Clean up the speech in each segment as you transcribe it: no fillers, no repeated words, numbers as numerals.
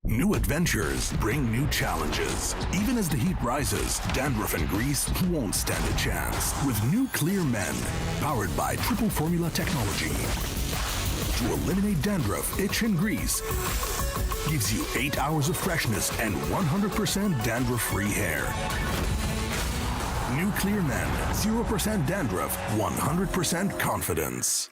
New adventures bring new challenges. Even as the heat rises, dandruff and grease won't stand a chance. With new Clear Men, powered by triple formula technology. To eliminate dandruff, itch, and grease, gives you 8 hours of freshness and 100% dandruff-free hair. New Clear Men, 0% dandruff, 100% confidence.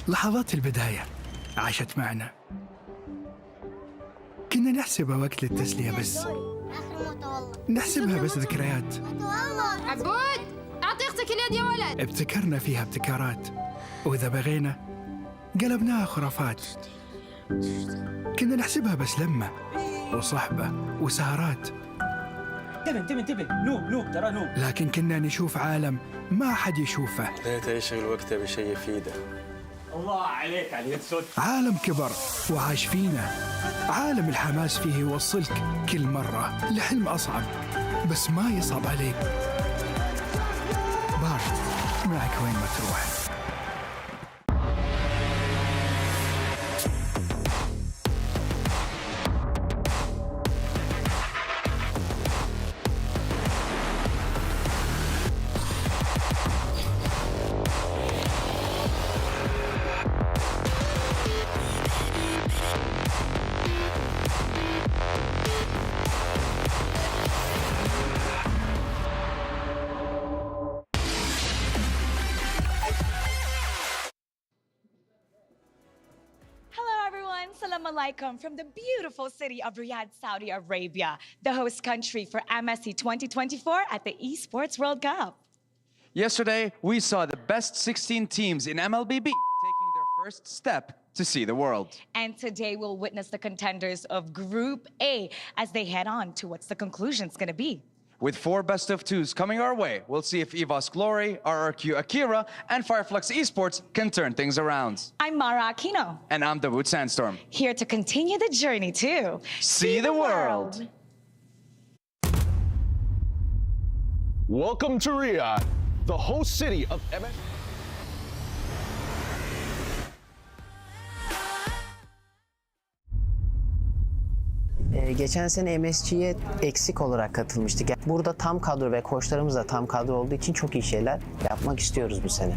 لحظات البداية عاشت معنا، كنا نحسبها وقت للتسلية بس، نحسبها بس ذكريات. عبود أعطي أختك اليد يا ولد. ابتكرنا فيها ابتكارات، وإذا بغينا قلبناها خرافات. كنا نحسبها بس لمة وصحبة وسهرات. انتبه نوب ترى نوب. لكن كنا نشوف عالم ما حد يشوفه. ليته يشغل وقته بشيء يفيده. الله عليك على اليد سود. عالم كبر وعاش فينا، عالم الحماس فيه يوصلك كل مرة لحلم أصعب بس ما يصعب عليك. بارد معك وين ما تروح. Assalamu alaikum from the beautiful city of Riyadh, Saudi Arabia, the host country for MSC 2024 at the Esports World Cup. Yesterday, we saw the best 16 teams in MLBB taking their first step to see the world. And today we'll witness the contenders of Group A as they head on to what's the conclusion's going to be. With 4 best-of-2s coming our way, we'll see if EVOS Glory, RRQ Akira, and Fireflux Esports can turn things around. I'm Mara Aquino. And I'm Dawood Sandstorm. Here to continue the journey to See the world. Welcome to Riyadh, the host city of MSC. Geçen sene MSC'ye eksik olarak katılmıştık. Burada tam kadro ve koçlarımız da tam kadro olduğu için çok iyi şeyler yapmak istiyoruz bu sene.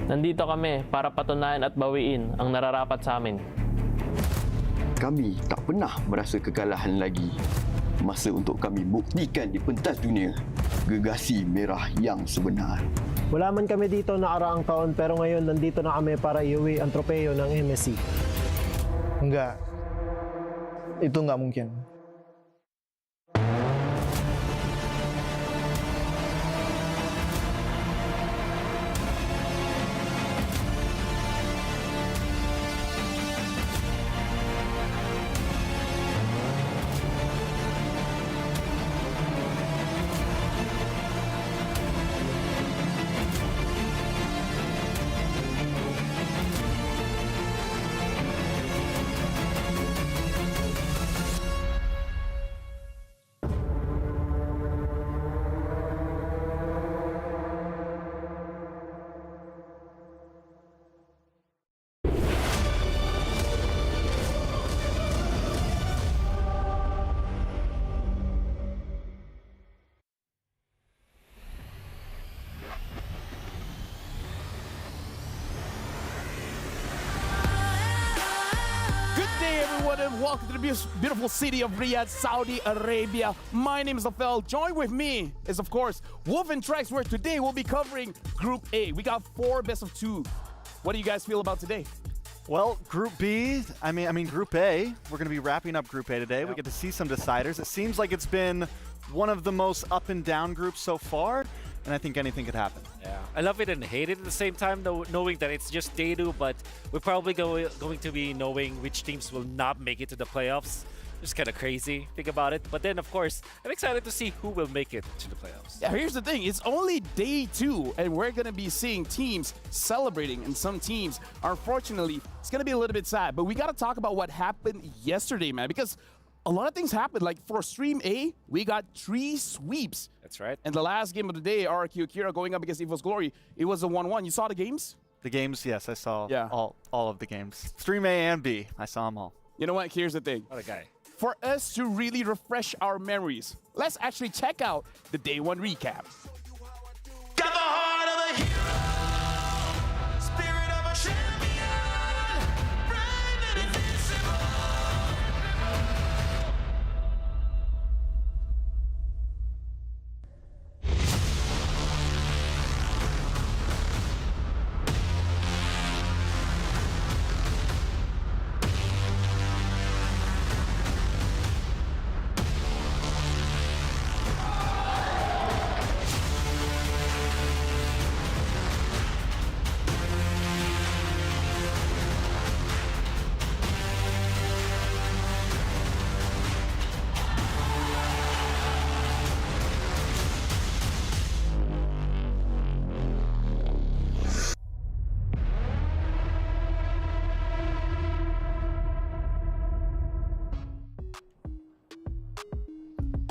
Nandito kami para patunayan at bawiin ang nararapat sa amin. Kami tak pernah merasa kekalahan lagi. Masa untuk kami buktikan di pentas dunia gegasi merah yang sebenar. Wala man kami dito nakaraang taon pero ngayon nandito na kami para iuwi ang tropeyo ng MSC. Enggak. Itu nggak mungkin. And welcome to the beautiful city of Riyadh, Saudi Arabia. My name is Afel. Join with me is, of course, Wolf and Trex, where today we'll be covering Group A. We got 4 best-of-2. What do you guys feel about today? Well, Group B, I mean Group A, we're going to be wrapping up Group A today. Yep. We get to see some deciders. It seems like it's been one of the most up and down groups so far, and I think anything could happen. Yeah, I love it and hate it at the same time, though, knowing that it's just day 2, but we're probably going to be knowing which teams will not make it to the playoffs. Just kind of crazy, think about it. But then, of course, I'm excited to see who will make it to the playoffs. Yeah, here's the thing. It's only day 2, and we're going to be seeing teams celebrating, and some teams, unfortunately, it's going to be a little bit sad. But we got to talk about what happened yesterday, man, because a lot of things happened. Like for Stream A, we got 3 sweeps. That's right. And the last game of the day, RRQ Akira going up against EVOS Glory, it was a 1-1. You saw the games? The games, yes, I saw all of the games. Stream A and B, I saw them all. You know what? Here's the thing. What a guy. For us to really refresh our memories, let's actually check out the Day 1 recap. Got the heart of a hero, spirit of a champion, brave and invincible.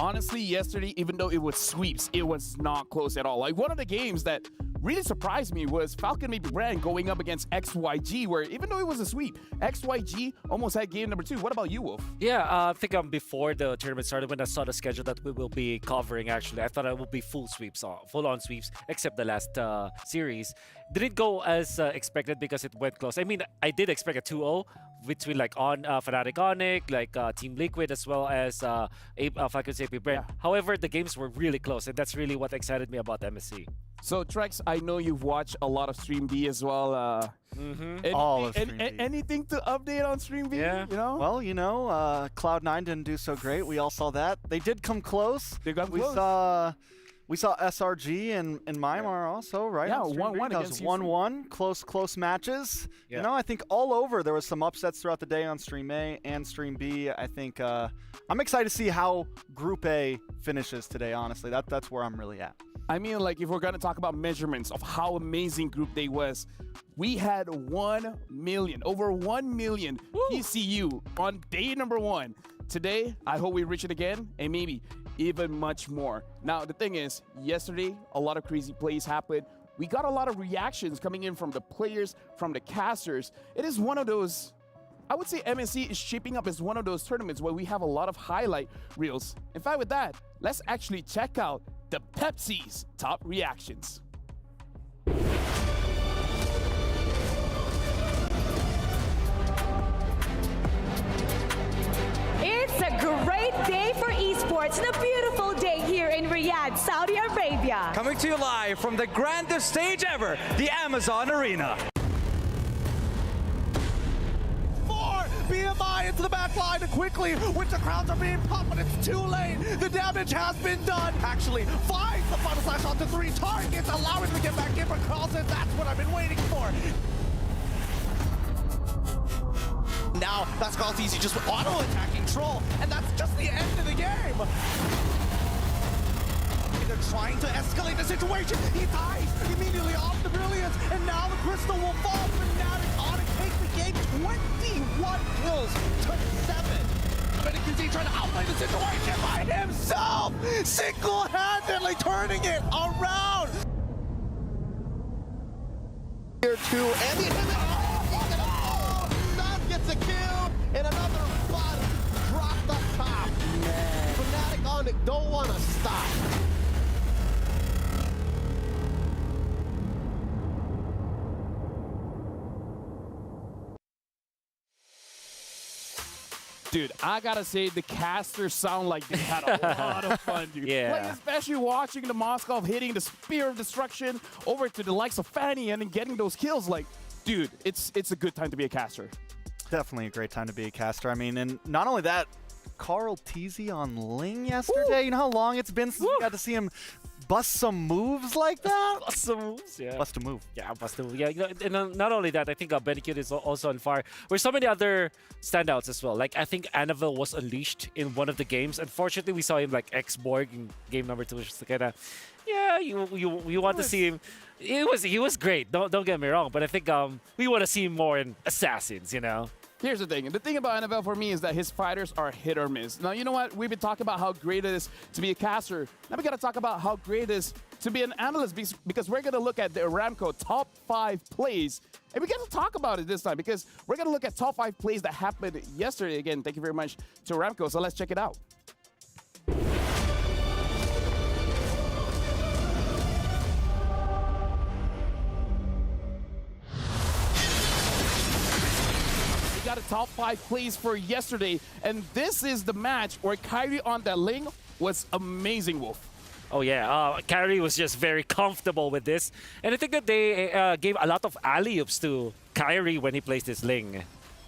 honestly, yesterday, even though it was sweeps, it was not close at all. Like, one of the games that really surprised me was Falcon maybe Brand going up against XYG, where even though it was a sweep, XYG almost had game number 2. What about you, Wolf? Yeah, I think before the tournament started, when I saw the schedule that we will be covering, actually, I thought it would be full sweeps, full-on sweeps, except the last series. Didn't go as expected because it went close. I mean, I did expect a 2-0 between like Fnatic Onyx, like Team Liquid, as well as Falcon's AP Brand. Yeah. However, the games were really close, and that's really what excited me about MSC. So, Trex, I know you've watched a lot of Stream B as well. All of Stream B. Anything to update on Stream B? Yeah. You know? Well, you know, Cloud9 didn't do so great. We all saw that. They did come close. They got close. We saw SRG and Myanmar also, right? Yeah, 1-1 against 1-1. Close matches. Yeah. You know, I think all over there was some upsets throughout the day on Stream A and Stream B. I think I'm excited to see how Group A finishes today, honestly. That's where I'm really at. I mean, like, if we're going to talk about measurements of how amazing Group Day was, we had 1 million, over 1 million PCU on day number 1. Today, I hope we reach it again, and maybe even much more. Now, the thing is, yesterday, a lot of crazy plays happened. We got a lot of reactions coming in from the players, from the casters. It is one of those, I would say MSC is shaping up as one of those tournaments where we have a lot of highlight reels. In fact, with that, let's actually check out the Pepsi's top reactions. It's a great day for esports and a beautiful day here in Riyadh, Saudi Arabia. Coming to you live from the grandest stage ever, the Amazon Arena. BMI into the back line quickly. Winter crowns are being popped, but it's too late. The damage has been done. Actually, finds the final slash onto 3 targets, allowing him to get back in for Carlson. That's what I've been waiting for. Now, that's Carlson easy, just auto-attacking Troll, and that's just the end of the game. They're trying to escalate the situation. He dies immediately off the Brilliance, and now the Crystal will fall. Fnatic Onyx takes the game, 21 kills to 7. MLBB trying to outplay the situation by himself, single-handedly turning it around. Here too, and the Seth gets a kill, and another bot dropped up top. Man, Fnatic Onyx don't want to stop. Dude, I gotta say, the casters sound like they had a lot of fun, dude. Yeah. Like, especially watching the Moskov hitting the Spear of Destruction over to the likes of Fanny and then getting those kills. Like, dude, it's a good time to be a caster. Definitely a great time to be a caster. I mean, and not only that, Carl Teasy on Ling yesterday. Woo! You know how long it's been since we got to see him bust some moves like that? Bust some moves, yeah. Bust a move. Yeah, bust a move. Yeah, you know, and not only that, I think Benecute is also on fire. There's so many other standouts as well. Like, I think Annabelle was unleashed in one of the games. Unfortunately, we saw him like X-Borg in game number 2, which is kind of, yeah, you want to see him. He was great. Don't get me wrong, but I think we want to see him more in Assassins, you know. Here's the thing. The thing about Annabelle for me is that his fighters are hit or miss. Now, you know what? We've been talking about how great it is to be a caster. Now we got to talk about how great it is to be an analyst, because we're going to look at the Aramco top 5 plays. And we get to talk about it this time because we're going to look at top 5 plays that happened yesterday. Again, thank you very much to Aramco. So let's check it out. Got a top 5 plays for yesterday, and this is the match where Kyrie on that Ling was amazing, Wolf. Oh yeah, Kyrie was just very comfortable with this, and I think that they gave a lot of alley-oops to Kyrie when he plays this Ling.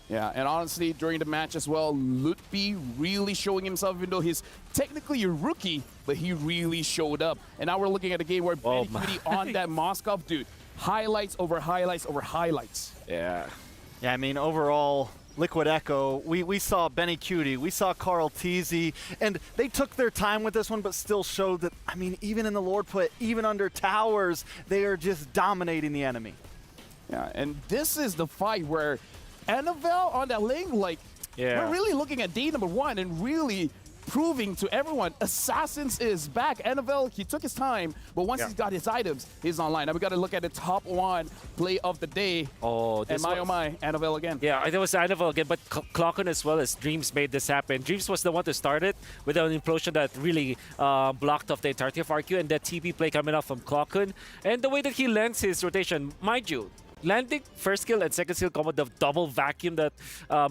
Yeah, and honestly, during the match as well, Lutfi really showing himself, even though he's technically a rookie, but he really showed up. And now we're looking at a game where Benecute on that Moskov, dude, highlights over highlights over highlights. Yeah. Yeah, I mean, overall, Liquid Echo, we saw Benecute, we saw Carl Teasy, and they took their time with this one, but still showed that, I mean, even in the Lord Pit, even under towers, they are just dominating the enemy. Yeah, and this is the fight where Annabelle on that Ling, like, we're really looking at day number 1 and really proving to everyone, Assassins is back. NFL, he took his time, but once he's got his items, he's online. Now we got to look at the top one play of the day. Oh, this and oh my, Annabelle again. Yeah, it was Annabelle again, but Clocken as well as Dreams made this happen. Dreams was the one to start it with an implosion that really blocked off the entirety of RQ, and that TP play coming off from Clocken. And the way that he lands his rotation, mind you, landing first kill and second kill combo, the double vacuum that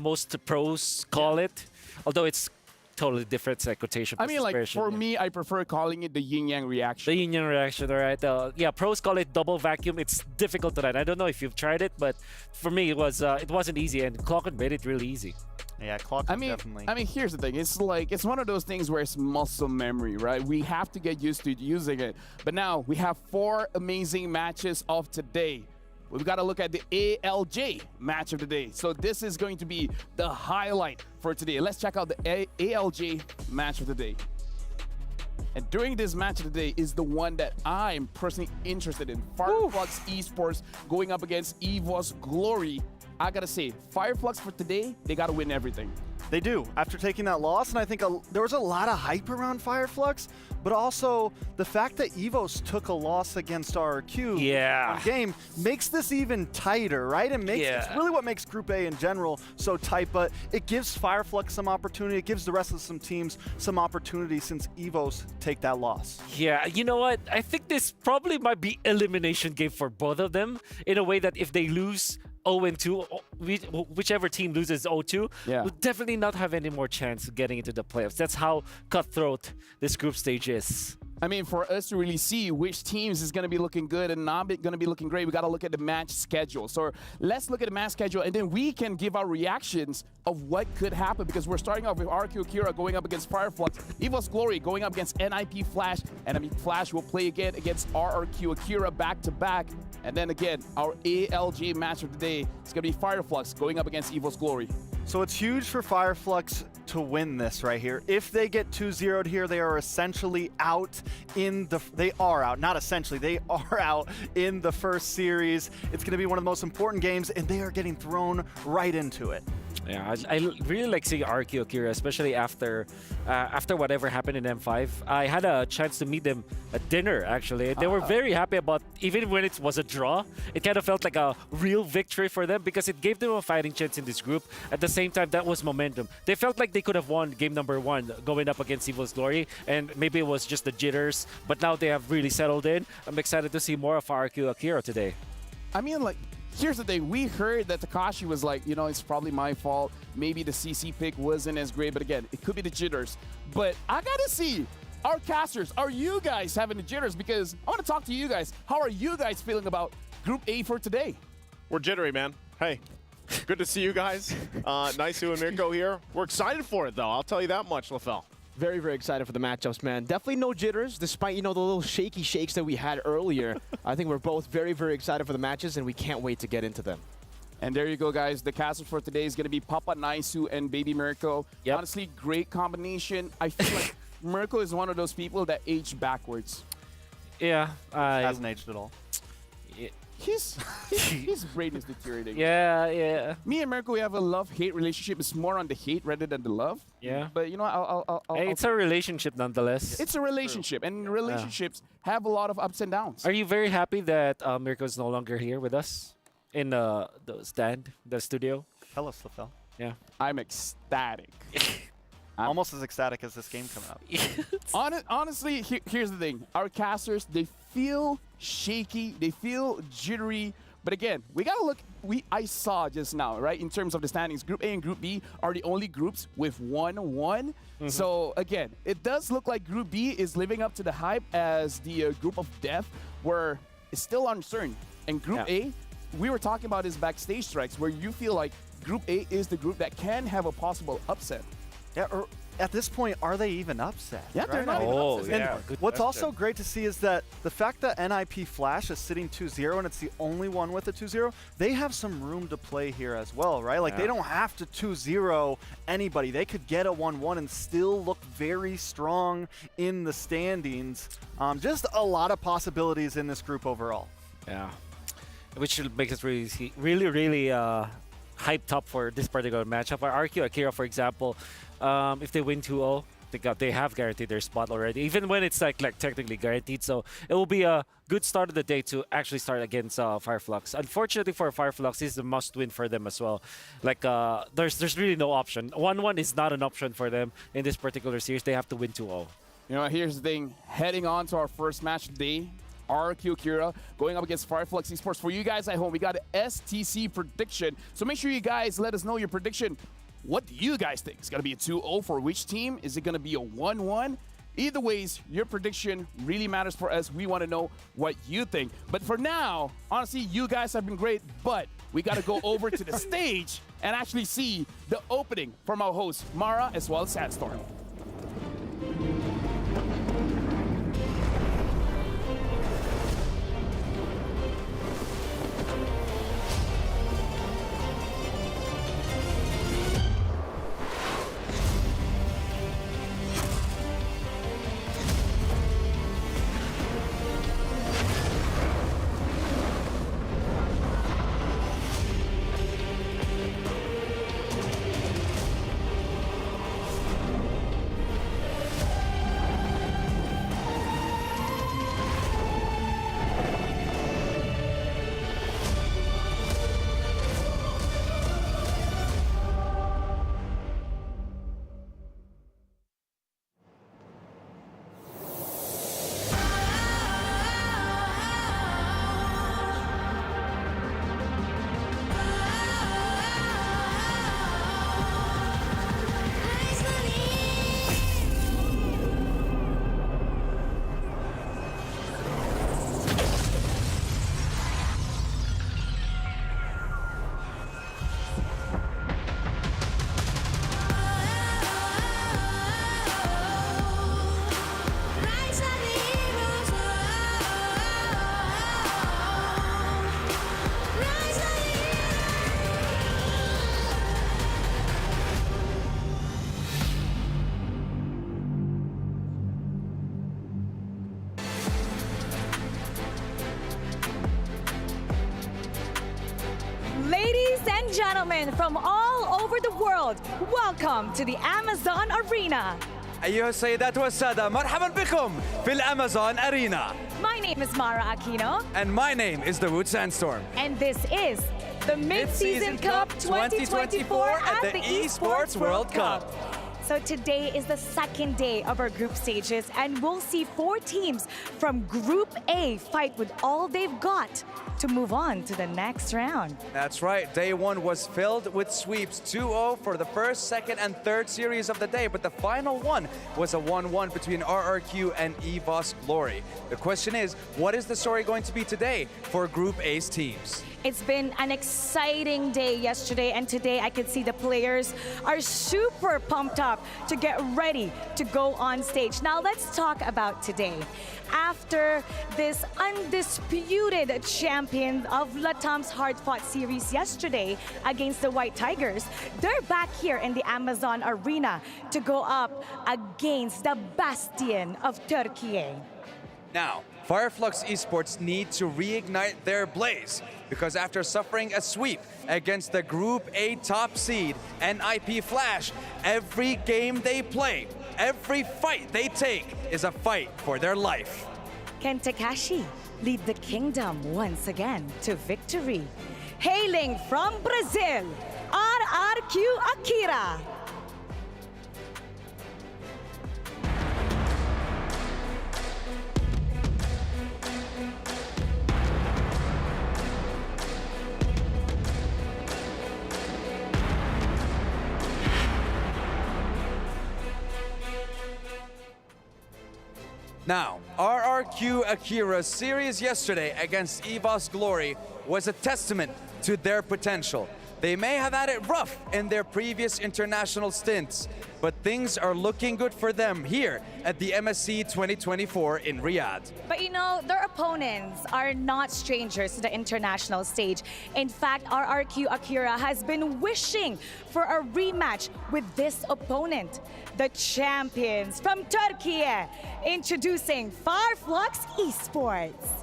most pros call it, although it's totally different rotation. I mean, like, for me, I prefer calling it the yin-yang reaction. The yin-yang reaction, all right. Yeah, pros call it double vacuum. It's difficult to land. I don't know if you've tried it, but for me, it wasn't easy, and Clocken made it really easy. Yeah, Clocken definitely. I mean, here's the thing. It's like, it's one of those things where it's muscle memory, right? We have to get used to using it. But now, we have 4 amazing matches of today. We've got to look at the ALJ match of the day. So this is going to be the highlight for today. Let's check out the ALJ match of the day. And during this match of the day is the one that I'm personally interested in. Fireflux Esports going up against EVOS Glory. I got to say, Fireflux for today, they got to win everything. They do, after taking that loss, and I think there was a lot of hype around Fireflux, but also the fact that EVOS took a loss against RQ on game makes this even tighter, right? And it's really what makes Group A in general so tight, but it gives Fireflux some opportunity, it gives the rest of some teams some opportunity since EVOS take that loss. Yeah, you know what? I think this probably might be elimination game for both of them in a way that if they lose 0-2, whichever team loses 0-2, will definitely not have any more chance of getting into the playoffs. That's how cutthroat this group stage is. I mean, for us to really see which teams is going to be looking good and not going to be looking great, we got to look at the match schedule. So let's look at the match schedule, and then we can give our reactions of what could happen, because we're starting off with RQ Akira going up against Fireflux, EVOS Glory going up against NIP Flash. NIP Flash will play again against RRQ Akira back-to-back. And then again, our ALJ match of the day is going to be Fireflux going up against EVOS Glory. So it's huge for Fireflux to win this right here. If they get 2-0'd here, they are essentially out in the... They are out, not essentially. They are out in the first series. It's going to be one of the most important games, and they are getting thrown right into it. Yeah, I really like seeing RQ Akira, especially after whatever happened in M5. I had a chance to meet them at dinner, actually. They were very happy about, even when it was a draw, it kind of felt like a real victory for them because it gave them a fighting chance in this group. At the same time, that was momentum. They felt like they could have won game number 1 going up against EVOS Glory, and maybe it was just the jitters, but now they have really settled in. I'm excited to see more of RQ Akira today. I mean, like, here's the thing. We heard that Takashi was like, you know, it's probably my fault. Maybe the CC pick wasn't as great, but again, it could be the jitters. But I gotta see, our casters, are you guys having the jitters? Because I want to talk to you guys. How are you guys feeling about Group A for today? We're jittery, man. Hey, good to see you guys. Naisu and Mirko here. We're excited for it, though. I'll tell you that much, LaFell. Very, very excited for the matchups, man. Definitely no jitters, despite, you know, the little shaky shakes that we had earlier. I think we're both very, very excited for the matches, and we can't wait to get into them. And there you go, guys. The casters for today is going to be Papa Naisu and Baby Mirko. Honestly, great combination. I feel like Mirko is one of those people that age backwards. Yeah. Hasn't aged at all. Yeah. His brain is deteriorating. Yeah. Me and Mirko, we have a love-hate relationship. It's more on the hate rather than the love. Yeah. But, you know, it's a relationship nonetheless. It's a relationship, and relationships have a lot of ups and downs. Are you very happy that Mirko is no longer here with us in the stand, the studio? Tell us, LaFell. Yeah. I'm ecstatic. Almost as ecstatic as this game coming up. Honestly, here's the thing. Our casters, they feel shaky, they feel jittery, but again, we gotta look. I saw just now, right, in terms of the standings, Group A and Group B are the only groups with 1-1. So again, it does look like Group B is living up to the hype as the group of death, where it's still uncertain. And Group A, we were talking about this backstage strikes, where you feel like Group A is the group that can have a possible upset. Yeah, or at this point, are they even upset? Yeah, they're not even upset. And what's also great to see is that the fact that NIP Flash is sitting 2-0 and it's the only one with a 2-0, they have some room to play here as well, right? Like, they don't have to 2-0 anybody. They could get a 1-1 and still look very strong in the standings. Just a lot of possibilities in this group overall. Yeah, which makes us really hyped up for this particular matchup. RQ Akira, for example, if they win 2-0, they have guaranteed their spot already, even when it's like technically guaranteed. So it will be a good start of the day to actually start against Fireflux. Unfortunately for Fireflux, this is a must-win for them as well. Like there's really no option. 1-1 is not an option for them in this particular series. They have to win 2-0. You know, here's the thing. Heading on to our first match today, RRQ Akira going up against Fireflux Esports. For you guys at home, we got an STC prediction. So make sure you guys let us know your prediction. What do you guys think? It's going to be a 2-0 for which team? Is it going to be a 1-1? Either ways, your prediction really matters for us. We want to know what you think. But for now, honestly, you guys have been great, but we got to go over to the stage and actually see the opening from our hosts, Mara as well as Sandstorm. Ladies and gentlemen from all over the world, welcome to the Amazon Arena. أيها السيدات والسادة مرحبا بكم في الأمازون أرينا. My name is Mara Aquino. And my name is Dawood Sandstorm. And this is the Mid-Season Cup 2024 at the Esports World Cup. So today is the second day of our group stages, and we'll see 4 teams from Group A fight with all they've got to move on to the next round. That's right. Day 1 was filled with sweeps, 2-0 for the first, second, and third series of the day, but the final one was a 1-1 between RRQ and EVOS Glory. The question is, what is the story going to be today for Group A's teams? It's been an exciting day yesterday, and today I can see the players are super pumped up to get ready to go on stage. Now let's talk about today. After this undisputed champion of Latam's hard-fought series yesterday against the White Tigers, they're back here in the Amazon Arena to go up against the bastion of Turkey. Now, Fireflux Esports need to reignite their blaze because after suffering a sweep against the Group A top seed, NIP Flash, every game they play, every fight they take is a fight for their life. Can Takashi lead the kingdom once again to victory? Hailing from Brazil, RRQ Akira. Now, RRQ Akira's series yesterday against EVOS Glory was a testament to their potential. They may have had it rough in their previous international stints, but things are looking good for them here at the MSC 2024 in Riyadh. But you know, their opponents are not strangers to the international stage. In fact, RRQ Akira has been wishing for a rematch with this opponent. The champions from Turkey, introducing Fireflux Esports.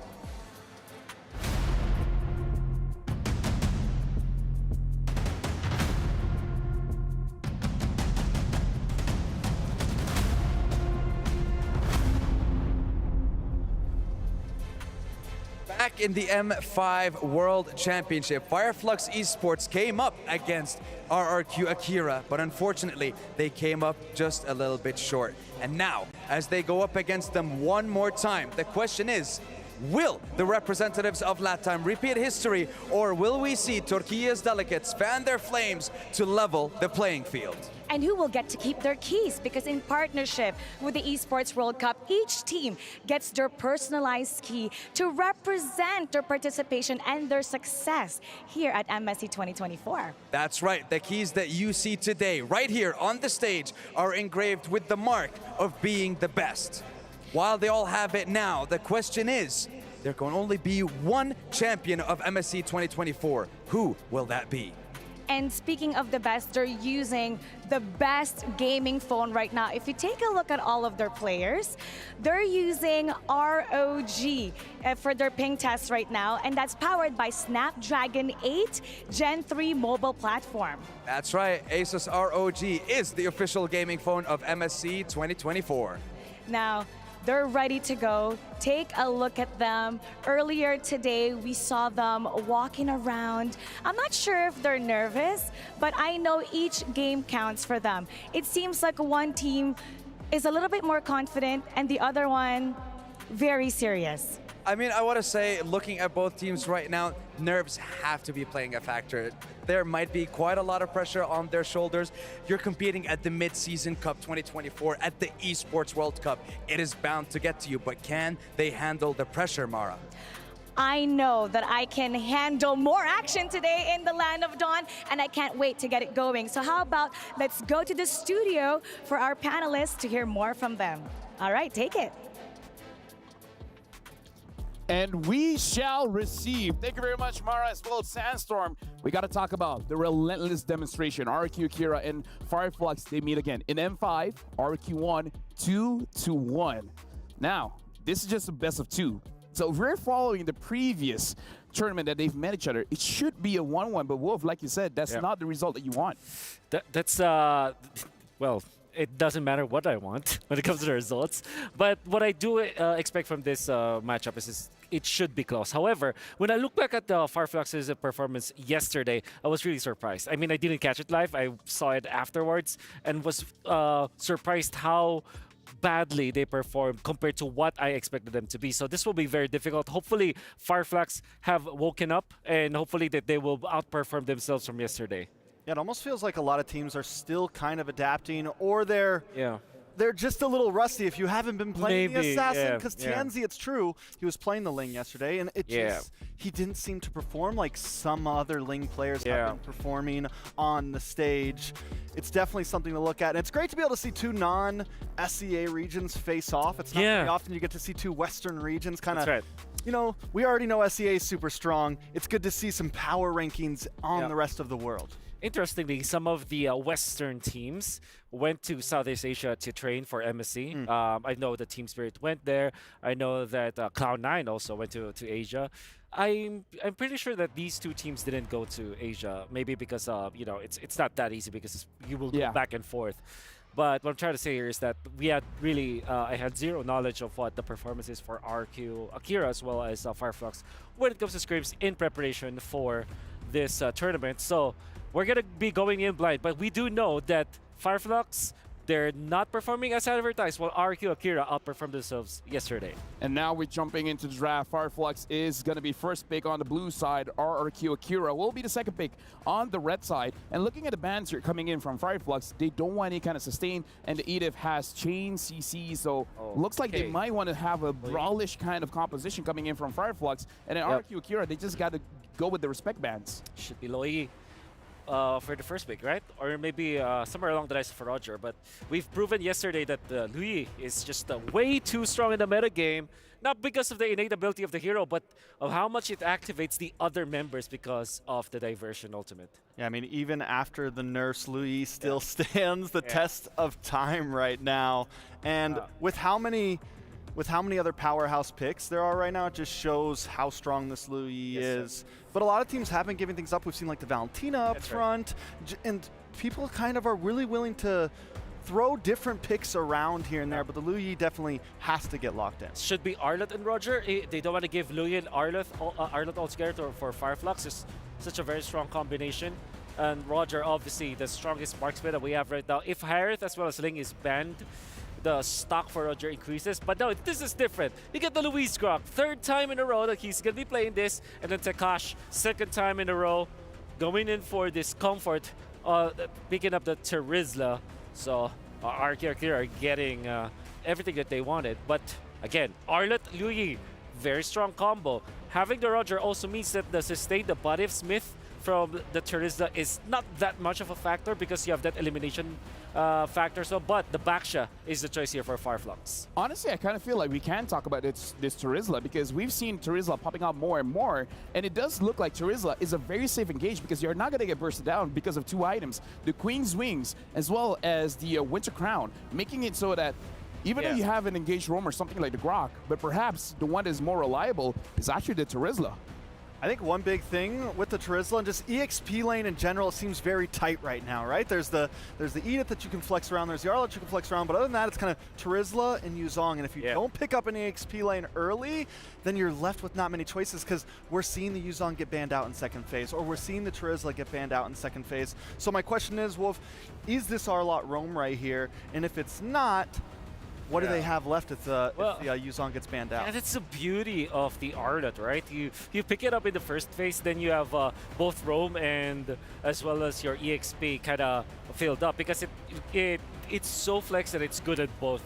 back in the M5 World Championship, Fireflux Esports came up against RRQ Akira, but unfortunately, they came up just a little bit short. And now, as they go up against them one more time, the question is, will the representatives of LATAM repeat history, or will we see Turkey's delegates fan their flames to level the playing field? And who will get to keep their keys? Because in partnership with the Esports World Cup, each team gets their personalized key to represent their participation and their success here at MSC 2024. That's right. The keys that you see today, right here on the stage, are engraved with the mark of being the best. While they all have it now, the question is, there can only be one champion of MSC 2024. Who will that be? And speaking of the best, they're using the best gaming phone right now. If you take a look at all of their players, they're using ROG for their ping test right now, and that's powered by Snapdragon 8 Gen 3 mobile platform. That's right. Asus ROG is the official gaming phone of MSC 2024. Now, they're ready to go. Take a look at them. Earlier today, we saw them walking around. I'm not sure if they're nervous, but I know each game counts for them. It seems like one team is a little bit more confident and the other one very serious. I mean, I want to say, looking at both teams right now, nerves have to be playing a factor. There might be quite a lot of pressure on their shoulders. You're competing at the Mid-Season Cup 2024, at the Esports World Cup. It is bound to get to you, but can they handle the pressure, Mara? I know that I can handle more action today in the Land of Dawn, and I can't wait to get it going. So how about let's go to the studio for our panelists to hear more from them. All right, take it. And we shall receive. Thank you very much, Mara, as well as Sandstorm. We got to talk about the relentless demonstration. RQ Akira and Fireflux, they meet again. In M5, RQ won 2-1. Now, this is just a best of two. So if we're following the previous tournament that they've met each other, it should be a 1-1. But Wolf, like you said, that's not the result that you want. Well, it doesn't matter what I want when it comes to the results. But what I do expect from this matchup is it should be close. However, when I look back at the Fireflux's performance yesterday, I was really surprised. I mean, I didn't catch it live. I saw it afterwards and was surprised how badly they performed compared to what I expected them to be. So this will be very difficult. Hopefully, Fireflux have woken up and hopefully that they will outperform themselves from yesterday. Yeah, it almost feels like a lot of teams are still kind of adapting, or they're just a little rusty if you haven't been playing the Assassin. Because Tianzi, it's true, he was playing the Ling yesterday, and it just, he didn't seem to perform like some other Ling players have been performing on the stage. It's definitely something to look at. And it's great to be able to see two non-SEA regions face off. It's not very often you get to see two Western regions kind of. You know, we already know SEA is super strong. It's good to see some power rankings on the rest of the world. Interestingly, some of the Western teams went to Southeast Asia to train for MSC. I know that Team Spirit went there. I know that Cloud9 also went to Asia. I'm pretty sure that these two teams didn't go to Asia, maybe because you know, it's not that easy because you will go back and forth. But what I'm trying to say here is that we had really, I had zero knowledge of what the performance is for RQ Akira as well as Fireflux when it comes to scrims in preparation for this tournament. So we're going to be going in blind, but we do know that Fireflux, they're not performing as advertised, while RQ Akira outperformed themselves yesterday. And now we're jumping into the draft. Fireflux is going to be first pick on the blue side. RRQ Akira will be the second pick on the red side. And looking at the bans here coming in from Fireflux, they don't want any kind of sustain, and the EDIF has chain CC, so looks like they might want to have a brawlish kind of composition coming in from Fireflux. And then RRQ Akira, they just got to go with the respect bans. Should be low E. For the first pick, right? Or maybe somewhere along the lines for Roger. But we've proven yesterday that Louis is just way too strong in the meta game. Not because of the innate ability of the hero, but of how much it activates the other members because of the diversion ultimate. Yeah, I mean, even after the nerfs, Louis still stands the test of time right now. And with how many other powerhouse picks there are right now, it just shows how strong this Louis is. But a lot of teams have been giving things up. We've seen like the Valentina up front, and people kind of are really willing to throw different picks around here and there, but the Luyi definitely has to get locked in. Should be Arlott and Roger. They don't want to give Luyi and Arlott altogether for Fireflux. It's such a very strong combination. And Roger, obviously, the strongest marksman that we have right now. If Harith as well as Ling is banned, the stock for Roger increases. But no, this is different. You get the Luis Grok. 3rd time in a row that he's going to be playing this. And then Takash, 2nd time in a row, going in for this comfort, picking up the Terizla. So RQ are getting everything that they wanted. But again, Arlott, Luyi, very strong combo. Having the Roger also means that the sustain, the body of Smith from the Terizla is not that much of a factor because you have that elimination factor. So, but the Baksha is the choice here for Fireflux. Honestly, I kind of feel like we can talk about this Terizla because we've seen Terizla popping up more and more, and it does look like Terizla is a very safe engage because you're not going to get bursted down because of 2 items, the Queen's Wings as well as the Winter Crown, making it so that even though you have an engaged roam or something like the Grok, but perhaps the one that is more reliable is actually the Terizla. I think one big thing with the Terizla and just EXP lane in general seems very tight right now, right? There's the Edith that you can flex around, there's the Arlott you can flex around, but other than that, it's kind of Terizla and Yuzong. And if you don't pick up an EXP lane early, then you're left with not many choices because we're seeing the Yuzong get banned out in 2nd phase, or we're seeing the Terizla get banned out in 2nd phase. So my question is, Wolf, is this Arlott roam right here? And if it's not, what do they have left if the Yuzong gets banned out? Yeah, that's the beauty of the Arlott, right? You pick it up in the 1st phase, then you have both roam and as well as your EXP kind of filled up because it's so flex that it's good at both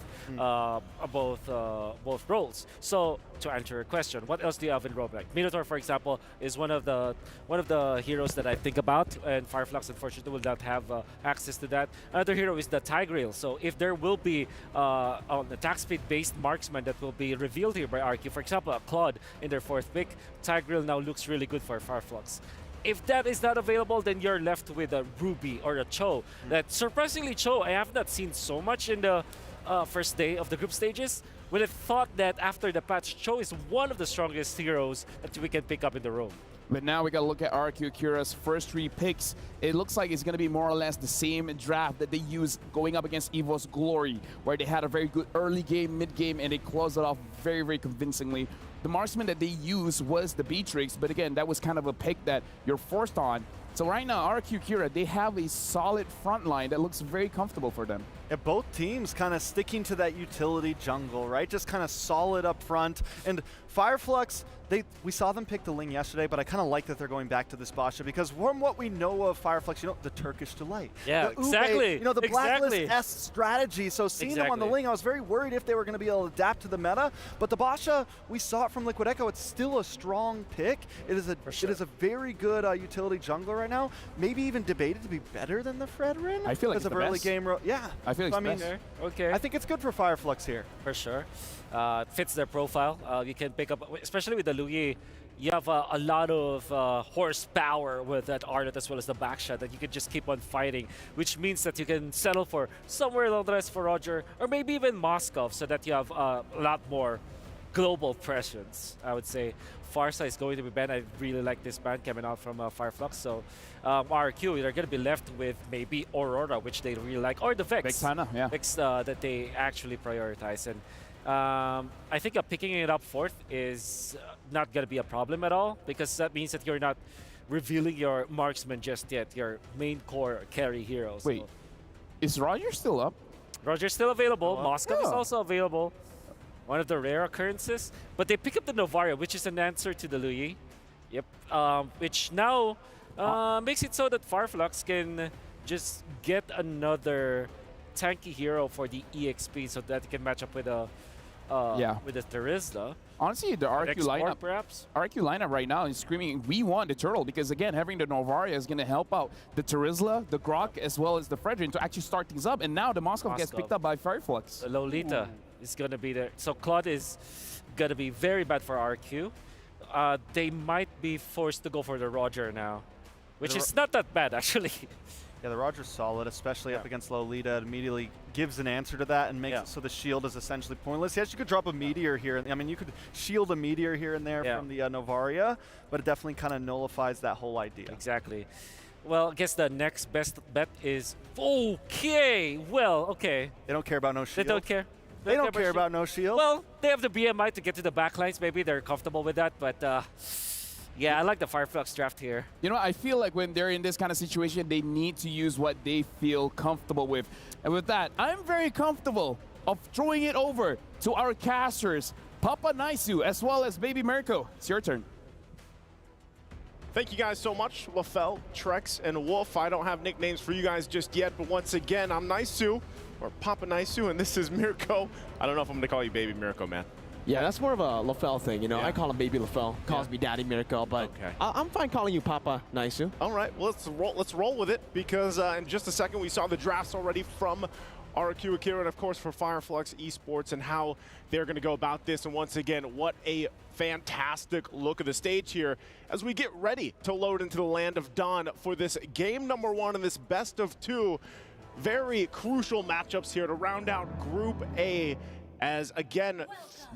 both roles. So to answer your question, what else do you have in roam? Like Minotaur, for example, is one of the heroes that I think about, and Fireflux unfortunately will not have access to that. Another hero is the Tigreal. So if there will be an attack speed based marksman that will be revealed here by RQ, for example, a Claude in their 4th pick, Tigreal now looks really good for Fireflux. If that is not available, then you're left with a Ruby or a Cho. That surprisingly, Cho, I have not seen so much in the 1st day of the group stages. Would have thought that after the patch, Cho is one of the strongest heroes that we can pick up in the roam. But now we got to look at RQ Akira's first 3 picks. It looks like it's going to be more or less the same draft that they used going up against EVO's Glory, where they had a very good early game, mid game, and they closed it off very, very convincingly. The marksman that they used was the Beatrix, but again, that was kind of a pick that you're forced on. So right now, RQ Kira, they have a solid front line that looks very comfortable for them. Yeah, both teams kind of sticking to that utility jungle, right? Just kind of solid up front. And Fireflux, we saw them pick the Ling yesterday, but I kind of like that they're going back to this Basha because from what we know of Fireflux, the Turkish Delight. Yeah, the exactly. the Blacklist-esque strategy. So seeing them on the Ling, I was very worried if they were going to be able to adapt to the meta. But the Basha, we saw it from Liquid Echo. It's still a strong pick. It is a very good utility jungler right now. Maybe even debated to be better than the Fredrin. I feel like it's the early game. I feel like it's best. Okay. I think it's good for Fireflux here. For sure. Fits their profile. You can pick up, especially with the Luyi, you have a lot of horsepower with that Arlott as well as the backshot that you can just keep on fighting, which means that you can settle for somewhere along the rest for Roger, or maybe even Moskov, so that you have a lot more global presence, I would say. Farsa is going to be banned. I really like this ban coming out from Fireflux. So RQ, they're going to be left with maybe Aurora, which they really like, or the Vex. Vex that they actually prioritize. And I think picking it up 4th is not going to be a problem at all, because that means that you're not revealing your marksman just yet, your main core carry heroes. Wait, so. Is Roger still up? Roger's still available. Moskov is also available. One of the rare occurrences. But they pick up the Novaria, which is an answer to the Luyi. Yep. Which now makes it so that Fireflux can just get another tanky hero for the EXP so that he can match up with a with the Terizla. Honestly, the RQ lineup, perhaps? RQ lineup right now is screaming, we want the turtle, because again, having the Novaria is going to help out the Terizla, the Grok, as well as the Fredrin to actually start things up. And now the Moskov gets picked up by Fireflux. The Lolita is going to be there. So Claude is going to be very bad for RQ. They might be forced to go for the Roger now, which is not that bad, actually. Yeah, the Roger's solid, especially up against Lolita. It immediately gives an answer to that and makes it so the shield is essentially pointless. Yes, you could drop a meteor here. I mean, you could shield a meteor here and there from the Novaria, but it definitely kind of nullifies that whole idea. Exactly. Well, I guess the next best bet is okay. Well, okay. They don't care about no shield. They don't care. They don't care about no shield. Well, they have the BMI to get to the backlines. Maybe they're comfortable with that. But yeah, I like the Fireflux draft here. You know, I feel like when they're in this kind of situation, they need to use what they feel comfortable with. And with that, I'm very comfortable of throwing it over to our casters, Papa Naisu, as well as Baby Mirko. It's your turn. Thank you guys so much, LaFell, Trex, and Wolf. I don't have nicknames for you guys just yet, but once again, I'm Naisu, or Papa Naisu, and this is Mirko. I don't know if I'm gonna call you Baby Mirko, man. Yeah, that's more of a LaFell thing, you know. Yeah. I call him Baby LaFell, calls me Daddy Mirko, but I'm fine calling you Papa Naisu. All right, well, let's roll with it, because in just a second, we saw the drafts already from RQ Akira, and of course for Fireflux Esports, and how they're going to go about this. And once again, what a fantastic look of the stage here as we get ready to load into the Land of Dawn for this game number 1 in this best of 2. Very crucial matchups here to round out Group A, as again,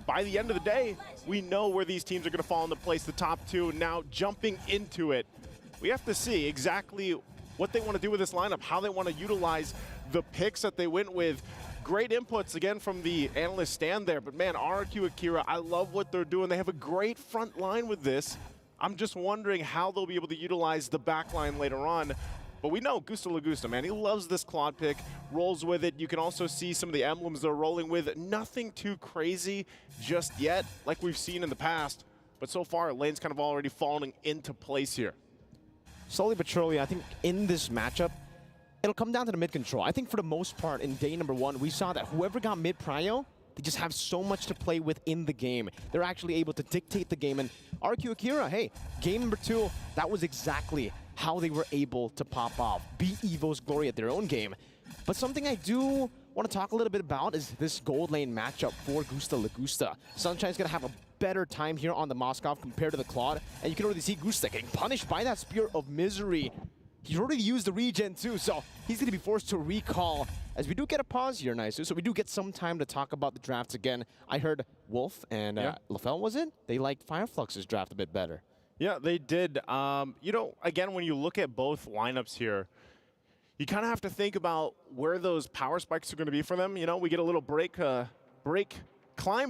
by the end of the day, we know where these teams are going to fall into place, the top 2. Now jumping into it, we have to see exactly what they want to do with this lineup, how they want to utilize the picks that they went with. Great inputs again from the analyst stand there, but man, RQ Akira, I love what they're doing. They have a great front line with this. I'm just wondering how they'll be able to utilize the back line later on. But we know Gusta Lagusta, man, he loves this Claude pick, rolls with it. You can also see some of the emblems they're rolling with. Nothing too crazy just yet, like we've seen in the past. But so far, lane's kind of already falling into place here. Slowly but surely, I think in this matchup, it'll come down to the mid control. I think for the most part in day number 1, we saw that whoever got mid prio, they just have so much to play with in the game. They're actually able to dictate the game. And RQ Akira, hey, game number 2, that was exactly how they were able to pop off, beat Evo's Glory at their own game. But something I do want to talk a little bit about is this gold lane matchup for Gusta Lagusta. Sunshine's going to have a better time here on the Moskov compared to the Claude. And you can already see Gusta getting punished by that Spear of Misery. He's already used the regen too, so he's going to be forced to recall. As we do get a pause here, Naisu, so we do get some time to talk about the drafts again. I heard Wolf and LaFell, was it? They liked Fireflux's draft a bit better. Yeah, they did. You know, again, when you look at both lineups here, you kind of have to think about where those power spikes are going to be for them. You know, we get a little climb,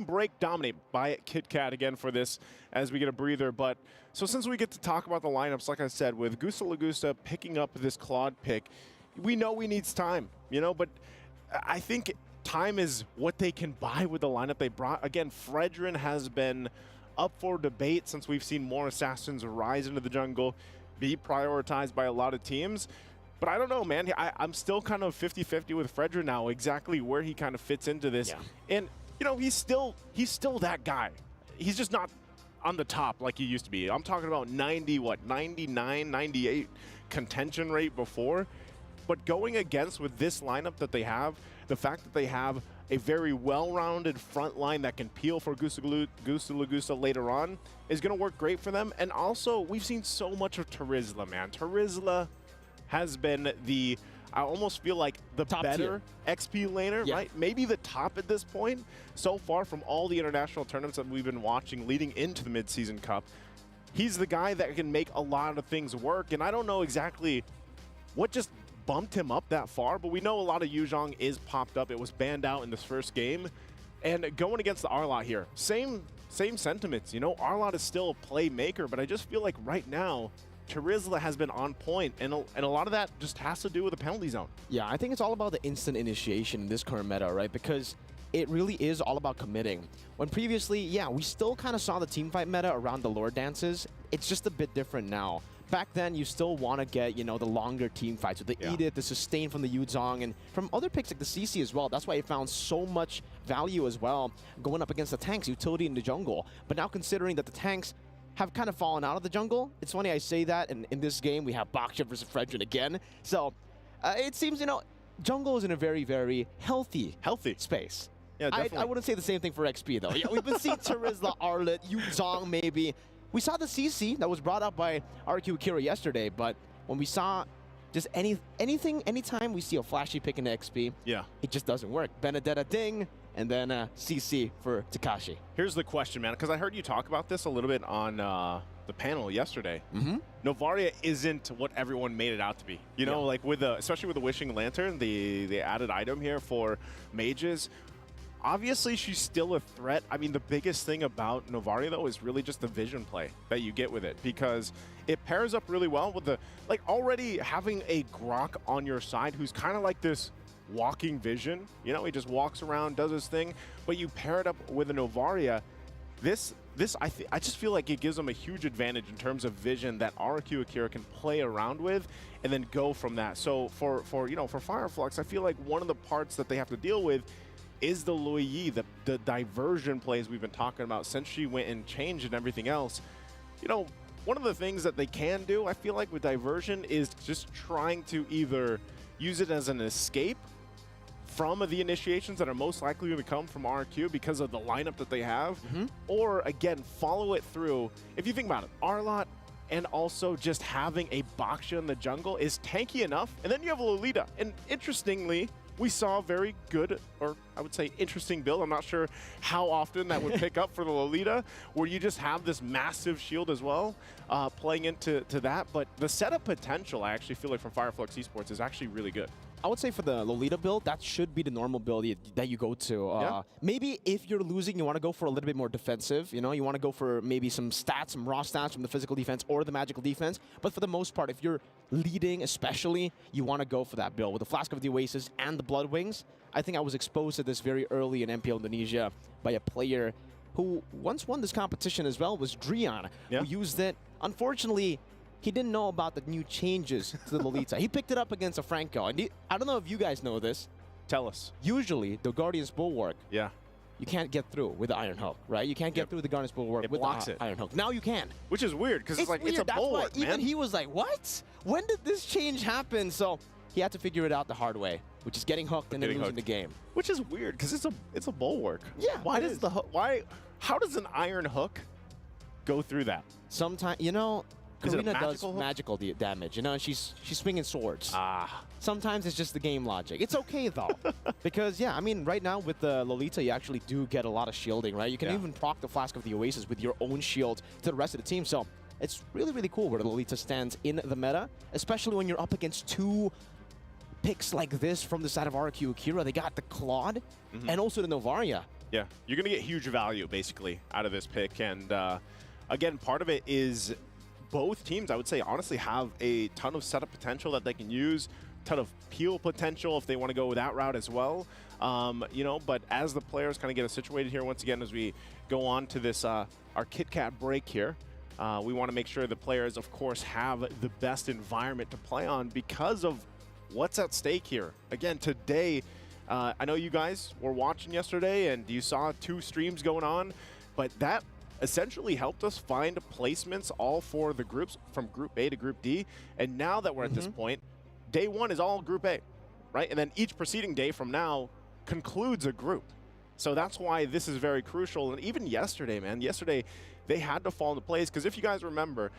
break, dominate by KitKat again for this as we get a breather. But so since we get to talk about the lineups, like I said, with Gusta Lagusta picking up this Claude pick, we know we need time, you know, but I think time is what they can buy with the lineup they brought. Again, Fredrin has been up for debate since we've seen more assassins rise into the jungle, be prioritized by a lot of teams. But I don't know, man. I'm still kind of 50-50 with Fredrin now, exactly where he kind of fits into this. Yeah. And you know, he's still that guy. He's just not on the top like he used to be. I'm talking about 99, 98 contention rate before. But going against with this lineup that they have, the fact that they have a very well-rounded front line that can peel for Gusta Lagusta later on is going to work great for them. And also, we've seen so much of Terizla, man. Terizla has been I almost feel like the top better tier XP laner, right? Maybe the top at this point so far from all the international tournaments that we've been watching leading into the mid-season cup. He's the guy that can make a lot of things work, and I don't know exactly what just bumped him up that far, but we know a lot of Yuzhong is popped up. It was banned out in this first game, and going against the Arlot here, same sentiments. You know, Arlot is still a playmaker, but I just feel like right now Terizla has been on point, and a lot of that just has to do with the penalty zone. Yeah, I think it's all about the instant initiation in this current meta, right? Because it really is all about committing. When previously, yeah, we still kind of saw the teamfight meta around the lore dances. It's just a bit different now. Back then, you still want to get, you know, the longer team fights with the Edith, the sustain from the Yuzhong, and from other picks like the CC as well. That's why it found so much value as well going up against the tanks, utility in the jungle. But now considering that the tanks have kind of fallen out of the jungle, it's funny I say that, and in this game we have Baksha versus Fredrin again. So it seems, you know, jungle is in a very, very healthy space. Yeah, definitely. I wouldn't say the same thing for XP though. Yeah, we've been seeing Terizla, Arlet, Yuzhong maybe. We saw the CC that was brought up by RQ Akira yesterday, but when we saw just anytime we see a flashy pick in the XP, it just doesn't work. Benedetta ding, and then CC for Takashi. Here's the question, man, because I heard you talk about this a little bit on the panel yesterday, Novaria isn't what everyone made it out to be. You know, like with especially with the Wishing Lantern, the added item here for mages. Obviously, she's still a threat. I mean, the biggest thing about Novaria, though, is really just the vision play that you get with it, because it pairs up really well with already having a Grok on your side who's kind of like this walking vision. You know, he just walks around, does his thing, but you pair it up with a Novaria. I just feel like it gives them a huge advantage in terms of vision that RQ Akira can play around with and then go from that. So for Fireflux, I feel like one of the parts that they have to deal with is the Lui Yi, the diversion plays we've been talking about since she went and changed and everything else. You know, one of the things that they can do, I feel like, with diversion is just trying to either use it as an escape from the initiations that are most likely going to come from RQ because of the lineup that they have, or, again, follow it through. If you think about it, Arlott and also just having a Baksha in the jungle is tanky enough, and then you have Lolita. And interestingly, we saw a very good, or I would say interesting build. I'm not sure how often that would pick up for the Lolita, where you just have this massive shield as well, playing into that. But the setup potential, I actually feel like from Fireflux Esports is actually really good. I would say for the Lolita build, that should be the normal build that you go to. Maybe if you're losing, you want to go for a little bit more defensive. You know, you want to go for maybe some stats, some raw stats from the physical defense or the magical defense. But for the most part, if you're leading especially, you want to go for that build. With the Flask of the Oasis and the Blood Wings, I think I was exposed to this very early in MPL Indonesia by a player who once won this competition as well, was Drian, who used it. Unfortunately, he didn't know about the new changes to the Lolita. He picked it up against a Franco. And I don't know if you guys know this. Tell us. Usually, the Guardian's Bulwark, you can't get through with the Iron Hook, right? You can't get through the Guardian's Bulwark with the Iron Hook. Now you can. Which is weird, because it's like, weird. it's a That's bulwark, why even he was like, what? When did this change happen? So he had to figure it out the hard way, which is getting hooked and then losing the game. Which is weird, because it's a bulwark. Yeah. Why does the hook, how does an Iron Hook go through that? Sometimes, you know, Karina does hook? magical damage, you know, and she's swinging swords. Sometimes it's just the game logic. It's okay, though, because, I mean, right now with the Lolita, you actually do get a lot of shielding, right? You can even proc the Flask of the Oasis with your own shield to the rest of the team. So it's really, really cool where the Lolita stands in the meta, especially when you're up against two picks like this from the side of RQ Akira. They got the Claude and also the Novaria. Yeah, you're going to get huge value, basically, out of this pick. And, again, part of it is both teams, I would say, honestly, have a ton of setup potential that they can use, ton of peel potential if they want to go that route as well. You know, but as the players kind of get us situated here, once again, as we go on to this, our Kit Kat break here, we want to make sure the players, of course, have the best environment to play on because of what's at stake here. Again, today, I know you guys were watching yesterday and you saw 2 streams going on, but that essentially helped us find placements all for the groups from Group A to Group D. And now that we're at this point, day 1 is all Group A, right? And then each preceding day from now concludes a group. So that's why this is very crucial. And even yesterday, man, they had to fall into place, because if you guys remember,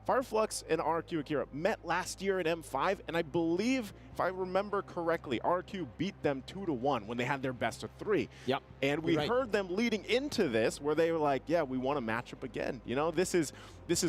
Fireflux and RQ Akira met last year in M5, and I believe, if I remember correctly, RQ beat them 2-1 when they had their best of 3. Yep. And we heard them leading into this where they were like, yeah, we want to match up again. You know, this is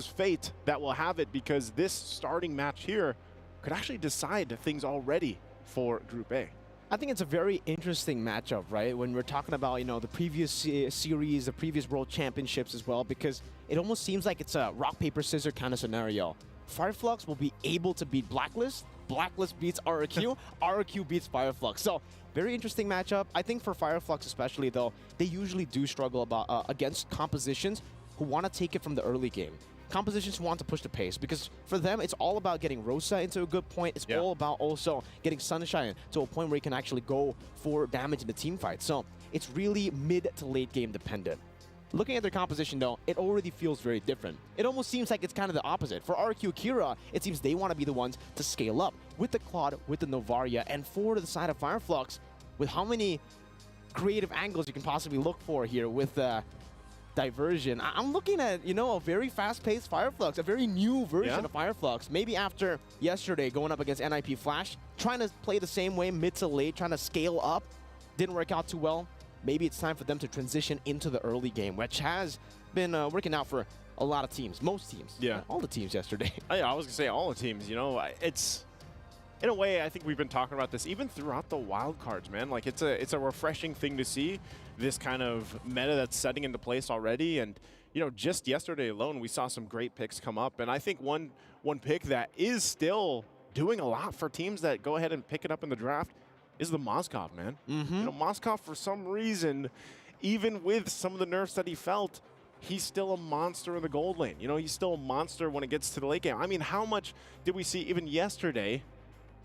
fate that will have it, because this starting match here could actually decide things already for Group A. I think it's a very interesting matchup, right? When we're talking about, you know, the previous series, the previous World Championships as well, because it almost seems like it's a rock, paper, scissors kind of scenario. Fireflux will be able to beat Blacklist. Blacklist beats RQ. RQ beats Fireflux. So very interesting matchup. I think for Fireflux especially, though, they usually do struggle against compositions who want to take it from the early game. Compositions who want to push the pace, because for them, it's all about getting Rosa into a good point. It's all about also getting Sunshine to a point where you can actually go for damage in the team fight. So it's really mid to late game dependent. Looking at their composition, though, it already feels very different. It almost seems like it's kind of the opposite. For RQ Akira, it seems they want to be the ones to scale up with the Claude, with the Novaria, and for the side of Fireflux, with how many creative angles you can possibly look for here with diversion. I'm looking at, you know, a very fast-paced Fireflux, a very new version of Fireflux. Maybe after yesterday going up against NIP Flash, trying to play the same way mid to late, trying to scale up, didn't work out too well. Maybe it's time for them to transition into the early game, which has been working out for a lot of teams, most teams. Yeah. All the teams yesterday. I was going to say all the teams, you know, it's, in a way, I think we've been talking about this even throughout the wild cards, man. Like, it's a refreshing thing to see, this kind of meta that's setting into place already. And, you know, just yesterday alone, we saw some great picks come up. And I think one pick that is still doing a lot for teams that go ahead and pick it up in the draft is the Mozgov, man. You know, Mozgov, for some reason, even with some of the nerfs that he felt, he's still a monster in the gold lane. You know, he's still a monster when it gets to the late game. I mean, how much did we see even yesterday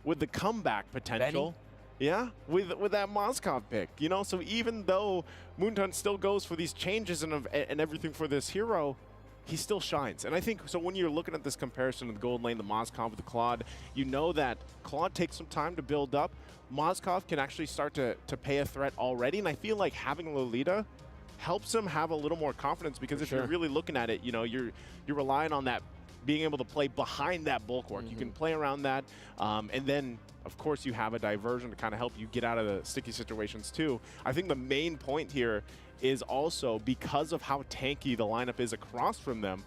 with the comeback potential? Yeah, with that Mozgov pick, you know? So even though Moonton still goes for these changes and everything for this hero, he still shines. And I think, so when you're looking at this comparison of the gold lane, the Mozgov with the Claude, you know that Claude takes some time to build up. Mozgov can actually start to pay a threat already, and I feel like having Lolita helps him have a little more confidence, because if you're really looking at it, you know, you're relying on that, being able to play behind that bulwark. You can play around that, and then, of course, you have a diversion to kind of help you get out of the sticky situations too. I think the main point here is also because of how tanky the lineup is across from them,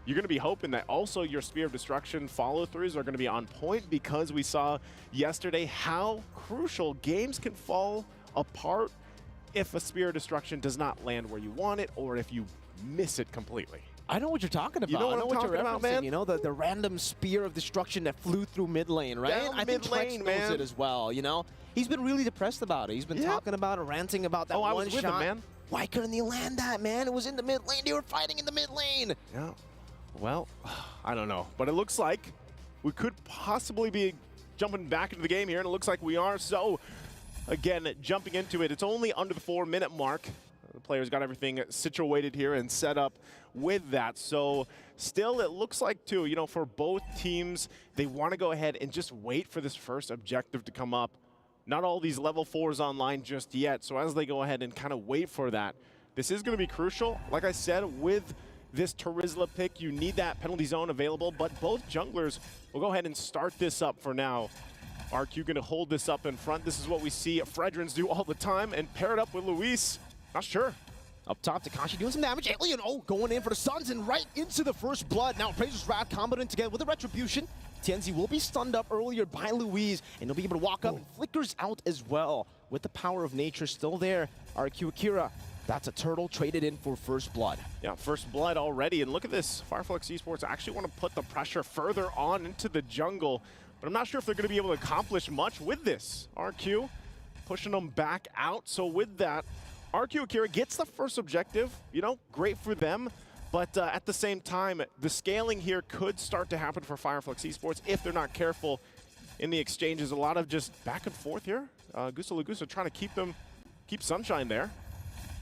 you're going to be hoping that also your Spear of Destruction follow-throughs are going to be on point, because we saw yesterday how crucial games can fall apart if a Spear of Destruction does not land where you want it, or if you miss it completely. I know what you're talking about. You know what I know I'm what you're talking about, referencing, man? You know, the random Spear of Destruction that flew through mid lane, right? Down I think mid-lane, Trex knows man. it as well, you know? He's been really depressed about it. He's been talking about it, ranting about that I one was with shot. him, man. Why couldn't he land that, man? It was in the mid lane. They were fighting in the mid lane. Yeah. Well, I don't know. But it looks like we could possibly be jumping back into the game here, and it looks like we are. So, again, jumping into it, it's only under the 4-minute mark. The players got everything situated here and set up with that. So, still, it looks like, too, you know, for both teams, they want to go ahead and just wait for this first objective to come up. Not all these level 4s online just yet. So, as they go ahead and kind of wait for that, this is going to be crucial. Like I said, with this Terizla pick, you need that penalty zone available, but both junglers will go ahead and start this up for now. RQ going to hold this up in front. This is what we see Fredrins do all the time, and pair it up with Luis. Not sure. Up top, Takashi doing some damage. Alien, going in for the Suns and right into the first blood. Now, Appraiser's Wrath comboing together with the Retribution. Tienzi will be stunned up earlier by Louise, and he'll be able to walk up and flickers out as well. With the power of nature still there, RQ Akira, that's a turtle traded in for first blood. Yeah, first blood already, and look at this. Fireflux Esports actually want to put the pressure further on into the jungle, but I'm not sure if they're going to be able to accomplish much with this. RQ pushing them back out, so with that, RQ Akira gets the first objective, you know, great for them. But at the same time, the scaling here could start to happen for Fireflux Esports if they're not careful in the exchanges. A lot of just back and forth here. Gusta Lagusa trying to keep Sunshine there.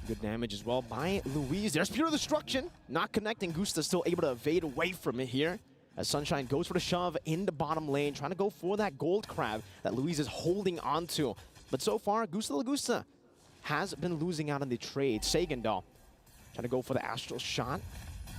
Good damage as well by Louise. There's Pure Destruction. Not connecting. Gusta still able to evade away from it here. As Sunshine goes for the shove in the bottom lane, trying to go for that gold crab that Louise is holding onto. But so far, Gusta Lagusa has been losing out on the trade. Sagan, though, trying to go for the astral shot.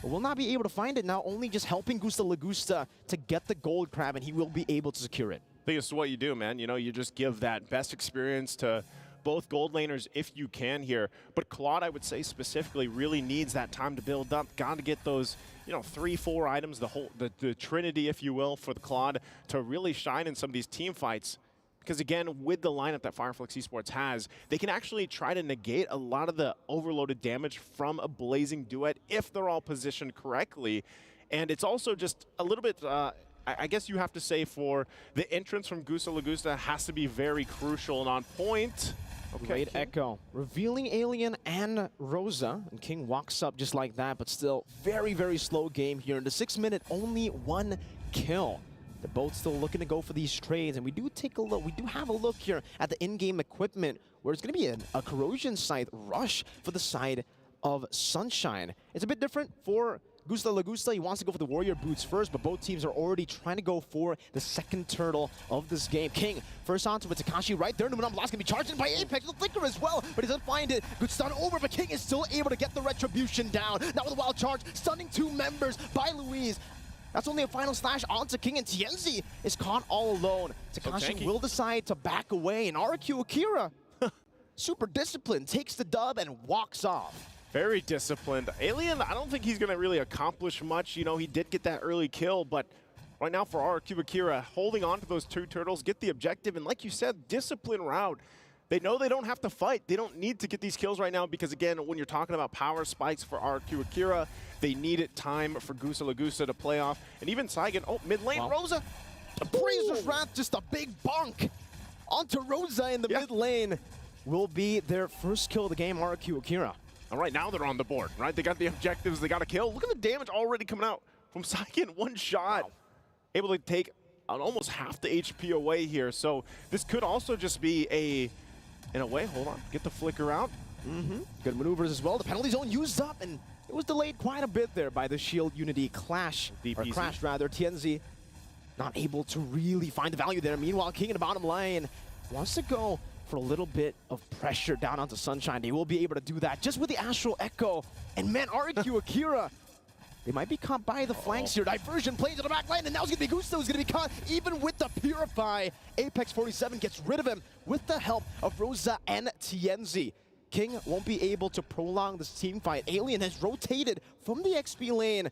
But will not be able to find it now, only just helping Gusta Lagusa to get the gold crab, and he will be able to secure it. I think it's what you do, man. You know, you just give that best experience to both gold laners if you can here. But Claude, I would say specifically, really needs that time to build up. Got to get those, you know, 3-4 items, the trinity, if you will, for the Claude to really shine in some of these team fights. Because again, with the lineup that Fireflux Esports has, they can actually try to negate a lot of the overloaded damage from a Blazing Duet if they're all positioned correctly. And it's also just a little bit, I guess you have to say, for the entrance from Gusta Lagusa has to be very crucial and on point. Okay, Great Echo. Revealing Alien and Rosa. And King walks up just like that, but still very, very slow game here. In the 6 minute, only 1 kill. They're both still looking to go for these trades, and we do take a look. We do have a look here at the in-game equipment, where it's going to be a Corrosion Scythe rush for the side of Sunshine. It's a bit different for Gusta Lagusa. He wants to go for the Warrior Boots first, but both teams are already trying to go for the second turtle of this game. King first onto with Takashi right there. Numenam Blast going to be charged in by Apex. The Flicker as well, but he doesn't find it. Good stun over, but King is still able to get the Retribution down. Now with a wild charge, stunning 2 members by Louise. That's only a final slash onto King, and Tienzi is caught all alone. Takashi will decide to back away, and RQ Akira, super disciplined, takes the dub and walks off. Very disciplined. Alien, I don't think he's going to really accomplish much. You know, he did get that early kill, but right now for RQ Akira, holding on to those 2 turtles, get the objective, and like you said, disciplined route. They know they don't have to fight. They don't need to get these kills right now because, again, when you're talking about power spikes for RQ Akira, they needed time for Gusa Lagusa to play off. And even Saigon, oh, mid lane, Rosa. Appraiser's Wrath, just a big bonk onto Rosa in the mid lane. Will be their first kill of the game, RQ Akira. All right, now they're on the board, right? They got the objectives, they got a kill. Look at the damage already coming out from Saigon, 1 shot. Wow. Able to take almost half the HP away here. So this could also just be in a way, hold on, get the flicker out. Good maneuvers as well. The penalty zone used up, and it was delayed quite a bit there by the Shield Unity clash, or crash rather. TNZ not able to really find the value there. Meanwhile, King in the bottom lane wants to go for a little bit of pressure down onto Sunshine. They will be able to do that just with the Astral Echo. And man, RQ Akira, they might be caught by the flanks here. Diversion plays to the back lane, and now it's going to be Gusto who's going to be caught even with the Purify. Apex 47 gets rid of him with the help of Rosa and TNZ. King won't be able to prolong this team fight. Alien has rotated from the XP lane,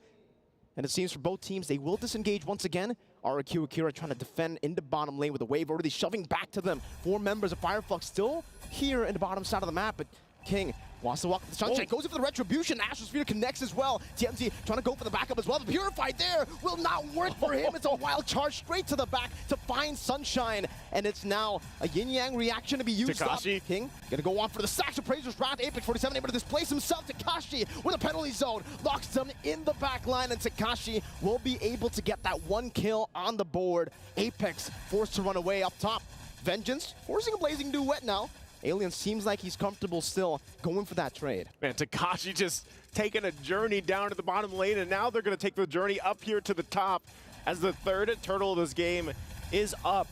and it seems for both teams they will disengage once again. RQ Akira trying to defend in the bottom lane with the wave already shoving back to them. 4 members of Fireflux still here in the bottom side of the map, but King wants to walk with the Sunshine, goes in for the Retribution. Astral Sphere connects as well. TMZ trying to go for the backup as well. The Purified there will not work for him. It's a wild charge straight to the back to find Sunshine. And it's now a yin-yang reaction to be used up. King gonna go on for the Sax Appraiser's Wrath. Apex 47 able to displace himself. Takashi with a penalty zone. Locks them in the back line, and Takashi will be able to get that 1 kill on the board. Apex forced to run away up top. Vengeance forcing a blazing duet now. Alien seems like he's comfortable still going for that trade. Man, Takashi just taking a journey down to the bottom lane, and now they're going to take the journey up here to the top as the 3rd turtle of this game is up.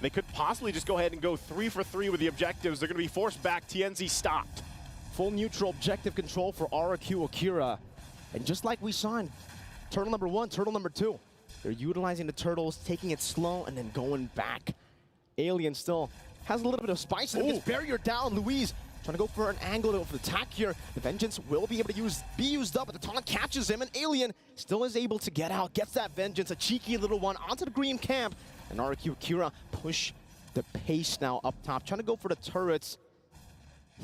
They could possibly just go ahead and go 3 for 3 with the objectives. They're going to be forced back. TNZ stopped. Full neutral objective control for RQ Akira. And just like we saw in turtle number 1, turtle number 2, they're utilizing the turtles, taking it slow, and then going back. Alien still has a little bit of spice in it. Gets barrier down. Louise trying to go for an angle of the attack here. The Vengeance will be able to be used up, but the taunt catches him, and Alien still is able to get out. Gets that Vengeance, a cheeky little one, onto the green camp. And RQ Akira push the pace now up top. Trying to go for the turrets.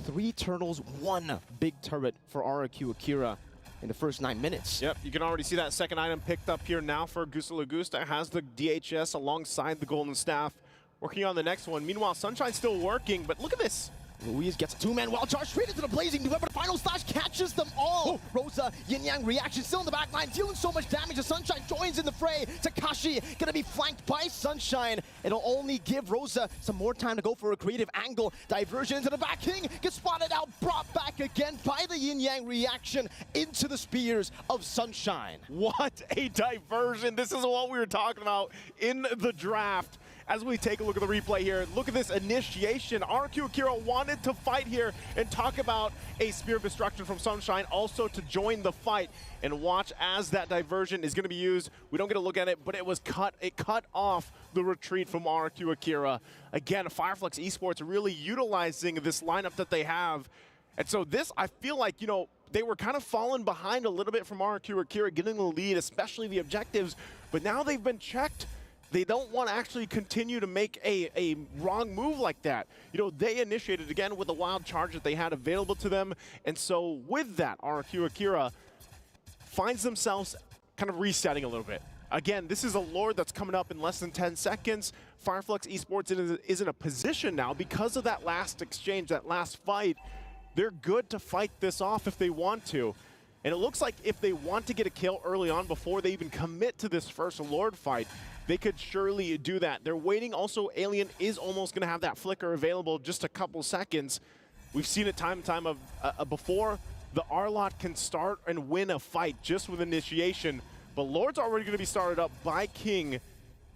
3 turtles, 1 big turret for RQ Akira in the first 9 minutes. Yep, you can already see that second item picked up here now for Gusta Lagusta. Has the DHS alongside the Golden Staff. Working on the next one. Meanwhile, Sunshine's still working, but look at this. Louise gets a 2-man wild charge straight into the blazing duet, but the final slash catches them all. Rosa, yin-yang reaction still in the back line, dealing so much damage as Sunshine joins in the fray. Takashi gonna be flanked by Sunshine. It'll only give Rosa some more time to go for a creative angle. Diversion into the back. King gets spotted out, brought back again by the yin-yang reaction into the spears of Sunshine. What a diversion. This is what we were talking about in the draft. As we take a look at the replay here, look at this initiation. RQ Akira wanted to fight here and talk about a Spear of Destruction from Sunshine also to join the fight. And watch as that diversion is going to be used. We don't get a look at it, but it was cut. It cut off the retreat from RQ Akira. Again, Fireflux Esports really utilizing this lineup that they have. And so this, I feel like, you know, they were kind of falling behind a little bit from RQ Akira, getting the lead, especially the objectives. But now they've been checked. They don't want to actually continue to make a wrong move like that. You know, they initiated again with the wild charge that they had available to them. And so with that, RQ Akira finds themselves kind of resetting a little bit. Again, this is a Lord that's coming up in less than 10 seconds. Fireflux Esports is in a position now because of that last exchange, that last fight. They're good to fight this off if they want to. And it looks like if they want to get a kill early on before they even commit to this first Lord fight, they could surely do that. They're waiting. Also, Alien is almost going to have that flicker available just a couple seconds. We've seen it time and time before. The R-Lot can start and win a fight just with initiation. But Lord's already going to be started up by King.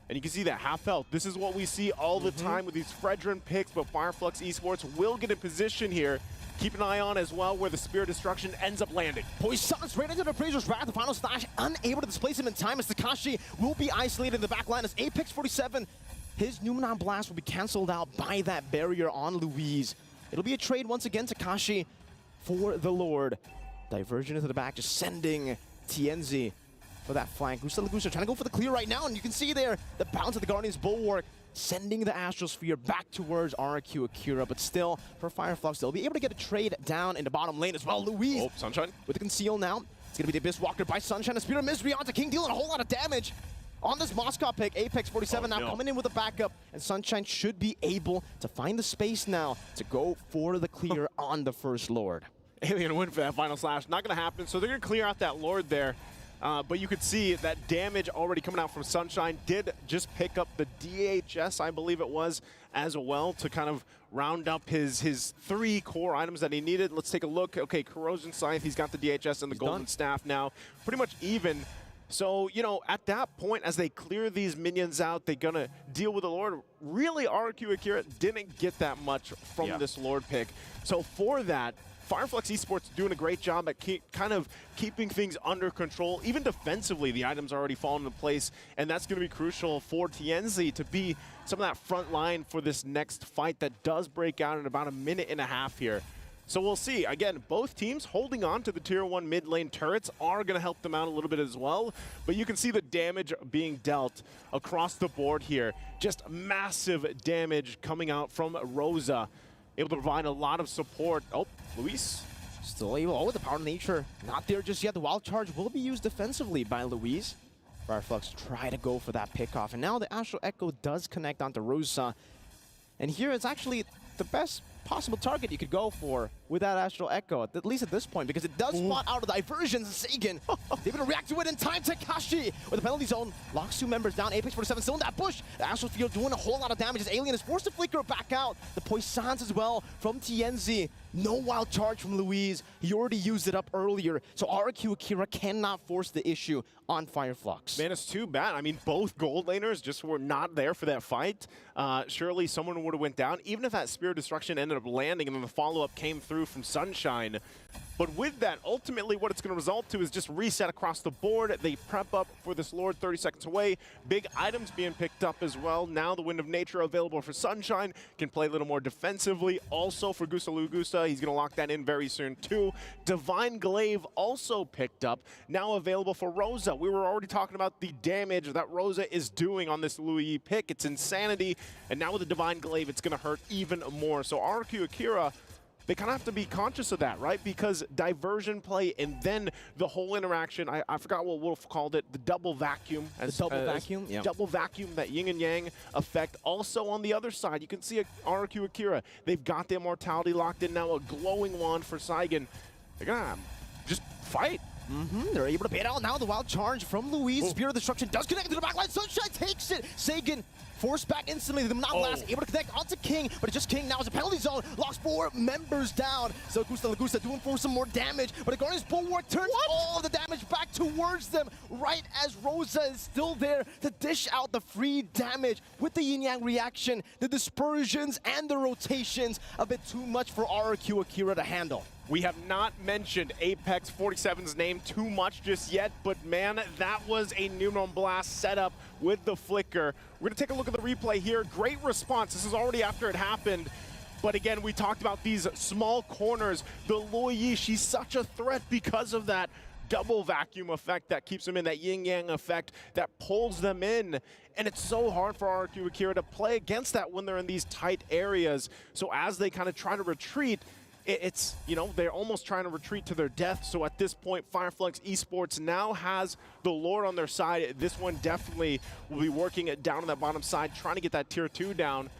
And you can see that half health. This is what we see all the time with these Fredrin picks, but Fireflux Esports will get in position here. Keep an eye on as well where the Spear of Destruction ends up landing. Poisson straight into the Appraiser's Wrath. The final slash unable to displace him in time as Takashi will be isolated in the back line as Apex 47. His Numenon Blast will be cancelled out by that barrier on Louise. It'll be a trade once again, Takashi for the Lord. Diversion into the back, just sending TNZ for that flank. Gusta Lagusta trying to go for the clear right now, and you can see there the bounce of the Guardian's Bulwark, sending the Astral Sphere back towards RQ Akira, but still, for Fireflux, they'll be able to get a trade down in the bottom lane as well. Luis Sunshine with the conceal now. It's going to be the Abyss Walker by Sunshine. A Spear of Misery onto King, dealing a whole lot of damage on this Moscow pick. Apex 47 now coming in with a backup, and Sunshine should be able to find the space now to go for the clear on the First Lord. Alien win for that final slash. Not going to happen, so they're going to clear out that Lord there. But you could see that damage already coming out from Sunshine. Did just pick up the DHS, I believe it was, as well, to kind of round up his 3 core items that he needed. Let's take a look. Okay, Corrosion Scythe, he's got the DHS and the Golden Staff now. Pretty much even. So, you know, at that point, as they clear these minions out, they're going to deal with the Lord. Really, RQ Akira didn't get that much from this Lord pick. So for that, Fireflux Esports doing a great job at kind of keeping things under control. Even defensively, the items are already falling into place, and that's going to be crucial for TNZ to be some of that front line for this next fight that does break out in about a minute and a half here. So we'll see. Again, both teams holding on to the Tier 1 mid lane turrets are going to help them out a little bit as well. But you can see the damage being dealt across the board here. Just massive damage coming out from Rosa. Able to provide a lot of support. Oh, Luis. Still able. Oh, the Power of Nature not there just yet. The Wild Charge will be used defensively by Luis. Fireflux try to go for that pickoff. And now the Astral Echo does connect onto Rosa. And here it's actually the best possible target you could go for with that Astral Echo, at least at this point, because it does spot out of diversions. Sagan able to react to it in time. Takashi with the penalty zone locks 2 members down. Apex 47 still in that bush. The Astral Sphere doing a whole lot of damage as Alien is forced to flicker back out. The Poissons as well from TNZ. No Wild Charge from Luis. He already used it up earlier, so RQ Akira cannot force the issue on Fireflux. Man, it's too bad. I mean, both gold laners just were not there for that fight. Surely someone would have went down, even if that Spear of Destruction ended up landing and then the follow-up came through from Sunshine. But with that, ultimately what it's going to result to is just reset across the board. They prep up for this Lord 30 seconds away. Big items being picked up as well. Now the Wind of Nature available for Sunshine. Can play a little more defensively. Also for Gusta Lugusta, he's going to lock that in very soon too. Divine Glaive also picked up. Now available for Rosa. We were already talking about the damage that Rosa is doing on this Louis pick. It's insanity. And now with the Divine Glaive, it's going to hurt even more. So RQ Akira, they kind of have to be conscious of that, right? Because diversion play and then the whole interaction, I forgot what Wolf called it, the double vacuum. Double vacuum, that yin and yang effect. Also on the other side, you can see RQ Akira. They've got the immortality locked in now, a glowing wand for Saigon. They're going to just fight. They're able to bait out now. The Wild Charge from Luis. Spear of Destruction does connect to the backline. Sunshine takes it. Sagan forced back instantly. The not last able to connect onto King, but it's just King now. It's a penalty zone. Locks 4 members down. So Gusta Lagusta doing for some more damage, but the Guardian's Bulwark turns all of the damage back towards them right as Rosa is still there to dish out the free damage with the yin yang reaction, the dispersions and the rotations. A bit too much for RQ Akira to handle. We have not mentioned Apex 47's name too much just yet, but man, that was a Neutron Blast setup with the flicker. We're gonna take a look at the replay here. Great response. This is already after it happened. But again, we talked about these small corners. The Luoyi, she's such a threat because of that double vacuum effect that keeps them in, that yin-yang effect that pulls them in. And it's so hard for RQ Akira to play against that when they're in these tight areas. So as they kind of try to retreat, it's, you know, they're almost trying to retreat to their death. So at this point, Fireflux Esports now has the Lord on their side. This one definitely will be working it down on that bottom side, trying to get that tier 2 down.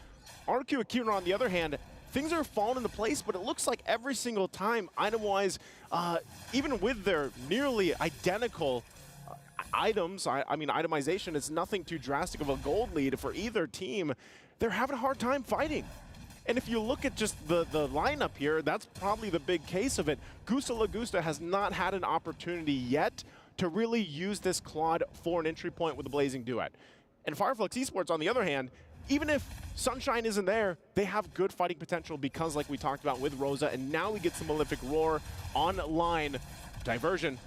RQ Akira, on the other hand, things are falling into place, but it looks like every single time, item-wise, even with their nearly identical items, I mean, itemization is nothing too drastic of a gold lead for either team. They're having a hard time fighting. And if you look at just the lineup here, that's probably the big case of it. Gusta Lagusta has not had an opportunity yet to really use this Claude for an entry point with the Blazing Duet. And Fireflux Esports, on the other hand, even if Sunshine isn't there, they have good fighting potential because, like we talked about with Rosa, and now we get some Malefic Roar online. Diversion.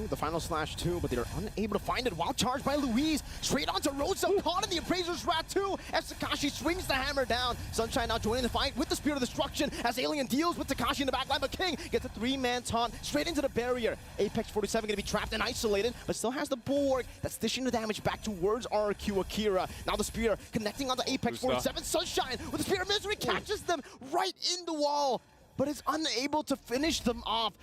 The final slash too, but they're unable to find it. Wild charge by Luis. Straight onto Rosa, caught in the Appraiser's Wrath too, as Takashi swings the hammer down. Sunshine now joining the fight with the Spirit of Destruction as Alien deals with Takashi in the backline, but King gets a 3-man taunt straight into the barrier. Apex 47 gonna be trapped and isolated, but still has the Bulwark that's dishing the damage back towards RQ Akira. Now the Spear connecting onto Apex 47. Sunshine with the Spear of Misery catches them right in the wall, but is unable to finish them off.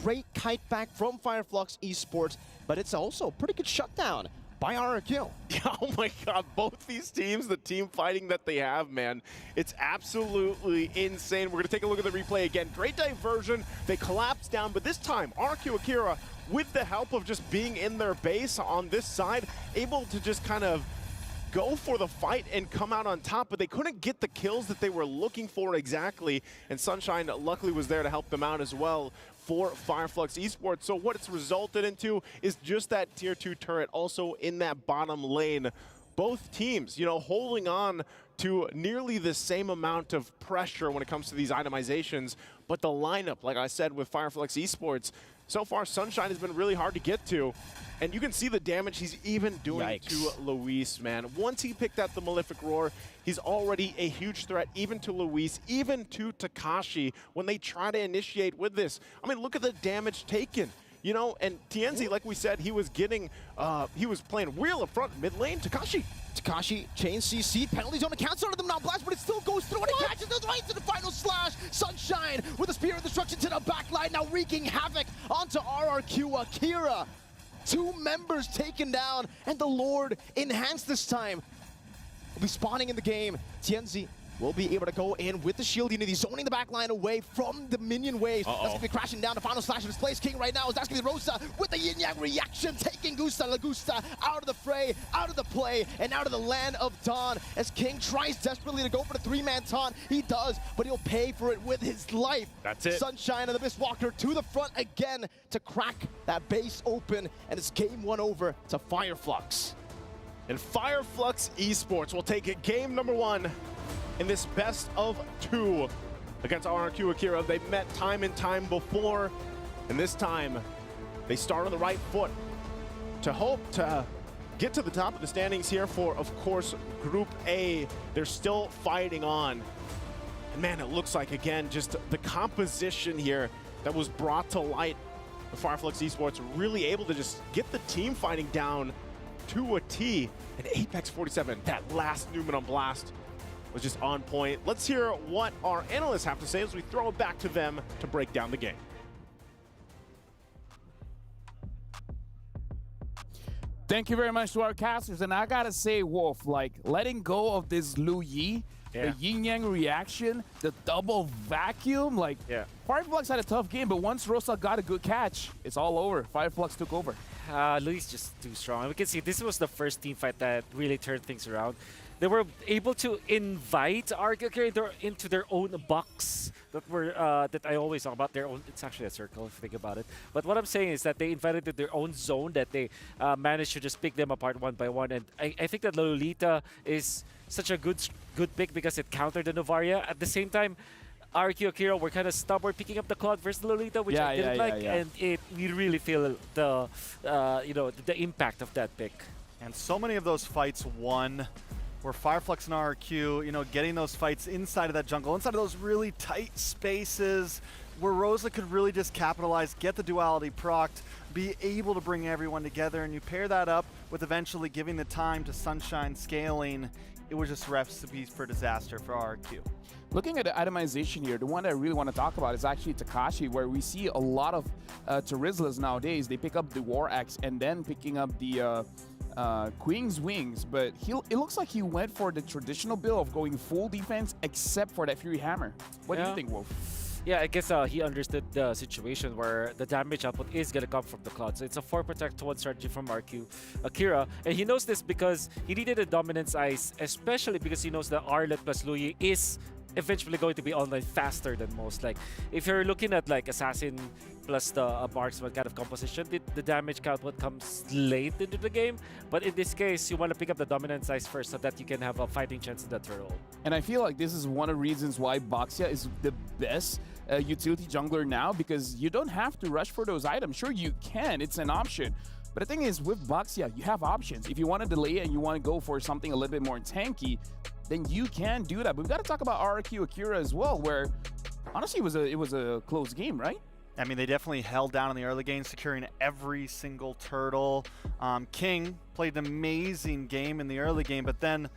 Great kite back from Fireflux Esports, but it's also a pretty good shutdown by RQ. Yeah, oh my god, both these teams, the team fighting that they have, man, it's absolutely insane. We're going to take a look at the replay again. Great diversion. They collapse down, but this time, RQ Akira, with the help of just being in their base on this side, able to just kind of go for the fight and come out on top, but they couldn't get the kills that they were looking for exactly, and Sunshine luckily was there to help them out as well for Fireflux Esports. So what it's resulted into is just that tier 2 turret also in that bottom lane. Both teams, you know, holding on to nearly the same amount of pressure when it comes to these itemizations, but the lineup, like I said, with Fireflux Esports, so far Sunshine has been really hard to get to. And you can see the damage he's even doing to Luis, man. Once he picked out the Malefic Roar, he's already a huge threat even to Luis, even to Takashi when they try to initiate with this. I mean, look at the damage taken. You know, and TNZ, like we said, he was getting, he was playing real up front, mid lane. Takashi chain CC, penalties on the counter of them now blast, but it still goes through and it catches the right to the final slash. Sunshine with the Spear of Destruction to the back line, now wreaking havoc onto RRQ Akira. 2 members taken down, and the Lord enhanced this time. Will be spawning in the game. TNZ will be able to go in with the shield unity, zoning the back line away from the minion waves. That's going to be crashing down. The final slash of his place. King right now is that's going to be Rosa with the yin-yang reaction, taking Gusta Lagusta out of the fray, out of the play, and out of the land of Dawn. As King tries desperately to go for the 3-man taunt. He does, but he'll pay for it with his life. That's it. Sunshine and the Mistwalker to the front again to crack that base open, and it's game 1 over to Fireflux. And Fireflux Esports will take it game number 1 in this best of 2 against RRQ Akira. They've met time and time before, and this time they start on the right foot to hope to get to the top of the standings here for, of course, Group A. They're still fighting on. And man, it looks like, again, just the composition here that was brought to light. The Fireflux Esports really able to just get the team fighting down to a T. And Apex 47, that last Numenon blast was just on point. Let's hear what our analysts have to say as we throw it back to them to break down the game. Thank you very much to our casters. And I gotta say, Wolf, like letting go of this Lu Yi, the yin-yang reaction, the double vacuum, like Fireflux had a tough game, but once Rosa got a good catch, it's all over. Fireflux took over. Luis just too strong. We can see this was the first team fight that really turned things around. They were able to invite RQ into their own box that I always talk about. Their own, it's actually a circle if you think about it. But what I'm saying is that they invited to their own zone that they managed to just pick them apart one by one. And I think that Lolita is such a good pick because it countered the Novaria. At the same time, RQ Akira were kind of stubborn picking up the Cloud versus Lolita, which I didn't like, and we really feel the the impact of that pick. And so many of those fights won where Fireflux and RQ, getting those fights inside of that jungle, inside of those really tight spaces where Rosa could really just capitalize, get the duality procced, be able to bring everyone together, and you pair that up with eventually giving the time to Sunshine scaling. It was just recipes for disaster for RQ. Looking at the itemization here, the one that I really want to talk about is actually Takashi, where we see a lot of Terizlas nowadays. They pick up the War Axe and then picking up the Queen's Wings, but it looks like he went for the traditional build of going full defense except for that Fury Hammer. What do you think, Wolf? Yeah, I guess he understood the situation where the damage output is going to come from the Cloud. So it's a 4 protect 1 strategy from RQ Akira. And he knows this because he needed a Dominance Ice, especially because he knows that Arlet plus Louis is eventually going to be online faster than most. Like, if you're looking at like Assassin plus the marksman kind of composition. The damage count would comes late into the game, but in this case, you want to pick up the dominant size first so that you can have a fighting chance in the turtle. And I feel like this is one of the reasons why Boxia is the best utility jungler now, because you don't have to rush for those items. Sure, you can. It's an option. But the thing is, with Boxia, you have options. If you want to delay and you want to go for something a little bit more tanky, then you can do that. But we've got to talk about RRQ Akira as well, where honestly it was a close game, right? I mean, they definitely held down in the early game, securing every single turtle. King played an amazing game in the early game, but then,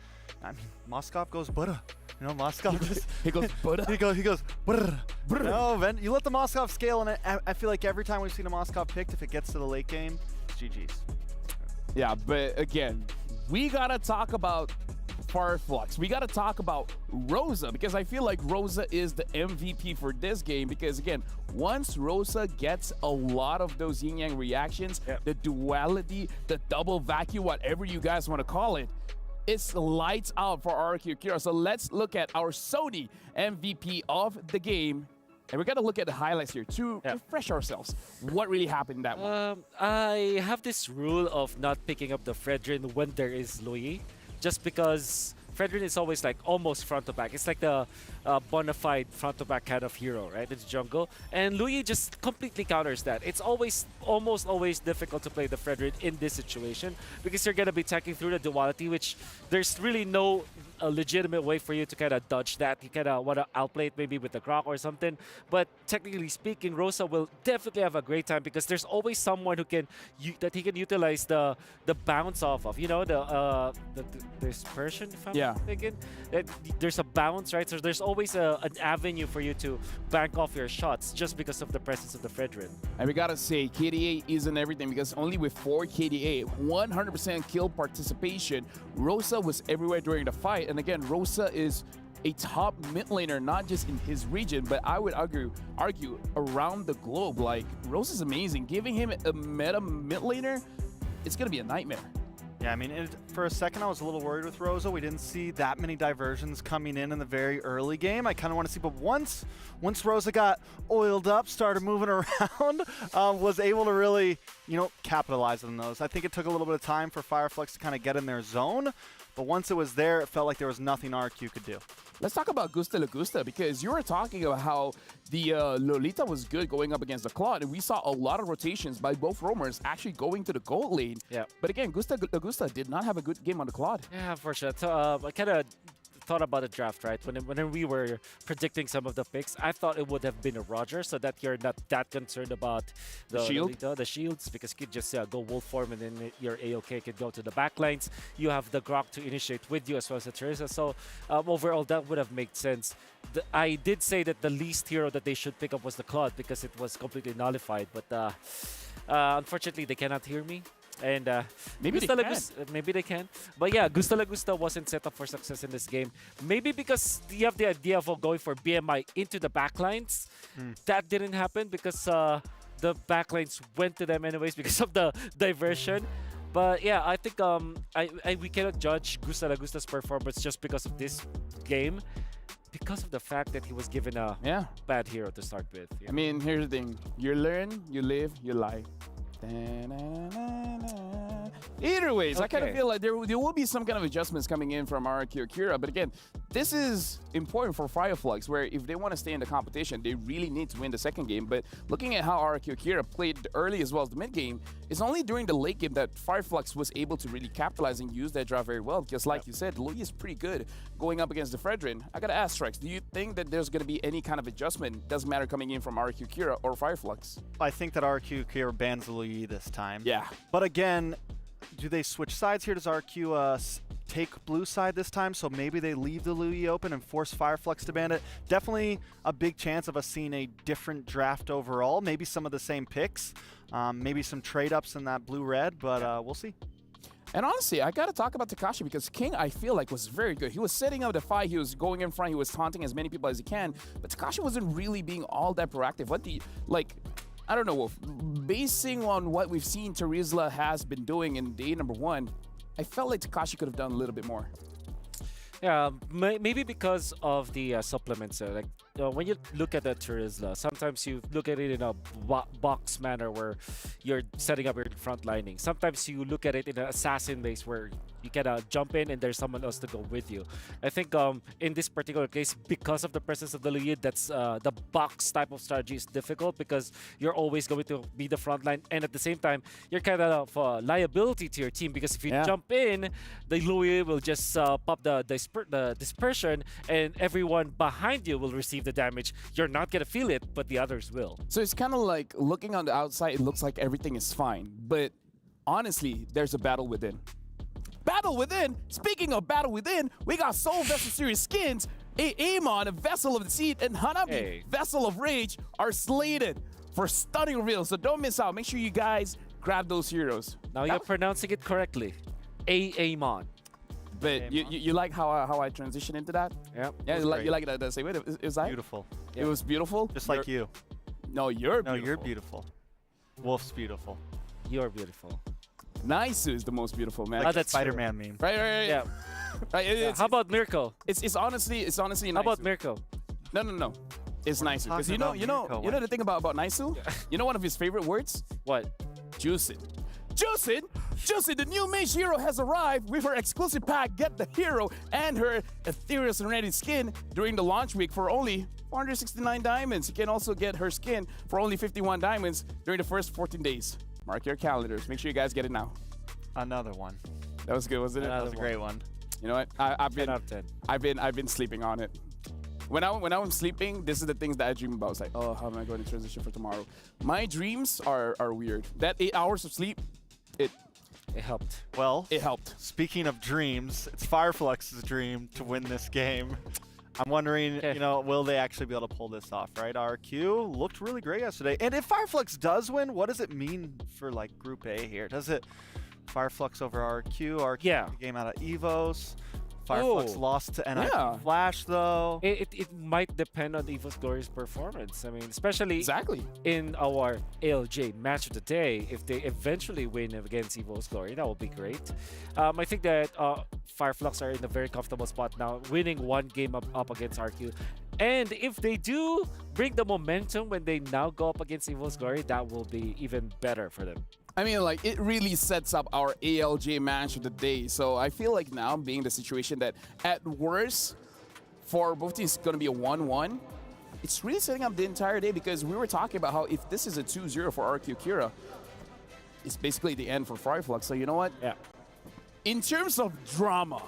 I mean, Moskov goes butter. You know, Moskov just... he goes butter? He goes butter. No, man, you let the Moskov scale, and I feel like every time we've seen a Moskov picked, if it gets to the late game, it's GG's. Yeah, but again, we got to talk about Fireflux. We got to talk about Rosa, because I feel like Rosa is the MVP for this game, because again, once Rosa gets a lot of those yin-yang reactions, the duality, the double vacuum, whatever you guys want to call it, it's lights out for RRQ Akira. So let's look at our Sony MVP of the game. And we got to look at the highlights here to refresh ourselves. What really happened in that one? I have this rule of not picking up the Fredrin when there is Louis, just because Fredrin is always like almost front to back. It's like the bona fide front to back kind of hero, right? It's jungle. And Louis just completely counters that. It's almost always difficult to play the Fredrin in this situation because you're going to be attacking through the duality, which there's really no legitimate way for you to kind of dodge that. You kind of want to outplay it maybe with the Grok or something. But technically speaking, Rosa will definitely have a great time because there's always someone who can that he can utilize the bounce off of. You know, the dispersion, if I'm thinking. There's a bounce, right? So there's always an avenue for you to bank off your shots just because of the presence of the Fredrin. And we gotta say, KDA isn't everything, because only with 4 KDA, 100% kill participation, Rosa was everywhere during the fight. And again, Rosa is a top mid laner, not just in his region, but I would argue around the globe. Like, Rosa's amazing. Giving him a meta mid laner, it's gonna be a nightmare. Yeah, I mean, for a second I was a little worried with Rosa. We didn't see that many diversions coming in the very early game. I kind of want to see, but once Rosa got oiled up, started moving around, was able to really, capitalize on those. I think it took a little bit of time for Fireflux to kind of get in their zone, but once it was there, it felt like there was nothing RQ could do. Let's talk about Gusta Lagusta, because you were talking about how the Lolita was good going up against the Claude, and we saw a lot of rotations by both roamers actually going to the gold lane. Yeah. But again, Gusta Lagusta did not have a good game on the Claude. Yeah, for sure. I kind of thought about the draft, right? When we were predicting some of the picks, I thought it would have been a Roger, so that you're not that concerned about the shields, because you could just go wolf form and then your AOK could go to the backlines. You have the Grok to initiate with you as well as the Teresa. So overall, that would have made sense. I did say that the least hero that they should pick up was the Claude because it was completely nullified, but unfortunately they cannot hear me. And maybe they can. But yeah, Gusta Lagusta wasn't set up for success in this game. Maybe because you have the idea of going for BMI into the backlines. That didn't happen because the backlines went to them anyways because of the diversion. But yeah, I think we cannot judge Gusta Lagusta's performance just because of this game, because of the fact that he was given a bad hero to start with. I mean, here's the thing. You learn, you live, you lie. Either ways, I kind of feel like there will be some kind of adjustments coming in from RRQ Akira, but again, this is important for Fireflux, where if they want to stay in the competition, they really need to win the second game. But looking at how RRQ Akira played early as well as the mid game, it's only during the late game that Fireflux was able to really capitalize and use that draft very well, because like you said, Louis is pretty good going up against the Fredrin. I gotta ask, Rex, do you think that there's gonna be any kind of adjustment, doesn't matter coming in from RRQ Akira or Fireflux? I think that RRQ Akira bans Louis this time. Yeah. But again, do they switch sides here? Does RQ take blue side this time? So maybe they leave the Louis open and force Fireflux to ban it. Definitely a big chance of us seeing a different draft overall. Maybe some of the same picks. Maybe some trade-ups in that blue-red, but we'll see. And honestly, I gotta talk about Takashi, because King, I feel like, was very good. He was setting up the fight, he was going in front, he was taunting as many people as he can, but Takashi wasn't really being all that proactive. I don't know, Wolf. Basing on what we've seen Terizla has been doing in day number 1, I felt like Takashi could have done a little bit more. Yeah, maybe because of the supplements. Like when you look at the Turisla, sometimes you look at it in a box manner where you're setting up your front lining. Sometimes you look at it in an assassin base where you can jump in and there's someone else to go with you. I think in this particular case, because of the presence of the lead, that's the box type of strategy is difficult because you're always going to be the front line, and at the same time, you're kind of liability to your team because if you jump in, the Louis will just pop the dispersion, and everyone behind you will receive the damage. You're not gonna feel it, but the others will. So it's kind of like looking on the outside, it looks like everything is fine, but honestly, there's a battle within. Battle within. Speaking of battle within, we got Soul Vessel Series skins. Amon, a Vessel of the Seed, and Hanabi, Vessel of Rage, are slated for stunning reveals. So don't miss out. Make sure you guys grab those heroes. Now you're pronouncing it correctly. Amon. But you like how I transition into that? Yeah. Yeah, you like that same way. Is that beautiful? It was beautiful. Just like you. No, you're No, beautiful. you're beautiful. Wolf's beautiful. You're beautiful. Naisu is the most beautiful, man. Like that's Spider-Man meme. Right. Yeah. Right. How about Mirko? It's honestly Naisu. How about Mirko? No. It's Naisu because you know the thing about Naisu. You know one of his favorite words? What? Juicing. Juicing, the new mage hero has arrived with her exclusive pack. Get the hero and her ethereal serenity skin during the launch week for only 469 diamonds. You can also get her skin for only 51 diamonds during the first 14 days. Mark your calendars. Make sure you guys get it now. Another one. That was good, wasn't it? That was a great one. You know what? I've been sleeping on it. When I'm sleeping, this is the things that I dream about. It's like, oh, how am I going to transition for tomorrow? My dreams are weird. That 8 hours of sleep, it helped. Well, it helped. Speaking of dreams, it's Fireflux's dream to win this game. I'm wondering, will they actually be able to pull this off, right? RQ looked really great yesterday. And if Fireflux does win, what does it mean for like Group A here? Does it Fireflux over RQ? RQ game out of Evos. Fireflux lost to NIP Flash, though. It might depend on Evo's Glory's performance. I mean, especially in our ALJ match of the day, if they eventually win against Evo's Glory, that would be great. I think that Fireflux are in a very comfortable spot now, winning one game up against RQ. And if they do bring the momentum when they now go up against Evo's Glory, that will be even better for them. I mean, like, it really sets up our ALJ match of the day. So I feel like now being the situation that at worst for both teams going to be a 1-1, it's really setting up the entire day because we were talking about how if this is a 2-0 for RQ Kira, it's basically the end for Fireflux. So you know what? Yeah. In terms of drama,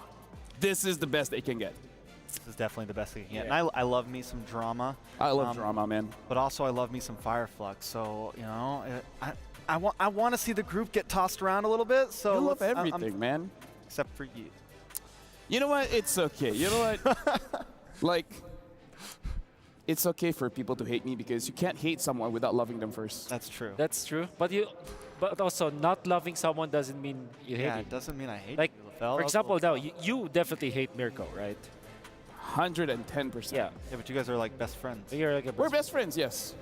this is the best they can get. This is definitely the best they can get. And I love me some drama. I love drama, man. But also I love me some Fireflux. So, I want to see the group get tossed around a little bit. So you love everything, man. Except for you. You know what? It's okay. You know what? Like, it's okay for people to hate me because you can't hate someone without loving them first. That's true. That's true. But also, not loving someone doesn't mean you hate Yeah, it. it doesn't mean I hate like, you, LaFell. for example, now, you definitely hate Mirko, right? 110%. Yeah. Yeah, but you guys are like best friends. You're like We're best friends, yes.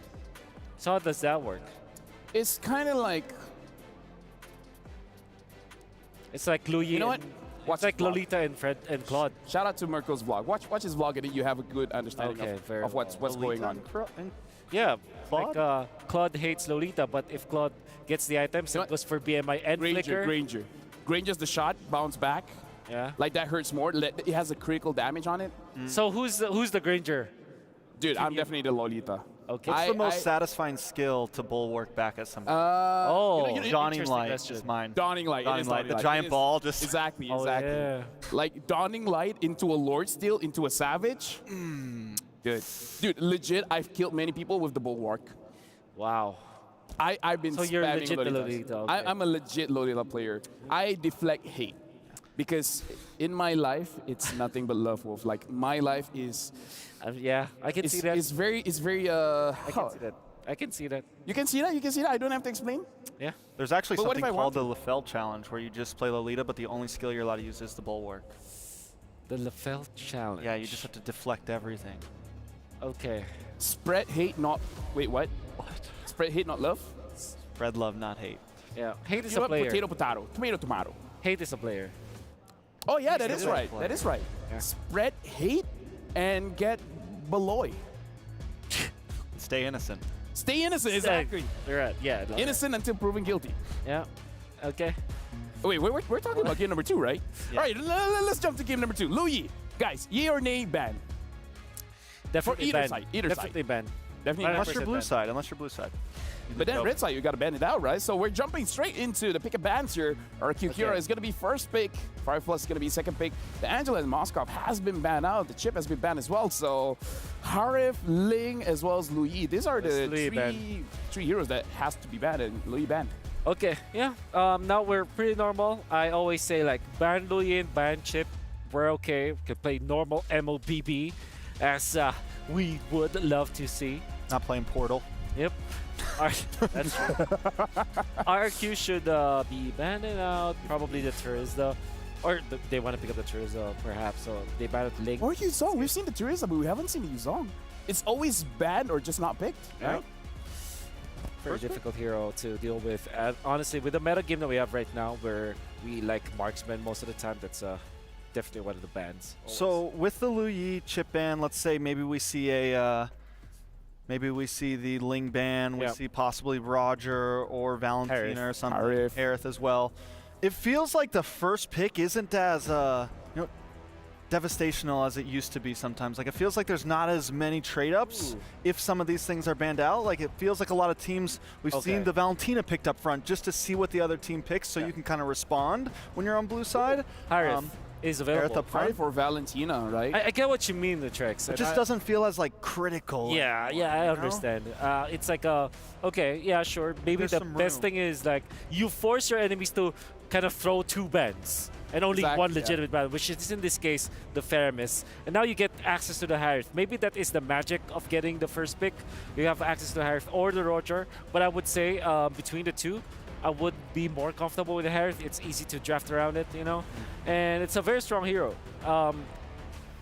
So how does that work? It's kind of like... It's like Louis. You know what? It's like Lolita and Fred and Claude. Shout out to Mirko's vlog. Watch his vlog and then you have a good understanding of what's going on. Yeah, Claude? Like Claude hates Lolita, but if Claude gets the items, it goes for BMI and Flicker. Granger's the shot, bounce back. Yeah. Like that hurts more. It has a critical damage on it. So who's the Granger? Dude, I'm definitely the Lolita. Okay. What's the most satisfying skill to bulwark back at somebody? Dawning Light is mine. Dawning Light. Dawning Light. The giant ball just... Exactly. Yeah. Like Dawning Light into a Lord Steel, into a Savage. Good. Dude, legit, I've killed many people with the Bulwark. Wow. I've been so spamming you're legit Lolitas. Lolita. Okay. I'm a legit Lolita player. I deflect hate. Because in my life, it's nothing but love, Wolf. Like, my life is... yeah, I can see that. It's very... I can see that. I can see that. You can see that? You can see that? I don't have to explain? Yeah. There's actually something called the LaFell Challenge where you just play Lolita, but the only skill you're allowed to use is the Bulwark. The LaFell Challenge? Yeah, you just have to deflect everything. Okay. Spread hate, not... Wait, what? Spread hate, not love? Spread love, not hate. Yeah. Hate is a player. Potato, potato. Tomato, tomato. Hate is a player. Oh yeah, that is right. That is right. Yeah. Spread hate and get beloy. Stay innocent. Stay innocent, exactly. Right. Yeah. Innocent until proven guilty. Yeah. Okay. Wait, we're talking about game number 2, right? Yeah. All right, let's jump to game number 2. Louis, guys, yay or nay ban? Definitely For either ban. side. Either Definitely side. ban. Definitely. Unless you're blue ban. side. Unless you're blue side. But then red side, you got to ban it out, right? So we're jumping straight into the pick of bans here. RQ Kira is going to be first pick. Firefly is going to be second pick. The Angela and Moskov has been banned out. The Chip has been banned as well. So Harif, Ling, as well as Louis. These are the three heroes that has to be banned, and Louis banned. Okay, yeah. Now we're pretty normal. I always say like ban Luyin, ban Chip. We're okay. We can play normal MLBB as we would love to see. Not playing Portal. Yep. That's true. RQ should be banned out. Probably the Terizla. Or they want to pick up the Terizla, perhaps. So they banned Ling. Or Yuzong. We've seen the Terizla, but we haven't seen the Yuzong. It's always banned or just not picked, right? Very difficult hero to deal with. And honestly, with the meta game that we have right now, where we like marksman most of the time, that's definitely one of the bans. So with the Lu Yi chip ban, let's say maybe we see a maybe we see the Ling ban, we see possibly Roger or Valentina or something, Harith as well. It feels like the first pick isn't as devastational as it used to be sometimes. Like it feels like there's not as many trade-ups if some of these things are banned out. Like it feels like a lot of teams, we've seen the Valentina picked up front just to see what the other team picks so you can kind of respond when you're on blue side. Harith is available. Harith for Valentina, right? I get what you mean, the tricks. It just doesn't feel as like critical. Yeah, I understand. It's like okay, yeah, sure. Maybe the best thing is like you force your enemies to kind of throw 2 bans and only one legitimate ban, which is in this case the Faramis. And now you get access to the Harith. Maybe that is the magic of getting the first pick. You have access to the Harith or the Roger. But I would say between the two, I would be more comfortable with the Harith. It's easy to draft around it, you know? And it's a very strong hero.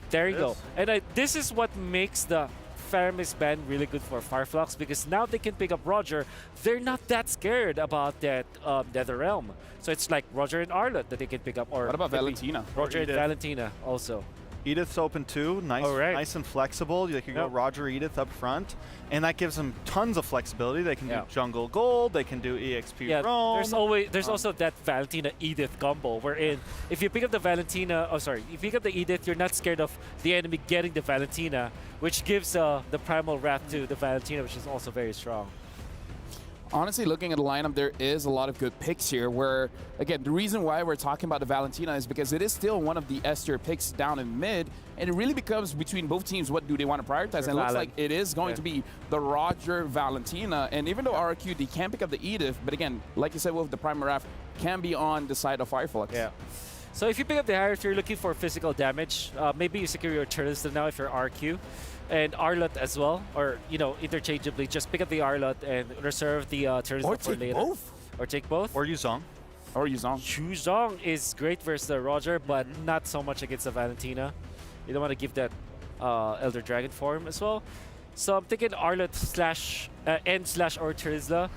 There you go. And this is what makes the Faramis ban really good for Fireflux, because now they can pick up Roger. They're not that scared about that NetherRealm. So it's like Roger and Arlott that they can pick up. Or what about Valentina? Roger and Valentina also. Edith's open too, nice and flexible. They can go Roger Edith up front, and that gives them tons of flexibility. They can do jungle gold, they can do EXP roam. There's also that Valentina Edith combo wherein if you pick up the Valentina, if you pick up the Edith, you're not scared of the enemy getting the Valentina, which gives the primal wrath to the Valentina, which is also very strong. Honestly, looking at the lineup, there is a lot of good picks here where, again, the reason why we're talking about the Valentina is because it is still one of the S tier picks down in mid, and it really becomes between both teams what do they want to prioritize, and it looks like it is going to be the Roger Valentina, and even though RQ, they can pick up the Edith, but again, like you said, with the Primal Wrath, can be on the side of Fireflux. Yeah. So if you pick up the Harith, you're looking for physical damage. Maybe you secure your Terizla now if you're RQ. And Arlott as well, or interchangeably, just pick up the Arlott and reserve the Terizla for later. Or take both. Or Yuzong. Yuzong is great versus the Roger, but not so much against the Valentina. You don't want to give that Elder Dragon form as well. So I'm thinking Arlott /or Terizla.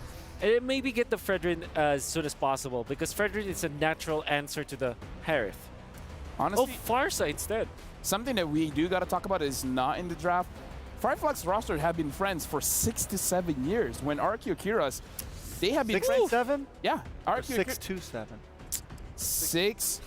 And then maybe get the Fredrin as soon as possible, because Fredrin is a natural answer to the Harith. Honestly, Farsa instead. Something that we do got to talk about is not in the draft. Fireflux roster have been friends for 6 to 7 years. When RQ Akiras, they have been 6 to 7? Yeah. RQ 6 to 7. 6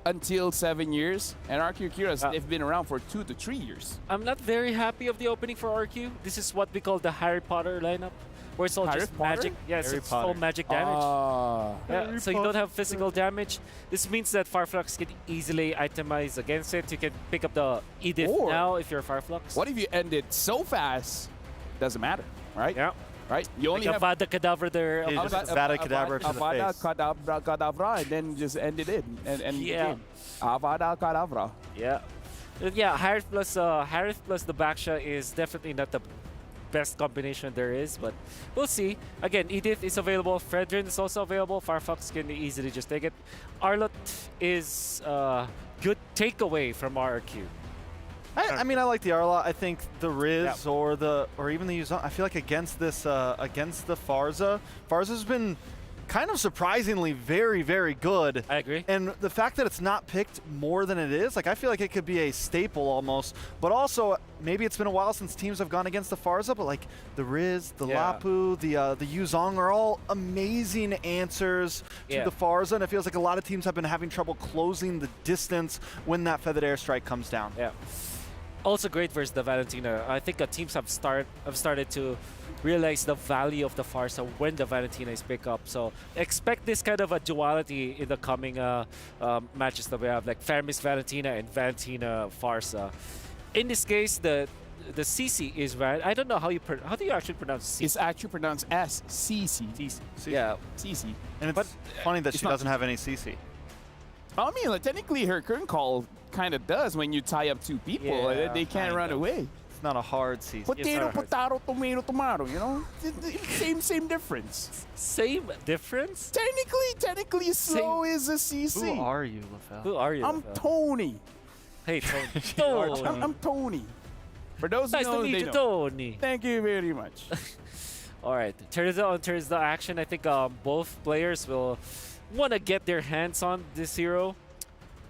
until 7 years. And RQ Akiras, they've been around for 2 to 3 years. I'm not very happy of the opening for RQ. This is what we call the Harry Potter lineup, where it's all just magic. Yeah, it's all magic damage. So you don't have physical damage. This means that Fireflux can easily itemize against it. You can pick up the Edith now if you're Fireflux. What if you end it so fast? Doesn't matter, right? Yeah. Right? You only have Avada Kedavra there. Avada Kedavra to the face. Avada Kedavra, and then just end it in. And the game. Avada Kedavra. Yeah. Yeah, Harith plus the Baksha is definitely not the best combination there is, but we'll see. Again, Edith is available, Fredrin is also available, Fireflux can easily just take it. Arlott is a good takeaway from RQ. I mean, I like the Arlott. I think the Riz or even the Yuzong, I feel like against the Farza's been kind of surprisingly very, very good. I agree. And the fact that it's not picked more than it is, like I feel like it could be a staple almost. But also, maybe it's been a while since teams have gone against the Farza, but like the Riz, the Lapu, the Yuzong are all amazing answers to the Farza, and it feels like a lot of teams have been having trouble closing the distance when that feathered airstrike comes down. Yeah. Also great versus the Valentina. I think teams have started to realize the value of the Farsa when the Valentina is picked up. So expect this kind of a duality in the coming matches that we have, like Fermis Valentina and Valentina Farsa. In this case, the CC is right. I don't know how do you actually pronounce CC? It's actually pronounced as CC. Yeah, CC. And it's funny that she doesn't have any CC. I mean, like, technically her current call kind of does when you tie up two people. Yeah, they can't run away. It's not a hard CC. Potato, potato, tomato, tomato, you know? Same difference. Same difference? Technically, slow is a CC. Who are you, LaFell? Who are you, I'm LaFell? Tony. Hey, Tony. I'm Tony. For those nice who know, to meet they you, know. Tony. Thank you very much. All right, turns the action. I think both players will want to get their hands on this hero.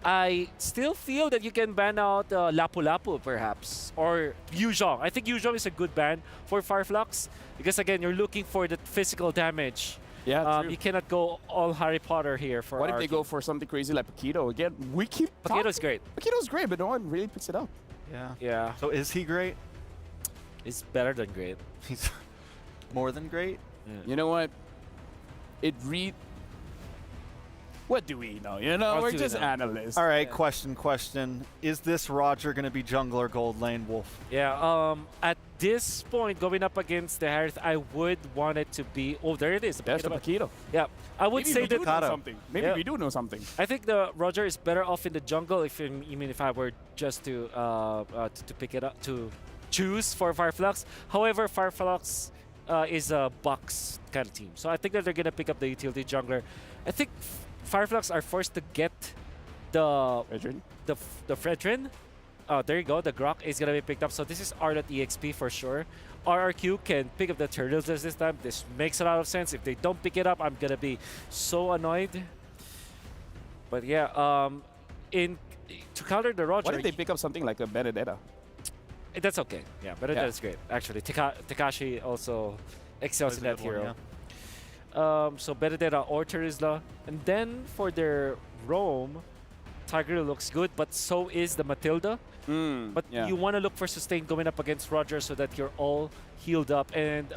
I still feel that you can ban out Lapu Lapu perhaps, or Yuzhong. I think Yuzhong is a good ban for Fireflux because again, you're looking for the physical damage. Yeah, you cannot go all Harry Potter here for What if they go for something crazy like Paquito? Again, we keep Paquito's great. Paquito's great, but no one really picks it up. Yeah. So is he great? He's better than great. He's more than great? Yeah. You know what? What do we know? You know, we're just analysts. All right, question. Is this Roger going to be jungler gold lane Wolf? Yeah, at this point, going up against the Harith, I would want it to be... Oh, there it is. That's the Paquito. Yeah, I would say that... Maybe we do know something. I think the Roger is better off in the jungle if I were just to pick it up, to choose for Fireflux. However, Fireflux is a box kind of team. So I think that they're going to pick up the utility jungler. I think Fireflux are forced to get the Fredrin. Oh, there you go. The Grok is going to be picked up. So this is R.EXP for sure. RRQ can pick up the turtles this time. This makes a lot of sense. If they don't pick it up, I'm going to be so annoyed. But yeah, to counter the Roger... What if they pick up something like a Benedetta? That's okay. Yeah, Benedetta's great. Actually, Tekashi also excels in that hero. Yeah. So Benedetta or Terizla. And then for their roam, Tiger looks good, but so is the Matilda. But you want to look for sustain going up against Roger so that you're all healed up. And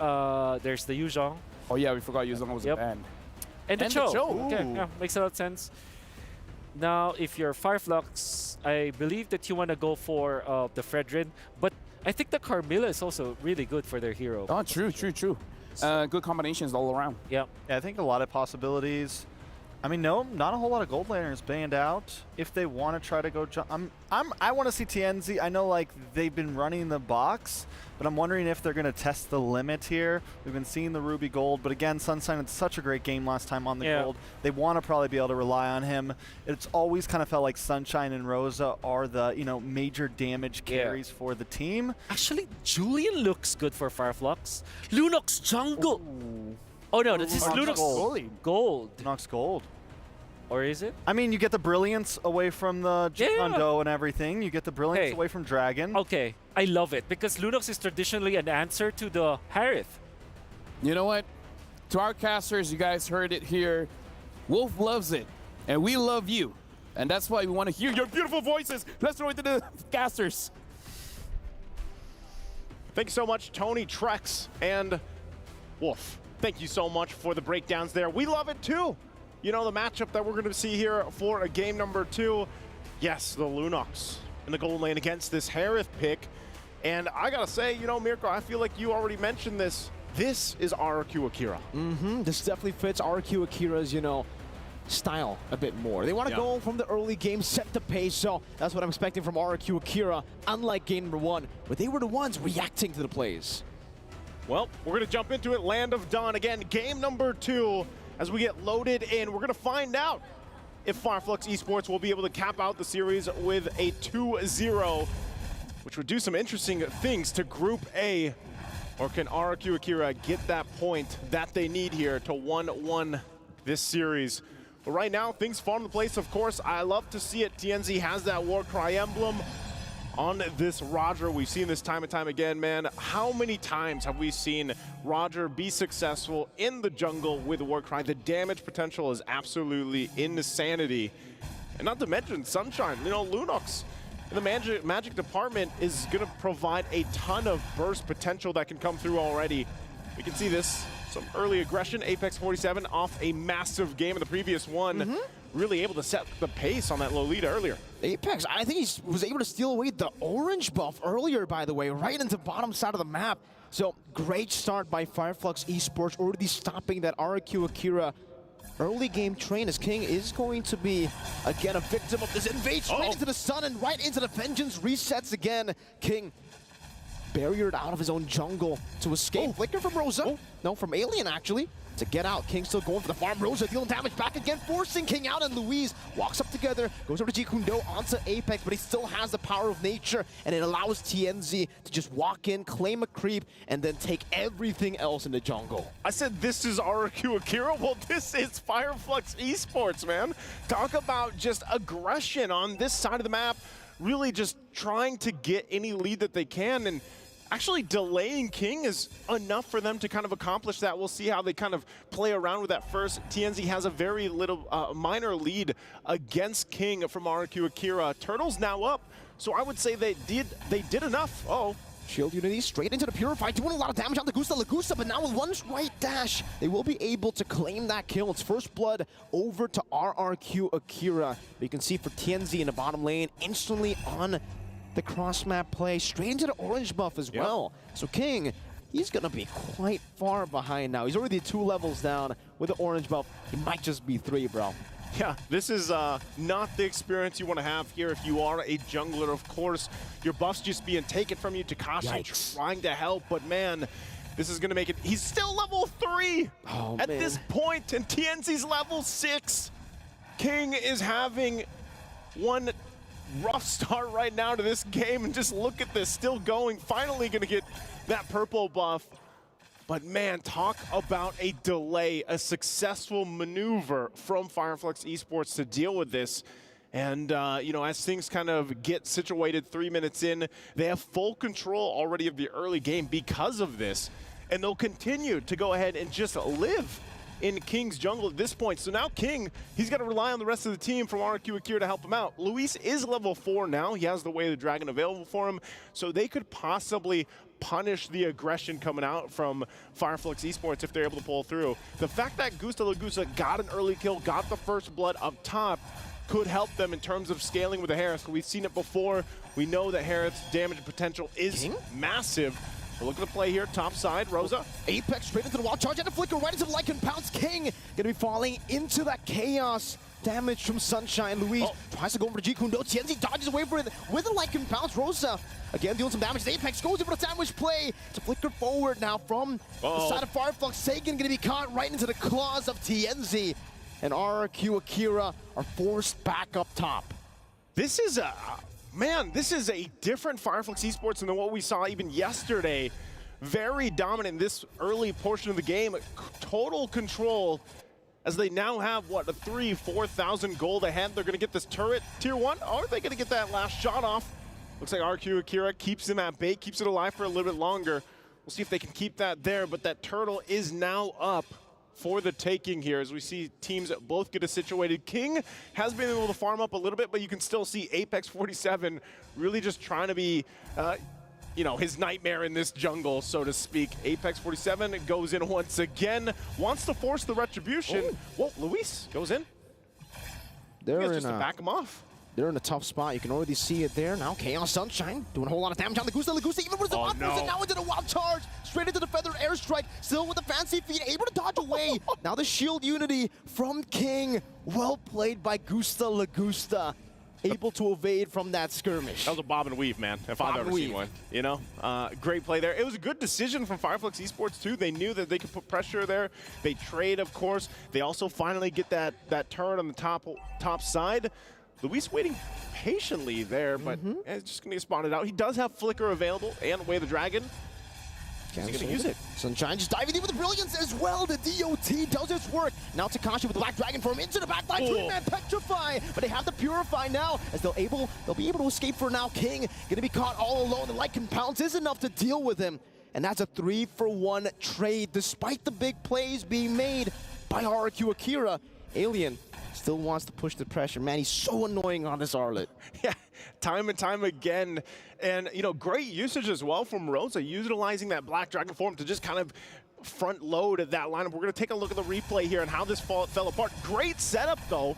there's the Yuzhong. Oh yeah, we forgot Yuzhong was a band. And the Cho. Okay, yeah, makes a lot of sense. Now, if you're Fireflux, I believe that you want to go for the Fredrin. But I think the Carmilla is also really good for their hero. Oh, true. Good combinations all around. Yeah, I think a lot of possibilities. I mean, no, not a whole lot of gold laners banned out. If they want to try to go I want to see TNZ. I know, like, they've been running the box, but I'm wondering if they're going to test the limit here. We've been seeing the Ruby Gold, but again, Sunshine had such a great game last time on the gold. They want to probably be able to rely on him. It's always kind of felt like Sunshine and Rosa are the, major damage carries for the team. Actually, Julian looks good for Fireflux. Lunox jungle. Oh no, this is Lunox gold. Lunox gold. Or is it? I mean, you get the brilliance away from the Jundo and everything. You get the brilliance away from Dragon. Okay, I love it because Lunox is traditionally an answer to the Harith. You know what? To our casters, you guys heard it here. Wolf loves it, and we love you. And that's why we want to hear your beautiful voices. Let's throw it to the casters. Thank you so much, Tony, Trex, and Wolf. Thank you so much for the breakdowns there. We love it too. You know, the matchup that we're going to see here for a game number 2. Yes, the Lunox in the gold lane against this Harith pick. And I got to say, Mirko, I feel like you already mentioned this. This is RRQ Akira. This definitely fits RRQ Akira's, style a bit more. They want to go from the early game, set the pace, so that's what I'm expecting from RRQ Akira, unlike game number 1, where they were the ones reacting to the plays. Well, we're going to jump into it. Land of Dawn again, game number 2. As we get loaded in, we're going to find out if Fireflux Esports will be able to cap out the series with a 2-0, which would do some interesting things to Group A. Or can RRQ Akira get that point that they need here to 1-1 this series. But right now, things fall into place, of course. I love to see it. TNZ has that Warcry emblem on this Roger. We've seen this time and time again, man. How many times have we seen Roger be successful in the jungle with Warcry? The damage potential is absolutely insanity. And not to mention Sunshine, you know, Lunox in the magic department is going to provide a ton of burst potential that can come through already. We can see this, some early aggression. Apex 47 off a massive game in the previous one. Really able to set the pace on that low lead earlier. Apex, I think he was able to steal away the orange buff earlier, by the way, right into bottom side of the map. So great start by Fireflux Esports, already stopping that RQ Akira early game train, as King is going to be, again, a victim of this invasion right into the sun and right into the vengeance resets again. King barriered out of his own jungle to escape. Flicker from Rosa. No, from Alien, actually. To get out, King still going for the farm. Rosa dealing damage back again, forcing King out, and Louise walks up together, goes over to Jikundo onto Apex, but he still has the power of nature, and it allows TNZ to just walk in, claim a creep, and then take everything else in the jungle. I said this is RQ Akira. Well, this is Fireflux Esports, man. Talk about just aggression on this side of the map, really just trying to get any lead that they can, and actually delaying King is enough for them to kind of accomplish that. We'll see how they kind of play around with that first. TNZ has a very little minor lead against King from RQ Akira. Turtle's now up, so I would say they did enough. Shield Unity straight into the Purify, doing a lot of damage on the Lagusta, but now with one right dash, they will be able to claim that kill. It's first blood over to RRQ Akira. But you can see for TNZ in the bottom lane, instantly on the cross-map play, straight into the orange buff as well. So King, he's going to be quite far behind now. He's already 2 levels down with the orange buff. He might just be 3, bro. Yeah, this is not the experience you want to have here if you are a jungler. Of course, your buff's just being taken from you. Takashi trying to help, but man, this is going to make it. He's still level 3 at this point, and TNZ's level 6. King is having one rough start right now to this game, and just look at this, still going, finally gonna get that purple buff. But man, talk about a delay, a successful maneuver from Fireflux Esports to deal with this. And you know, as things kind of get situated 3 minutes in, they have full control already of the early game because of this, and they'll continue to go ahead and just live in King's jungle at this point. So now King, he's got to rely on the rest of the team from RQ Akira to help him out. Luis is level 4 now. He has the Way of the Dragon available for him, so they could possibly punish the aggression coming out from Fireflux Esports if they're able to pull through. The fact that Lagusta got an early kill, got the first blood up top, could help them in terms of scaling with the Harris. We've seen it before. We know that Harris' damage potential is massive. Look at the play here, top side, Rosa. Apex straight into the wall, charge and a flicker right into the Lycan Pounce. King gonna be falling into that chaos. Damage from Sunshine. Louise tries to go over to Jikundo. TNZ dodges away from it with a Lycan Pounce. Rosa again dealing some damage. Apex goes over the sandwich play. It's a flicker forward now from the side of Fireflux. Sagan gonna be caught right into the claws of TNZ. And RRQ Akira are forced back up top. This is a man, this is a different Fireflux Esports than what we saw even yesterday. Very dominant in this early portion of the game. Total control as they now have, what, a 3,000-4,000 gold ahead. They're going to get this turret, tier 1. Are they going to get that last shot off? Looks like RQ Akira keeps him at bay, keeps it alive for a little bit longer. We'll see if they can keep that there, but that turtle is now up for the taking here as we see teams both get situated. King has been able to farm up a little bit, but you can still see Apex 47 really just trying to be, you know, his nightmare in this jungle, so to speak. Apex 47 goes in once again, wants to force the retribution. Whoa, Luis goes in. They're just to back him off. They're in a tough spot. You can already see it there. Now Chaos Sunshine doing a whole lot of damage on the Lagusta even with the buffers, and now into the wild charge. Straight into the feathered airstrike. Still with the fancy feet, able to dodge away. Now the shield unity from King. Well played by Lagusta. Able to evade from that skirmish. That was a bob and weave, man, if I've ever seen one. You know, great play there. It was a good decision from Fireflux Esports, too. They knew that they could put pressure there. They trade, of course. They also finally get that turret on the top side. Luis waiting patiently there, but it's just going to get spotted out. He does have Flicker available and Way of the Dragon. He's going to use it. Sunshine just diving in with the brilliance as well. The DOT does its work. Now Takashi with the Black Dragon form into the back line. Three-man Petrify, but they have the Purify now as they'll be able to escape for now. King going to be caught all alone. The light compounds is enough to deal with him. And that's a 3-for-1 trade despite the big plays being made by RQ Akira. Alien still wants to push the pressure. Man, he's so annoying on this Arlet. Yeah, time and time again. And, you know, great usage as well from Rosa, utilizing that Black Dragon form to just kind of front load at that lineup. We're going to take a look at the replay here and how this fell apart. Great setup, though,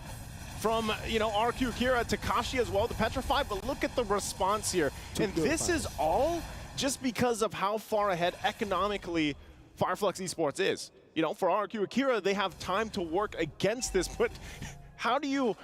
from, you know, RQ Akira, Takashi as well, the Petrify. But look at the response here. And this is all just because of how far ahead economically Fireflux Esports is. You know, for RQ Akira, they have time to work against this, but how do you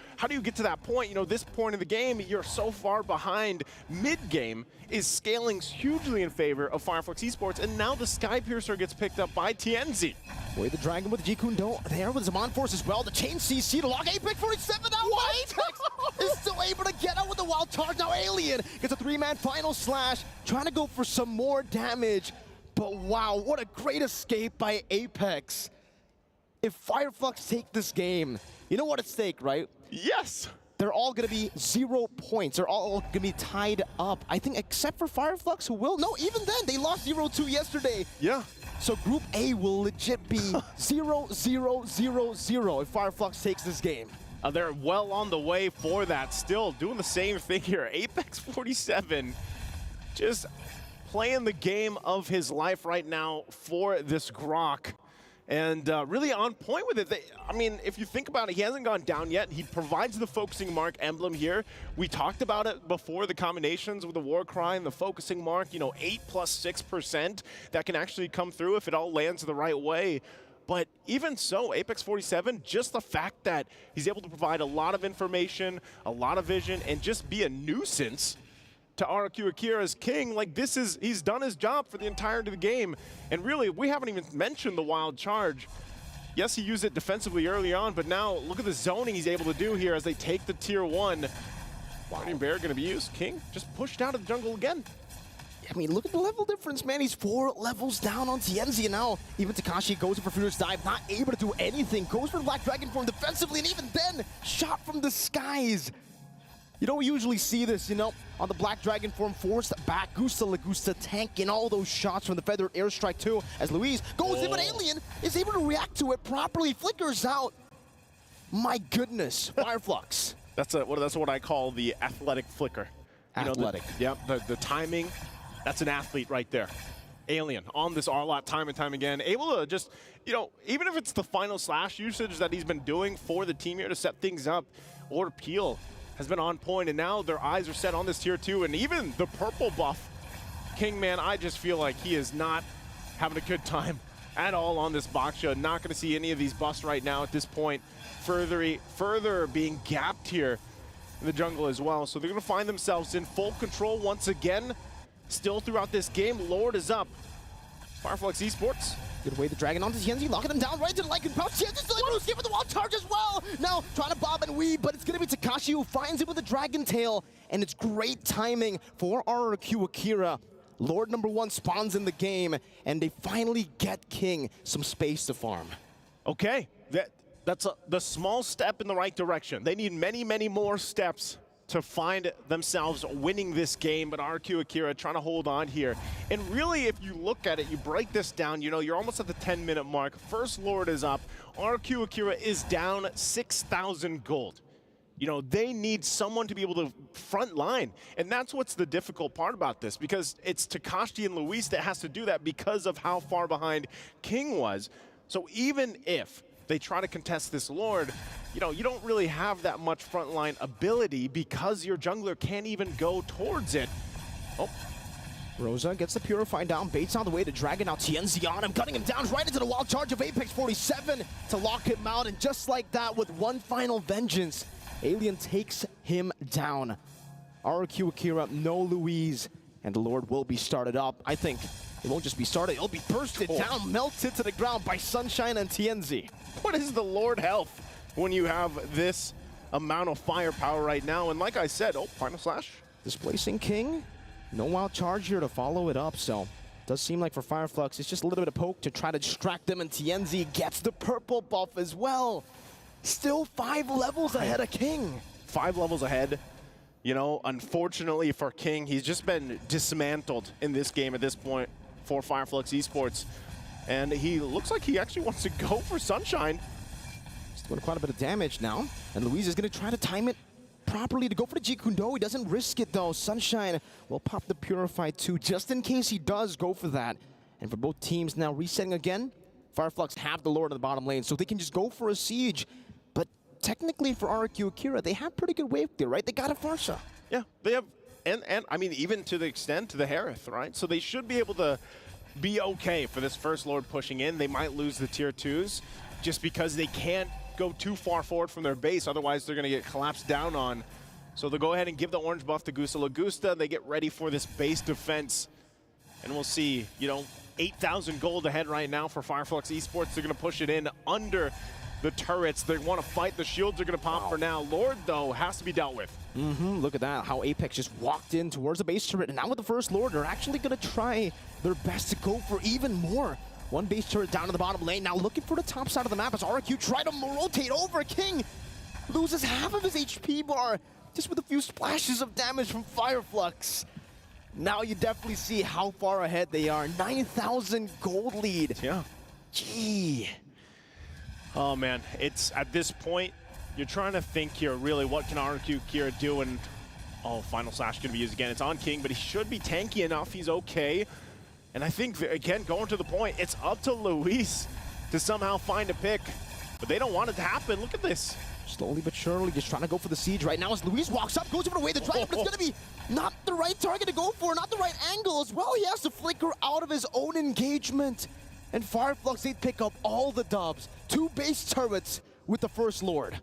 get to that point? You know, this point of the game, you're so far behind. Mid-game is scaling hugely in favor of Fireflux Esports, and now the Skypiercer gets picked up by TNZ. Boy, the Dragon with Jikundo there with Zaman Force as well. The Chain CC to lock Apex 47 out. Apex is still able to get out with the wild charge. Now Alien gets a 3-man final slash, trying to go for some more damage. But wow, what a great escape by Apex. If Fireflux take this game, you know what at stake, right? Yes! They're all gonna be 0 points. They're all gonna be tied up. I think except for Fireflux, who will. No, even then, they lost 0-2 yesterday. Yeah. So Group A will legit be 0-0-0-0 if Fireflux takes this game. They're well on the way for that. Still doing the same thing here. Apex 47 just playing the game of his life right now for this Grok. And really on point with it. I mean, if you think about it, he hasn't gone down yet. He provides the focusing mark emblem here. We talked about it before, the combinations with the war cry and the focusing mark, you know, 8+6% that can actually come through if it all lands the right way. But even so, Apex 47, just the fact that he's able to provide a lot of information, a lot of vision, and just be a nuisance to RQ Akira's King, like he's done his job for the entirety of the game. And really, we haven't even mentioned the wild charge. Yes, he used it defensively early on, but now look at the zoning he's able to do here as they take the tier 1. Guardian Bear gonna be used. King just pushed out of the jungle again. I mean, look at the level difference, man. He's 4 levels down on TNZ, and now even Takashi goes for Furious Dive, not able to do anything. Goes for the Black Dragon form defensively, and even then, shot from the skies. You don't usually see this, you know, on the Black Dragon form, forced back, Gusta Lagusta tanking all those shots from the Feathered Airstrike too, as Luis goes in, but Alien is able to react to it properly, flickers out. My goodness, Fireflux. That's what I call the athletic flicker. Athletic. The timing, that's an athlete right there. Alien on this R-Lot time and time again, able to just, you know, even if it's the final slash usage that he's been doing for the team here to set things up, or Peel has been on point, and now their eyes are set on this tier 2, and even the purple buff King, man, I just feel like he is not having a good time at all on this Baksha. Not going to see any of these buffs right now at this point. Further being gapped here in the jungle as well, so they're going to find themselves in full control once again. Still throughout this game, Lord is up. Fireflux Esports. Good way the Dragon onto TNZ, locking him down right into the Lycan pouch. TNZ still able to escape with the wild charge as well. Now trying to bob and weave, but it's going to be Takashi who finds it with the Dragon Tail, and it's great timing for RQ Akira. Lord #1 spawns in the game, and they finally get King some space to farm. Okay, that's the small step in the right direction. They need many, many more steps to find themselves winning this game, but RQ Akira trying to hold on here. And really, if you look at it, you break this down, you know, you're almost at the 10-minute mark. First Lord is up. RQ Akira is down 6,000 gold. You know, they need someone to be able to front line. And that's what's the difficult part about this, because it's Takashi and Luis that has to do that because of how far behind King was. So even if they try to contest this Lord, you know, you don't really have that much frontline ability because your jungler can't even go towards it. Oh. Rosa gets the Purify down, baits on the way to Dragon. Out TNZ on him, cutting him down right into the wild charge of Apex 47 to lock him out. And just like that, with one final vengeance, Alien takes him down. RQ Akira, no Louise, and the Lord will be started up. I think it won't just be started, it'll be bursted down, melted to the ground by Sunshine and TNZ. What is the Lord health when you have this amount of firepower right now? And like I said, oh, final slash. Displacing King. No wild charge here to follow it up, so Does seem like for Fireflux, it's just a little bit of poke to try to distract them, and TNZ gets the purple buff as well. Still 5 levels ahead of King. 5 levels ahead. You know, unfortunately for King, he's just been dismantled in this game at this point for Fireflux Esports. And he looks like he actually wants to go for Sunshine. He's doing quite a bit of damage now. And Luis is going to try to time it properly to go for the Jeet Kune Do. He doesn't risk it though. Sunshine will pop the Purify too, just in case he does go for that. And for both teams now resetting again, Fireflux have the Lord in the bottom lane, so they can just go for a siege. But technically for RQ Akira, they have pretty good wave there, right? They got a Farsha. Yeah, they have, and I mean, even to the extent to the Harith, right? So they should be able to be okay for this first Lord pushing in. They might lose the tier 2s just because they can't go too far forward from their base, otherwise they're going to get collapsed down on. So they'll go ahead and give the orange buff to Gusta Lagusta. They get ready for this base defense, and we'll see, you know, 8,000 gold ahead right now for Fireflux Esports. They're going to push it in under the turrets. They want to fight. The shields are going to pop for now. Lord, though, has to be dealt with. Look at that, how Apex just walked in towards the base turret, and now with the first Lord, they're actually going to try their best to go for even more. One base turret down to the bottom lane, now looking for the top side of the map as RQ try to rotate over. King loses half of his HP bar just with a few splashes of damage from Fireflux. Now you definitely see how far ahead they are. 9,000 gold lead. Yeah. Gee. Oh man, it's at this point, you're trying to think here really what can RQ Kira do, and oh, Final Slash gonna be used again. It's on King, but he should be tanky enough. He's okay. And I think, again, going to the point, it's up to Luis to somehow find a pick. But they don't want it to happen. Look at this. Slowly but surely, just trying to go for the siege right now as Luis walks up, goes over the way to try it, but it's going to be not the right target to go for, not the right angle as well. He has to flicker out of his own engagement. And Fireflux, they pick up all the dubs. 2 base turrets with the first Lord.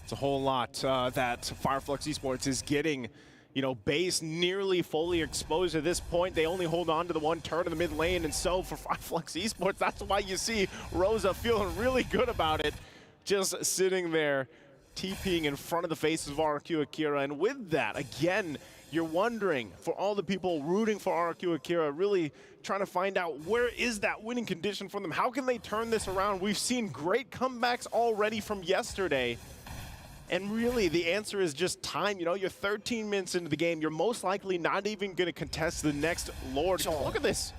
It's a whole lot that Fireflux Esports is getting. You know, base nearly fully exposed at this point. They only hold on to the 1 turret in the mid lane, and so for Fireflux Esports, that's why you see Rosa feeling really good about it. Just sitting there, TPing in front of the faces of RQ Akira, and with that, again, you're wondering, for all the people rooting for RQ Akira, really trying to find out where is that winning condition for them? How can they turn this around? We've seen great comebacks already from yesterday. And really, the answer is just time. You know, you're 13 minutes into the game. You're most likely not even going to contest the next Lord. Oh, look at this.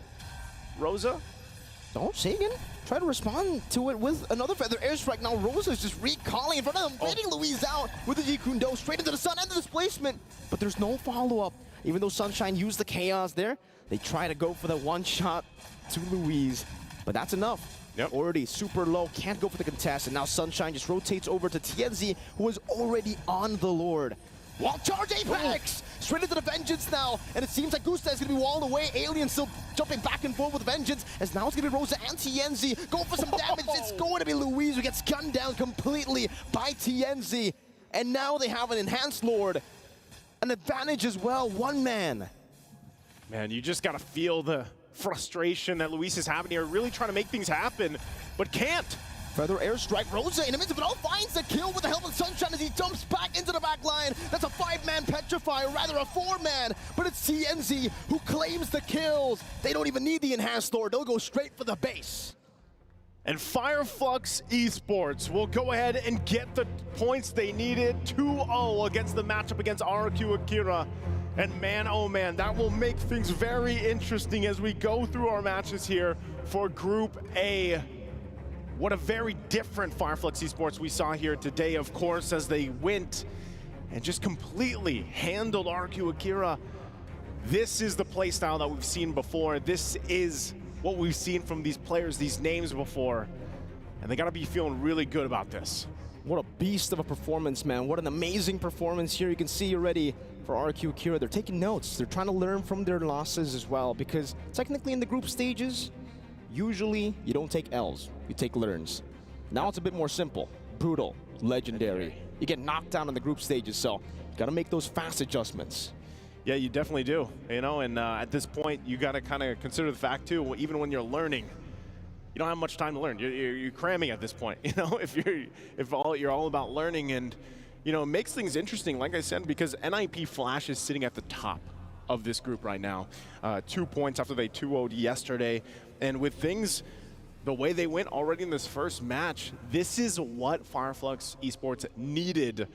Rosa. Don't Sagan try to respond to it with another feather airstrike. Now Rosa's just recalling in front of them, waiting Luis out with the Jeet Kune Do straight into the sun and the displacement. But there's no follow-up. Even though Sunshine used the chaos there, they try to go for the one shot to Luis. But that's enough. Yep. Already super low, can't go for the contest, and now Sunshine just rotates over to TNZ, who is already on the Lord. Wall charge Apex! Straight into the Vengeance now, and it seems like Gusta is going to be walled away. Alien still jumping back and forth with Vengeance, as now it's going to be Rosa and TNZ. Go for some damage, it's going to be Luis who gets gunned down completely by TNZ. And now they have an enhanced Lord, an advantage as well, 1 man. Man, you just got to feel the frustration that Luis is having here, really trying to make things happen, but can't. Feather airstrike, Rosa in the midst of it all finds the kill with the help of Sunshine as he jumps back into the back line. That's a 5-man Petrify, or rather a 4-man, but it's TNZ who claims the kills. They don't even need the enhanced Lord, they'll go straight for the base. And Fireflux Esports will go ahead and get the points they needed, 2-0 against the matchup against RQ Akira. And man, oh man, that will make things very interesting as we go through our matches here for Group A. What a very different Fireflux Esports we saw here today, of course, as they went and just completely handled RQ Akira. This is the playstyle that we've seen before. This is what we've seen from these players, these names before. And they gotta be feeling really good about this. What a beast of a performance, man. What an amazing performance here. You can see already for RQ Akira, they're taking notes. They're trying to learn from their losses as well, because technically in the group stages, usually you don't take L's, you take learns. Now it's a bit more simple. Brutal, legendary. You get knocked down in the group stages, so you gotta make those fast adjustments. Yeah, you definitely do, you know, and at this point, you gotta kind of consider the fact too, even when you're learning, you don't have much time to learn. You're cramming at this point, you know, if you're all about learning, and you know, it makes things interesting, like I said, because NIP Flash is sitting at the top of this group right now. 2 points after they 2-0'd yesterday. And with things the way they went already in this first match, this is what Fireflux Esports needed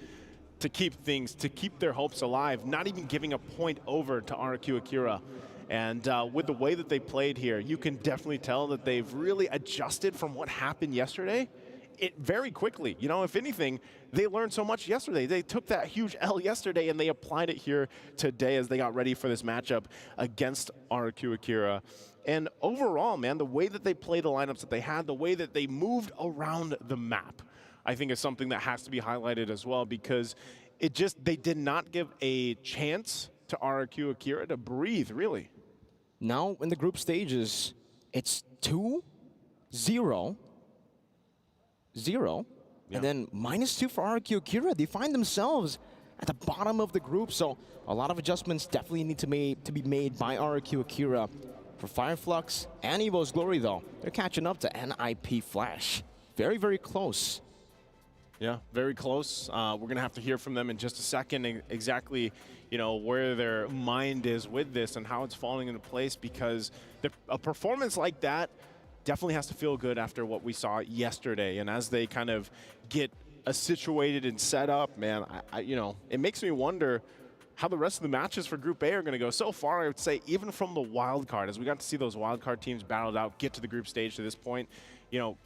to keep their hopes alive, not even giving a point over to RQ Akira. And with the way that they played here, you can definitely tell that they've really adjusted from what happened yesterday. Very quickly. You know, if anything, they learned so much yesterday. They took that huge L yesterday and they applied it here today as they got ready for this matchup against RQ Akira. And overall, man, the way that they played the lineups that they had, the way that they moved around the map, I think is something that has to be highlighted as well, because they did not give a chance to RQ Akira to breathe, really. Now in the group stages, it's 2-0. 0, and then -2 for RQ Akira. They find themselves at the bottom of the group, so a lot of adjustments definitely need to be made by RQ Akira. For Fireflux and EVO's Glory, though, they're catching up to NIP Flash. Very, very close. Yeah, very close. We're going to have to hear from them in just a second exactly, you know, where their mind is with this and how it's falling into place, because a performance like that definitely has to feel good after what we saw yesterday. And as they kind of get situated and set up, man, you know, it makes me wonder how the rest of the matches for Group A are going to go. So far, I would say, even from the wild card, as we got to see those wild card teams battled out, get to the group stage to this point, you know,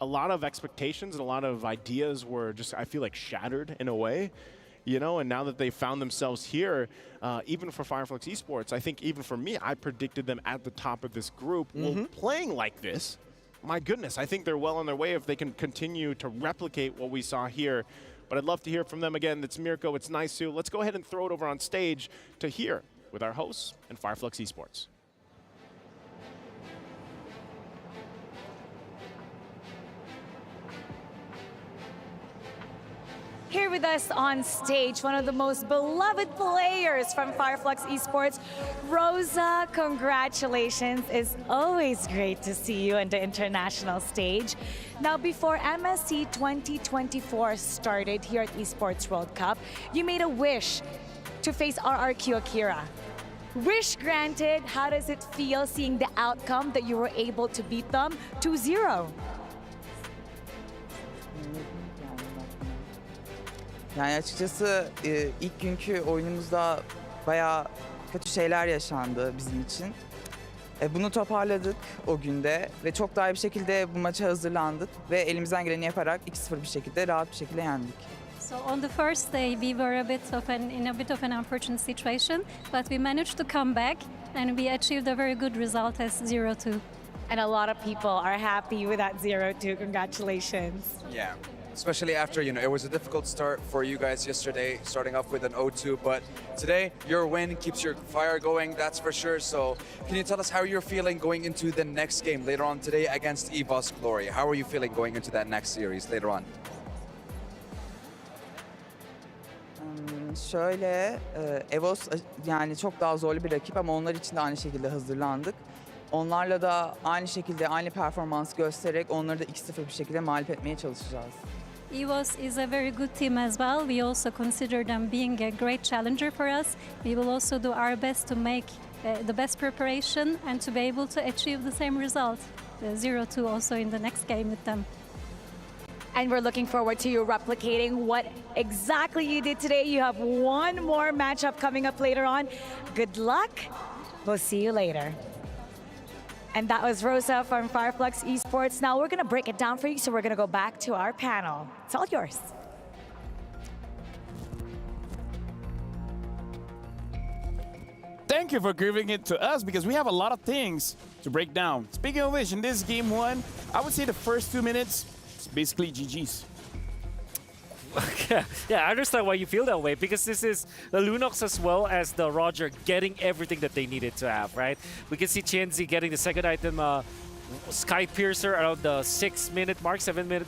a lot of expectations and a lot of ideas were just, I feel like, shattered in a way, you know, and now that they found themselves here, even for Fireflux Esports, I think even for me, I predicted them at the top of this group. Well, playing like this, my goodness, I think they're well on their way if they can continue to replicate what we saw here. But I'd love to hear from them again. It's Mirko, it's Naisu. Let's go ahead and throw it over on stage to hear with our hosts and Fireflux Esports. Here with us on stage, one of the most beloved players from Fireflux Esports, Rosa. Congratulations. It's always great to see you on the international stage. Now, before MSC 2024 started here at Esports World Cup, you made a wish to face RRQ Akira. Wish granted. How does it feel seeing the outcome that you were able to beat them 2-0? Yani açıkçası ilk günkü oyunumuzda bayağı kötü şeyler yaşandı bizim için. Bunu toparladık o günde ve çok daha iyi bir şekilde bu maça hazırlandık ve elimizden geleni yaparak 2-0 bir şekilde, rahat bir şekilde yendik. So on the first day we were in a bit of an unfortunate situation, but we managed to come back and we achieved a very good result as 0-2. And a lot of people are happy with that 0-2. Congratulations. Yeah. Especially after, you know, it was a difficult start for you guys yesterday, starting off with an 0-2, but today your win keeps your fire going, that's for sure. So can you tell us how you're feeling going into the next game later on today against EVO's Glory? How are you feeling going into that next series later on? Şöyle, EVOS yani çok daha zorlu bir rakip ama onlar için de aynı şekilde hazırlandık. Onlarla da aynı şekilde aynı performans göstererek onları da 2-0 bir şekilde mağlup etmeye çalışacağız. EVOS is a very good team as well. We also consider them being a great challenger for us. We will also do our best to make the best preparation and to be able to achieve the same result, 0-2 also in the next game with them. And we're looking forward to you replicating what exactly you did today. You have one more matchup coming up later on. Good luck. We'll see you later. And that was Rosa from Fireflux Esports. Now we're going to break it down for you, so we're going to go back to our panel. It's all yours. Thank you for giving it to us, because we have a lot of things to break down. Speaking of which, in this game one, I would say the first 2 minutes, it's basically GG's. Yeah, I understand why you feel that way, because this is the Lunox as well as the Roger getting everything that they needed to have, right? We can see Chienzi getting the second item, Sky Piercer, around the 7-minute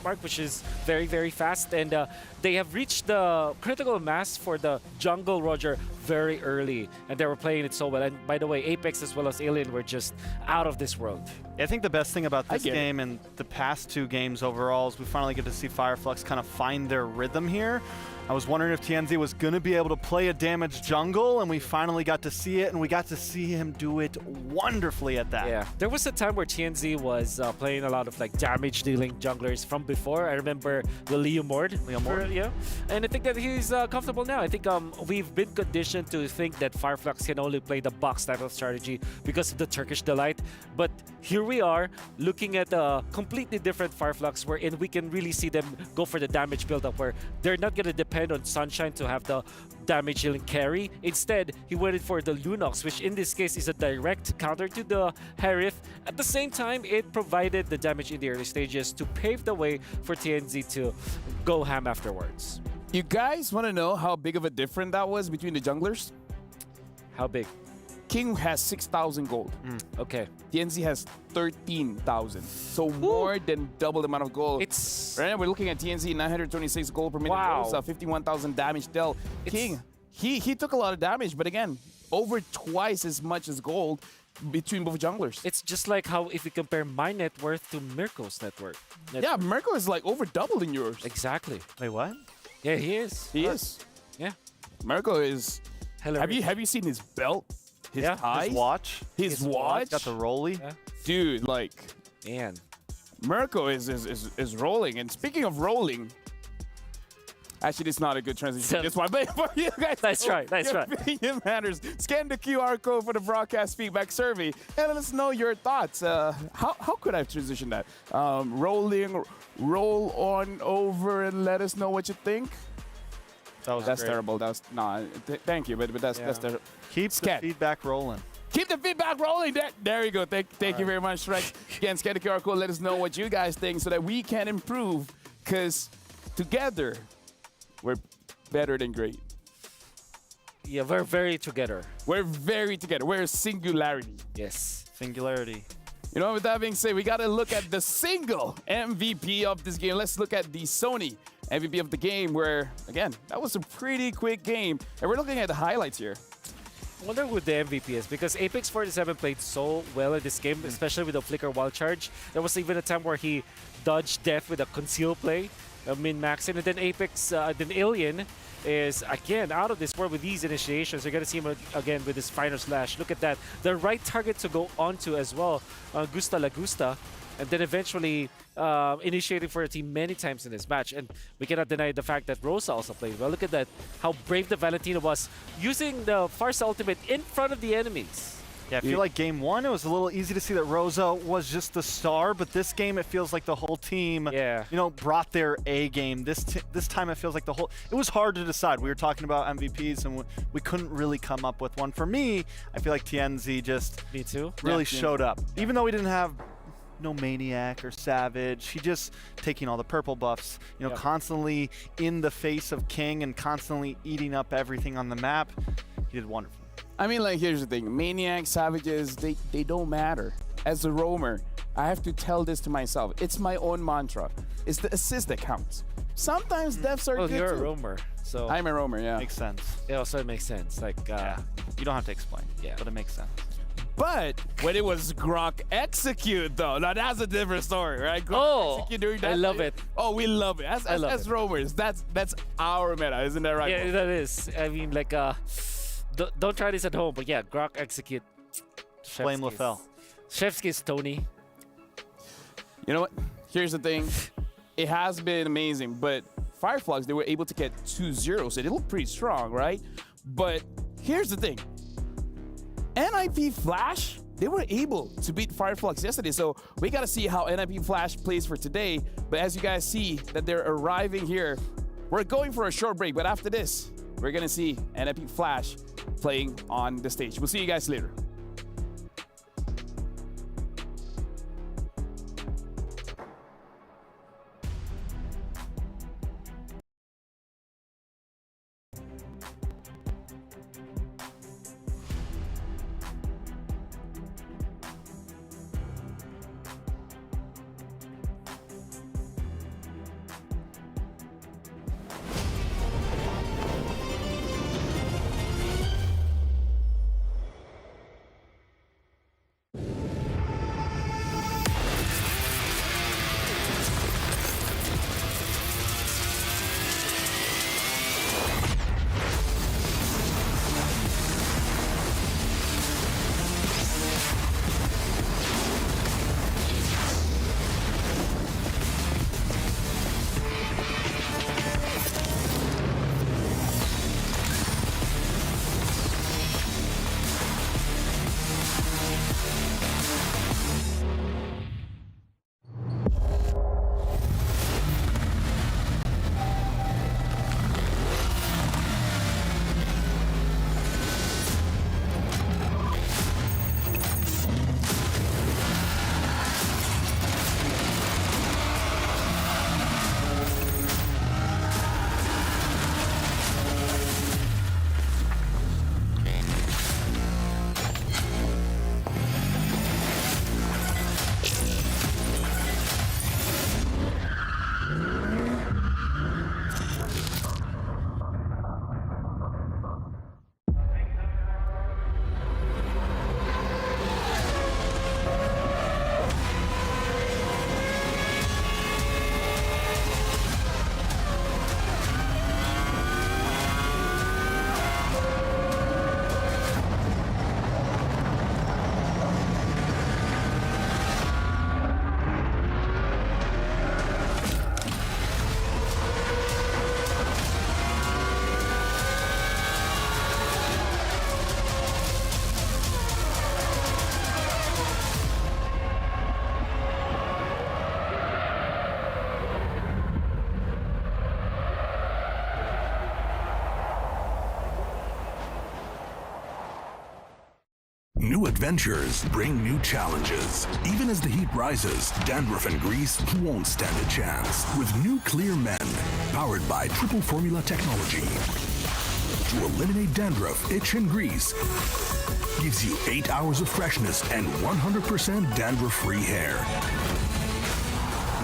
mark, which is very, very fast. And they have reached the critical mass for the jungle Roger very early, and they were playing it so well. And by the way, Apex as well as Alien were just out of this world. Yeah, I think the best thing about this game and the past 2 games overall is we finally get to see Fireflux kind of find their rhythm here. I was wondering if TNZ was going to be able to play a damaged jungle, and we finally got to see it, and we got to see him do it wonderfully at that. Yeah, there was a time where TNZ was playing a lot of like damage-dealing junglers from before. I remember the Leo Mord. Yeah, and I think that he's comfortable now. I think we've been conditioned to think that Fireflux can only play the box type of strategy because of the Turkish Delight. But here we are looking at a completely different Fireflux wherein we can really see them go for the damage build-up where they're not going to depend on Sunshine to have the damage healing carry. Instead, he went for the Lunox, which in this case is a direct counter to the Harith. At the same time, it provided the damage in the early stages to pave the way for TNZ to go ham afterwards. You guys want to know how big of a difference that was between the junglers? How big? King has 6,000 gold. Okay. TNZ has 13,000. So more than double the amount of gold. Right now we're looking at TNZ 926 gold per minute. Wow. 51,000 damage dealt. King, he took a lot of damage, but again, over twice as much as gold between both junglers. It's just like how if you compare my net worth to Mirko's net worth. Yeah, Mirko is like over double than yours. Exactly. Wait, what? Yeah, he is. He is. Yeah. Mirko is. Have you seen his belt? His ties? His watch. His watch. Got the rolly. Yeah. Dude, like, man, Mirko is rolling. And speaking of rolling, actually, it's not a good transition. That's why, but for you guys, that's right. That's your right. opinion matters. Scan the QR code for the broadcast feedback survey and let us know your thoughts. How could I transition that? Roll on over and let us know what you think. That's great. terrible. That's thank you, but that's terrible. Keep the feedback rolling. Keep the feedback rolling. There you go. Thank you very much, Rex. Again, scan the QR code. Let us know what you guys think so that we can improve. Because together, we're better than great. Yeah, we're very together. We're very together. We're a singularity. Yes. Singularity. You know, with that being said, we got to look at the single MVP of this game. Let's look at the Sony MVP of the game where, again, that was a pretty quick game. And we're looking at the highlights here. I wonder who the MVP is because Apex 47 played so well in this game, especially with the Flicker Wild Charge. There was even a time where he dodged death with a conceal play, min-maxing, and then Apex, then Alien is again out of this world with these initiations. You're going to see him again with his final slash. Look at that. The right target to go onto as well, Gusta La Gusta, and then eventually initiating for a team many times in this match. And we cannot deny the fact that Rosa also played well. Look at that, how brave the Valentino was using the Farsa ultimate in front of the enemies. Yeah, I feel like game one, it was a little easy to see that Rosa was just the star, but this game, it feels like the whole team, brought their A game. This time, it feels like it was hard to decide. We were talking about MVPs, and we couldn't really come up with one. For me, I feel like TNZ just really showed up. Even though we didn't have no Maniac or Savage, he just taking all the purple buffs, constantly in the face of King and constantly eating up everything on the map. He did wonderful. I mean, like, here's the thing. Maniacs, Savages, they don't matter. As a roamer, I have to tell this to myself. It's my own mantra. It's the assist that counts. Sometimes deaths are good you're too. a roamer, so... I'm a roamer, yeah. Makes sense. Yeah, also it makes sense. Like, you don't have to explain, but it makes sense. But when it was Grok Execute, though, now that's a different story, right? Grok Execute during that I love it. Oh, we love it. As roamers, that's our meta, isn't that right? Yeah, that is. I mean, like, don't try this at home, but yeah, Grok Execute. Blame LaFell. Chef's kiss, Tony. You know what? Here's the thing. It has been amazing, but Fireflux, they were able to get 2-0, so they look pretty strong, right? But here's the thing. NIP Flash, they were able to beat Fireflux yesterday, so we got to see how NIP Flash plays for today. But as you guys see that they're arriving here, we're going for a short break, but after this, we're going to see NIP Flash playing on the stage. We'll see you guys later. New adventures bring new challenges. Even as the heat rises, dandruff and grease won't stand a chance. With new Clear Men, powered by triple formula technology. To eliminate dandruff, itch, and grease, gives you 8 hours of freshness and 100% dandruff-free hair.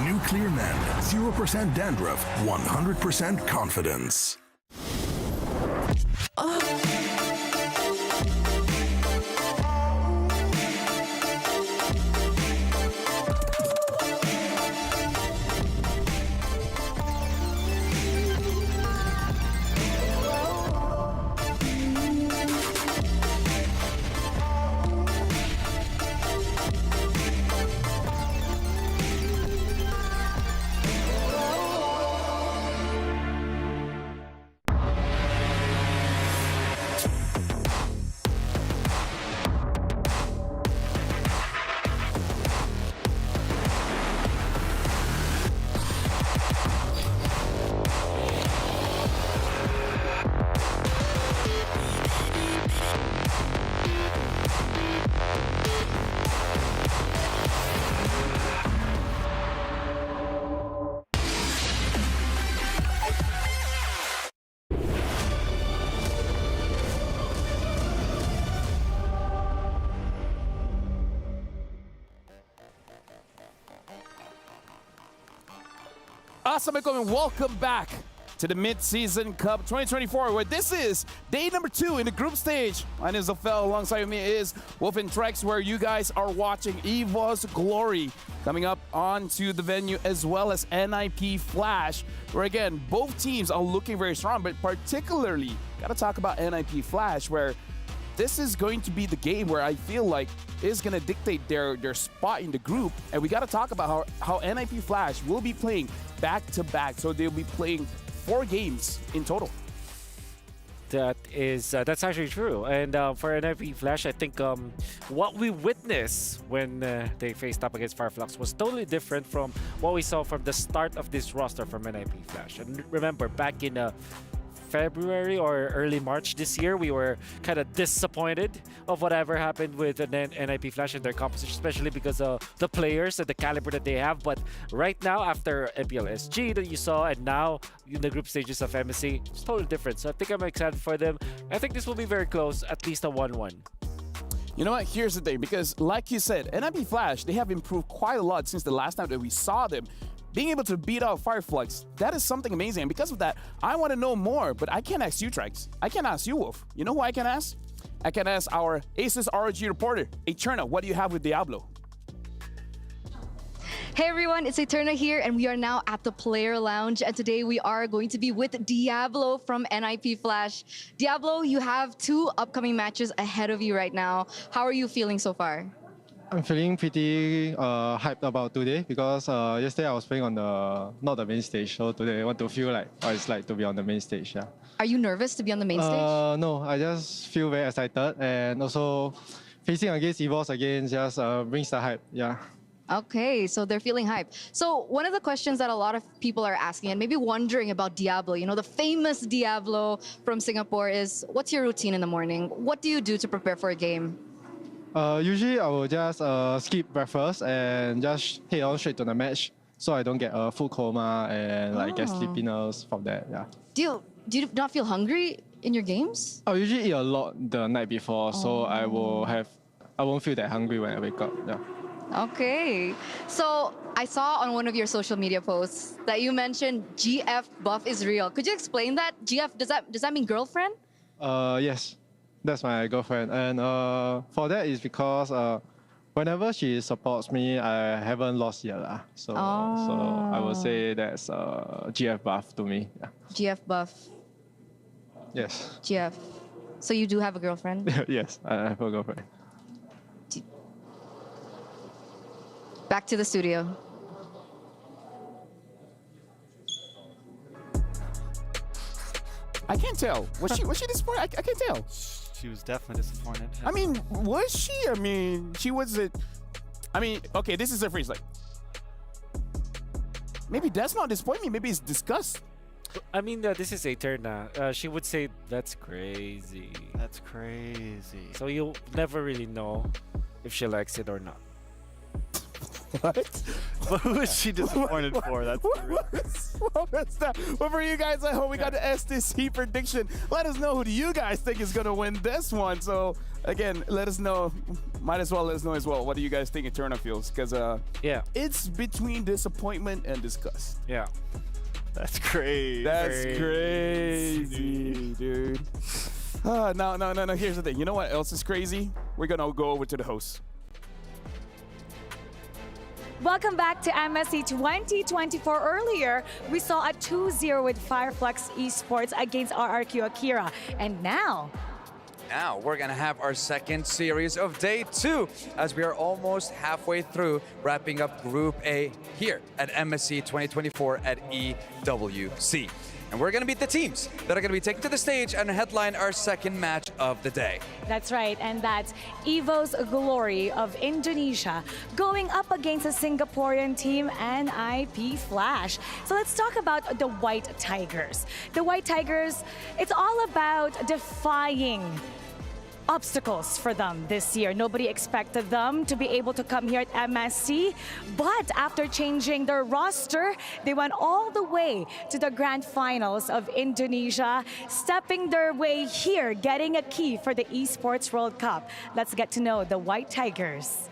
New Clear Men, 0% dandruff, 100% confidence. Assalamualaikum and welcome back to the Mid-Season Cup 2024, where this is day number 2 in the group stage. My name is Zafel, alongside me is Wolf and Trex, where you guys are watching EVOS Glory coming up onto the venue, as well as NIP Flash, where again, both teams are looking very strong, but particularly, gotta talk about NIP Flash, where this is going to be the game where I feel like is going to dictate their spot in the group. And we got to talk about how NIP Flash will be playing back-to-back. So they'll be playing 4 games in total. That's actually true. And for NIP Flash, I think what we witnessed when they faced up against Fireflux was totally different from what we saw from the start of this roster from NIP Flash. And remember, back in February or early March this year, we were kind of disappointed of whatever happened with NIP Flash and their composition, especially because of the players and the caliber that they have. But right now, after MPLSG that you saw, and now in the group stages of MSC, it's totally different. So I think I'm excited for them. I think this will be very close, at least a 1-1. You know what? Here's the thing, because like you said, NIP Flash, they have improved quite a lot since the last time that we saw them. Being able to beat out Fireflux, that is something amazing. And because of that, I want to know more, but I can't ask you, Trex. I can't ask you, Wolf. You know who I can ask? I can ask our Aces ROG reporter, Eterna. What do you have with Diablo? Hey everyone, it's Eterna here, and we are now at the Player Lounge, and today we are going to be with Diablo from NIP Flash. Diablo, you have 2 upcoming matches ahead of you right now. How are you feeling so far? I'm feeling pretty hyped about today because yesterday I was playing on not the main stage, so today I want to feel like what it's like to be on the main stage. Yeah. Are you nervous to be on the main stage? No, I just feel very excited, and also facing against EVOS again just brings the hype. Yeah. Okay, so they're feeling hype. So one of the questions that a lot of people are asking and maybe wondering about Diablo, you know, the famous Diablo from Singapore, is what's your routine in the morning? What do you do to prepare for a game? Usually I will just skip breakfast and just head on straight to the match, so I don't get a food coma and like get sleepiness from that. Yeah. Do you not feel hungry in your games? I usually eat a lot the night before, so I won't feel that hungry when I wake up. Yeah. Okay. So I saw on one of your social media posts that you mentioned GF buff is real. Could you explain that? GF, does that mean girlfriend? Yes. That's my girlfriend, and for that is because whenever she supports me, I haven't lost yet lah. So I would say that's GF buff to me. Yeah. GF buff. Yes. GF. So you do have a girlfriend? Yes, I have a girlfriend. Back to the studio. I can't tell. Was she disappointed? I can't tell. She was definitely disappointed. I mean, was she? I mean, she wasn't. I mean, okay, this is her phrase. Like, maybe that's not disappointment. Maybe it's disgust. I mean, this is Eterna. She would say, that's crazy. That's crazy. So you'll never really know if she likes it or not. What? But who is she disappointed for? That's what was that? Well, for you guys at home, we got the STC prediction. Let us know who do you guys think is going to win this one. So, again, let us know. Might as well let us know as well. What do you guys think Eterna feels? Because yeah, it's between disappointment and disgust. Yeah. That's crazy. That's crazy, dude. No. Here's the thing. You know what else is crazy? We're going to go over to the host. Welcome back to MSC 2024. Earlier, we saw a 2-0 with Fireflex Esports against RRQ Akira. And now we're going to have our second series of day 2 as we are almost halfway through wrapping up Group A here at MSC 2024 at EWC. And we're going to meet the teams that are going to be taken to the stage and headline our second match of the day. That's right, and that's EVO's Glory of Indonesia going up against a Singaporean team, NIP Flash. So let's talk about the White Tigers. The White Tigers, it's all about defying obstacles for them this year. Nobody expected them to be able to come here at MSC, but after changing their roster, they went all the way to the grand finals of Indonesia, stepping their way here, getting a key for the Esports World Cup. Let's get to know the White Tigers.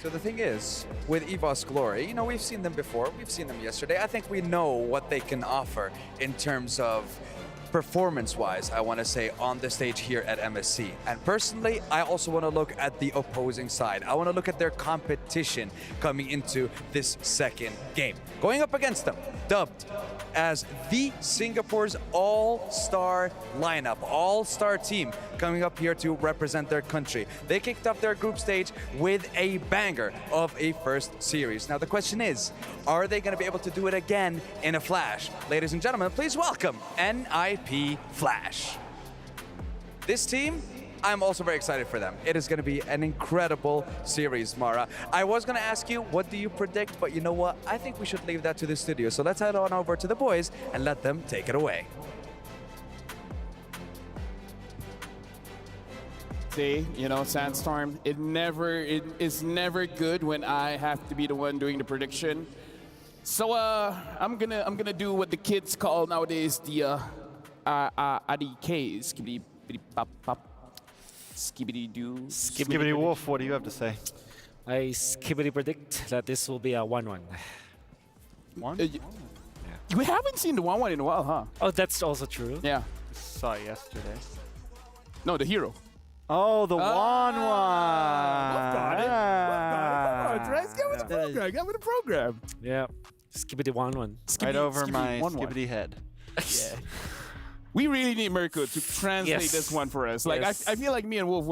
So the thing is, with EVO's Glory, you know, we've seen them before. We've seen them yesterday. I think we know what they can offer in terms of performance-wise, I want to say, on the stage here at MSC. And personally, I also want to look at the opposing side. I want to look at their competition coming into this second game. Going up against them, dubbed as the Singapore's all-star lineup, all-star team coming up here to represent their country. They kicked off their group stage with a banger of a first series. Now the question is, are they going to be able to do it again in a flash? Ladies and gentlemen, please welcome NIP Flash. This team, I'm also very excited for them. It is going to be an incredible series, Mara. I was going to ask you, what do you predict? But you know what? I think we should leave that to the studio. So let's head on over to the boys and let them take it away. See, you know, Sandstorm, it is never good when I have to be the one doing the prediction. So I'm gonna do what the kids call nowadays the ADKs. Skibbity pop pop. Skibbity doo. Skibbity wolf, what do you have to say? I skibbity predict that this will be a 1-1. We haven't seen the 1-1 in a while, huh? Oh, that's also true. Yeah. Saw it yesterday. No, the hero. Oh, the 1-1. Got it. Let's go with the program. Get with the program. Yeah. Skibbity 1-1. Right over my skibbity head. Yeah. We really need Mirko to translate this one for us. Like I feel like me and Wolf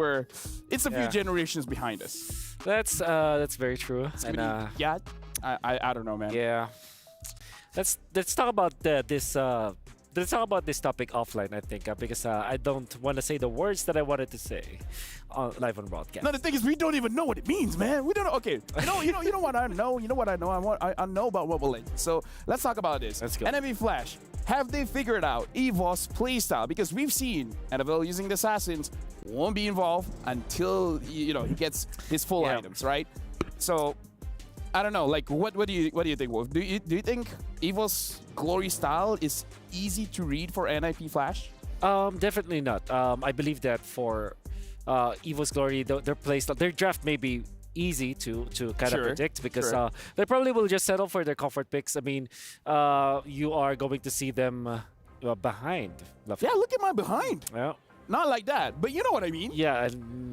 it's a few generations behind us. That's very true. And, yeah, I don't know, man. Yeah. Let's talk about let's talk about this topic offline, I think, because I don't want to say the words that I wanted to say live on broadcast. No, the thing is, we don't even know what it means, man. We don't know. Okay, you know what I know. You know what I know. I know about what we'll like. So let's talk about this. Let's go. NIP Flash. Have they figured out EVO's playstyle? Because we've seen NFL using the assassins won't be involved until he gets his full items, right? So I don't know. Like, what do you think, Wolf? Do you think EVO's Glory style is easy to read for NIP Flash? Definitely not. I believe that for EVO's Glory, their playstyle, their draft may be easy to kind of predict because they probably will just settle for their comfort picks. I mean, you are going to see them behind. Yeah, look at my behind. Yeah. Not like that, but you know what I mean. Yeah,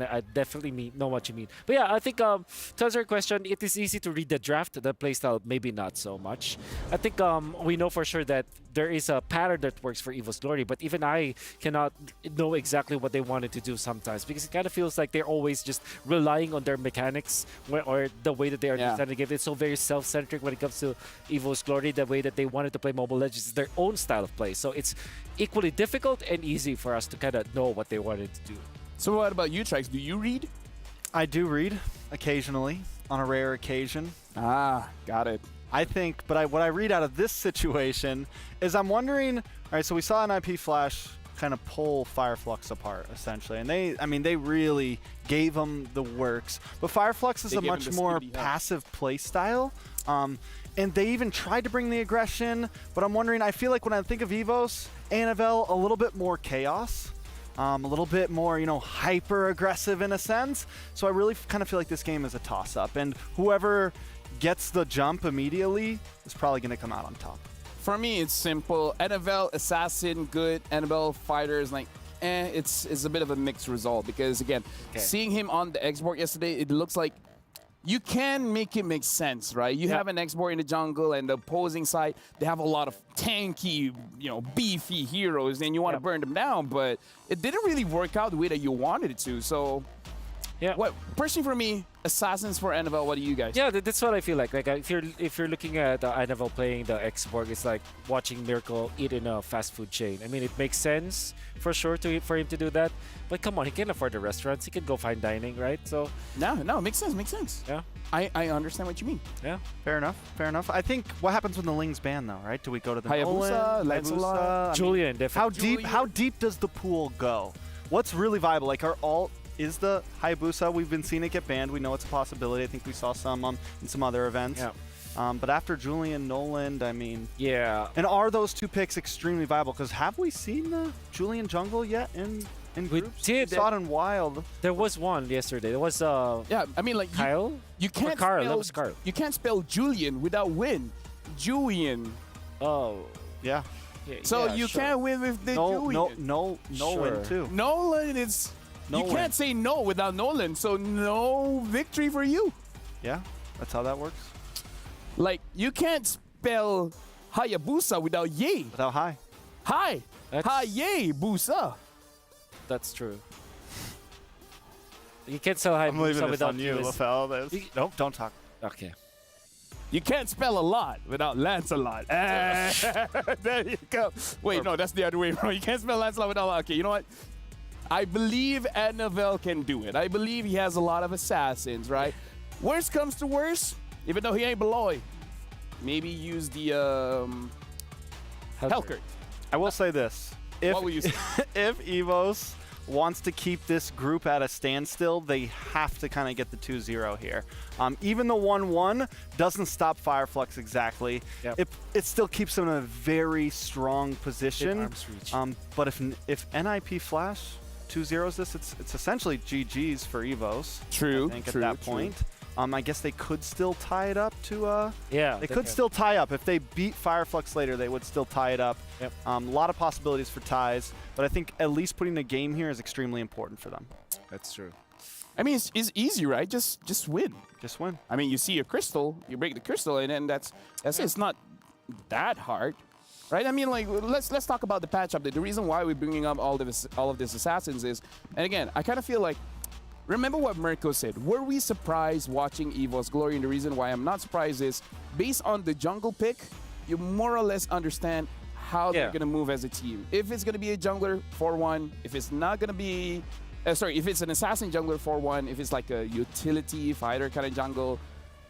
I definitely know what you mean. But yeah, I think to answer your question, it is easy to read the draft. The playstyle, maybe not so much. I think we know for sure that there is a pattern that works for EVO's Glory, but even I cannot know exactly what they wanted to do sometimes because it kind of feels like they're always just relying on their mechanics or the way that they are designing the game. It's so very self-centric when it comes to EVO's Glory. The way that they wanted to play Mobile Legends is their own style of play. So it's equally difficult and easy for us to kind of know what they wanted to do. So what about you, Trix? Do you read? I do read occasionally. on a rare occasion. Ah, got it. I think, but what I read out of this situation is I'm wondering, all right, so we saw NIP Flash kind of pull Fireflux apart, essentially. And they really gave him the works. But Fireflux is a much more passive play style. And they even tried to bring the aggression, but I'm wondering, I feel like when I think of EVOS, Annabelle, a little bit more chaos. A little bit more, hyper aggressive in a sense. So I really kind of feel like this game is a toss-up. And whoever gets the jump immediately is probably going to come out on top. For me, it's simple. Annabelle, Assassin, good. Annabelle, Fighter is like, it's a bit of a mixed result because, again, seeing him on the export yesterday, it looks like you can make it make sense, right? You have an export in the jungle and the opposing side, they have a lot of tanky, beefy heroes and you want to burn them down, but it didn't really work out the way that you wanted it to. So, personally for me, Assassins for Annabelle, what do you guys? Yeah, that's what I feel like. Like if you're looking at Annabelle playing the Xborg, it's like watching Miracle eat in a fast food chain. I mean, it makes sense for sure for him to do that. But come on, he can afford the restaurants. He can go fine dining, right? So no, makes sense. Yeah, I understand what you mean. Yeah, fair enough. I think what happens when the Ling's banned though, right? Do we go to the Hayabusa, Lancelot, Julian? Definitely. How deep does the pool go? What's really viable? Like our alt is the Hayabusa. We've been seeing it get banned. We know it's a possibility. I think we saw some in some other events. Yeah. But after Julian, Noland, I mean... Yeah. And are those two picks extremely viable? Because have we seen the Julian jungle yet in groups? We did. We saw it in Wild. There was one yesterday. There was yeah, I mean, like Kyle? You can't Carl. spell, That was Carl. You can't spell Julian without win. Julian. Oh. Yeah. So you can't win with the Julian. No win too. Nolan is... you can't say no without Nolan, so no victory for you. Yeah, that's how that works. Like, you can't spell Hayabusa without Ye. Without Hi. Hi. Hayabusa. That's true. You can't spell Hayabusa without you, LaFell. Nope, don't talk. Okay. You can't spell a lot without Lancelot. There you go. Wait, no, that's the other way around. You can't spell Lancelot without... Okay, you know what? I believe Annabelle can do it. I believe he has a lot of assassins, right? Worst comes to worst, even though he ain't Beloy, maybe use the Helkert. I will say this. What will you say? If EVOS wants to keep this group at a standstill, they have to kind of get the 2-0 here. Even the 1-1 doesn't stop Fireflux exactly. Yep. It still keeps them in a very strong position. Arms reach. But if NIP Flash 2-0s this, it's essentially GG's for EVOS. True. I think at that point. I guess they could still tie it up to they could still tie up. If they beat Fireflux later, they would still tie it up. Yep. A lot of possibilities for ties, but I think at least putting a game here is extremely important for them. That's true. I mean, it's easy, right? Just win. Just win. I mean, you see a crystal, you break the crystal, and then that's it. It's not that hard, right? I mean, like let's talk about the patch update. The reason why we're bringing up all of these assassins is, and again, I kind of feel like, remember what Mirko said. Were we surprised watching EVOS Glory? And the reason why I'm not surprised is, based on the jungle pick, you more or less understand how they're going to move as a team. If it's going to be a jungler, 4-1. If it's not going to be... if it's an assassin jungler, 4-1. If it's like a utility fighter kind of jungle,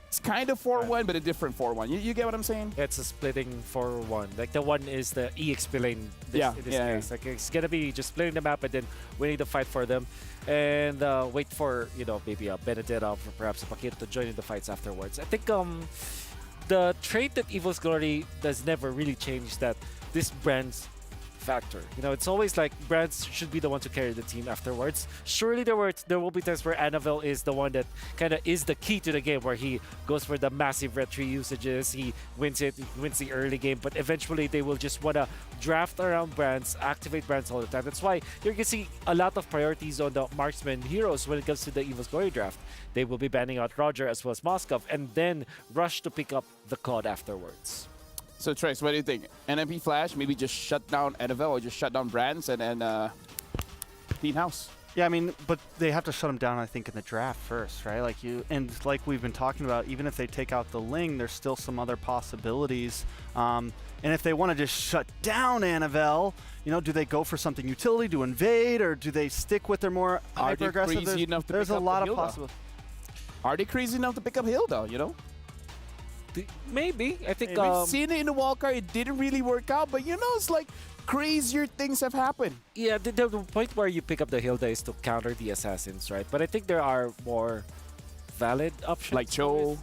it's kind of 4-1, but a different 4-1. You get what I'm saying? It's a splitting 4-1. Like the one is the EXP lane in this case. Like it's gonna be just splitting the map and then winning the fight for them, and wait for maybe a Benedetta or perhaps a Paquito to join in the fights afterwards. I think the trait that EVOS Glory does never really change, that this brand's factor. It's always like brands should be the one to carry the team afterwards. Surely there will be times where Annabelle is the one that kind of is the key to the game, where he goes for the massive red tree usages, he wins the early game, but eventually they will just want to draft around brands, activate brands all the time. That's why you're going to see a lot of priorities on the marksman heroes when it comes to the EVOS Glory draft. They will be banning out Roger as well as Moskov, and then rush to pick up the Claude afterwards. So Trace, what do you think? NMP Flash, maybe just shut down Annabelle or just shut down brands and clean house? Yeah, I mean, but they have to shut them down, I think, in the draft first, right? Like we've been talking about, even if they take out the Ling, there's still some other possibilities. And if they want to just shut down Annabelle, do they go for something utility to invade, or do they stick with their more hyper-aggressive? There's a lot of possibilities. Are they crazy enough to pick up Hilda, you know? Maybe. I think we've seen it in the wildcard. It didn't really work out, but you know, it's like crazier things have happened. Yeah, the point where you pick up the Hilda is to counter the assassins, right? But I think there are more valid options. Like Cho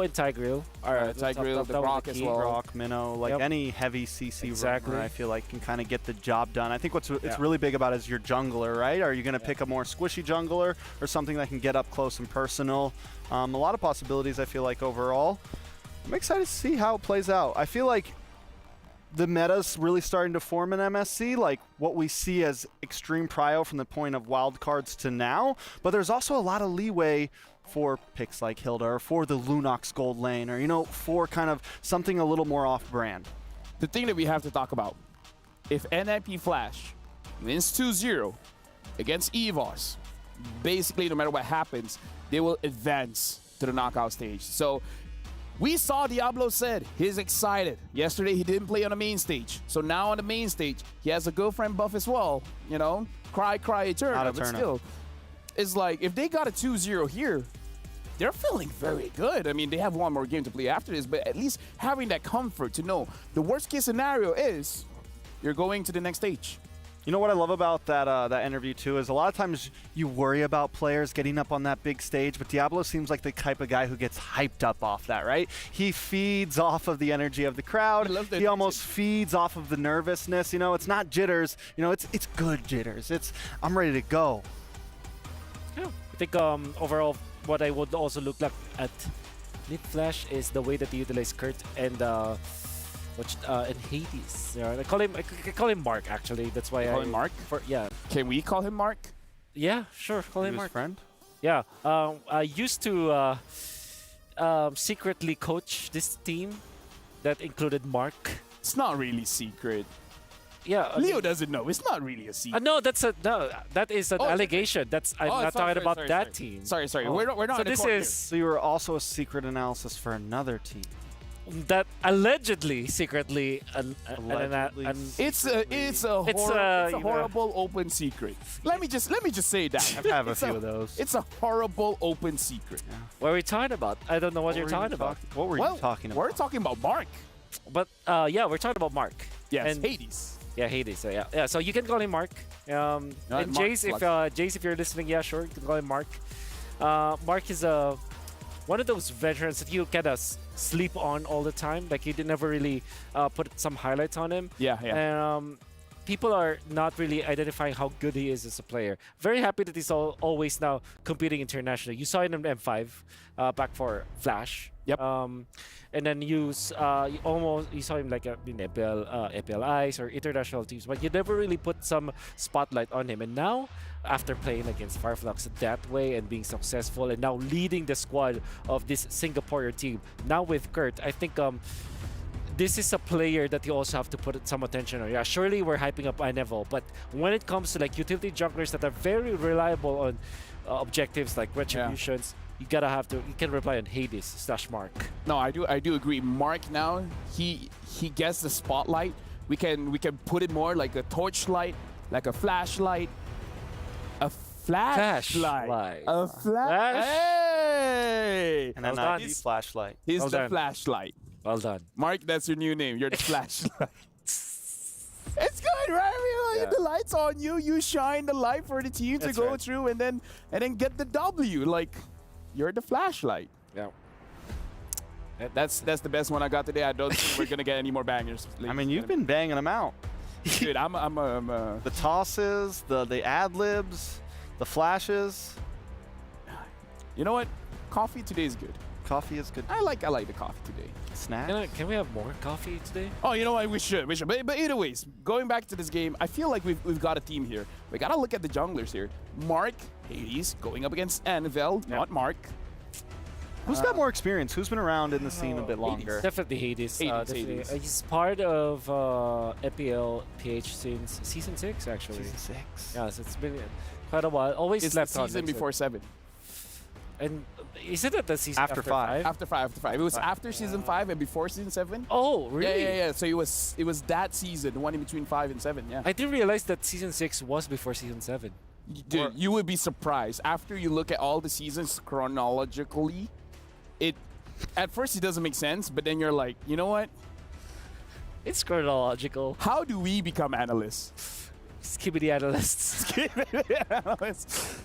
and Tigreal are Tigreal, the Rock as well. Rock, Minnow, like any heavy CC roamer, I feel like can kind of get the job done. I think what's it's really big about is your jungler, right? Are you going to pick a more squishy jungler or something that can get up close and personal? A lot of possibilities, I feel like, overall. I'm excited to see how it plays out. I feel like the meta's really starting to form in MSC, like what we see as extreme prio from the point of wildcards to now, but there's also a lot of leeway for picks like Hilda or for the Lunox gold lane or, you know, for kind of something a little more off-brand. The thing that we have to talk about, if NIP Flash wins 2-0 against EVOS, basically no matter what happens, they will advance to the knockout stage. So we saw Diablo said he's excited. Yesterday he didn't play on the main stage. So now on the main stage, he has a girlfriend buff as well. You know, cry Eterna, but still. It's like, if they got a 2-0 here, they're feeling very good. I mean, they have one more game to play after this, but at least having that comfort to know the worst case scenario is you're going to the next stage. You know what I love about that that interview too is a lot of times you worry about players getting up on that big stage, but Diablo seems like the type of guy who gets hyped up off that, right? He feeds off of the energy of the crowd. He almost feeds off of the nervousness. You know, it's not jitters. You know, it's good jitters. It's I'm ready to go. Yeah, I think overall, what I would also look like at Nip Flash is the way that they utilize Kurt and Hades. I call him Mark actually. That's why I call him Mark. Yeah. Can we call him Mark? Yeah, sure. Call him Mark. Friend. Yeah. I used to secretly coach this team that included Mark. It's not really secret. Yeah, Leo doesn't know. It's not really a secret. No, that is an allegation. That's I'm not talking about that team. Sorry. We're not. So this is. So you were also a secret analysis for another team. That allegedly, secretly, it's a horrible open secret. Let me just say that. I have a few of those. It's a horrible open secret. Yeah. What are we talking about? I don't know what you're talking about. What were you talking about? We're talking about Mark. But yeah, we're talking about Mark. Yes, and Hades. Yeah, Hades. So yeah. So you can call him Mark. And Jace, if you're listening, yeah, sure, you can call him Mark. Mark is one of those veterans that you kind of sleep on all the time. Like you never really put some highlights on him. Yeah. And people are not really identifying how good he is as a player. Very happy that he's always now competing internationally. You saw him in M5 back for Flash. Yep. And then you saw him like in EPL Ice or international teams, but you never really put some spotlight on him. And now, after playing against Fireflux that way and being successful, and now leading the squad of this Singaporean team, now with Kurt, I think this is a player that you also have to put some attention on. Yeah, surely we're hyping up iNevel, but when it comes to like utility junglers that are very reliable on objectives like retributions, you can rely on Hades / Mark. No, I do agree. Mark now, he gets the spotlight. We can put it more like a torchlight, like a flashlight. A flashlight. A flash. Hey! And then he's flashlight. He's the flashlight. Well done. Mark, that's your new name. You're the flashlight. It's good, right? I mean, the light's on you. You shine the light for the team to go through and then get the W. Like, you're the flashlight. Yeah. That's the best one I got today. I don't think we're gonna get any more bangers. I mean, you've been banging them out. Dude, I'm the tosses, the ad libs, the flashes. You know what? Coffee today is good. Coffee is good. I like the coffee today. Snack. Can we have more coffee today? Oh, you know what? We should. But either ways, going back to this game, I feel like we've got a team here. We gotta look at the junglers here. Mark, Hades, going up against Anvel, not Mark. Who's got more experience? Who's been around in the scene a bit longer? Hades. Definitely Hades. Hades. He's part of EPL PH since season 6, actually. Season 6. Yeah, so it's been quite a while. Always it's slept the season on before 7. And is it at the season after 5? After 5. It was after season 5 and before season 7. Oh, really? Yeah. So it was that season, the one in between 5 and 7. Yeah. I didn't realize that season 6 was before season 7. Dude, you would be surprised. After you look at all the seasons chronologically, at first it doesn't make sense, but then you're like, you know what? It's chronological. How do we become analysts? Skibbity analysts. Skibbity analysts.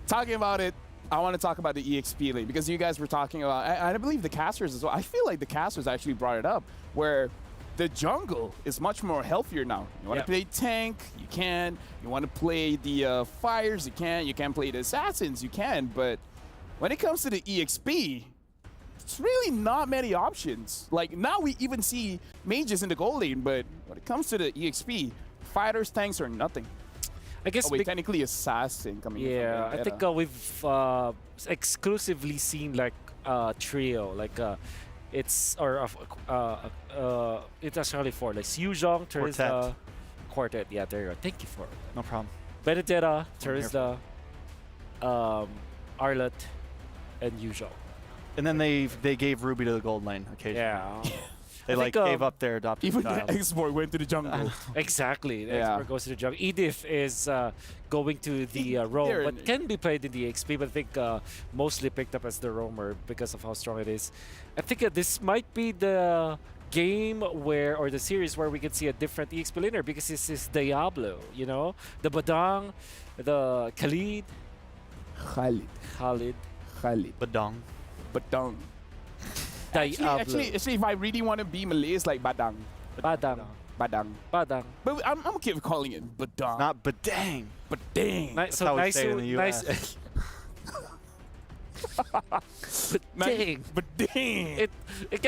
Talking about it, I want to talk about the EXP lane because you guys were talking about, I believe the casters as well. I feel like the casters actually brought it up, where the jungle is much more healthier now. You want to play tank, you can. You want to play the fires, you can. You can play the assassins, you can. But when it comes to the EXP, it's really not many options. Like now we even see mages in the gold lane, but when it comes to the EXP, fighters, tanks are nothing. I guess technically assassin coming in. Yeah, I think we've exclusively seen like trio, like it's actually four, like Yuzhong, Terizla, Quartet. Yeah, there you go. Thank you for it. No problem. Benedetta, Terizla, Arlott, and Yuzhong. And then they gave Ruby to the gold lane occasionally. Yeah. They gave up their adopted even child. the Export went to the jungle. Exactly. The Export goes to the jungle. Edith is going to the roam, but can be played in the XP, but I think mostly picked up as the roamer because of how strong it is. I think this might be the game or the series where we can see a different EXP laner because this is Diablo, you know? The Badang, the Khalid. Badang. Actually, if I really want to be Malay, it's like Badang. Badang. But I'm okay with calling it Badang. Not Badang. Badang. That's how we say it in the US. Badang. Badang. It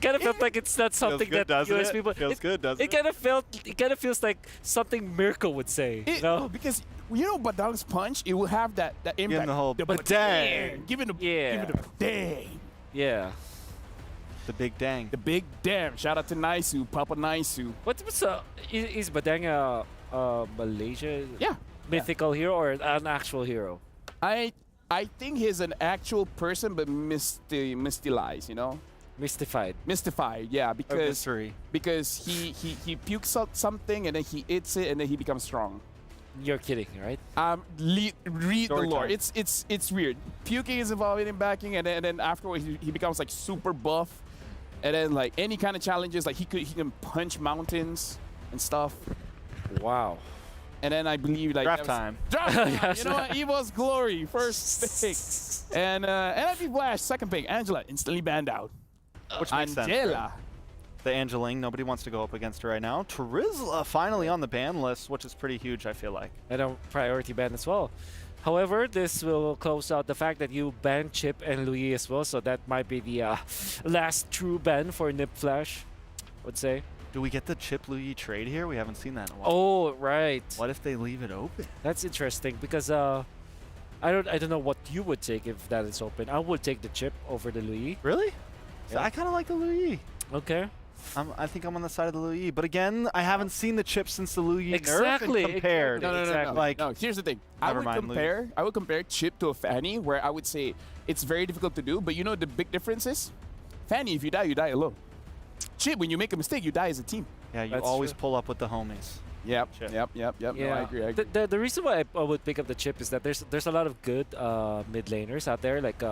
kind of felt like it's not something good, that US it? people. Feels good, doesn't it? It kind of feels like something Mirko would say. No, because you know Badang's punch, it will have that impact. Give him the whole Badang. Give it a Badang. Yeah. The big dang. The big damn. Shout out to Naisu, Papa Naisu. What's is Badang a Malaysia mythical hero or an actual hero? I think he's an actual person, but mystified, you know. Mystified, yeah, because he pukes out something and then he eats it and then he becomes strong. You're kidding, right? Read the lore. It's weird. Puking is involved in backing, and then afterwards he becomes like super buff, and then like any kind of challenges, like he can punch mountains and stuff. Wow. And then I believe like draft time. You know what? Evo's Glory first pick, and NIP Flash second pick. Angela instantly banned out. Which makes sense. Right? The Angeling, nobody wants to go up against her right now. Terizla finally on the ban list, which is pretty huge, I feel like. And a priority ban as well. However, this will close out the fact that you banned Chip and Louis as well, so that might be the last true ban for NIP Flash, I would say. Do we get the Chip Louis trade here? We haven't seen that in a while. Oh, right. What if they leave it open? That's interesting because I don't know what you would take if that is open. I would take the Chip over the Louis. Really? Yeah. I kind of like the Louis. Okay. I think I'm on the side of the Louis, but again, I haven't seen the Chip since the Louis exactly. nerf and compared. No. Like, no, here's the thing. I would compare Chip to a Fanny, where I would say it's very difficult to do, but you know the big difference is? Fanny, if you die alone. Chip, when you make a mistake, you die as a team. Yeah, you always pull up with the homies. Yep. Yeah. No, I agree. The reason why I would pick up the Chip is that there's a lot of good mid laners out there. Like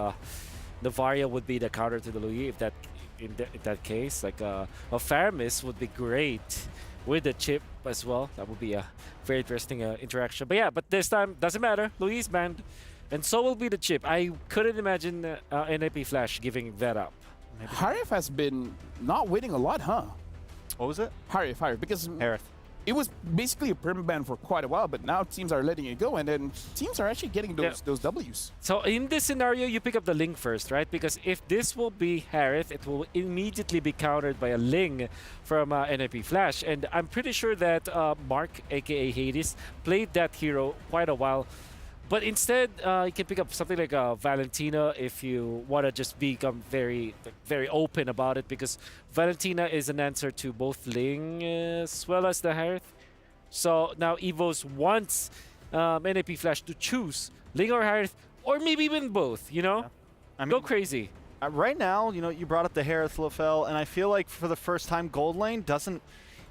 Navaria would be the counter to the Louis if that. In that case, like a Faramis would be great with the Chip as well. That would be a very interesting interaction. But yeah, but this time doesn't matter. Louis banned, and so will be the Chip. I couldn't imagine NIP Flash giving that up. Harif has been not winning a lot, huh? What was it? Harif, because it was basically a permanent ban for quite a while, but now teams are letting it go, and then teams are actually getting those Ws. So in this scenario, you pick up the Ling first, right? Because if this will be Harith, it will immediately be countered by a Ling from NIP Flash. And I'm pretty sure that Mark, aka Hades, played that hero quite a while. But instead, you can pick up something like Valentina if you want to just become very open about it, because Valentina is an answer to both Ling as well as the Harith. So now Evos wants NIP Flash to choose Ling or Harith, or maybe even both, you know? Yeah. I mean, go crazy. Right now, you know, you brought up the Harith Lofel, and I feel like for the first time, Gold Lane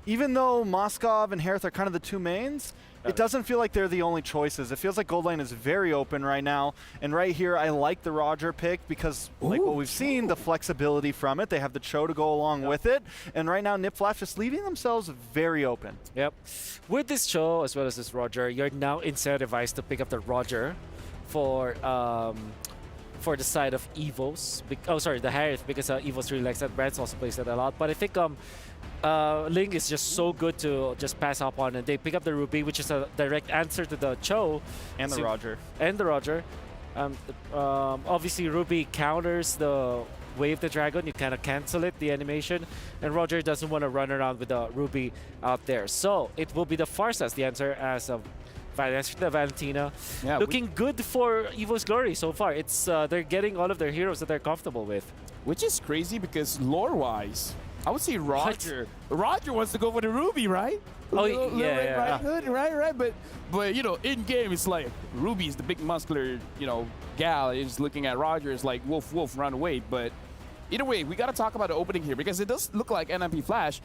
even though Moskov and Harith are kind of the two mains, it doesn't feel like they're the only choices. It feels like gold lane is very open right now. And right here, I like the Roger pick because, like what we've seen, the flexibility from it. They have the Cho to go along with it. And right now, NipFlash just leaving themselves very open. Yep. With this Cho as well as this Roger, you're now incentivized to pick up the Roger for the side of Evos. The Harith, because Evos really likes that. Brands also plays that a lot. But I think Ling is just so good to just pass up on, and they pick up the Ruby, which is a direct answer to the Cho. And the Roger. And the Roger. Obviously, Ruby counters the Wave the Dragon. You kind of cancel it, the animation. And Roger doesn't want to run around with the Ruby out there. So it will be the Farsa as the answer as of Valentina. Yeah, looking good for Evo's Glory so far. It's they're getting all of their heroes that they're comfortable with. Which is crazy because lore-wise, I would say Roger. Roger wants to go for the Ruby, right? Oh, yeah. Right. But you know, in game, it's like Ruby's the big muscular, gal is looking at Roger. It's like wolf, run away. But either way, we got to talk about the opening here because it does look like NMP Flash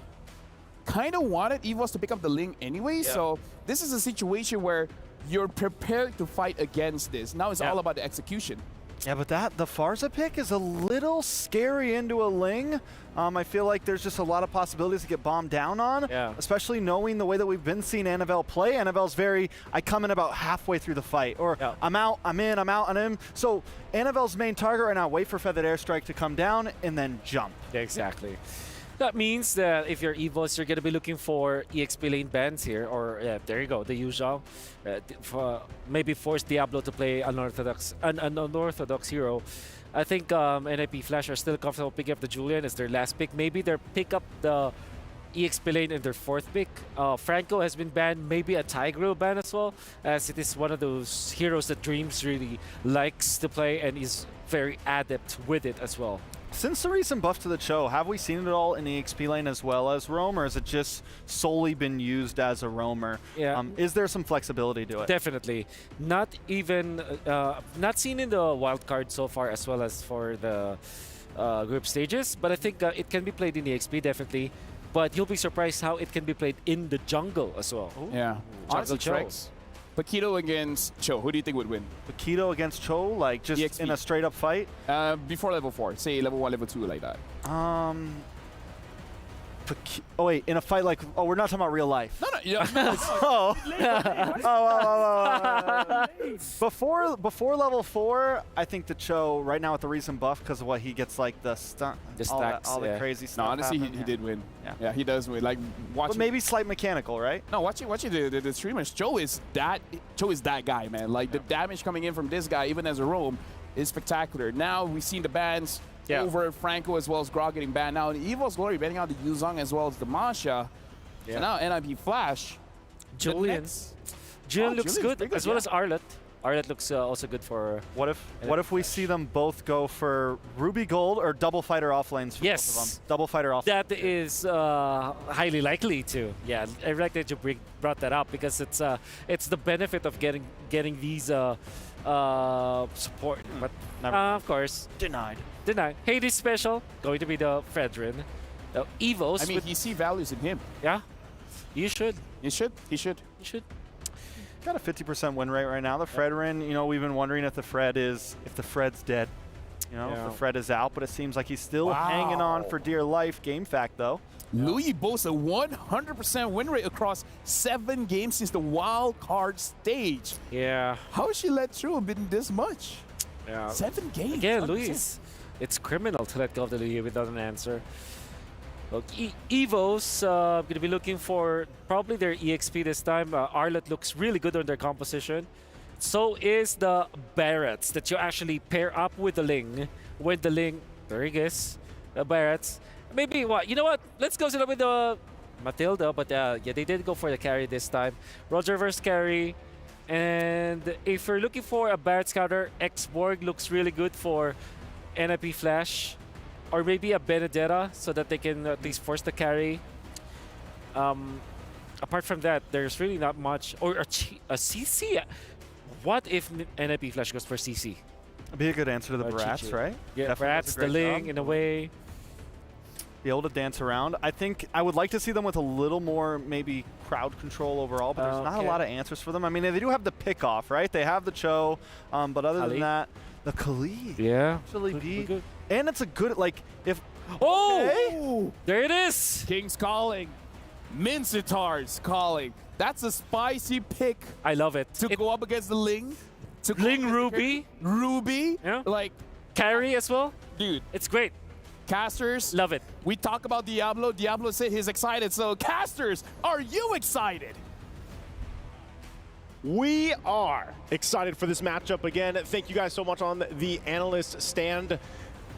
kind of wanted Evos to pick up the Ling anyway. Yeah. So this is a situation where you're prepared to fight against this. Now it's all about the execution. Yeah, but the Farsa pick is a little scary into a Ling. I feel like there's just a lot of possibilities to get bombed down on, especially knowing the way that we've been seeing Anavel play. Anavel's I come in about halfway through the fight, or I'm out, I'm in, I'm out, I'm in. So Anavel's main target right now, wait for Feathered Airstrike to come down and then jump. Exactly. That means that if you're Evos, you're going to be looking for EXP lane bans here, or there you go, the usual. Maybe force Diablo to play an unorthodox hero. I think NIP Flash are still comfortable picking up the Julian as their last pick. Maybe they pick up the EXP lane in their fourth pick. Franco has been banned, maybe a Tigreal ban as well, as it is one of those heroes that Dreams really likes to play and is very adept with it as well. Since the recent buff to the Cho, have we seen it all in the EXP lane as well as roam, or has it just solely been used as a roamer? Yeah. Is there some flexibility to it? Definitely. Not even, not seen in the wild card so far as well as for the group stages, but I think it can be played in the EXP definitely, but you'll be surprised how it can be played in the jungle as well. Ooh. Yeah. Jungle Cho. Paquito against Cho, who do you think would win? Paquito against Cho, like just EXP. In a straight up fight? Before level 4, say level 1, level 2, like that. Oh wait, in a fight like, we're not talking about real life. No. Before level 4, I think the Cho right now with the recent buff because of what he gets like the stun, all the crazy stuff. No, honestly, he did win. Yeah, he does win. Like but maybe slight mechanical, right? No, watching the streamers, Cho is that guy, man. Like the damage coming in from this guy, even as a roam, is spectacular. Now we've seen the bans. Over Franco as well as Grog getting banned. Now Evo's Glory banning out the Yuzong as well as the Masha. So now NIP Flash. Julian looks good as well as Arlet. Arlet looks also good for. What if we see them both go for Ruby Gold or double fighter offlanes for both of them? Double fighter off. That is highly likely to. Yeah, I like that you brought that up because it's the benefit of getting these support. But of course denied. Hades special going to be the Fredrin. Evos. I mean, you see values in him. Yeah, you should. He should. Got a 50% win rate right now. The Fredrin, we've been wondering if the Fred's dead. If the Fred is out, but it seems like he's still hanging on for dear life. Game fact, though. Louis boasts a 100% win rate across 7 games since the wild card stage. Yeah. How is she let through been this much? Yeah. 7 games. Again, Louis, it's criminal to let go of the Louis without an answer. Look, Evos going to be looking for probably their EXP this time. Arlet looks really good on their composition. So is the Barretts that you actually pair up with the Ling. When the Ling, there he is, the Barretts. Maybe you know what? Let's go with the Matilda, but they did go for the carry this time. Roger versus carry. And if you're looking for a Barrett Scouter, X-Borg looks really good for NIP Flash. Or maybe a Benedetta so that they can at least force the carry. Apart from that, there's really not much. Or a CC. What if NIP Flash goes for CC? It'd be a good answer to the Brats, right? Yeah, Brats, the Ling in a way. be able to dance around. I think I would like to see them with a little more maybe crowd control overall, but there's not a lot of answers for them. I mean, they do have the pick off, right? They have the Cho, but other than that, the Khalid. Yeah. Actually be. And it's a good, like, if. Oh! There it is! King's calling. Mincitar's calling. That's a spicy pick. I love it. To go up against the Ling. Ling Ruby. Ruby. Yeah. Like. Carry as well. Dude. It's great. Casters. Love it. We talk about Diablo. Diablo said he's excited. So, Casters, are you excited? We are excited for this matchup again. Thank you guys so much on the analyst stand.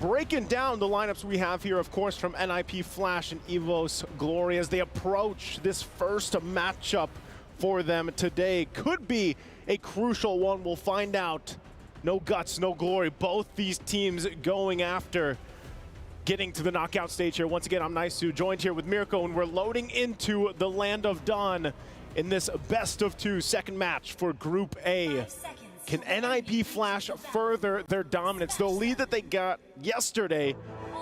Breaking down the lineups we have here, of course, from NIP Flash and EVOS Glory as they approach this first matchup for them today. Could be a crucial one. We'll find out. No guts, no glory. Both these teams going after getting to the knockout stage here. Once again, I'm Naisu, joined here with Mirko, and we're loading into the Land of Dawn in this best-of-2 second match for Group A. Can NIP Flash further their dominance, the lead that they got yesterday,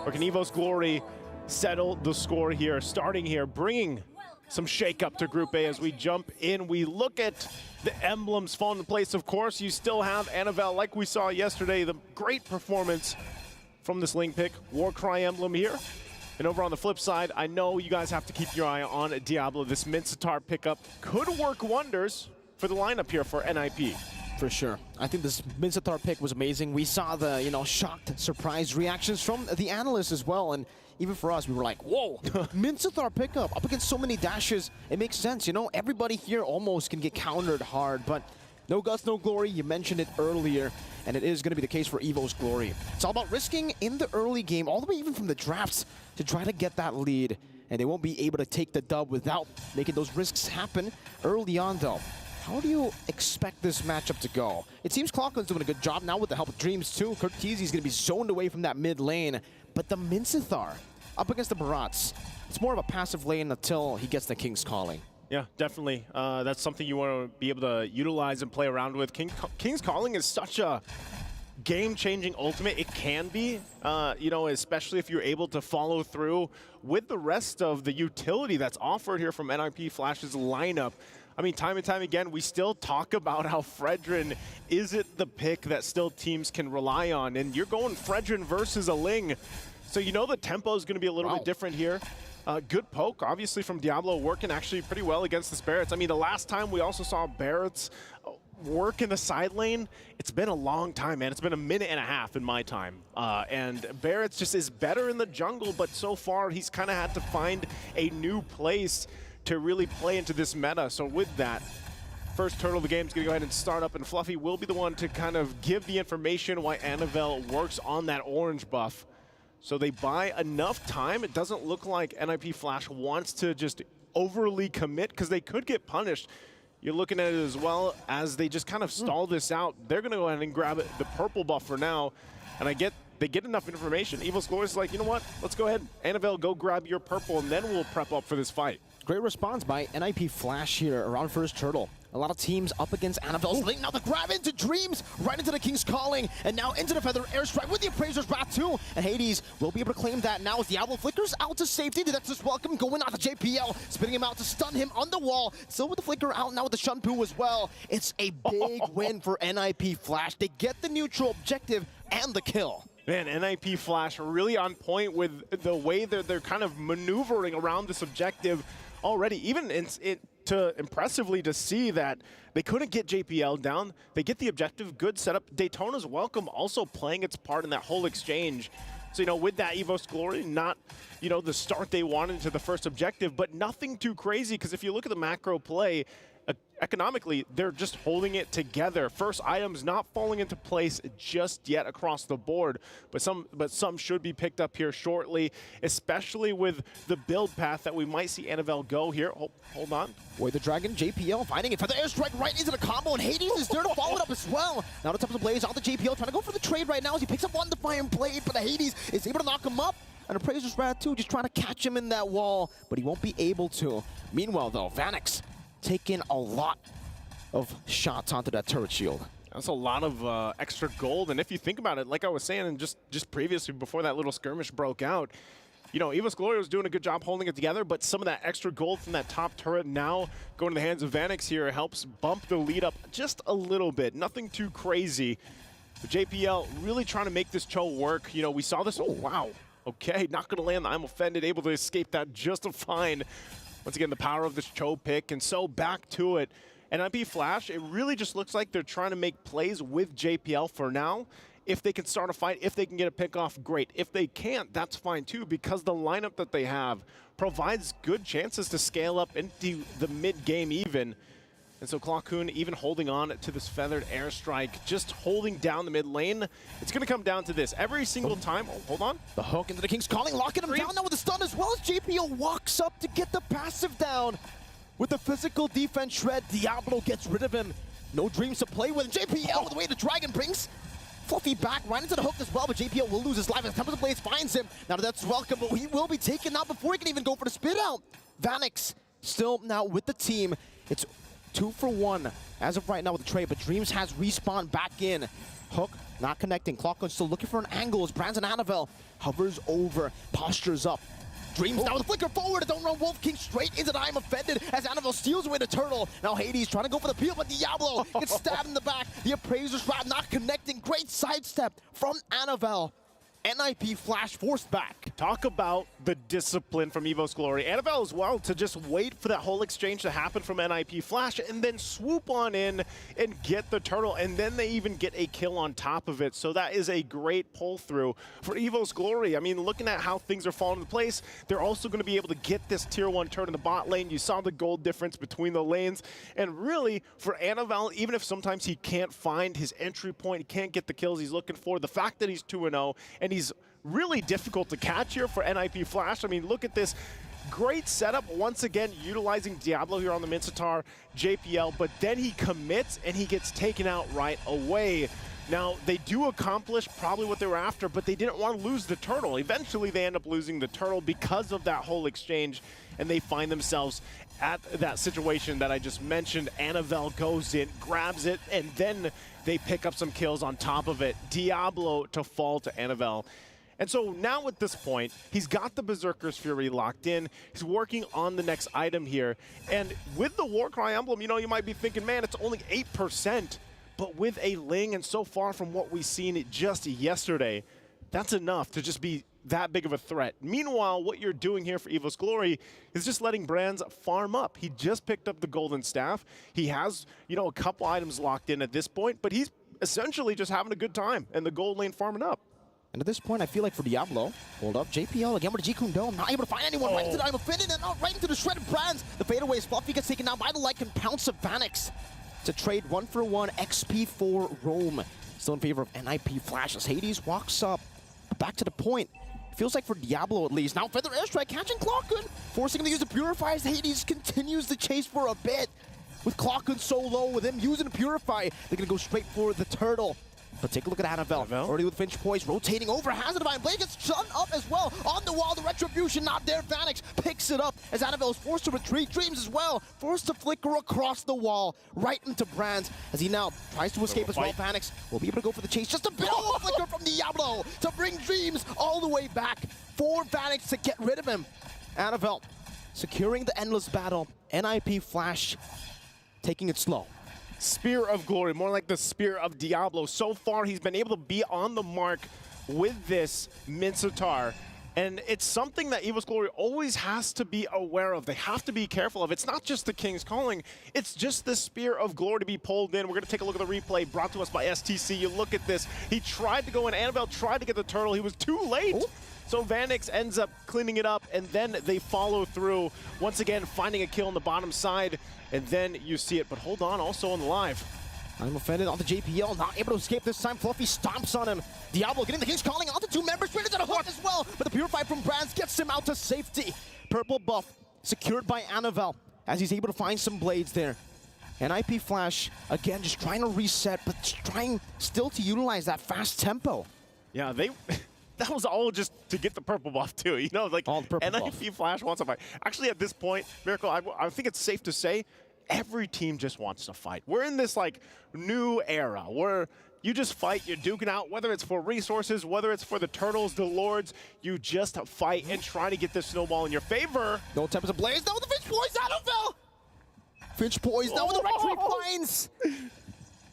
or can EVOS Glory settle the score here? Starting here, bringing some shake-up to Group A as we jump in. We look at the emblems falling in place. Of course, you still have Anavel, like we saw yesterday, the great performance from this Ling pick. Warcry emblem here. And over on the flip side, I know you guys have to keep your eye on Diablo. This Mincitar pickup could work wonders for the lineup here for NIP. For sure. I think this Mincitar pick was amazing. We saw the, shocked, surprised reactions from the analysts as well. And even for us, we were like, whoa, Mincitar pickup up against so many dashes. It makes sense, everybody here almost can get countered hard, but no guts, no glory. You mentioned it earlier, and it is going to be the case for EVOS Glory. It's all about risking in the early game, all the way even from the drafts, to try to get that lead. And they won't be able to take the dub without making those risks happen early on, though. How do you expect this matchup to go? It seems Clockin's doing a good job now with the help of Dreams too. Kurtizi's going to be zoned away from that mid lane. But the Mincithar up against the Barats, it's more of a passive lane until he gets the King's Calling. Yeah, definitely. That's something you want to be able to utilize and play around with. King's Calling is such a game-changing ultimate. It can be, especially if you're able to follow through with the rest of the utility that's offered here from NIP Flash's lineup. I mean, time and time again, we still talk about how Fredrin isn't the pick that still teams can rely on. And you're going Fredrin versus a Ling. So the tempo is going to be a little bit different here. Good poke, obviously, from Diablo, working actually pretty well against the Barretts. I mean, the last time we also saw Barretts work in the side lane, it's been a long time, man. It's been a minute and a half in my time. And Barretts just is better in the jungle, but so far he's kind of had to find a new place to really play into this meta. So with that, first turtle of the game is going to go ahead and start up, and Fluffy will be the one to kind of give the information why Anavel works on that orange buff. So they buy enough time. It doesn't look like NIP Flash wants to just overly commit because they could get punished. You're looking at it as well as they just kind of stall this out. They're going to go ahead and grab it, the purple buff for now. And they get enough information. EVOS Glory is like, you know what? Let's go ahead. Anavel, go grab your purple, and then we'll prep up for this fight. Great response by NIP Flash here around first turtle. A lot of teams up against Anavel's Link. Now the grab into Dreams, right into the King's Calling, and now into the Feather Airstrike with the Appraiser's Wrath too. And Hades will be able to claim that now as Diablo flickers out to safety. That's just welcome going out to JPL, spinning him out to stun him on the wall. Still with the flicker out now with the Shunpu as well. It's a big win for NIP Flash. They get the neutral objective and the kill. Man, NIP Flash really on point with the way they're kind of maneuvering around this objective already. Even impressively to see that they couldn't get JPL down. They get the objective, good setup. Daytona's Welcome also playing its part in that whole exchange. So, with that EVOS Glory, not, the start they wanted to the first objective, but nothing too crazy, because if you look at the macro play, economically, they're just holding it together. First items not falling into place just yet across the board, but some should be picked up here shortly, especially with the build path that we might see Anavel go here. Hold on. Boy, the Dragon, JPL finding it for the airstrike right into the combo, and Hades is there to follow it up as well. Now the top of the Blaze on the JPL, trying to go for the trade right now as he picks up one Defiant Blade, but the Hades is able to knock him up. And Appraiser's Wrath too, just trying to catch him in that wall, but he won't be able to. Meanwhile, though, Vanix taking a lot of shots onto that turret shield. That's a lot of extra gold, and if you think about it, like I was saying, and just previously before that little skirmish broke out, you know, EWC Glory was doing a good job holding it together, but some of that extra gold from that top turret now going to the hands of Vanix here helps bump the lead up just a little bit. Nothing too crazy. But JPL really trying to make this Cho work. You know, we saw this. Oh, wow. Okay, not going to land. I'm offended, able to escape that just fine. Once again, the power of this Cho pick. And so back to it. And NIP Flash, it really just looks like they're trying to make plays with JPL for now. If they can start a fight, if they can get a pick off, great. If they can't, that's fine too, because the lineup that they have provides good chances to scale up into the mid-game even. And so Clockhoon even holding on to this feathered airstrike, just holding down the mid lane. It's going to come down to this. Every single time, oh, hold on. The hook into the King's Calling, locking him down now with the stun as well as JPL walks up to get the passive down. With the physical defense shred, Diablo gets rid of him. No dreams to play with. JPL with the way the Dragon brings Fluffy back right into the hook as well, but JPL will lose his life as Tempest Blades finds him. Now that's welcome, but he will be taken out before he can even go for the spit out. Vanix still now with the team. It's 2 for 1 as of right now with the trade, but Dreams has respawned back in. Hook not connecting. Clockhoon still looking for an angle as Brandon Annabelle hovers over, postures up. Dreams now with the flicker forward. Don't run Wolf King straight into the I'm offended as Annabelle steals away the turtle. Now Hades trying to go for the peel, but Diablo gets stabbed in the back. The Appraiser's Rod not connecting. Great sidestep from Annabelle. NIP Flash forced back. Talk about the discipline from EWC Glory. Annabelle as well to just wait for that whole exchange to happen from NIP Flash and then swoop on in and get the turtle, and then they even get a kill on top of it. So that is a great pull through for EWC Glory. I mean, looking at how things are falling into place, they're also going to be able to get this tier 1 turret in the bot lane. You saw the gold difference between the lanes. And really, for Annabelle, even if sometimes he can't find his entry point, he can't get the kills he's looking for, the fact that he's 2-0 and he's really difficult to catch here for NIP Flash. I mean, look at this. Great setup, once again, utilizing Diablo here on the Mincetar, JPL, but then he commits and he gets taken out right away. Now, they do accomplish probably what they were after, but they didn't want to lose the turtle. Eventually, they end up losing the turtle because of that whole exchange, and they find themselves at that situation that I just mentioned. Annabelle goes in, grabs it, and then they pick up some kills on top of it. Diablo to fall to Annabelle. And so now at this point, he's got the Berserker's Fury locked in. He's working on the next item here. And with the Warcry emblem, you know, you might be thinking, man, it's only 8%. But with a Ling, and so far from what we've seen just yesterday, that's enough to just be that big of a threat. Meanwhile, what you're doing here for EWC Glory is just letting Brands farm up. He just picked up the Golden Staff. He has, you know, a couple items locked in at this point, but he's essentially just having a good time and the gold lane farming up. And at this point, I feel like for Diablo, hold up, JPL again with the G Dome, not able to find anyone. Right into the I'm offended and not right into the shredded Brands. The fadeaway is Fluffy gets taken down by the light and pounce of Vanix to trade 1 for 1 XP for Rome. Still in favor of NIP Flash as Hades walks up. Back to the point. Feels like for Diablo at least. Now Feather Airstrike catching Clockhoon, forcing him to use the Purify as Hades continues the chase for a bit. With Clockhoon so low, with him using the Purify, they're going to go straight for the turtle. But take a look at Annabelle. Already with Finch Poise, rotating over, has the Divine Blade, gets shut up as well. On the wall, the Retribution not there. Vanix picks it up as Annabelle is forced to retreat. Dreams as well, forced to flicker across the wall, right into Brands, as he now tries to escape as well. Vanix will be able to go for the chase. Just a bit of a flicker from Diablo to bring Dreams all the way back for Vanix to get rid of him. Annabelle securing the endless battle. NIP Flash taking it slow. Spear of Glory, more like the Spear of Diablo. So far, he's been able to be on the mark with this Mincetar. And it's something that EWC Glory always has to be aware of. They have to be careful of. It's not just the King's Calling. It's just the Spear of Glory to be pulled in. We're going to take a look at the replay brought to us by STC. You look at this. He tried to go in. Annabelle tried to get the turtle. He was too late. Ooh. So Vanix ends up cleaning it up, and then they follow through, once again finding a kill on the bottom side, and then you see it. But hold on, also on the live. I'm offended on the JPL, not able to escape this time. Fluffy stomps on him. Diablo getting the King's Calling onto 2 members, straight into the hook as well. But the Purify from Brands gets him out to safety. Purple buff secured by Annabelle as he's able to find some blades there. NIP Flash, again, just trying to reset, but trying still to utilize that fast tempo. Yeah, they... That was all just to get the purple buff too, you know, like NIP Flash wants to fight. Actually, at this point, Miracle, I think it's safe to say every team just wants to fight. We're in this like new era where You just fight, you're duking out, whether it's for resources, whether it's for the turtles, the lords, you just fight and try to get this snowball in your favor. No Tempest ablaze, now with the Finch poise, Annabelle! Finch poise, now with the retreat finds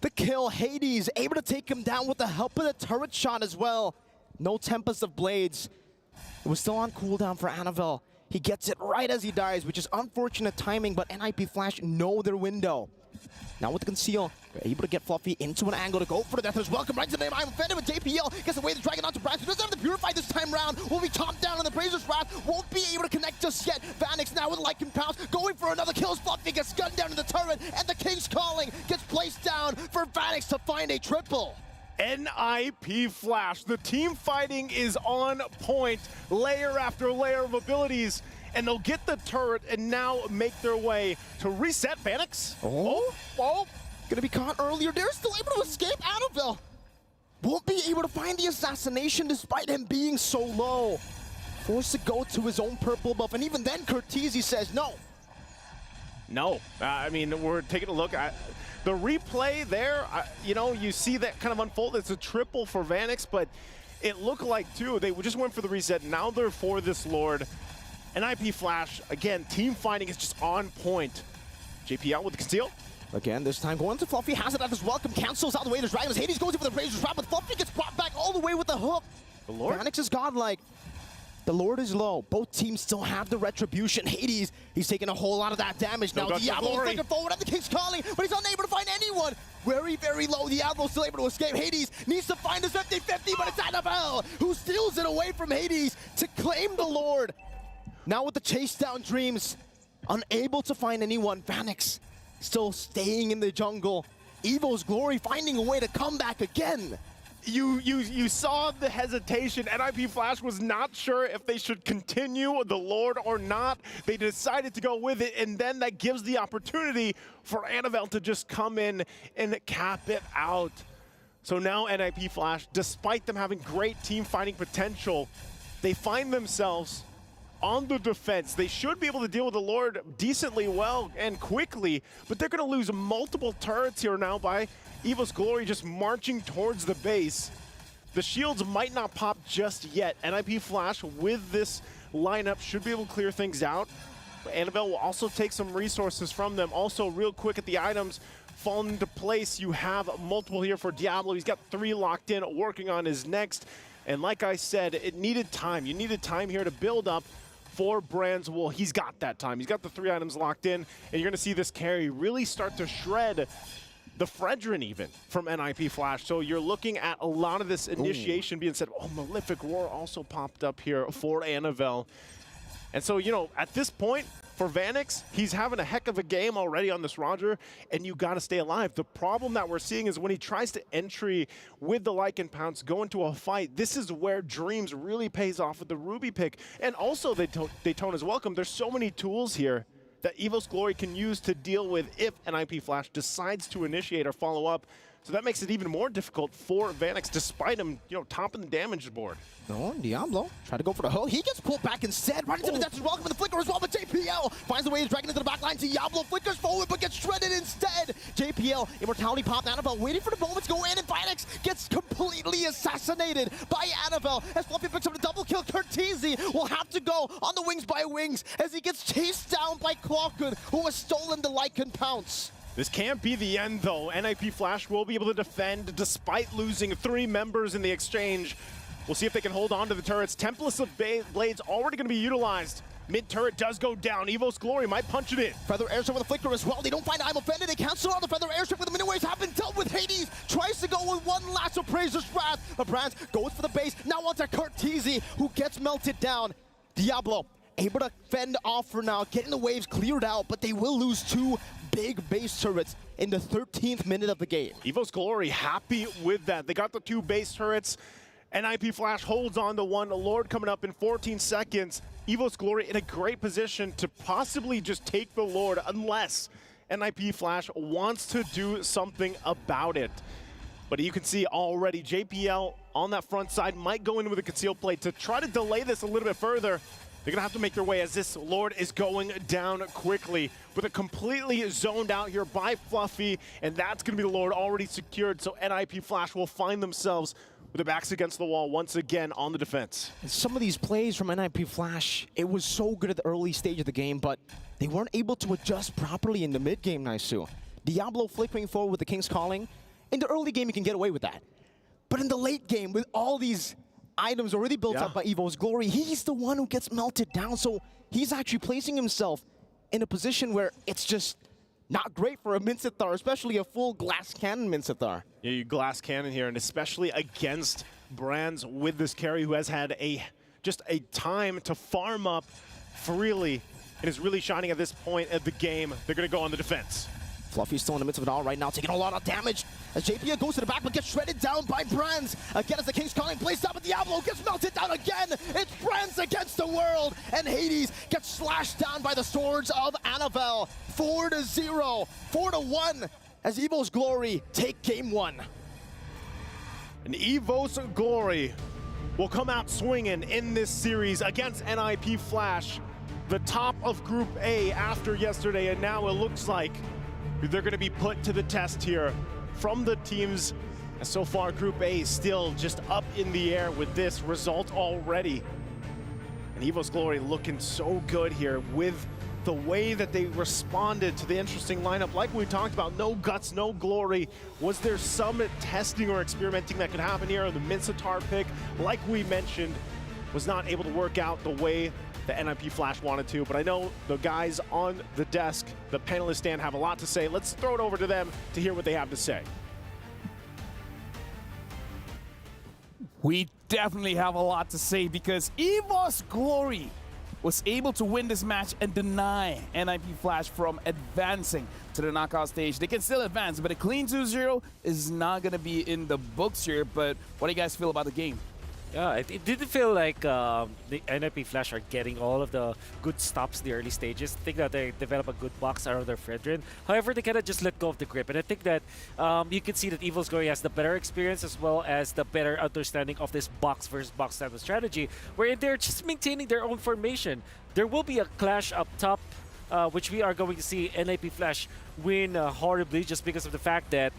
the kill. Hades able to take him down with the help of the turret shot as well. No Tempest of Blades. It was still on cooldown for Annabelle. He gets it right as he dies, which is unfortunate timing, but NIP Flash know their window. Now with the conceal, they're able to get Fluffy into an angle to go for the death as welcome right to the name. I'm offended with JPL. Gets away the dragon onto Branch. Who doesn't have the Purify this time round. Will be chopped down on the Brazer's Wrath. Won't be able to connect just yet. Vanix now with Lycan Pounce. Going for another kill. Fluffy gets gunned down in the turret. And the King's Calling gets placed down for Vanix to find a triple. NIP Flash. The team fighting is on point. Layer after layer of abilities. And they'll get the turret and now make their way to reset Vanix. Oh, gonna be caught earlier. They're still able to escape. Annabelle won't be able to find the assassination despite him being so low. Forced to go to his own purple buff, and even then Cortese says no. No, I mean, we're taking a look at the replay there. You know, you see that kind of unfold. It's a triple for Vanix, but it looked like, too, they just went for the reset. Now they're for this Lord. NIP Flash, again, team fighting is just on point. JPL with the conceal. Again, this time going to Fluffy, has it at his welcome, cancels out the way there's Dragons. Hades goes in for the Brazer's Wrath, but Fluffy gets brought back all the way with the hook. The Lord? Vanix is godlike. The Lord is low. Both teams still have the retribution. Hades, he's taking a whole lot of that damage. Now Diablo is looking forward at the King's Calling, but he's unable to find anyone. Very, very low. Diablo's still able to escape. Hades needs to find his 50-50, but it's Annabelle who steals it away from Hades to claim the Lord. Now with the chase down Dreams, unable to find anyone. Vanix still staying in the jungle. Evo's Glory finding a way to come back again. You saw the hesitation. NIP Flash was not sure if they should continue the Lord or not. They decided to go with it, and then that gives the opportunity for Annabelle to just come in and cap it out. So now NIP Flash, despite them having great team fighting potential, they find themselves on the defense. They should be able to deal with the Lord decently well and quickly, but they're going to lose multiple turrets here now by Evo's Glory just marching towards the base. The shields might not pop just yet. NIP Flash with this lineup should be able to clear things out. But Annabelle will also take some resources from them. Also, real quick at the items fall into place. You have multiple here for Diablo. He's got 3 locked in, working on his next. And like I said, it needed time. You needed time here to build up for Brands. Well, he's got that time. He's got the 3 items locked in, and you're going to see this carry really start to shred the Fredrin even from NIP Flash. So you're looking at a lot of this initiation being said. Oh, Malefic Roar also popped up here for Annabelle. And so, you know, at this point, for Vanix, he's having a heck of a game already on this Roger, and you got to stay alive. The problem that we're seeing is when he tries to entry with the Lycan Pounce, go into a fight, this is where Dreams really pays off with the Ruby pick. And also, Daytona's welcome. There's so many tools here that Evo's Glory can use to deal with if NIP Flash decides to initiate or follow up. So that makes it even more difficult for Vanix, despite him, you know, topping the damage board. No, Diablo try to go for the hook. He gets pulled back instead. Right into the death is welcome with the flicker as well, but JPL finds the way to drag it into the back line. Diablo flickers forward, but gets shredded instead. JPL, Immortality pop, Annabelle waiting for the moment to go in, and Vanix gets completely assassinated by Annabelle. As Fluffy picks up the double kill, Cortese will have to go on the wings by wings as he gets chased down by Clockwood, who has stolen the Lycan Pounce. This can't be the end, though. NIP Flash will be able to defend despite losing 3 members in the exchange. We'll see if they can hold on to the turrets. Templess of Blades already going to be utilized. Mid-turret does go down. Evo's Glory might punch it in. Feather Airstrike with a flicker as well. They don't find I'm offended. They cancel out the Feather Airstrike with the mini waves. Have been dealt with. Hades tries to go with one last Appraiser's Wrath. But Brands goes for the base. Now onto Cortese, who gets melted down. Diablo able to fend off for now, getting the waves cleared out, but they will lose 2 big base turrets in the 13th minute of the game. Evo's Glory happy with that. They got the 2 base turrets. NIP Flash holds on to 1. Lord coming up in 14 seconds. Evo's Glory in a great position to possibly just take the Lord unless NIP Flash wants to do something about it. But you can see already JPL on that front side might go in with a concealed plate to try to delay this a little bit further. They're gonna have to make their way as this Lord is going down quickly with a completely zoned out here by Fluffy, and that's gonna be the Lord already secured, so NIP Flash will find themselves with their backs against the wall once again on the defense. Some of these plays from NIP Flash, it was so good at the early stage of the game, but they weren't able to adjust properly in the mid-game, Naisu. Diablo flickering forward with the King's Calling. In the early game, you can get away with that. But in the late game, with all these items already built up by Evo's Glory, he's the one who gets melted down. So he's actually placing himself in a position where it's just not great for a Minsithar, especially a full glass cannon Minsithar. Yeah, you glass cannon here, and especially against Brands with this carry who has had just a time to farm up freely and is really shining at this point of the game. They're going to go on the defense. Fluffy's still in the midst of it all right now, taking a lot of damage as JPA goes to the back but gets shredded down by Brands. Again, as the King's Calling plays down, but Diablo gets melted down again. It's Brands against the world, and Hades gets slashed down by the swords of Annabelle. 4-0, 4-1 as Evo's Glory take game one. And Evo's Glory will come out swinging in this series against NIP Flash, the top of Group A after yesterday, and now it looks like they're going to be put to the test here from the teams. And so far, Group A is still just up in the air with this result already. And Evo's Glory looking so good here with the way that they responded to the interesting lineup. Like we talked about, no guts, no glory. Was there some testing or experimenting that could happen here? The Minsithar pick, like we mentioned, was not able to work out the way the NIP Flash wanted to, but I know the guys on the desk, the panelist stand, have a lot to say. Let's throw it over to them to hear what they have to say. We definitely have a lot to say because Evo's Glory was able to win this match and deny NIP Flash from advancing to the knockout stage. They can still advance, but a clean 2-0 is not going to be in the books here. But what do you guys feel about the game? Yeah, it didn't feel like the NIP Flash are getting all of the good stops in the early stages. I think that they develop a good box around their Fredrin. However, they kind of just let go of the grip. And I think that you can see that Evo's Glory has the better experience as well as the better understanding of this box versus box type of strategy, where they're just maintaining their own formation. There will be a clash up top, which we are going to see NIP Flash win horribly just because of the fact that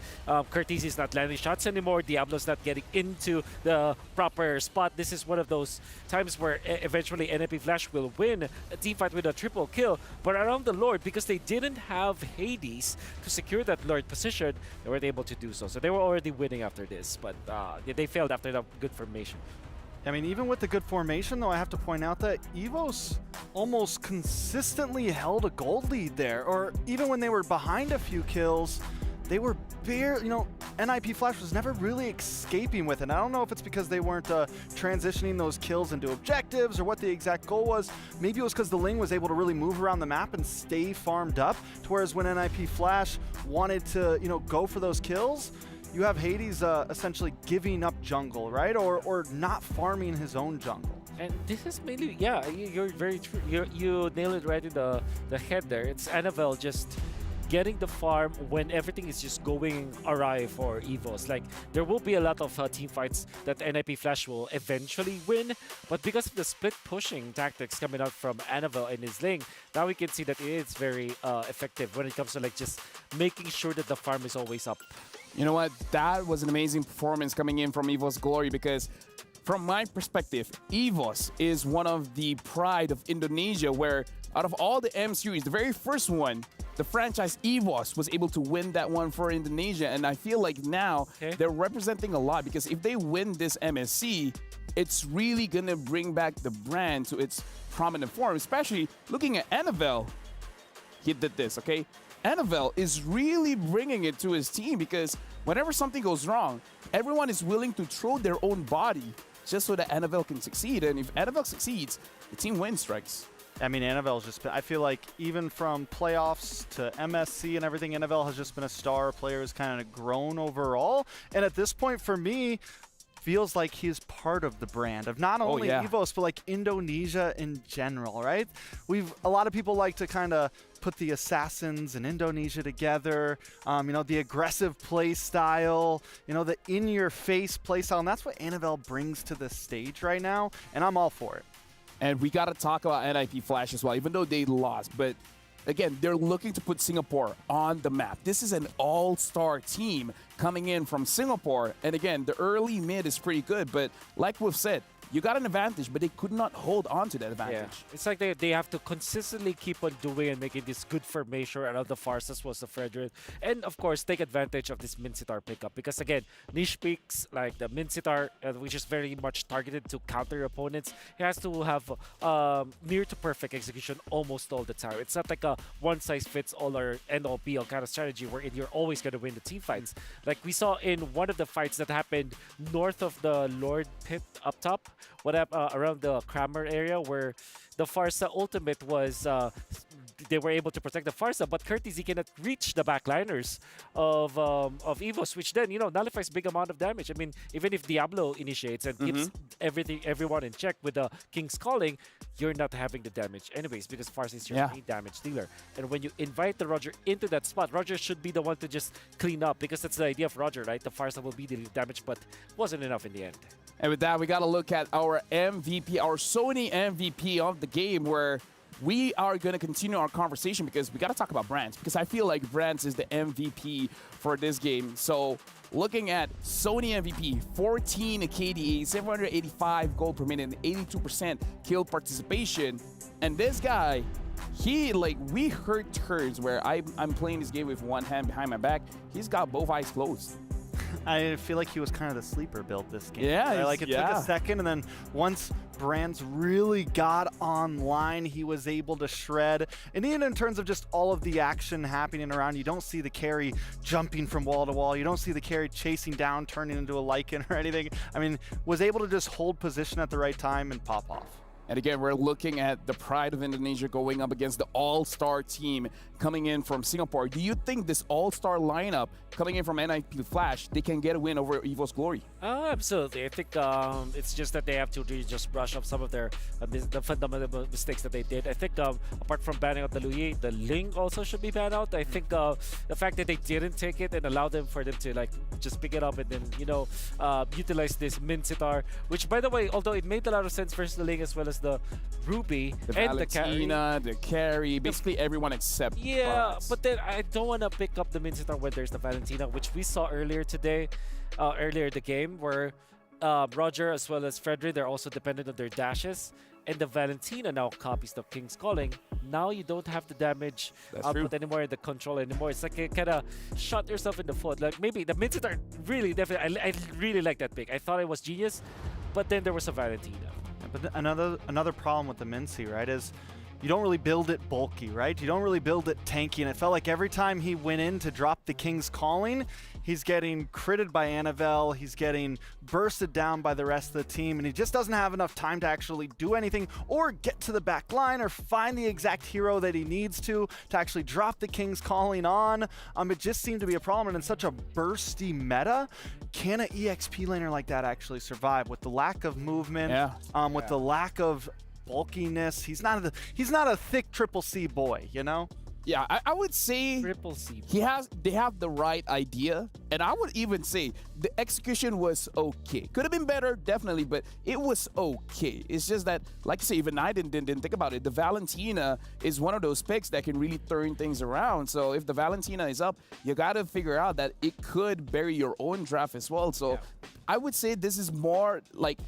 Curtis is not landing shots anymore. Diablo's not getting into the proper spot. This is one of those times where eventually NIP Flash will win a team fight with a triple kill. But around the Lord, because they didn't have Hades to secure that Lord position, they weren't able to do so. So they were already winning after this, but they failed after the good formation. I mean, even with the good formation, though, I have to point out that Evos almost consistently held a gold lead there. Or even when they were behind a few kills, they were barely, NIP Flash was never really escaping with it. And I don't know if it's because they weren't transitioning those kills into objectives or what the exact goal was. Maybe it was because the Ling was able to really move around the map and stay farmed up. To whereas when NIP Flash wanted to, go for those kills, you have Hades essentially giving up jungle, right? Or not farming his own jungle. And this is mainly, yeah, you're very true. You nailed it right in the head there. It's Annabelle just getting the farm when everything is just going awry for Evos. Like, there will be a lot of team fights that NIP Flash will eventually win, but because of the split pushing tactics coming out from Annabelle and his Ling, now we can see that it is very effective when it comes to like just making sure that the farm is always up. You know what? That was an amazing performance coming in from Evo's Glory because from my perspective, Evos is one of the pride of Indonesia where out of all the M series, the very first one, the franchise Evos was able to win that one for Indonesia. And I feel like now they're representing a lot because if they win this MSC, it's really going to bring back the brand to its prominent form, especially looking at Annabelle. He did this, okay? Annabelle is really bringing it to his team because whenever something goes wrong, everyone is willing to throw their own body just so that Annabelle can succeed. And if Annabelle succeeds, the team wins, strikes. I mean, Annabelle's just been, I feel like even from playoffs to MSC and everything, Annabelle has just been a star player, has kind of grown overall. And at this point, for me, feels like he's part of the brand of not only Evos, but like Indonesia in general, right? A lot of people like to kind of put the assassins in Indonesia together, the aggressive play style, the in-your-face play style, and that's what Annabelle brings to the stage right now, and I'm all for it. And we got to talk about NIP Flash as well, even though they lost. But again, they're looking to put Singapore on the map. This is an all-star team coming in from Singapore. And again, the early mid is pretty good. But like we've said, you got an advantage, but they could not hold on to that advantage. Yeah. It's like they have to consistently keep on doing and making this good formation around the Farsas was the Frederick. And of course, take advantage of this Minsitar pickup. Because again, niche picks like the Minsitar, which is very much targeted to counter your opponents, he has to have near to perfect execution almost all the time. It's not like a one-size-fits-all or end-all be-all kind of strategy where you're always going to win the team fights. Like we saw in one of the fights that happened north of the Lord pit up top, around the Kramer area, where the Farsa ultimate was they were able to protect the Farsa, but Courtesy cannot reach the backliners of EVOS, which then nullifies big amount of damage. I mean, even if Diablo initiates and keeps everyone in check with the King's Calling, you're not having the damage anyways because Farsa is your main damage dealer. And when you invite the Roger into that spot, Roger should be the one to just clean up because that's the idea of Roger, right? The Farsa will be dealing damage, but wasn't enough in the end. And with that, we got to look at our MVP, our Sony MVP of the game, where we are going to continue our conversation because we got to talk about Brands, because I feel like Brands is the MVP for this game. So looking at Sony MVP, 14 KDA, 785 gold per minute, and 82% kill participation. And this guy, we heard turns where I'm playing this game with one hand behind my back. He's got both eyes closed. I feel like he was kind of the sleeper built this game. Yeah, right? Like it took a second, and then once Brands really got online, he was able to shred. And even in terms of just all of the action happening around, you don't see the carry jumping from wall to wall. You don't see the carry chasing down, turning into a Lycan or anything. I mean, was able to just hold position at the right time and pop off. And again, we're looking at the Pride of Indonesia going up against the all-star team coming in from Singapore. Do you think this all-star lineup coming in from NIP Flash, they can get a win over EVO's Glory? Absolutely. I think it's just that they have to really just brush up some of their the fundamental mistakes that they did. I think apart from banning out the Luyi, the Ling also should be banned out. I think the fact that they didn't take it and allow them for them to just pick it up and then utilize this Minsitar, which by the way, although it made a lot of sense versus the Ling as well as the Ruby the and Valentina, the carry, basically everyone except Barnes. But then I don't want to pick up the Minsitar when there's the Valentina, which we saw earlier today, earlier in the game, where Roger as well as Frederick, they're also dependent on their dashes, and the Valentina now copies the King's Calling. Now you don't have the damage output anymore, the control anymore. It's like you kind of shot yourself in the foot. Like maybe the Minsitar really definitely, I really like that pick. I thought it was genius, but then there was a Valentina. But another problem with the Mincy, right, is you don't really build it bulky, right? You don't really build it tanky, and it felt like every time he went in to drop the King's Calling, he's getting critted by Anavel, he's getting bursted down by the rest of the team, and he just doesn't have enough time to actually do anything or get to the back line or find the exact hero that he needs to actually drop the King's Calling on. It just seemed to be a problem, and in such a bursty meta, can an EXP laner like that actually survive with the lack of movement, with the lack of bulkiness? He's not a thick triple C boy, you know? Yeah, I would say triple C. They have the right idea, and I would even say the execution was okay. Could have been better, definitely, but it was okay. It's just that, like I say, even I didn't think about it. The Valentina is one of those picks that can really turn things around. So if the Valentina is up, you got to figure out that it could bury your own draft as well. So I would say this is more like,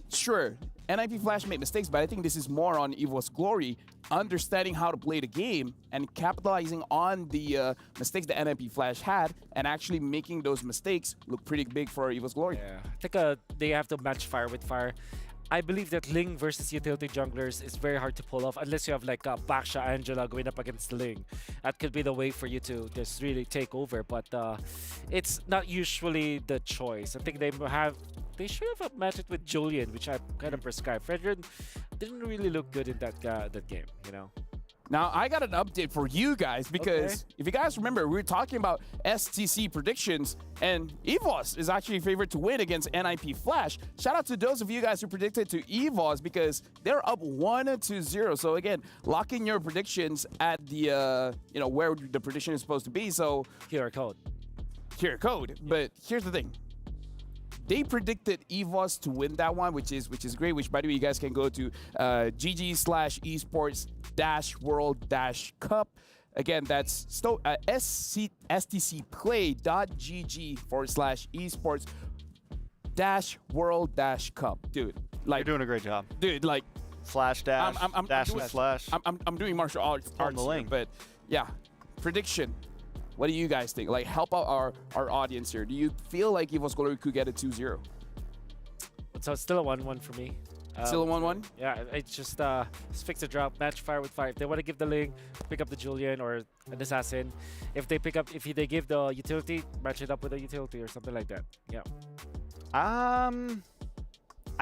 sure, NIP Flash made mistakes, but I think this is more on EVO's Glory, understanding how to play the game and capitalizing on the mistakes that NIP Flash had and actually making those mistakes look pretty big for EVO's Glory. Yeah, I think they have to match fire with fire. I believe that Ling versus utility junglers is very hard to pull off unless you have like Baksha Angela going up against Ling. That could be the way for you to just really take over, but it's not usually the choice. I think they should have matched it with Julian, which I kind of prescribed. Frederick didn't really look good in that game, you know. Now, I got an update for you guys because if you guys remember, we were talking about STC predictions, and EVOS is actually favored to win against NIP Flash. Shout out to those of you guys who predicted to EVOS because they're up 1-0. So again, lock in your predictions at the, where the prediction is supposed to be. So QR code. But here's the thing. they predicted EVOS to win that one, which is great. Which, by the way, you guys can go to GG/esports-world-cup. Again, that's stcplay.gg/esports-world-cup. Dude, like you're doing a great job. Dude, like slash dash dash with slash. I'm doing martial arts here, but yeah, prediction. What do you guys think? Like, help out our audience here. Do you feel like EVOS Glory could get a 2-0? So it's still a 1-1 for me. Still a 1-1? Yeah, it's just fix a drop, match fire with fire. If they want to give the Ling, pick up the Julian or an assassin. If they give the utility, match it up with a utility or something like that. Yeah. I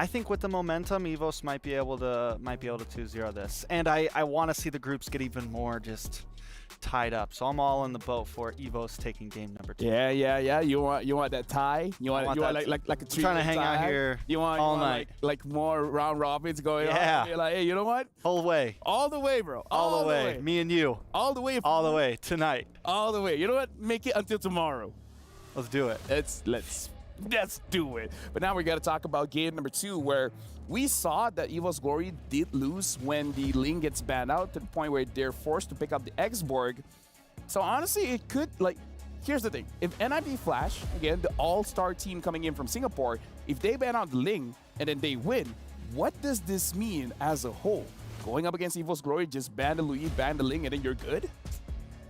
think with the momentum, EVOS might be able to 2-0 this, and I want to see the groups get even more just tied up. So I'm all in the boat for EVOS taking game number 2. Yeah. You want that tie? You want like a treat? Trying to hang out here all night. Like more round robins going on. Yeah. You're like, hey, you know what? All the way, bro. All the way. Me and you. All the way. All the way tonight. All the way. You know what? Make it until tomorrow. Let's do it. Let's do it. But now we got to talk about game number 2, where we saw that EVOS Glory did lose when the Ling gets banned out to the point where they're forced to pick up the X-Borg. So honestly, it could, like, here's the thing. If NIP Flash, again, the all-star team coming in from Singapore, if they ban out the Ling and then they win, what does this mean as a whole? Going up against EVOS Glory, just ban the Louis, ban the Ling, and then you're good?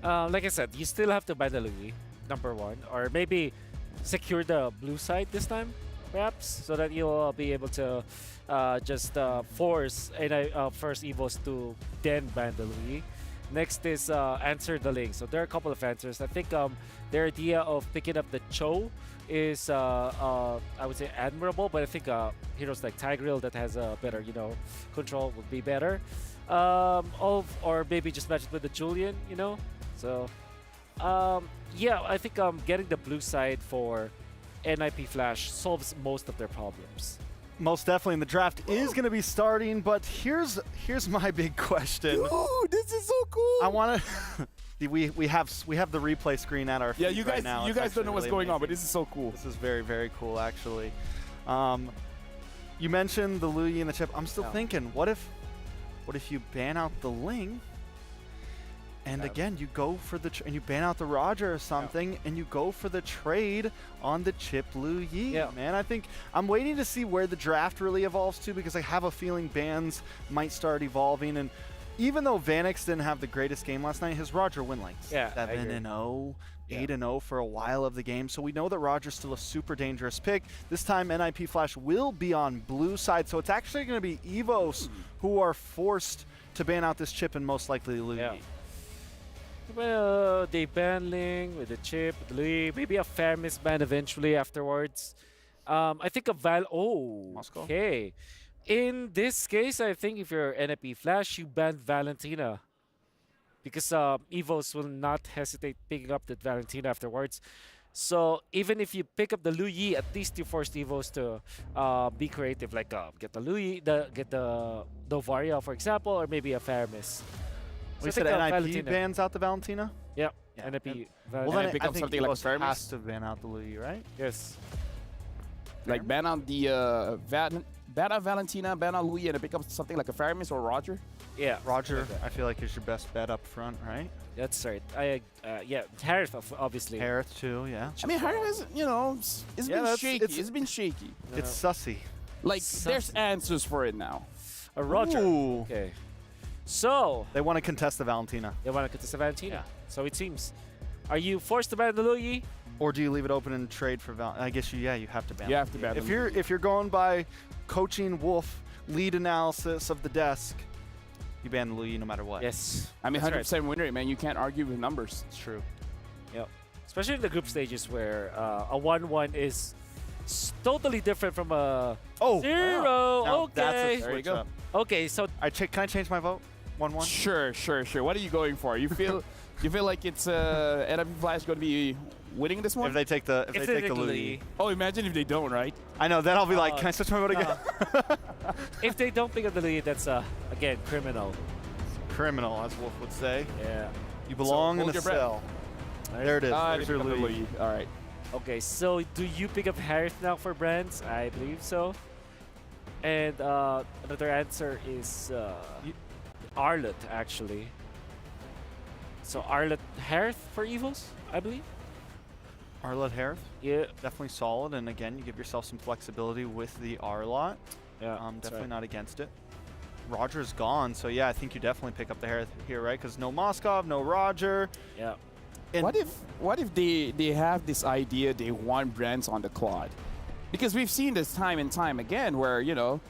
Like I said, you still have to ban the Louis, number 1, or maybe secure the blue side this time, perhaps, so that you'll be able to just force first EVOS to then ban the Louis. Next is answer the Ling. So there are a couple of answers. I think their idea of picking up the Cho is, I would say, admirable, but I think heroes like Tigreal that has a better, control would be better. Or maybe just match it with the Julian, So, yeah, I think getting the blue side for NIP Flash solves most of their problems. Most definitely, and the draft is going to be starting, but here's my big question. Dude, this is so cool. I want to we have the replay screen at our feet you guys right now. You guys don't know what's really going amazing. on, but this is so cool. This is very, very cool, actually. You mentioned the Louis and the chip. I'm still thinking, what if you ban out the Ling? And again, you go for and you ban out the Roger or something, and you go for the trade on the chip Lu Yi. Yeah. Man, I think I'm waiting to see where the draft really evolves to, because I have a feeling bans might start evolving. And even though Vanix didn't have the greatest game last night, his Roger win like 7-0, 8-0 for a while of the game. So we know that Roger's still a super dangerous pick. This time, NIP Flash will be on blue side, so it's actually going to be EVOS who are forced to ban out this chip and most likely Lu Yi. Well, they ban Ling with the chip, with Louis, maybe a Fairness ban eventually afterwards. I think a Moscow. Okay. In this case, I think if you're NIP Flash, you ban Valentina. Because EVOS will not hesitate picking up that Valentina afterwards. So even if you pick up the Lu Yi, at least you force EVOS to be creative, like get the Lu Yi, get the Varia, for example, or maybe a Fairness. We said NIP bans out the Valentina? Yep. NIP. Well, then it becomes something like a Fairness. has to ban out the Lu Yi, right? Yes. Like ban out the ban out Valentina, ban out Louis, and it becomes something like a Fairness or Roger? Yeah. Roger, I feel like is your best bet up front, right? That's right. Yeah, Harith, obviously. Harith too, yeah. I mean, Harith is, it's been shaky. It's been shaky. It's sussy. Like, there's answers for it now. A Roger. Ooh. Okay. So they want to contest the Valentina. They want to contest the Valentina. Yeah. So it seems. Are you forced to ban the Lu Yi? Or do you leave it open and trade for Val? I guess you have to ban. You have to ban. If you're going by coaching Wolf lead analysis of the desk, you ban the Lu Yi no matter what. Yes. I mean, 100% win rate, man. You can't argue with numbers. It's true. Yep. Especially in the group stages where a 1-1 is totally different from a 0. Wow. Okay. That's there you go. Okay, so can I change my vote? 1-1. Sure. What are you going for? You feel like it's NIP Flash going to be winning this one? If they take the Lu Yi. Oh, imagine if they don't, right? I know. Then I'll be like, can I switch my vote again? If they don't pick up the Lu Yi, that's again criminal. Criminal, as Wolf would say. Yeah. You belong in hold the your breath. cell. There it is. There's your Lu Yi. All right. Okay, so do you pick up Harith now for brands? I believe so. And another answer is Arlet, actually. So Arlet Harith for Evos, I believe. Arlet Harith? Yeah. Definitely solid, and again, you give yourself some flexibility with the Arlot. Yeah, definitely not against it. Roger's gone, so yeah, I think you definitely pick up the Harith here, right? Because no Moskov, no Roger. Yeah. And what if they have this idea they want brands on the Claude? Because we've seen this time and time again where, you know,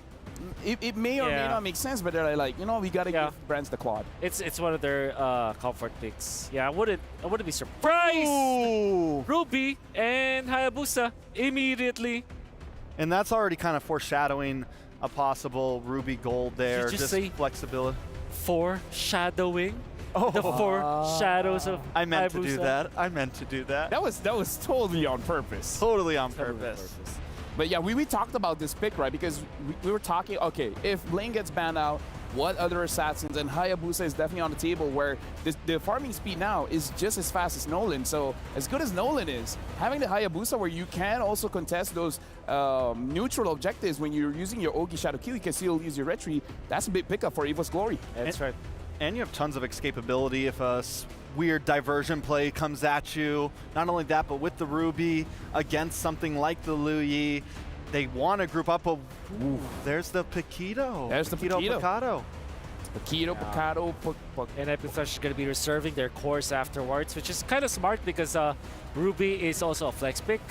it may or may not make sense, but they're like, you know, we gotta give brands the Claude. It's one of their comfort picks. Yeah, I wouldn't be surprised. Ooh. Ruby and Hayabusa immediately. And that's already kind of foreshadowing a possible Ruby gold there. Did you just say flexibility. Foreshadowing? Oh, the four shadows of I meant to do Hayabusa. that. I meant to do that. That was totally on purpose. Totally on purpose. But yeah, we talked about this pick, right? Because we were talking, okay, if Lane gets banned out, what other assassins? And Hayabusa is definitely on the table where the farming speed now is just as fast as Nolan. So as good as Nolan is, having the Hayabusa where you can also contest those neutral objectives when you're using your Ogi Shadow Q, you can still use your retreat. That's a big pickup for Evo's Glory. That's right. And you have tons of escapability if a weird diversion play comes at you. Not only that, but with the Ruby against something like the Luyi, they want to group up. There's the Paquito. There's the Paquito. Paquito. And NIP Flash is going to be reserving their cores afterwards, which is kind of smart because Ruby is also a flex pick.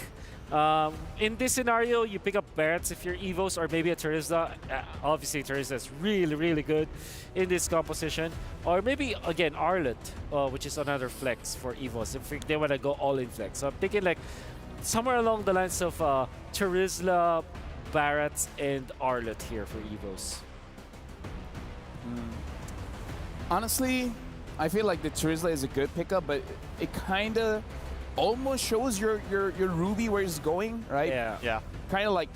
In this scenario, you pick up Barretts if you're Evos, or maybe a Terizla. Obviously, Terizla is really, really good in this composition. Or maybe, again, Arlet, which is another flex for Evos if they want to go all-in flex. So I'm thinking like somewhere along the lines of Terizla, Barretts, and Arlet here for Evos. Honestly, I feel like the Terizla is a good pickup, but it kind of almost shows your Ruby where it's going, right? Yeah. Kind of like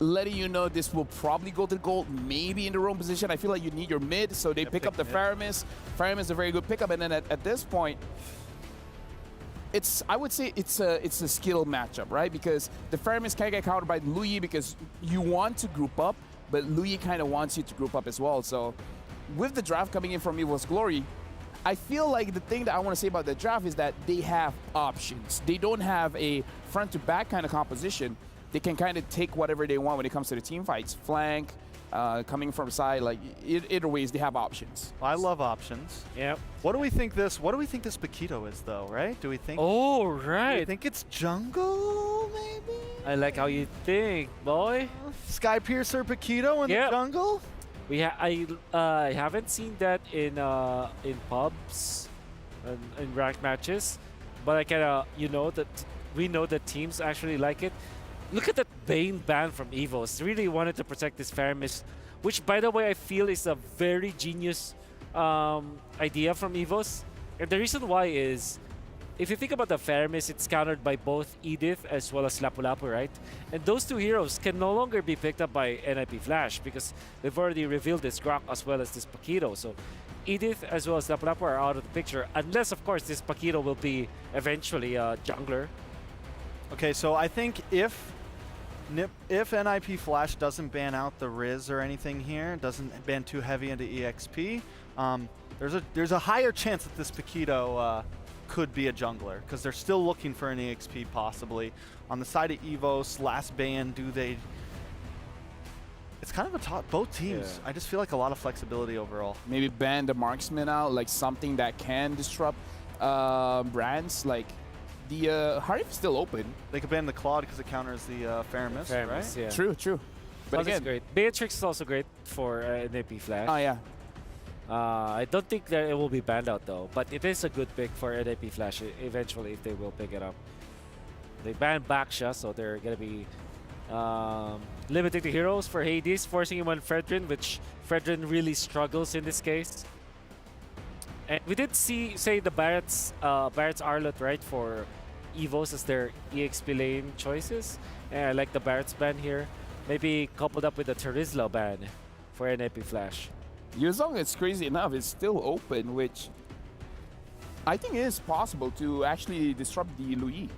letting you know this will probably go to the gold, maybe in the wrong position. I feel like you need your mid, so they pick up the Faramis. Faramis is a very good pickup, and then at this point, I would say it's a skill matchup, right? Because the Faramis can get countered by Luyi because you want to group up, but Luyi kind of wants you to group up as well. So with the draft coming in from Evo's Glory, I feel like the thing that I want to say about the draft is that they have options. They don't have a front-to-back kind of composition. They can kind of take whatever they want when it comes to the team fights. Flank, coming from side, like either ways, they have options. I love options. Yep. What do we think this Paquito is, though? Right? Do we think? Oh, right. Do you think it's jungle, maybe? I like how you think, boy. Sky Piercer Paquito in the jungle. I haven't seen that in pubs and in ranked matches, but I kind of we know that teams actually like it. Look at that Bane ban from Evos. Really wanted to protect this Faramis, which by the way I feel is a very genius idea from Evos, and the reason why is, if you think about the Faramis, it's countered by both Edith as well as Lapu-Lapu, right? And those two heroes can no longer be picked up by NIP Flash because they've already revealed this Grok as well as this Paquito. So Edith as well as Lapu-Lapu are out of the picture, unless, of course, this Paquito will be eventually a jungler. Okay, so I think if NIP Flash doesn't ban out the Riz or anything here, doesn't ban too heavy into EXP, there's a higher chance that this Paquito could be a jungler, because they're still looking for an EXP possibly. On the side of Evos, last ban, it's kind of a top, both teams. I just feel like a lot of flexibility overall. Maybe ban the marksman out, like something that can disrupt brands. Like the Harif is still open. They could ban the Claude because it counters the Faramis, right? Yeah. True. But again, great. Beatrix is also great for NIP Flash. Oh yeah. I don't think that it will be banned out though, but it is a good pick for NIP Flash eventually if they will pick it up. They banned Baksha, so they're going to be limiting the heroes for Hades, forcing him on Fredrin, which Fredrin really struggles in this case. And we did say the Barrett's Arlet, right, for Evos as their EXP lane choices. And I like the Barrett's ban here. Maybe coupled up with the Terizla ban for NIP Flash. Yuzong, it's crazy enough, it's still open, which I think is possible to actually disrupt the Luyi.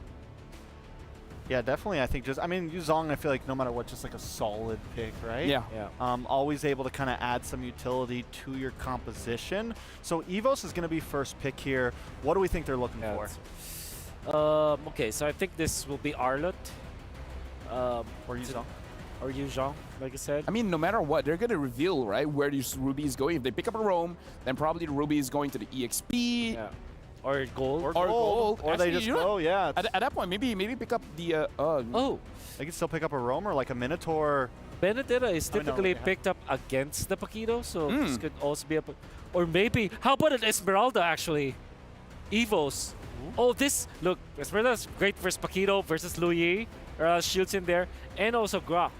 Yeah, definitely. I think Yuzong, I feel like no matter what, just like a solid pick, right? Yeah. Always able to kind of add some utility to your composition. So EVOS is going to be first pick here. What do we think they're looking for? Okay, so I think this will be Arlott. Or Yuzong. Or Yuzong, like I said. I mean, no matter what, they're going to reveal, right, where this Ruby is going. If they pick up a roam, then probably the Ruby is going to the EXP. Yeah. Or gold. Or gold. Or Actually, they just go, yeah. At that point, maybe pick up the... They can still pick up a roam or like a Minotaur. Benedetta is typically picked up against the Paquito, so this could also be a... Or maybe, how about an Esmeralda, actually? EVOS. Oh, this... Look, Esmeralda's great versus Paquito versus Louis. Shields in there. And also Grok.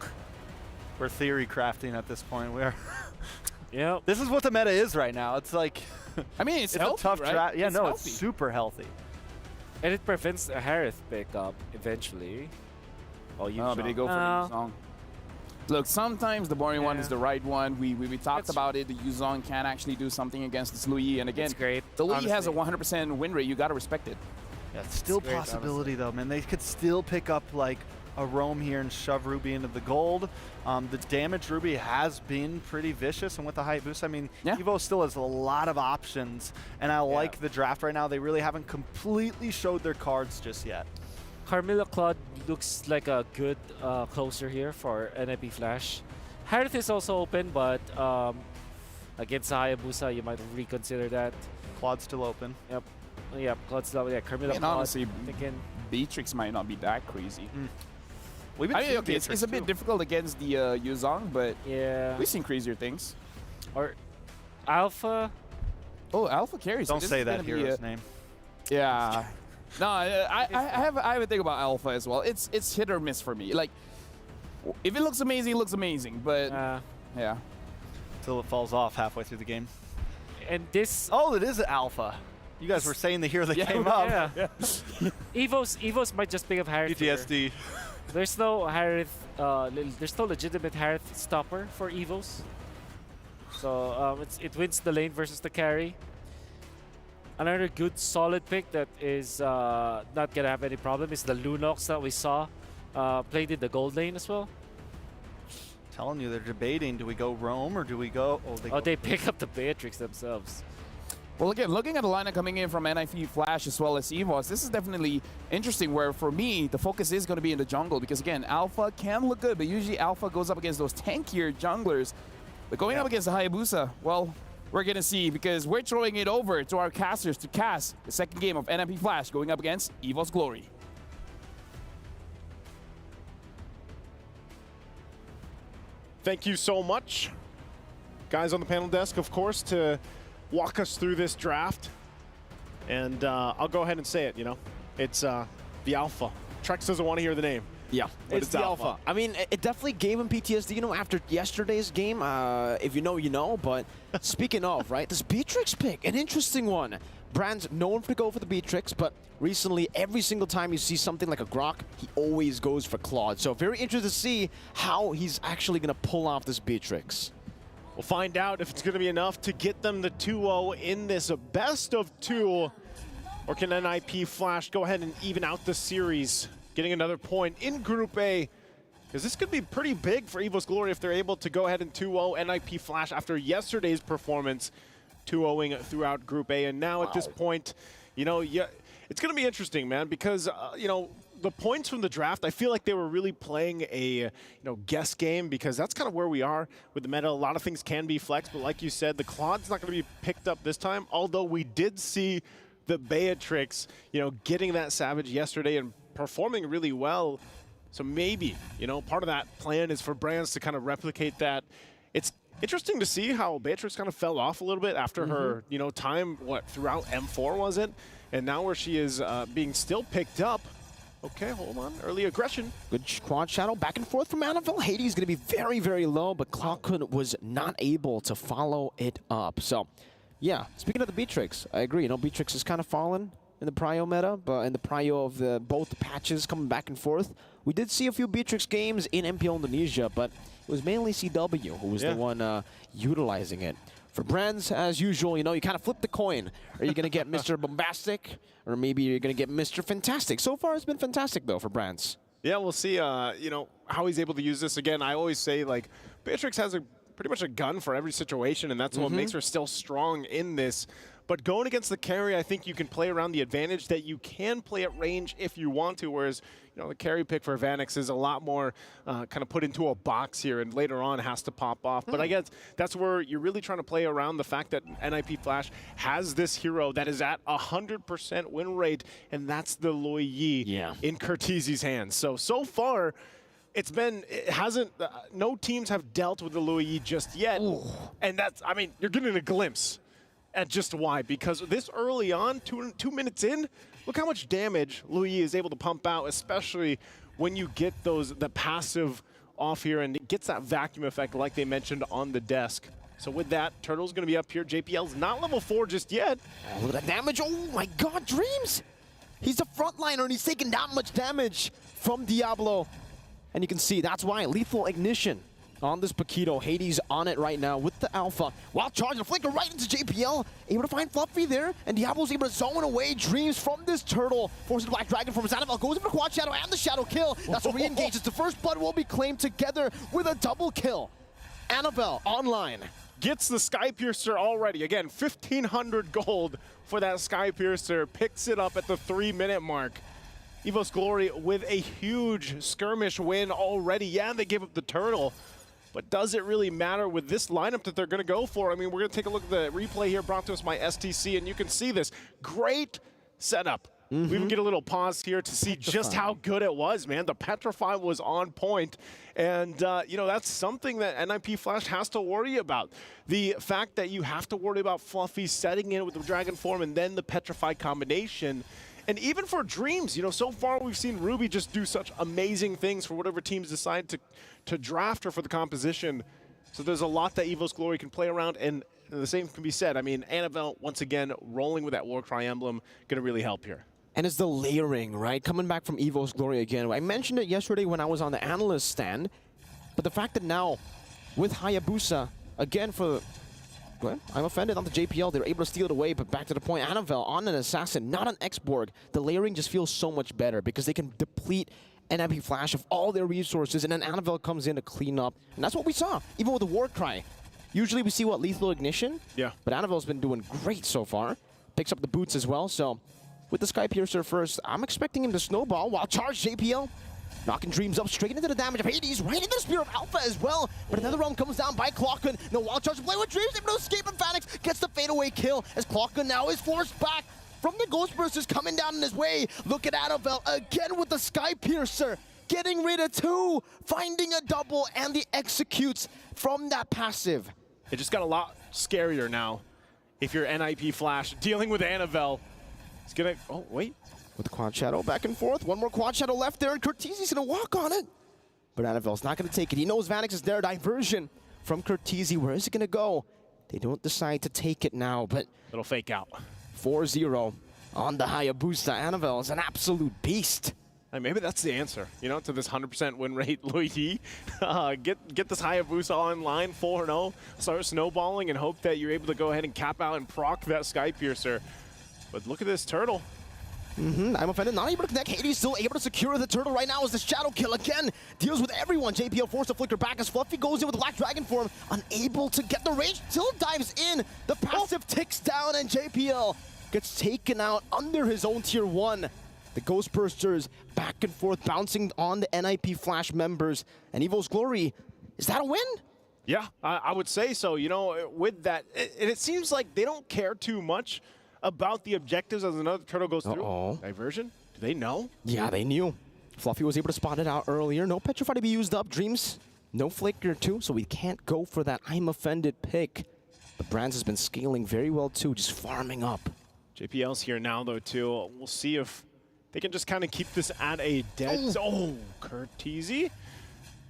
We're theory crafting at this point. We are... Yeah. This is what the meta is right now. It's like... I mean, it's healthy, a tough right? draft. Yeah, it's no, healthy. it's super healthy. And it prevents a Harith pickup eventually. Oh, you but they go for Yuzong. Look, sometimes the boring one is the right one. We talked about it. The Yuzong can actually do something against this Louis. And again, great, the Louis has a 100% win rate. You got to respect it. Yeah, it's still great, possibility though, man. They could still pick up like a roam here and shove Ruby into the gold. The damage Ruby has been pretty vicious, and with the Hayabusa, I mean, Evo still has a lot of options, and I like the draft right now. They really haven't completely showed their cards just yet. Carmilla Claude looks like a good closer here for NIP Flash. Harith is also open, but against Hayabusa, you might reconsider that. Claude's still open. Yep. Yeah, Claude's still open. Yeah, Carmilla Claude. Honestly, Beatrix might not be that crazy. We've been it's a bit difficult against the Yuzong, but we've seen crazier things. Or Alpha. Oh, Alpha carries. Don't say that hero's name. Yeah. No, I have a thing about Alpha as well. It's hit or miss for me. Like, if it looks amazing, it looks amazing. But yeah, until it falls off halfway through the game. And this. Oh, it is an Alpha. You guys were saying the hero that came up. Yeah. Evos might just pick up Harith. PTSD. There's no Harith. There's no legitimate Harith stopper for Evos. So it wins the lane versus the carry. Another good solid pick that is not gonna have any problem is the Lunox that we saw played in the gold lane as well. Telling you, they're debating: do we go roam or do we go? They pick up the Beatrix themselves. Well, again, looking at the lineup coming in from NIP Flash as well as EVOS, this is definitely interesting where, for me, the focus is going to be in the jungle because, again, Alpha can look good, but usually Alpha goes up against those tankier junglers. But going up against the Hayabusa, well, we're going to see because we're throwing it over to our casters to cast the second game of NIP Flash going up against EVOS Glory. Thank you so much, guys on the panel desk, of course, to walk us through this draft. And I'll go ahead and say it, it's the Alpha. Trex doesn't want to hear the name. Yeah, it's the Alpha. I mean, it definitely gave him PTSD, after yesterday's game. If you know, you know. But speaking of, right, this Beatrix pick, an interesting one. Brand's known to go for the Beatrix, but recently, every single time you see something like a Grok, he always goes for Claude. So very interested to see how he's actually going to pull off this Beatrix. We'll find out if it's going to be enough to get them the 2-0 in this best of 2. Or can NIP Flash go ahead and even out the series, getting another point in Group A? Because this could be pretty big for EVOS Glory if they're able to go ahead and 2-0 NIP Flash after yesterday's performance, 2-0ing throughout Group A. And now at this point, it's going to be interesting, man, because, the points from the draft, I feel like they were really playing a guess game because that's kind of where we are with the meta. A lot of things can be flexed, but like you said, the Claude's not going to be picked up this time, although we did see the Beatrix, getting that Savage yesterday and performing really well. So maybe, part of that plan is for brands to kind of replicate that. It's interesting to see how Beatrix kind of fell off a little bit after her, time, throughout M4 was it? And now where she is being still picked up. Okay, hold on. Early aggression. Good quad shadow back and forth from Annabelle. Hades going to be very, very low, but Clockhood was not able to follow it up. So, yeah, speaking of the Beatrix, I agree. Beatrix has kind of fallen in the Prio meta, but in the Prio of both the patches coming back and forth. We did see a few Beatrix games in MPL Indonesia, but it was mainly CW who was the one utilizing it. For brands, as usual, you kind of flip the coin. Are you going to get Mr. Bombastic, or maybe you're going to get Mr. Fantastic? So far, it's been fantastic, though, for brands. Yeah, we'll see, you know, how he's able to use this. Again, I always say, like, Beatrix has pretty much a gun for every situation, and that's what makes her still strong in this. But going against the carry, I think you can play around the advantage that you can play at range if you want to, whereas, you know, the carry pick for Vanix is a lot more kind of put into a box here and later on has to pop off. But I guess that's where you're really trying to play around the fact that NIP Flash has this hero that is at 100% win rate, and that's the Loi Yi in Curtizi's hands. So far, no teams have dealt with the Loi Yi just yet. And that's, I mean, you're getting a glimpse at just why, because this early on, two minutes in, look how much damage Loi Yi is able to pump out, especially when you get the passive off here and it gets that vacuum effect like they mentioned on the desk. So with that, Turtle's going to be up here. JPL's not level 4 just yet. Oh, look at that damage. Oh my god, Dreams! He's a frontliner and he's taking that much damage from Diablo. And you can see that's why lethal ignition on this Paquito. Hades on it right now with the Alpha. Wild charge and flicker right into JPL. Able to find Fluffy there. And Diablo's able to zone away Dreams from this Turtle. Forces the Black Dragon from his Annabelle. Goes in for Quad Shadow and the Shadow kill. That's a re-engage. It's the first blood will be claimed together with a double kill. Annabelle online. Gets the Skypiercer already. Again, 1,500 gold for that Skypiercer. Picks it up at the 3-minute mark. Evo's Glory with a huge skirmish win already. Yeah, they gave up the Turtle. But does it really matter with this lineup that they're going to go for? I mean, we're going to take a look at the replay here brought to us by STC, and you can see this great setup. We even get a little pause here to see just how good it was, man. The Petrify was on point, and you know, that's something that NIP Flash has to worry about. The fact that you have to worry about Fluffy setting in with the Dragon form and then the Petrify combination. And even for Dreams, you know, so far we've seen Ruby just do such amazing things for whatever teams decide to draft her for the composition. So there's a lot that Evo's Glory can play around, and the same can be said. I mean, Annabelle, once again, rolling with that Warcry emblem, going to really help here. And it's the layering, right? Coming back from Evo's Glory again. I mentioned it yesterday when I was on the analyst stand, but the fact that now, with Hayabusa, again for... Well, I'm offended on the JPL. They were able to steal it away, but back to the point. Annabelle on an Assassin, not an X-Borg. The layering just feels so much better because they can deplete NIP Flash of all their resources, and then Annabelle comes in to clean up. And that's what we saw, even with the Warcry. Usually we see, what, Lethal Ignition? Yeah. But Annabelle's been doing great so far. Picks up the boots as well, so with the Skypiercer first, I'm expecting him to snowball while charge JPL. Knocking Dreams up straight into the damage of Hades, right into the Spear of Alpha as well. But another realm comes down by Clockgun. No wild charge to play with Dreams, able to escape, and Vanix gets the fadeaway kill as Clockgun now is forced back from the Ghostbusters coming down in his way. Look at Annabelle again with the Skypiercer, getting rid of 2, finding a double, and the executes from that passive. It just got a lot scarier now if you're NIP Flash dealing with Annabelle. It's gonna, oh wait. With the Quad Shadow back and forth. One more Quad Shadow left there, and Curtizi's going to walk on it. But Annabelle's not going to take it. He knows Vanix is there. Diversion from Curtizi. Where is it going to go? They don't decide to take it now, but... It'll fake out. 4-0 on the Hayabusa. Annabelle is an absolute beast. And maybe that's the answer, you know, to this 100% win rate, Loi Yi. Get this Hayabusa online, 4-0. Start snowballing and hope that you're able to go ahead and cap out and proc that Skypiercer. But look at this Turtle. I'm offended, not able to connect. Hades still able to secure the Turtle right now as the Shadow kill again deals with everyone. JPL forced to flicker back as Fluffy goes in with the Black Dragon form, unable to get the range, still dives in. The passive ticks down and JPL gets taken out under his own tier 1. The Ghostbursters back and forth bouncing on the NIP Flash members. And Evo's Glory, is that a win? Yeah, I would say so. You know, with that, it seems like they don't care too much about the objectives as another Turtle goes through. Diversion? Do they know? Yeah, they knew. Fluffy was able to spot it out earlier. No Petrify to be used up. Dreams, no Flicker too, so we can't go for that I'm offended pick. But Brands has been scaling very well too, just farming up. JPL's here now though too. We'll see if they can just kind of keep this at a dead... Oh, Curtizi.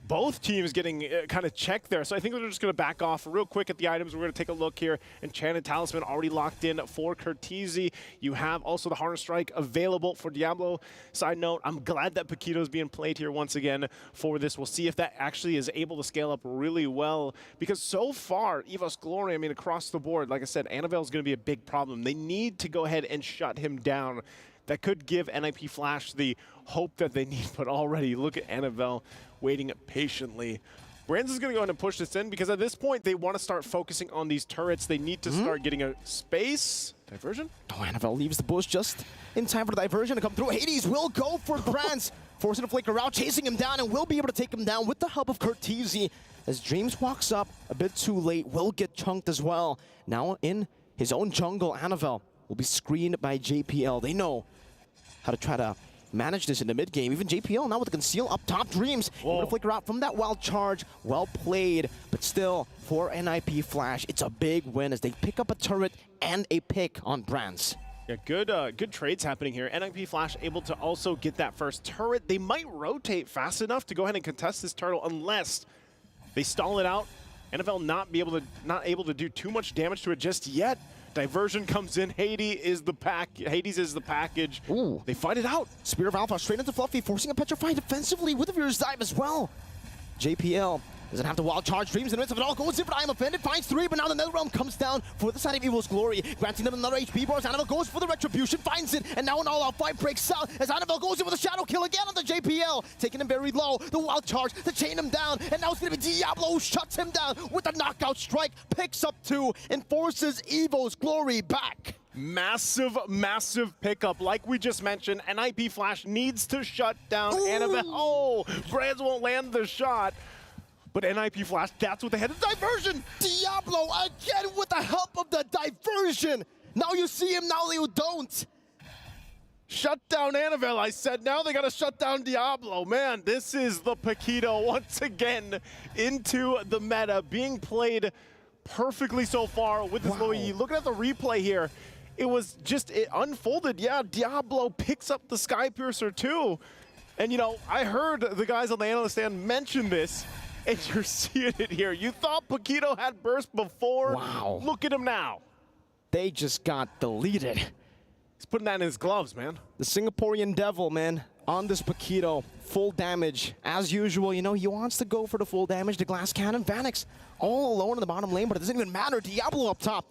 Both teams getting kind of checked there. So I think they're just going to back off real quick at the items. We're going to take a look here. Enchanted Talisman already locked in for Curtizi. You have also the Harness Strike available for Diablo. Side note, I'm glad that Paquito's being played here once again for this. We'll see if that actually is able to scale up really well. Because so far, Evo's Glory, I mean, across the board, like I said, Annabelle's going to be a big problem. They need to go ahead and shut him down. that could give NIP Flash the hope that they need. But already, look at Annabelle waiting patiently. Brands is going to go ahead and push this in because at this point, they want to start focusing on these turrets. They need to start getting a space. Diversion? Oh, Annabelle leaves the bush just in time for the diversion to come through. Hades will go for Brands, forcing to flicker out, chasing him down, and will be able to take him down with the help of Curtizi. As Dreams walks up a bit too late, will get chunked as well. Now in his own jungle, Annabelle will be screened by JPL. They know how to try to manage this in the mid game. Even JPL now with the conceal up top. Dreams able to flicker out from that wild charge. Well played, but still for NIP Flash, it's a big win as they pick up a turret and a pick on Brands. Yeah, good trades happening here. NIP Flash able to also get that first turret. They might rotate fast enough to go ahead and contest this turtle unless they stall it out. NFL not able to do too much damage to it just yet. Diversion comes in. Hades is the package. Ooh. They fight it out. Spear of Alpha straight into Fluffy, forcing a Petrify defensively with a Furious Dive as well. JPL doesn't have to wild charge. Dreams in the midst of it all. Goes in for the I Am Offended. Finds 3, but now the Netherrealm comes down for the side of Evil's Glory, granting them another HP bars. Annabelle goes for the Retribution, finds it, and now an all-out fight breaks out as Annabelle goes in with a Shadow Kill again on the JPL, taking him very low. The wild charge to chain him down, and now it's going to be Diablo who shuts him down with a knockout strike, picks up 2, and forces Evil's Glory back. Massive, massive pickup. Like we just mentioned, NIP Flash needs to shut down Annabelle. Oh, Brands won't land the shot. But NIP Flash, that's what they had. The diversion! Diablo again with the help of the diversion. Now you see him, now you don't. Shut down Annabelle, I said. Now they got to shut down Diablo. Man, this is the Paquito once again into the meta, being played perfectly so far with this low E. Looking at the replay here, it was just, it unfolded. Yeah, Diablo picks up the Sky Piercer too. And you know, I heard the guys on the analyst stand mention this. And you're seeing it here. You thought Paquito had burst before. Wow. Look at him now. They just got deleted. He's putting that in his gloves, man. The Singaporean Devil, man, on this Paquito. Full damage. As usual, you know, he wants to go for the full damage. The Glass Cannon. Vanix all alone in the bottom lane, but it doesn't even matter. Diablo up top.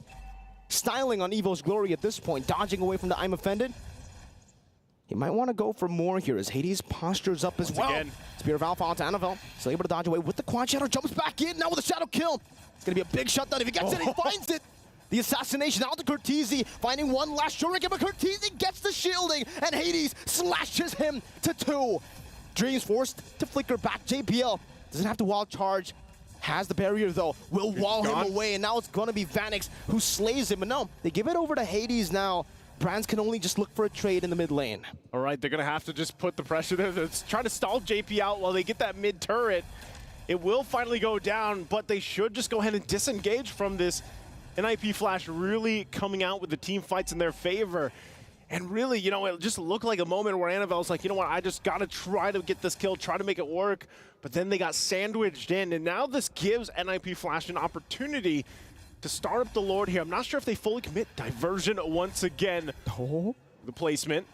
Styling on Evo's Glory at this point. Dodging away from the I'm Offended. He might want to go for more here as Hades postures up as well. Again. Spear of Alpha onto Annabelle. Still able to dodge away with the Quad Shadow. Jumps back in now with a Shadow Kill. It's going to be a big shutdown. If he gets it, he finds it. The assassination out to Curtizi, finding one last Shuriken, but Curtizi gets the shielding, and Hades slashes him to 2. Dreams forced to flicker back. JPL doesn't have to wild charge. Has the barrier though. Will wall him away, and now it's going to be Vanix who slays him. But no, they give it over to Hades now. Brands can only just look for a trade in the mid lane. All right, they're going to have to just put the pressure there. They're trying to stall JP out while they get that mid turret. It will finally go down, but they should just go ahead and disengage from this. NIP Flash really coming out with the team fights in their favor. And really, you know, it just looked like a moment where Annabelle's like, you know what, I just got to try to get this kill, try to make it work. But then they got sandwiched in, and now this gives NIP Flash an opportunity to start up the Lord here. I'm not sure if they fully commit. Diversion once again. Oh. The placement.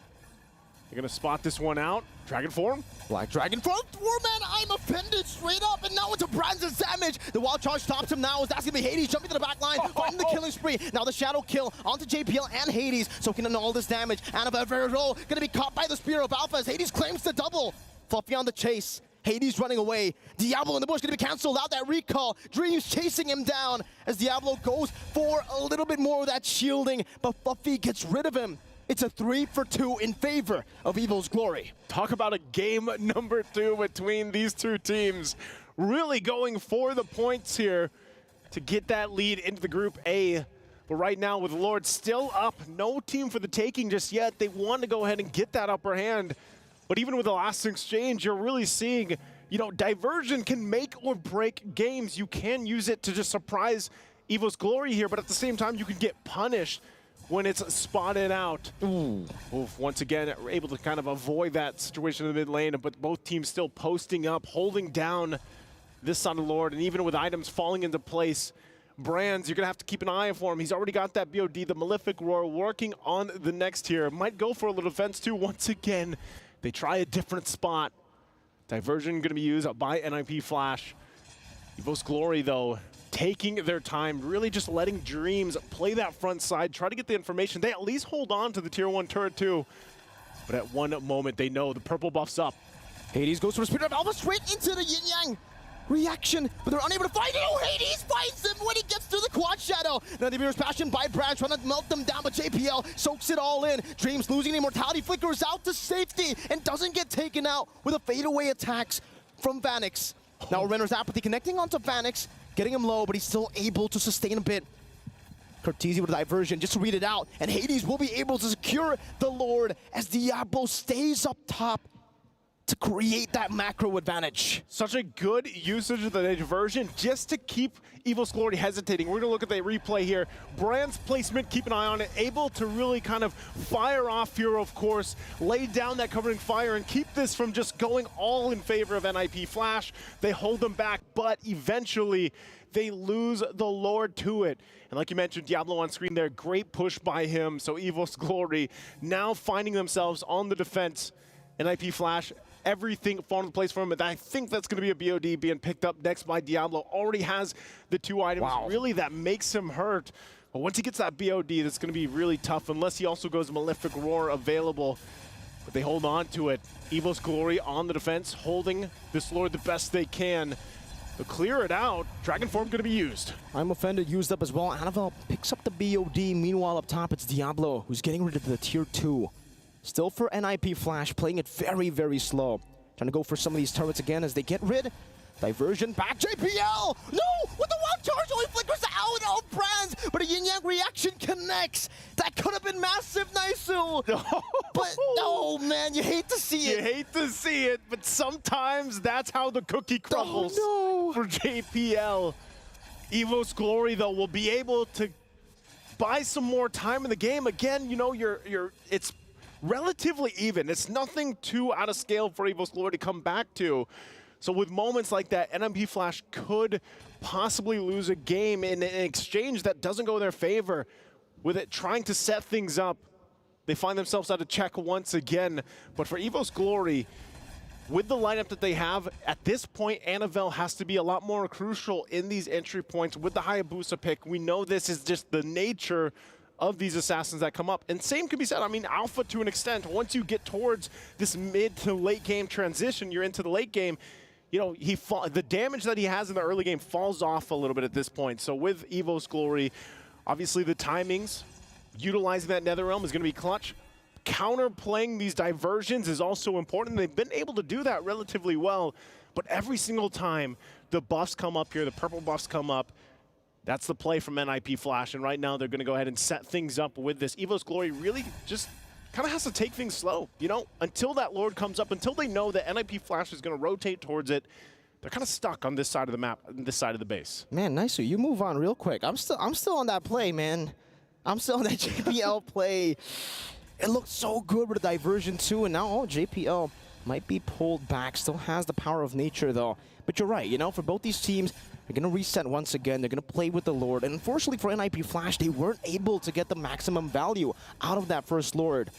They're going to spot this one out. Dragon form. Black Dragon form. 4-man, I'm Offended straight up, and now into Brands' damage. The wild charge stops him now, as that's going to be Hades jumping to the back line, finding the killing spree. Now the Shadow Kill onto JPL and Hades, soaking in all this damage. Annabelle very low, going to be caught by the Spear of Alpha as Hades claims the double. Fluffy on the chase. Hades running away. Diablo in the bush going to be canceled out. That recall. Dreams chasing him down as Diablo goes for a little bit more of that shielding, but Fluffy gets rid of him. It's a 3-for-2 in favor of Evil's Glory. Talk about a game number 2 between these two teams. Really going for the points here to get that lead into the Group A. But right now with Lord still up, no team for the taking just yet. They want to go ahead and get that upper hand. But even with the last exchange, you're really seeing, you know, Diversion can make or break games. You can use it to just surprise Evil's Glory here, but at the same time, you can get punished when it's spotted out. Ooh. Oof, once again, able to kind of avoid that situation in the mid lane, but both teams still posting up, holding down this side of Lord, and even with items falling into place, Brands, you're going to have to keep an eye for him. He's already got that BOD, the Malefic Roar, working on the next here. Might go for a little defense too once again. They try a different spot. Diversion going to be used by NIP Flash. Evil's Glory, though, taking their time, really just letting Dreams play that front side, try to get the information. They at least hold on to the Tier 1 turret, too. But at one moment, they know the purple buff's up. Hades goes for a Spirit of Alpha straight into the Yin Yang reaction, but they're unable to fight it. Oh, Hades finds him when he gets through the quad shadow. Now the Mirror's Passion by Brad trying to melt them down, but JPL soaks it all in. Dreams losing immortality, flickers out to safety and doesn't get taken out with a fadeaway attacks from Vanix. Now Renner's Apathy connecting onto Vanix, getting him low, but he's still able to sustain a bit. Cortese with a diversion just to read it out, and Hades will be able to secure the Lord as Diablo stays up top to create that macro advantage. Such a good usage of the diversion just to keep Evil's Glory hesitating. We're going to look at the replay here. Brand's placement, keep an eye on it, able to really kind of fire off here, of course, lay down that covering fire and keep this from just going all in favor of NIP Flash. They hold them back, but eventually they lose the Lord to it. And like you mentioned, Diablo on screen there, great push by him. So Evil's Glory now finding themselves on the defense. NIP Flash, everything falling into place for him. And I think that's going to be a BOD being picked up next by Diablo. Already has the 2 items. Wow. Really, that makes him hurt. But once he gets that BOD, that's going to be really tough unless he also goes Malefic Roar available. But they hold on to it. Evil's Glory on the defense, holding this Lord the best they can. To clear it out, Dragon Form going to be used. I'm offended, used up as well. Annabelle picks up the BOD. Meanwhile, up top, it's Diablo, who's getting rid of the tier 2. Still for NIP Flash, playing it very, very slow. Trying to go for some of these turrets again as they get rid. Diversion back, JPL! No! With the wild charge, only flickers out of Brands, but a Yin Yang reaction connects. That could have been massive, Naisu! No. But, oh man, you hate to see it. You hate to see it, but sometimes that's how the cookie crumbles for JPL. Evo's Glory, though, will be able to buy some more time in the game. Again, you know, it's relatively even. It's nothing too out of scale for Evo's Glory to come back to. So with moments like that, NIP Flash could possibly lose a game in an exchange that doesn't go in their favor. With it trying to set things up, they find themselves out of check once again. But for Evo's Glory, with the lineup that they have, at this point, Annabelle has to be a lot more crucial in these entry points with the Hayabusa pick. We know this is just the nature of these assassins that come up. And same can be said, I mean, Alpha to an extent, once you get towards this mid to late game transition, you're into the late game, you know, the damage that he has in the early game falls off a little bit at this point. So with Evo's Glory, obviously the timings, utilizing that Netherrealm is going to be clutch. Counterplaying these diversions is also important. They've been able to do that relatively well, but every single time the buffs come up here, the purple buffs come up, that's the play from NIP Flash, and right now they're going to go ahead and set things up with this. Evo's Glory really just kind of has to take things slow, you know, until that Lord comes up, until they know that NIP Flash is going to rotate towards it. They're kind of stuck on this side of the map, this side of the base. Man, Naisu, you move on real quick. I'm still on that play, man. I'm still on that JPL play. It looked so good with the diversion too, and now JPL might be pulled back. Still has the power of nature though. But you're right, you know, for both these teams, they're going to reset once again. They're going to play with the Lord. And unfortunately for NIP Flash, they weren't able to get the maximum value out of that first Lord.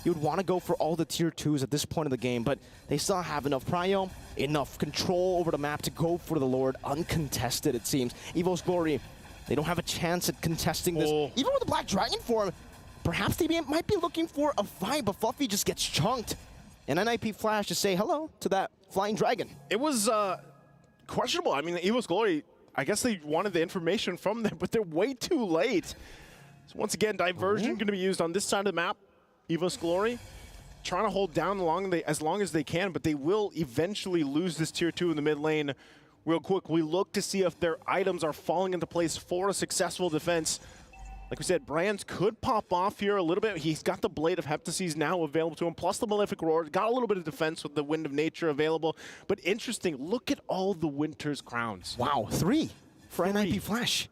You would want to go for all the tier 2s at this point of the game, but they still have enough prio, enough control over the map to go for the Lord uncontested, it seems. Evo's Glory, they don't have a chance at contesting this. Even with the Black Dragon form, perhaps they might be looking for a fight, but Fluffy just gets chunked. And NIP Flash just say hello to that Flying Dragon. It was questionable. I mean, Evo's Glory, I guess they wanted the information from them, but they're way too late. So once again, diversion going to be used on this side of the map. Evo's Glory trying to hold down as long as they can, but they will eventually lose this tier 2 in the mid lane. Real quick, we look to see if their items are falling into place for a successful defense. Like we said, Brands could pop off here a little bit. He's got the Blade of Heptases now available to him, plus the Malefic Roar. Got a little bit of defense with the Wind of Nature available. But interesting, look at all the Winter's Crowns. Wow, 3 for NIP Flash.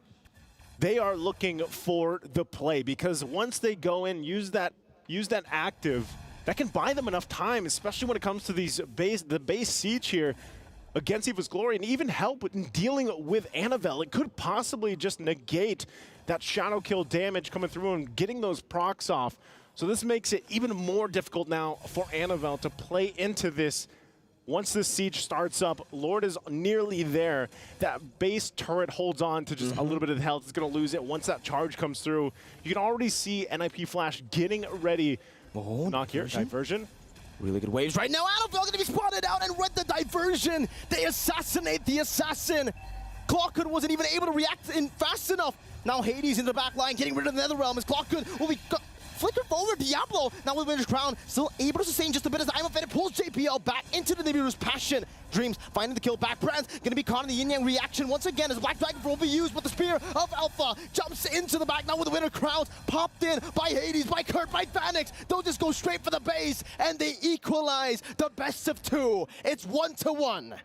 They are looking for the play, because once they go in, use that active, that can buy them enough time, especially when it comes to the base siege here against Evo's Glory, and even help in dealing with Annabelle. It could possibly just negate that shadow kill damage coming through and getting those procs off. So this makes it even more difficult now for Annabelle to play into this. Once this siege starts up, Lord is nearly there. That base turret holds on to just a little bit of health. It's going to lose it once that charge comes through. You can already see NIP Flash getting ready Oh, knock here, diversion. Really good waves right now. Annabelle going to be spotted out and read the diversion. They assassinate the assassin. Clockhood wasn't even able to react in fast enough. Now Hades in the back line getting rid of the Netherrealm as Clockhood will be flickered forward. Diablo now with Winter's Crown still able to sustain just a bit as Imafed pulls JPL back into the Nibiru's Passion. Dreams finding the kill back. Brands gonna be caught in the yin yang reaction once again as Black Dragon will be used, but the spear of Alpha jumps into the back now with the Winter Crown popped in by Hades, by Kurt, by Phoenix. They'll just go straight for the base and they equalize the best of two. It's 1-1.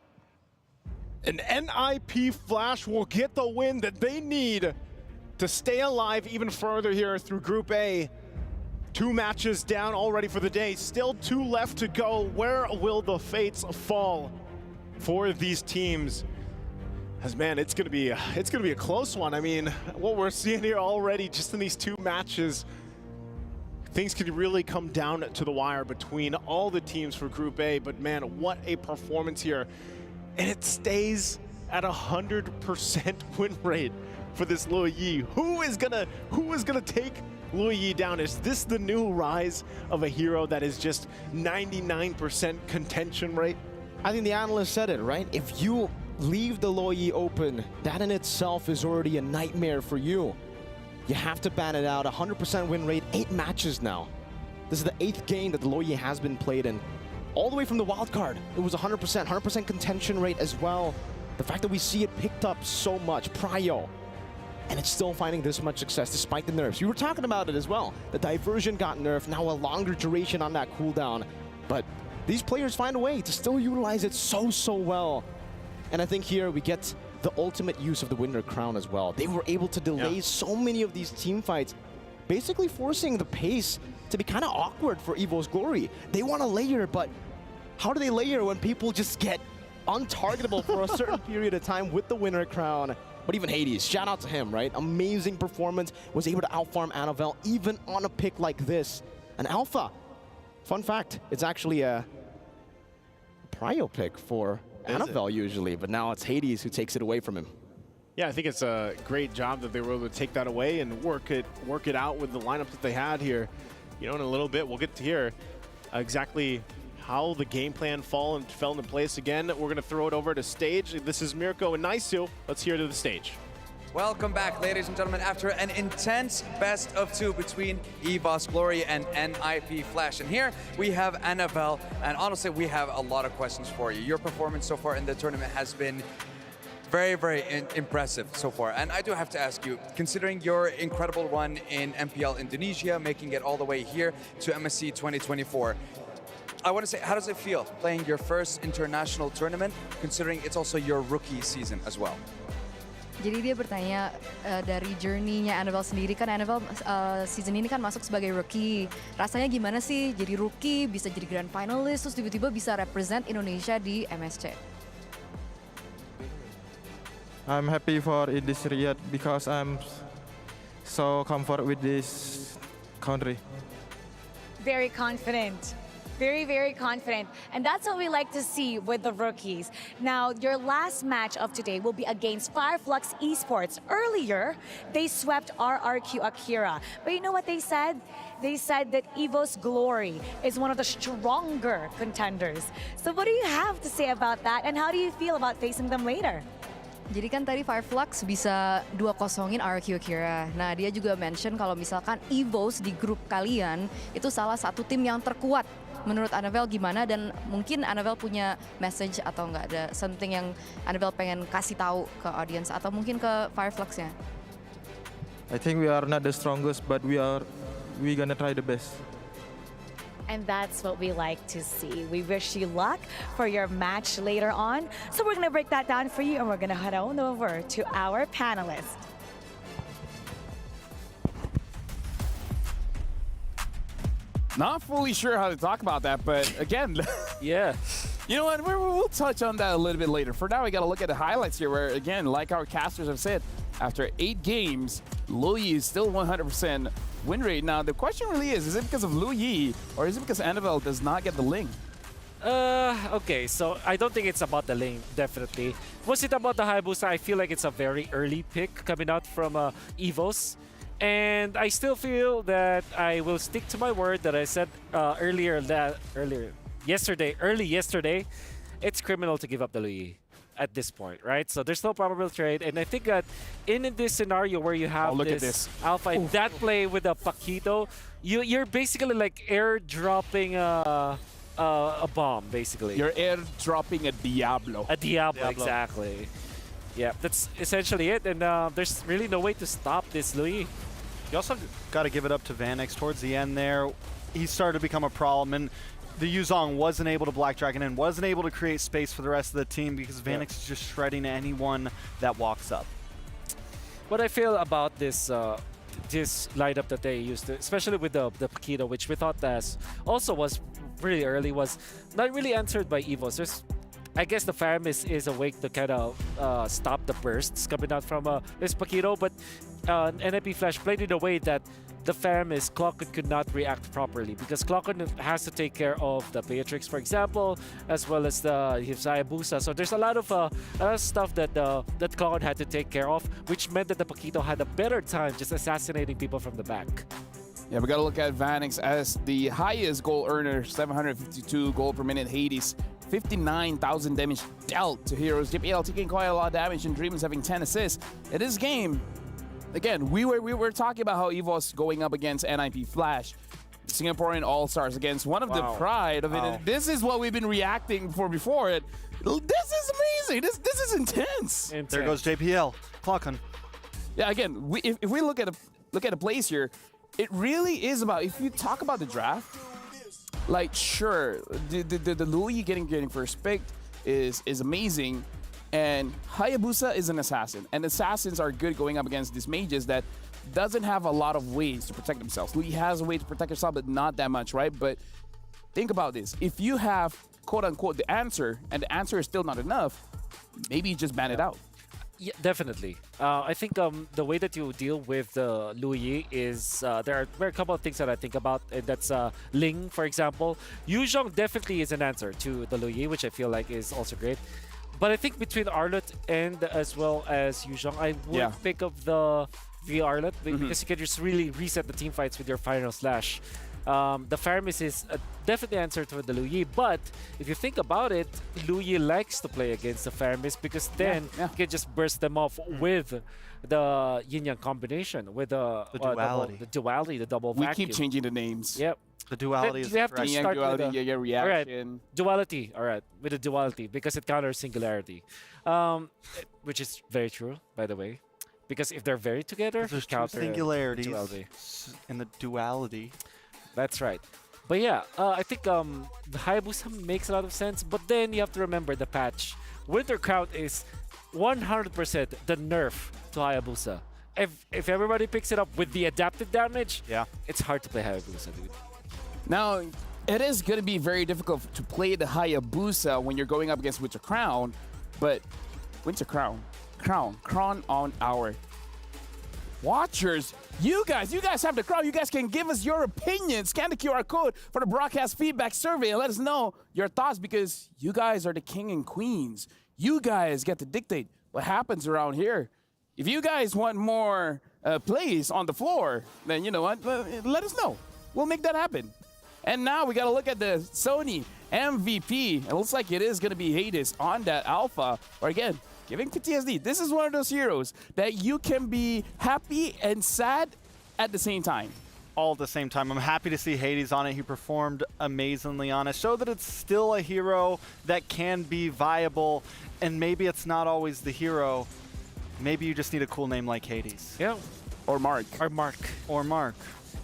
An NIP Flash will get the win that they need to stay alive even further here through Group A. 2 matches down already for the day. Still 2 left to go. Where will the fates fall for these teams? As man, it's gonna be a close one. I mean, what we're seeing here already, just in these 2 matches, things could really come down to the wire between all the teams for Group A. But man, what a performance here! And it stays at 100% win rate for this Luo Yi. Who is gonna take Luo Yi down? Is this the new rise of a hero that is just 99% contention rate? I think the analyst said it, right? If you leave the Luo Yi open, that in itself is already a nightmare for you. You have to ban it out. 100% win rate, 8 matches now. This is the 8th game that the Luo Yi has been played in. All the way from the wild card, it was 100% contention rate as well. The fact that we see it picked up so much, Prio, and it's still finding this much success despite the nerfs. You were talking about it as well. The diversion got nerfed, now a longer duration on that cooldown. But these players find a way to still utilize it so well. And I think here we get the ultimate use of the Winter Crown as well. They were able to delay so many of these team fights, basically forcing the pace to be kind of awkward for Evo's Glory. They want to layer, but how do they layer when people just get untargetable for a certain period of time with the Winter Crown? But even Hades, shout out to him, right? Amazing performance, was able to outfarm Annabelle even on a pick like this. An Alpha, fun fact, it's actually a Prio pick for Annabelle usually, but now it's Hades who takes it away from him. Yeah, I think it's a great job that they were able to take that away and work it out with the lineup that they had here. You know, in a little bit, we'll get to hear exactly how the game plan fell into place again. We're going to throw it over to stage. This is Mirko and Naisu. Let's hear to the stage. Welcome back, ladies and gentlemen, after an intense best of 2 between EVOS Glory and NIP Flash. And here we have Annabelle, and honestly, we have a lot of questions for you. Your performance so far in the tournament has been very impressive so far. And I do have to ask you, considering your incredible run in MPL Indonesia, making it all the way here to MSC 2024, I want to say, how does it feel playing your first international tournament, considering it's also your rookie season as well? Jadi dia bertanya dari journey-nya Annabelle sendiri, kan Annabelle season ini kan masuk sebagai rookie. Rasanya gimana sih jadi rookie, bisa jadi grand finalist, terus tiba-tiba bisa represent Indonesia di MSC? I'm happy for in this Riyadh because I'm so comfort with this country. Very confident. Very confident. And that's what we like to see with the rookies. Now, your last match of today will be against Fireflux Esports. Earlier, they swept RRQ Akira. But you know what they said? They said that EVOS Glory is one of the stronger contenders. So what do you have to say about that? And how do you feel about facing them later? Jadi kan tadi Fireflux bisa 2-0-in RRQ Akira. Nah, dia juga mention kalau misalkan EVOS di grup kalian itu salah satu tim yang terkuat. Menurut Annabelle gimana, dan mungkin Annabelle punya message atau nggak ada something yang Annabelle pengen kasih tahu ke audience atau mungkin ke Fireflux-nya? I think we are not the strongest, but we gonna try the best. And that's what we like to see. We wish you luck for your match later on. So we're gonna break that down for you and we're gonna head on over to our panelists. Not fully sure how to talk about that, but again, yeah. You know what, we'll touch on that a little bit later. For now, we gotta look at the highlights here where, again, like our casters have said, after 8 games, Luo Yi is still 100% win rate. Now, the question really is it because of Luo Yi or is it because Annabelle does not get the link? Okay, so I don't think it's about the lane, definitely. Was it about the Hayabusa? I feel like it's a very early pick coming out from EVOS. And I still feel that I will stick to my word that I said early yesterday. It's criminal to give up the Lui at this point, right? So there's no probable trade, and I think that in this scenario where you have this Alpha in that play with a Paquito, you're basically like airdropping a bomb, basically. You're airdropping a Diablo. A Diablo, exactly. Yeah, that's essentially it, and there's really no way to stop this Lui. You also got to give it up to Vanix towards the end there. He started to become a problem, and the Yuzong wasn't able to Black Dragon in, wasn't able to create space for the rest of the team because Vanix is just shredding anyone that walks up. What I feel about this this lineup that they used, especially with the Paquito, which we thought also was really early, was not really answered by EVOS. I guess the Faramis is awake to kind of stop the bursts coming out from this Paquito, but NIP Flash played in a way that the Faramis, Clockon could not react properly because Clockon has to take care of the Beatrix, for example, as well as his Hayabusa. So there's a lot of stuff that that Clockon had to take care of, which meant that the Paquito had a better time just assassinating people from the back. Yeah, we got to look at Vanix as the highest goal earner, 752 gold per minute. Hades, 59,000 damage dealt to heroes. JPL taking quite a lot of damage, and Dreams having 10 assists. In this game, again, we were talking about how EVOS going up against NIP Flash, Singaporean All-Stars against one of the pride of it. And this is what we've been reacting for before it. This is amazing. This is intense. There goes JPL. Clockon. Yeah, again, if we look at a place here, it really is about, if you talk about the draft, like, sure, the Lui getting first pick is amazing, and Hayabusa is an assassin, and assassins are good going up against these mages that doesn't have a lot of ways to protect themselves. Lui has a way to protect yourself, but not that much, right? But think about this. If you have, quote-unquote, the answer, and the answer is still not enough, maybe you just ban it out. Yeah, definitely. I think the way that you deal with Lui is there are a couple of things that I think about, and that's Ling, for example. Yuzhong definitely is an answer to the Lui, which I feel like is also great. But I think between Arlott and as well as Yuzhong, I would pick up the Arlott because you can just really reset the team fights with your final slash. The Faramis is definitely an answer to the Lui, but if you think about it, Lui likes to play against the Faramis because then you can just burst them off with the yin-yang combination, with the duality, the double We vacuum. keep changing the names. Yep. The duality is we have to start duality, with the reaction. All right. Duality, all right, with the duality because it counters singularity, which is very true, by the way, because if they're very together, there's two counter singularities duality. in the duality. That's right. But yeah, I think the Hayabusa makes a lot of sense, but then you have to remember the patch. Winter Crown is 100% the nerf to Hayabusa. If everybody picks it up with the adaptive damage, it's hard to play Hayabusa, dude. Now, it is going to be very difficult to play the Hayabusa when you're going up against Winter Crown, but Winter Crown on our watchers. You guys have the crown. You guys can give us your opinion. Scan the QR code for the broadcast feedback survey and let us know your thoughts because you guys are the king and queens. You guys get to dictate what happens around here. If you guys want more plays on the floor, then you know what? Let us know. We'll make that happen. And now we got to look at the Sony MVP. It looks like it is going to be Hades on that alpha. Or again, giving PTSD. This is one of those heroes that you can be happy and sad at the same time. All at the same time. I'm happy to see Hades on it. He performed amazingly on it. Show that it's still a hero that can be viable, and maybe it's not always the hero. Maybe you just need a cool name like Hades. Yeah. Or Mark. Or Mark.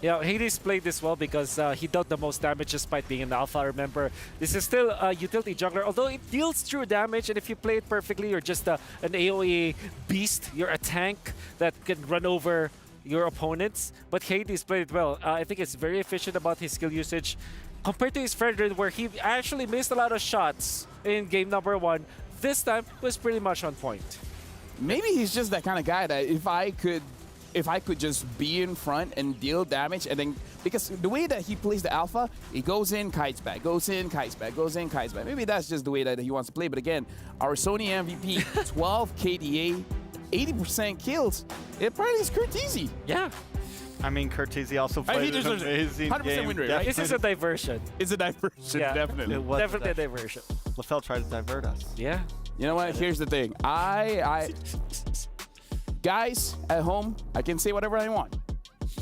Yeah, Hades played this well because he dealt the most damage despite being an alpha. Remember, this is still a utility jungler, although it deals true damage, and if you play it perfectly, you're just an AoE beast. You're a tank that can run over your opponents. But Hades played it well. I think it's very efficient about his skill usage compared to his Fredrin, where he actually missed a lot of shots in game number 1. This time was pretty much on point. Maybe he's just that kind of guy that if I could just be in front and deal damage, and then because the way that he plays the alpha, he goes in, kites back, goes in, kites back, goes in, kites back. Maybe that's just the way that he wants to play. But again, our Sony MVP, 12 KDA, 80% kills. It probably is pretty easy. Yeah. I mean, Curtisi also played an amazing 100% game. win rate, right? This is a diversion. It's a diversion, Yeah, definitely. It was Definitely a diversion. LaFell tried to divert us. Yeah. You know what? Here's the thing. Guys at home, I can say whatever I want.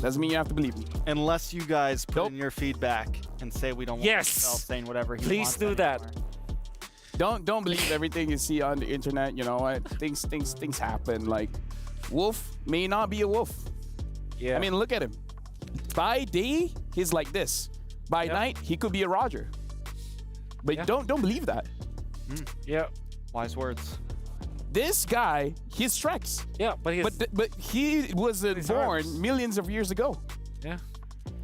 Doesn't mean you have to believe me. Unless you guys put in your feedback and say we don't want LaFell saying whatever he wants. Please do that. Don't believe everything you see on the internet. You know what? Things happen. Like, Wolf may not be a Wolf. Yeah. I mean, look at him. By day, he's like this. By night, he could be a Roger. But don't believe that. Yeah. Wise words. This guy, he's Trex. Yeah, but he was born arms. millions of years ago. Yeah.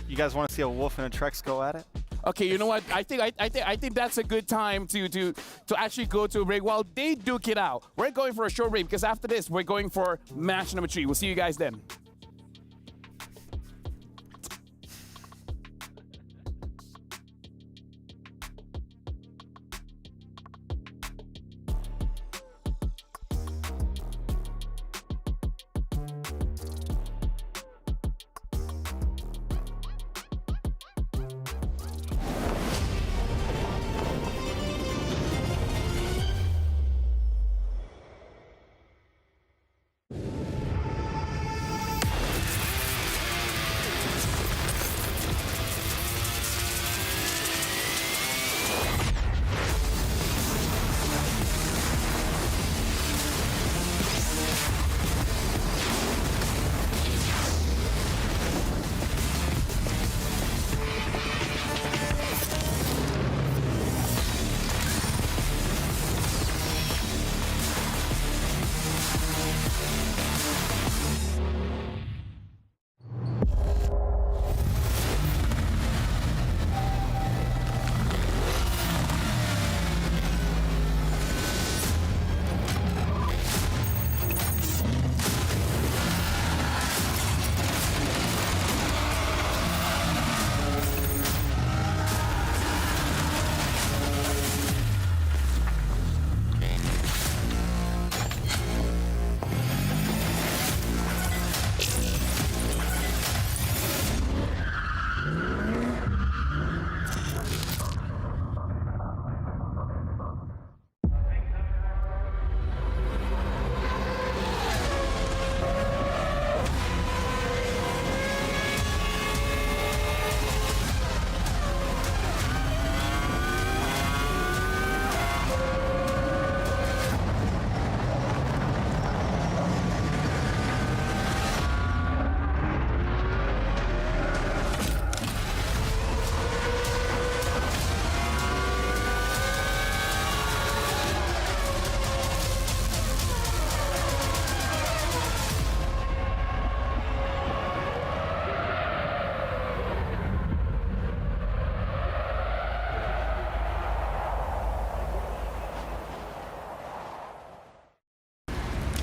You guys want to see a Wolf and a Trex go at it? Okay, you know what? I think that's a good time to actually go to a break while they duke it out. We're going for a short break because after this, we're going for match number 3. We'll see you guys then.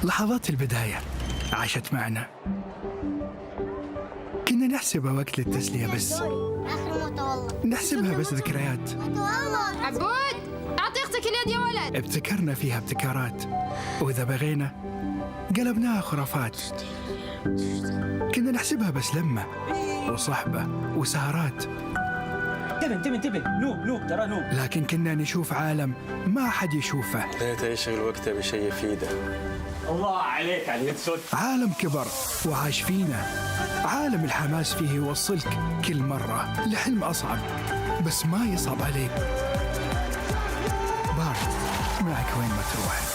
لحظات البداية عاشت معنا. كنا نحسبها وقت للتسلية بس. نحسبها بس ذكريات. عبود أعطي أختك اليد يا ولد. ابتكرنا فيها ابتكارات، وإذا بغينا قلبناها خرافات. كنا نحسبها بس لمة وصحبة وسهرات. انتبه نوب ترى نوب. لكن كنا نشوف عالم ما حد يشوفه. ليت يشغل وقته بشيء يفيده. الله عليك على اليد سود. عالم كبر وعاش فينا. عالم الحماس فيه يوصلك كل مرة لحلم أصعب، بس ما يصعب عليك. بارد معك وين ما تروح.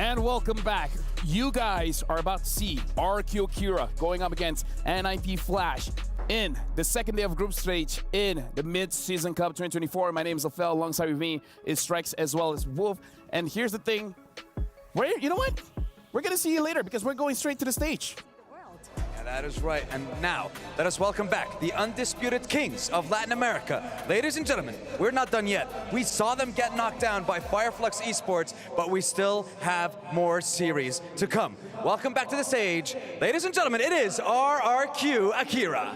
And welcome back. You guys are about to see RQ Kira going up against NIP Flash. in the second day of Group Stage in the Mid-Season Cup 2024. My name is Ophel. Alongside with me is Strikes as well as Wolf. And here's the thing. You know what? We're going to see you later because we're going straight to the stage. Yeah, that is right. And now, let us welcome back the undisputed kings of Latin America. Ladies and gentlemen, we're not done yet. We saw them get knocked down by Fireflux Esports, but we still have more series to come. Welcome back to the stage. Ladies and gentlemen, it is RRQ Akira.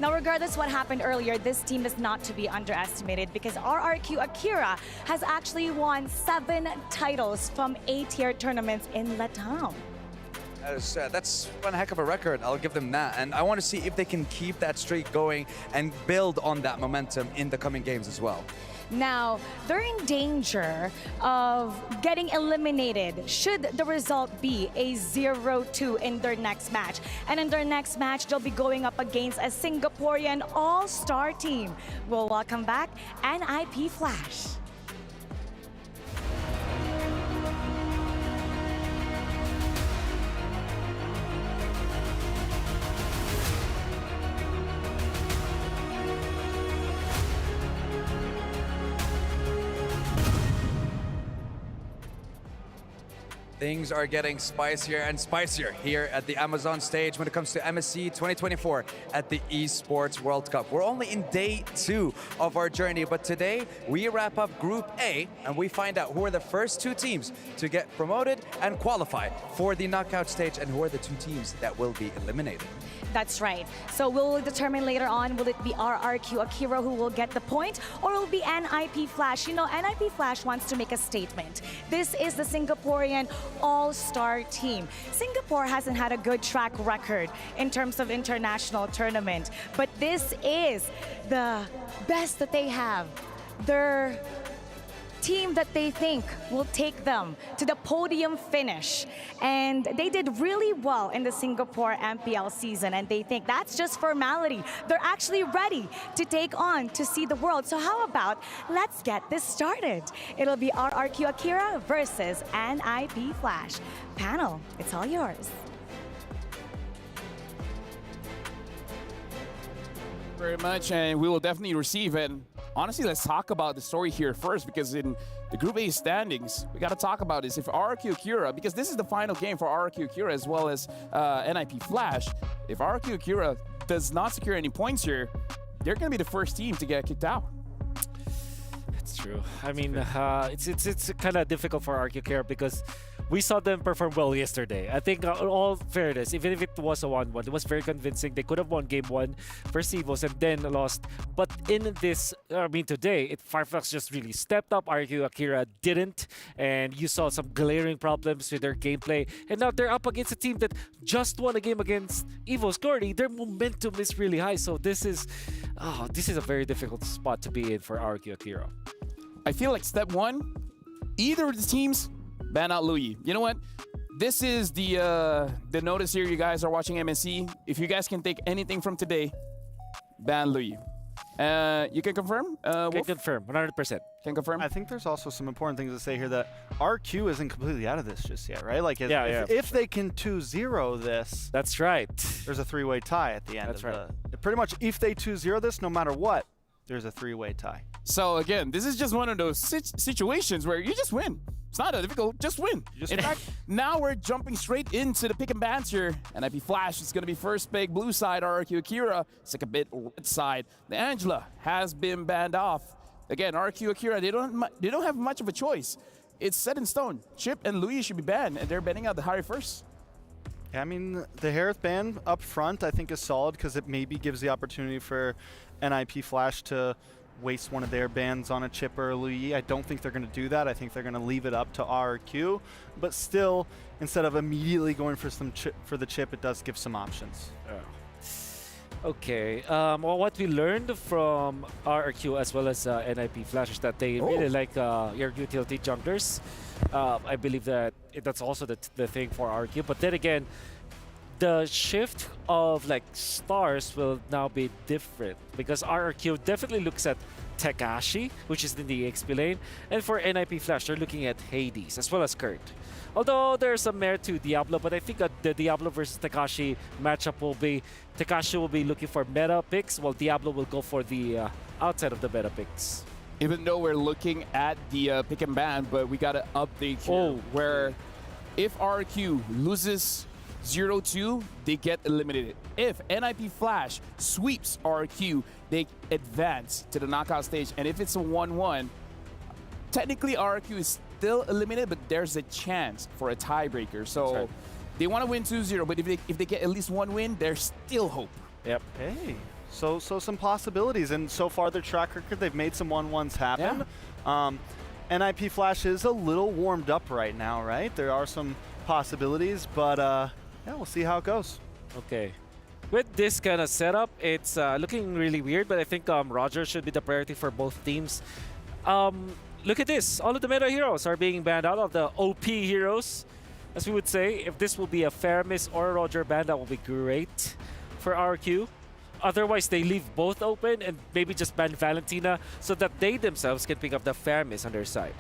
Now, regardless what happened earlier, this team is not to be underestimated because RRQ Akira has actually won 7 titles from A-tier tournaments in Latam. That's one heck of a record. I'll give them that. And I want to see if they can keep that streak going and build on that momentum in the coming games as well. Now, they're in danger of getting eliminated should the result be a 0-2 in their next match. And in their next match, they'll be going up against a Singaporean all-star team. We'll welcome back NIP Flash. Things are getting spicier and spicier here at the Amazon stage when it comes to MSC 2024 at the Esports World Cup. We're only in day 2 of our journey, but today we wrap up Group A and we find out who are the first 2 teams to get promoted and qualify for the knockout stage and who are the 2 teams that will be eliminated. That's right. So we'll determine later on, will it be RRQ Akira who will get the point, or will it be NIP Flash? You know, NIP Flash wants to make a statement. This is the Singaporean all-star team. Singapore hasn't had a good track record in terms of international tournament, but this is the best that they have. Their team that they think will take them to the podium finish. And they did really well in the Singapore MPL season, and they think that's just formality. They're actually ready to take on to see the world. So how about let's get this started? It'll be RRQ Akira versus NIP Flash. Panel, it's all yours. Very much, and we will definitely receive it. Honestly, let's talk about the story here first, because in the Group A standings, we got to talk about this. If RRQ Akira, because this is the final game for RRQ Akira as well as NIP Flash, if RRQ Akira does not secure any points here, they're going to be the first team to get kicked out. It's true. I mean, it's kind of difficult for RRQ Akira because we saw them perform well yesterday. I think, in all fairness, even if it was a 1-1, it was very convincing. They could have won Game 1 versus Evos and then lost. But in this, today, Fireflux just really stepped up. RRQ Akira didn't. And you saw some glaring problems with their gameplay. And now they're up against a team that just won a game against Evos Glory. Their momentum is really high. So this is a very difficult spot to be in for RRQ Akira. I feel like step 1, either of the teams ban out Louis. You know what? This is the notice here. You guys are watching MSC. If you guys can take anything from today, ban Louis. You can confirm? Can confirm, 100%. Can confirm? I think there's also some important things to say here that RQ isn't completely out of this just yet, right? Like, if they can 2-0 this, that's right. There's a 3-way tie at the end. That's right. Pretty much, if they 2-0 this, no matter what, there's a 3-way tie. So again, this is just one of those situations where you just win. It's not that difficult, just win. In fact, now we're jumping straight into the pick and bans here. NIP Flash is going to be first pick, blue side, RRQ Akira, second bit, red side. The Angela has been banned off. Again, RRQ Akira, they don't have much of a choice. It's set in stone. Chip and Louis should be banned, and they're banning out the Harry first. Yeah, I mean, the Harith ban up front, I think, is solid because it maybe gives the opportunity for NIP Flash to waste one of their bans on a Chip or a Louis. I don't think they're going to do that. I think they're going to leave it up to RRQ. But still, instead of immediately going for the chip, it does give some options. Okay. Well, what we learned from RRQ as well as NIP Flash is that they really like your utility junglers. I believe that that's also the thing for RRQ. But then again, the shift of like stars will now be different because RRQ definitely looks at Tekashi, which is in the XP lane, and for NIP Flash, they're looking at Hades as well as Kurt. Although there's some merit to Diablo, but I think that the Diablo versus Tekashi matchup will be Tekashi will be looking for meta picks, while Diablo will go for the outside of the meta picks. Even though we're looking at the pick and ban, but we got an update here where if RQ loses 0-2, they get eliminated. If NIP Flash sweeps RQ, they advance to the knockout stage. And if it's a 1-1, technically RQ is still eliminated, but there's a chance for a tiebreaker. So they want to win 2-0, but if they get at least one win, there's still hope. Yep. Hey, so some possibilities, and so far their track record, they've made some 1-1s happen. NIP Flash is a little warmed up right now, right? There are some possibilities, but yeah, we'll see how it goes. Okay. With this kind of setup, it's looking really weird, but I think Roger should be the priority for both teams. Look at this. All of the meta heroes are being banned out of the OP heroes, as we would say. If this will be a Faramis or a Roger ban, that will be great for RQ. Otherwise, they leave both open and maybe just ban Valentina so that they themselves can pick up the Faramis on their side.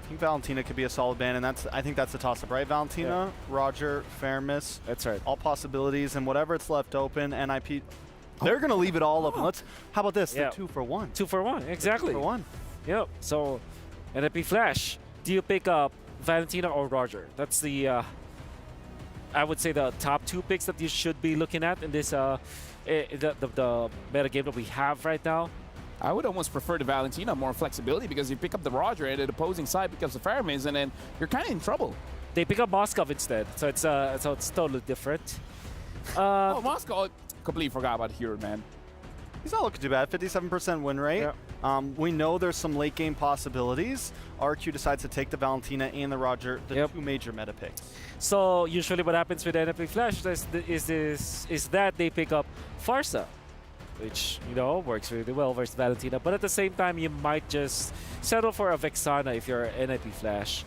I think Valentina could be a solid ban, and I think that's a toss-up, right? Valentina, Roger, Faramis. That's right. All possibilities, and whatever it's left open, NIP, they're going to leave it all open. How about this? Yeah. The 2 for 1. 2 for 1, exactly. 2 for 1. Yep. So, NIP Flash, do you pick up Valentina or Roger? That's the, I would say, the top 2 picks that you should be looking at in this, the meta game that we have right now. I would almost prefer the Valentina, more flexibility, because you pick up the Roger and the opposing side picks up the Faramis, and then you're kind of in trouble. They pick up Moskov instead, so it's totally different. Oh, Moskov, completely forgot about Hero, man. He's not looking too bad, 57% win rate. Yeah. We know there's some late game possibilities. RQ decides to take the Valentina and the Roger, the 2 major meta picks. So usually what happens with NIP Flash is that they pick up Farsa, which, you know, works really well versus Valentina. But at the same time, you might just settle for a Vexana if you're NIP Flash.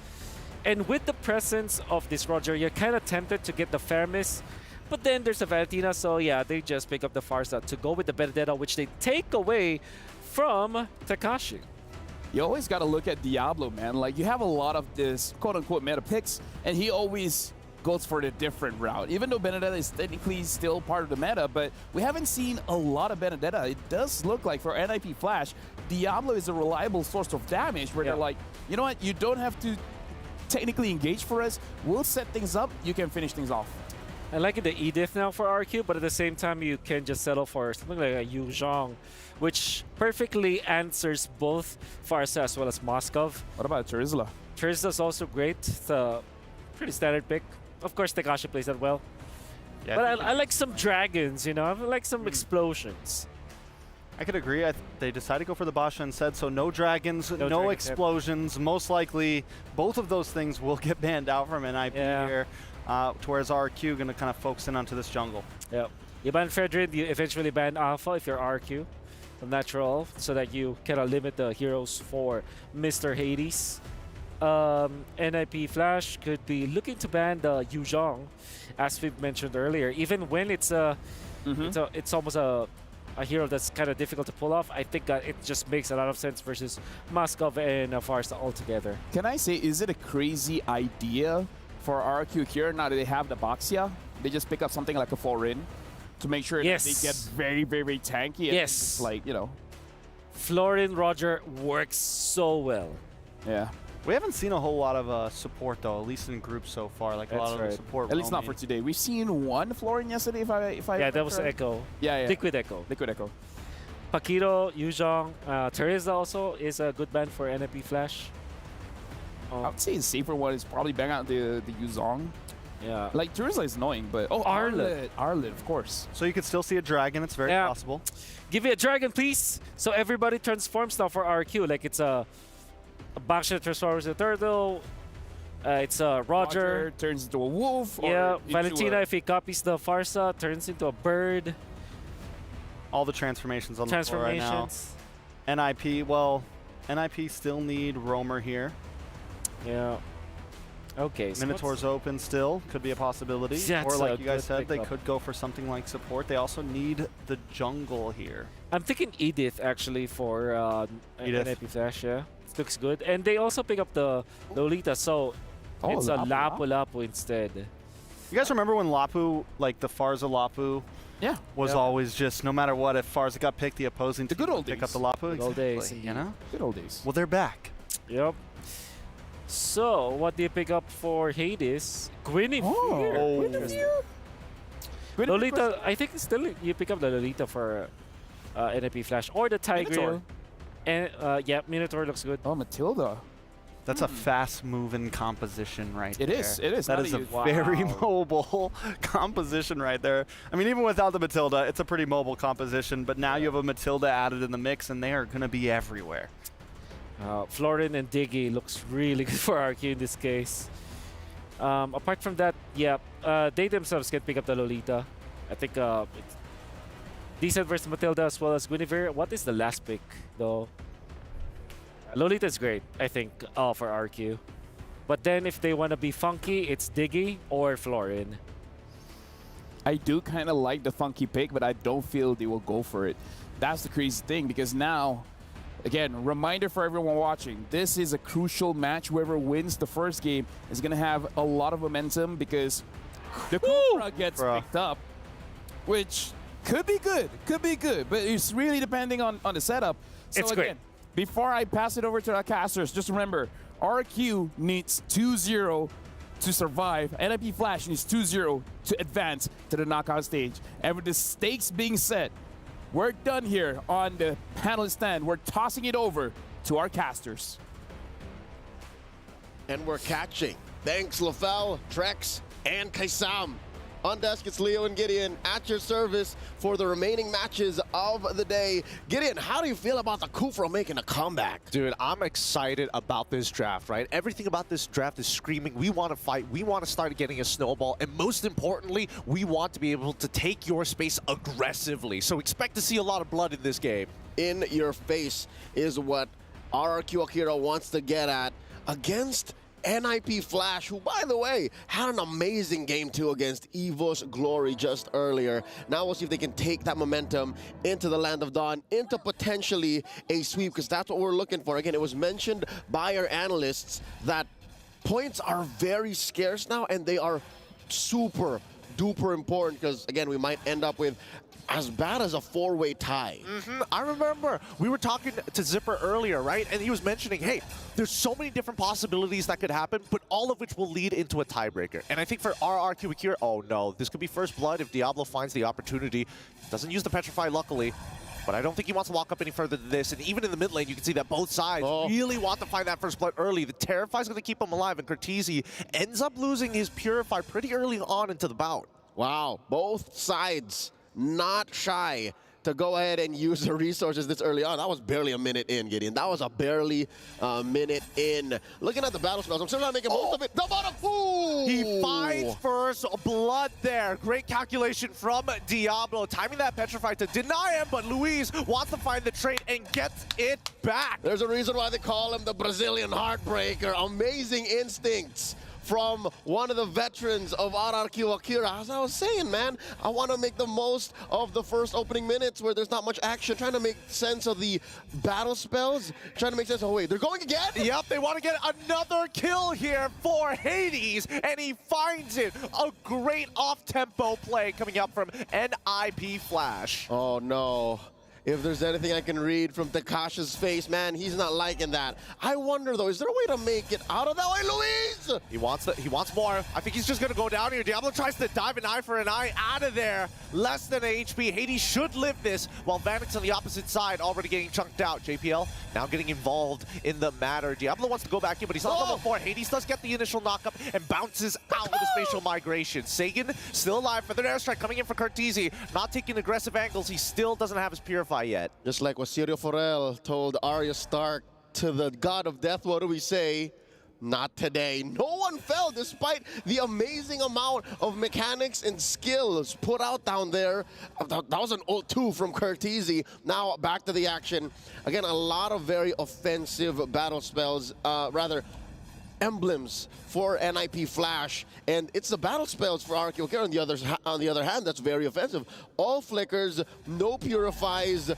And with the presence of this Roger, you're kind of tempted to get the Faramis. But then there's a Valentina, so yeah, they just pick up the Farsa to go with the Benedetta, which they take away from Tekashi. You always got to look at Diablo, man. Like, you have a lot of this quote-unquote meta picks, and he always goes for the different route. Even though Benedetta is technically still part of the meta, but we haven't seen a lot of Benedetta. It does look like for NIP Flash, Diablo is a reliable source of damage where they're like, you know what, you don't have to technically engage for us. We'll set things up. You can finish things off. I like the Edith now for RQ, but at the same time, you can just settle for something like a Yu Zhang, which perfectly answers both Farsa as well as Moskov. What about Terizla? Terizla's also great. It's a pretty standard pick. Of course, Tekashi plays that well. Yeah, but I like some dragons, you know? I like some explosions. I could agree. They decided to go for the Basha instead, so no dragons, no explosions. Yep. Most likely, both of those things will get banned out from NIP here. Whereas RQ going to kind of focus in onto this jungle. Yep. You ban Fredrin, you eventually ban Alpha if you're RQ. Natural, so that you cannot limit the heroes for Mr. Hades. NIP Flash could be looking to ban the Yu Zhang, as we've mentioned earlier. Even when it's it's almost a hero that's kind of difficult to pull off, I think it just makes a lot of sense versus Moskov and Farsa altogether. Can I say, is it a crazy idea for RQ here, now that they have the Boxia? They just pick up something like a Florin to make sure that they get very, very, very tanky. And just, like, you know. Florin Roger works so well. Yeah. We haven't seen a whole lot of support, though, at least in groups so far. Like, a lot of the support. At least not for today. We've seen one Florin yesterday, if I yeah, that was Echo. Yeah. Liquid Echo. Liquid Echo. Pakiro, Yu Zhang, Teresa also is a good ban for NIP Flash. I would say the safer one is probably bang out the Yu Zhang. Yeah. Like, Teresa is annoying, but... Oh, Arlet. Arlet, of course. So you could still see a dragon. It's very possible. Give me a dragon, please. So everybody transforms now for RQ. Like, it's a Baksha transforms into a turtle. It's a Roger. Turns into a wolf. Yeah, Valentina, if he copies the Farsa, turns into a bird. All the transformations on the floor right now. NIP, well, NIP still need Roamer here. Yeah. Okay. So Minotaur's open still. Could be a possibility. Yeah, or it's like a you guys good said, they pickup. could go for something like support. They also need the jungle here. I'm thinking Edith actually for Edith. NIP Flash. Yeah, it looks good. And they also pick up the Lolita, so it's a Lapu instead. You guys remember when Lapu, like the Farza Lapu, was always just, no matter what, if Farza got picked, the opposing team good old would pick days. up the Lapu. Good old days, you know? Good old days. Well, they're back. Yep. So, what do you pick up for Hades? Guinevere. Interesting. Lolita, I think still you pick up the Lolita for NIP Flash or the Tigreal. And yeah, Minotaur looks good. Oh, Matilda. That's a fast-moving composition right there. It is. It is. That Not is a easy. very mobile composition right there. I mean, even without the Matilda, it's a pretty mobile composition. But now you have a Matilda added in the mix, and they are going to be everywhere. Florin and Diggy looks really good for RQ in this case. Apart from that, yeah, they themselves can pick up the Lolita. I think it's decent versus Matilda as well as Guinevere. What is the last pick, though? Lolita is great, I think, for RQ. But then if they want to be funky, it's Diggy or Florin. I do kind of like the funky pick, but I don't feel they will go for it. That's the crazy thing, because now, again, reminder for everyone watching, this is a crucial match. Whoever wins the first game is going to have a lot of momentum because the Cobra gets picked up, which could be good, but it's really depending on the setup. So It's again, great. Before I pass it over to our casters, just remember, RQ needs 2-0 to survive. NIP Flash needs 2-0 to advance to the knockout stage. And with the stakes being set, we're done here on the panel stand. We're tossing it over to our casters. And we're catching. Thanks, Lafel, Trex, and Kaisam. On desk, it's Leo and Gideon at your service for the remaining matches of the day. Gideon, how do you feel about the Kufra making a comeback? Dude, I'm excited about this draft, right? Everything about this draft is screaming, we want to fight, we want to start getting a snowball, and most importantly, we want to be able to take your space aggressively. So expect to see a lot of blood in this game. In your face is what RRQ Akira wants to get at against NIP Flash, who, by the way, had an amazing game too against EVOS Glory just earlier. Now we'll see if they can take that momentum into the Land of Dawn, into potentially a sweep, because that's what we're looking for. Again, it was mentioned by our analysts that points are very scarce now, and they are super duper important, because, again, we might end up with as bad as a four-way tie. I remember we were talking to Zipper earlier, right? And he was mentioning, hey, there's so many different possibilities that could happen, but all of which will lead into a tiebreaker. And I think for RRQ Akira, oh no, this could be first blood if Diablo finds the opportunity. Doesn't use the Petrify, luckily. But I don't think he wants to walk up any further than this. And even in the mid lane, you can see that both sides really want to find that first blood early. The Terrify is going to keep him alive, and Cortese ends up losing his Purify pretty early on into the bout. Wow, both sides not shy to go ahead and use the resources this early on. That was barely a minute in, Gideon. That was a barely minute in. Looking at the battle spells, I'm still not making most of it. The bottom. Ooh! He finds first blood there. Great calculation from Diablo. Timing that Petrify to deny him, but Luis wants to find the trade and gets it back. There's a reason why they call him the Brazilian Heartbreaker. Amazing instincts from one of the veterans of RRQ Akira. As I was saying, man, I want to make the most of the first opening minutes where there's not much action, trying to make sense of the battle spells, trying to make sense of, wait, they're going again? Yep, they want to get another kill here for Hades, and he finds it. A great off-tempo play coming up from NIP Flash. Oh, no. If there's anything I can read from Takasha's face, man, he's not liking that. I wonder, though, is there a way to make it out of that way, Luis? He wants more. I think he's just going to go down here. Diablo tries to dive an eye for an eye out of there. Less than an HP. Hades should live this, while Vanix on the opposite side already getting chunked out. JPL now getting involved in the matter. Diablo wants to go back in, but he's on level 4. Hades does get the initial knockup and bounces out with a spatial migration. Sagan still alive for the airstrike coming in for Cortese. Not taking aggressive angles. He still doesn't have his Purify yet. Just like what Sirio Forel told Arya Stark to the god of death, what do we say? Not today. No one fell despite the amazing amount of mechanics and skills put out down there. That was an ult 2 from Cortese. Now back to the action. Again, a lot of very offensive battle spells, rather emblems for NIP Flash, and it's the battle spells for RQ Akira. On the other hand, that's very offensive. All flickers, no purifies.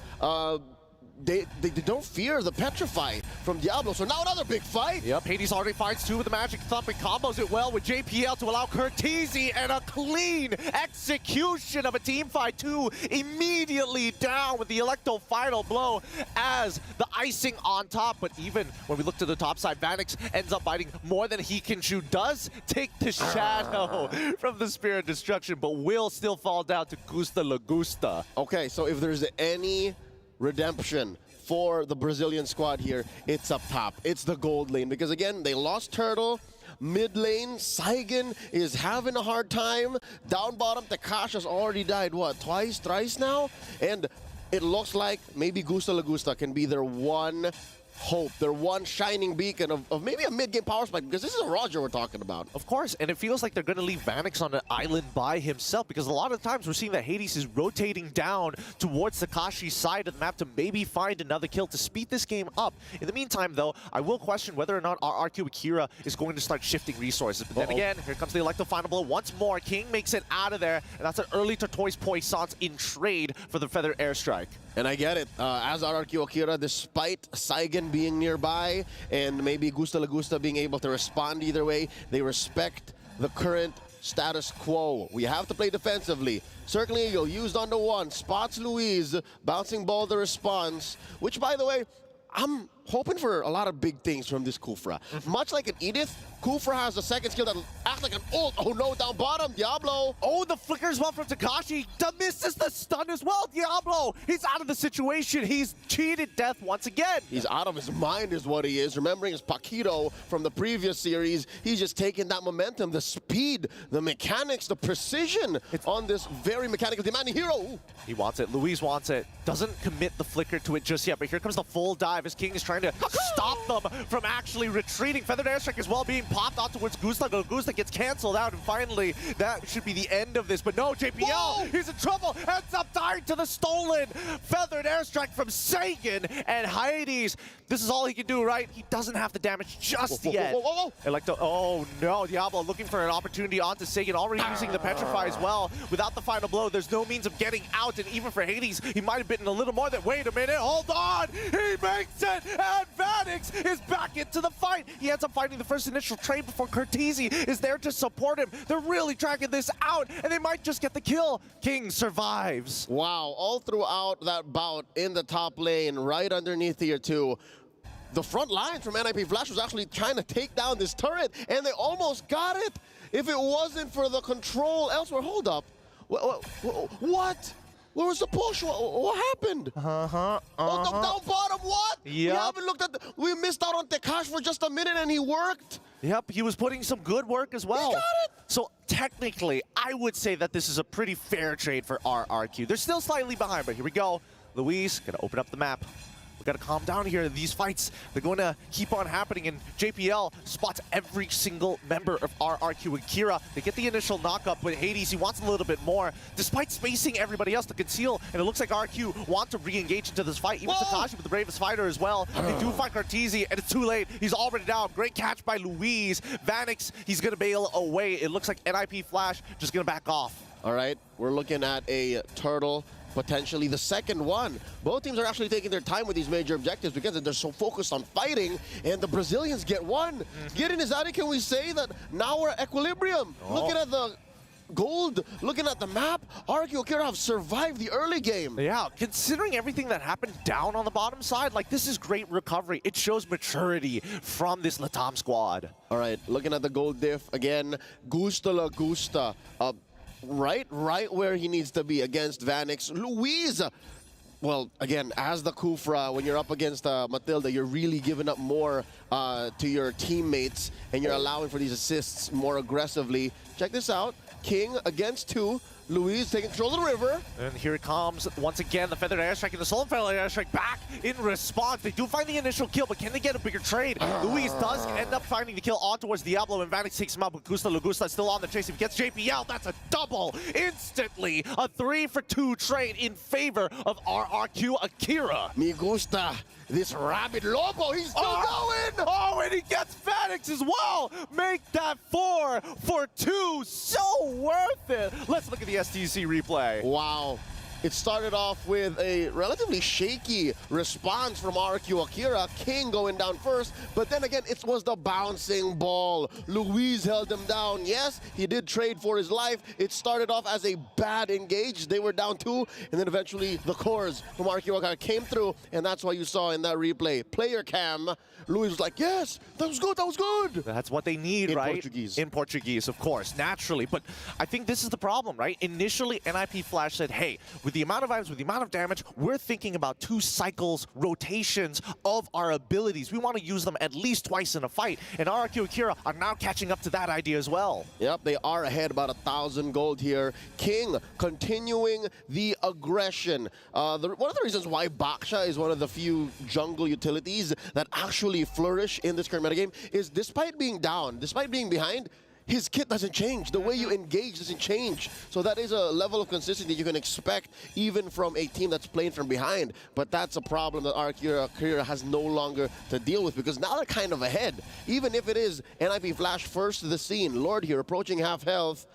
They don't fear the Petrify from Diablo, so now another big fight. Yep, Hades already finds two with the Magic Thump and combos it well with JPL to allow Curtizi, and a clean execution of a team fight. 2 immediately down with the Electo final blow as the icing on top. But even when we look to the top side, Vanix ends up biting more than he can chew. Does take the shadow from the Spirit Destruction, but will still fall down to Gusta La Gusta. Okay, so if there's any redemption for the Brazilian squad here, it's up top. It's the gold lane, because again, they lost Turtle. Mid lane, Saigon is having a hard time. Down bottom, Takasha's already died, what, twice, thrice now? And it looks like maybe Gusta La Gusta can be their one hope, their one shining beacon of maybe a mid-game power spike, because this is a Roger we're talking about. Of course, and it feels like they're going to leave Vanix on an island by himself, because a lot of times we're seeing that Hades is rotating down towards Takashi's side of the map to maybe find another kill to speed this game up. In the meantime, though, I will question whether or not our RQ Akira is going to start shifting resources. But then again, here comes the Electo final blow once more. King makes it out of there, and that's an early Tortoise Poissons in trade for the Feather Airstrike. And I get it. As RQ Akira, despite Saigon being nearby and maybe Gusta La Gusta being able to respond either way, they respect the current status quo. We have to play defensively. Certainly, Eagle used on the one, spots Luis, bouncing ball the response, which, by the way, I'm hoping for a lot of big things from this Kufra. Much like an Edith, Kufra has a second skill that acts like an ult. Oh no, down bottom, Diablo. Oh, the flicker as well from Takashi. Misses the stun as well, Diablo. He's out of the situation. He's cheated death once again. He's out of his mind is what he is. Remembering his Paquito from the previous series, he's just taking that momentum, the speed, the mechanics, the precision on this very mechanical demanding hero. Ooh. He wants it. Luis wants it. Doesn't commit the flicker to it just yet, but here comes the full dive as King is trying to stop them from actually retreating. Feathered Airstrike as well being popped out towards Gusta. Gusta gets canceled out, and finally that should be the end of this. But no, JPL, whoa, he's in trouble. Ends up dying to the stolen Feathered Airstrike from Sagan and Hades. This is all he can do, right? He doesn't have the damage just yet. Electo, oh no, Diablo looking for an opportunity onto Sagan, already using the Petrify as well. Without the final blow, there's no means of getting out, and even for Hades, he might have bitten a little more than, wait a minute, hold on! He makes it, and Vanix is back into the fight. He ends up fighting the first initial trade before Curtizi is there to support him. They're really dragging this out, and they might just get the kill. King survives. Wow, all throughout that bout in the top lane, right underneath tier 2, the front line from NIP Flash was actually trying to take down this turret, and they almost got it. If it wasn't for the control elsewhere, hold up. What? Where was the push? What happened? Oh, down bottom, what? Yep. We haven't looked at we missed out on Tekash for just a minute, and he worked. Yep, he was putting some good work as well. He got it. So technically, I would say that this is a pretty fair trade for RRQ. They're still slightly behind, but here we go. Luis gonna open up the map. We gotta calm down here. These fights, they're going to keep on happening, and JPL spots every single member of RRQ Akira. They get the initial knock-up, but Hades, he wants a little bit more. Despite spacing everybody else to conceal, and it looks like RQ want to re-engage into this fight. Even Takashi with the bravest fighter as well. They do find Curtizi, and it's too late. He's already down. Great catch by Luis. Vanix, he's gonna bail away. It looks like NIP Flash just gonna back off. All right, we're looking at a turtle, potentially the second one. Both teams are actually taking their time with these major objectives because they're so focused on fighting, and the Brazilians get one. Getting his out, can we say that now we're at equilibrium? Looking at the gold, looking at the map, RQ Akira have survived the early game. Yeah, considering everything that happened down on the bottom side, like, this is great recovery. It shows maturity from this Latam squad. All right, looking at the gold diff again, Gusta La Gusta, right where he needs to be against Vanix. Luis, well, again, as the Kufra, when you're up against Matilda, you're really giving up more to your teammates, and you're allowing for these assists more aggressively. Check this out. King against 2. Luis taking control of the river. And here it comes once again, the Feathered Airstrike and the Solar Feathered Airstrike back in response. They do find the initial kill, but can they get a bigger trade? Luis does end up finding the kill on towards Diablo, and Vanix takes him out, but Lugusta is still on the chase. If he gets JPL, that's a double instantly. A 3-for-2 trade in favor of RRQ Akira. Me gusta this rabid lobo. He's still going. Oh, and he gets Vanix as well. Make that 4-for-2. So worth it. Let's look at the STC replay. Wow. It started off with a relatively shaky response from RQ Akira. King going down first, but then again, it was the bouncing ball. Luis held him down. Yes, he did trade for his life. It started off as a bad engage. They were down 2, and then eventually the cores from RQ Akira came through, and that's why you saw in that replay. Player cam, Luis was like, yes, that was good, that was good. That's what they need, right? Portuguese. In Portuguese, of course, naturally. But I think this is the problem, right? Initially, NIP Flash said, hey, with the amount of items, with the amount of damage, we're thinking about 2 cycles, rotations of our abilities. We want to use them at least twice in a fight. And RRQ Akira are now catching up to that idea as well. Yep, they are ahead about 1,000 gold here. King continuing the aggression. One of the reasons why Baksha is one of the few jungle utilities that actually flourish in this current metagame is despite being down, despite being behind, his kit doesn't change. The way you engage doesn't change. So that is a level of consistency you can expect even from a team that's playing from behind. But that's a problem that Akira has no longer to deal with because now they're kind of ahead. Even if it is NIP Flash first to the scene. Lord here approaching half health.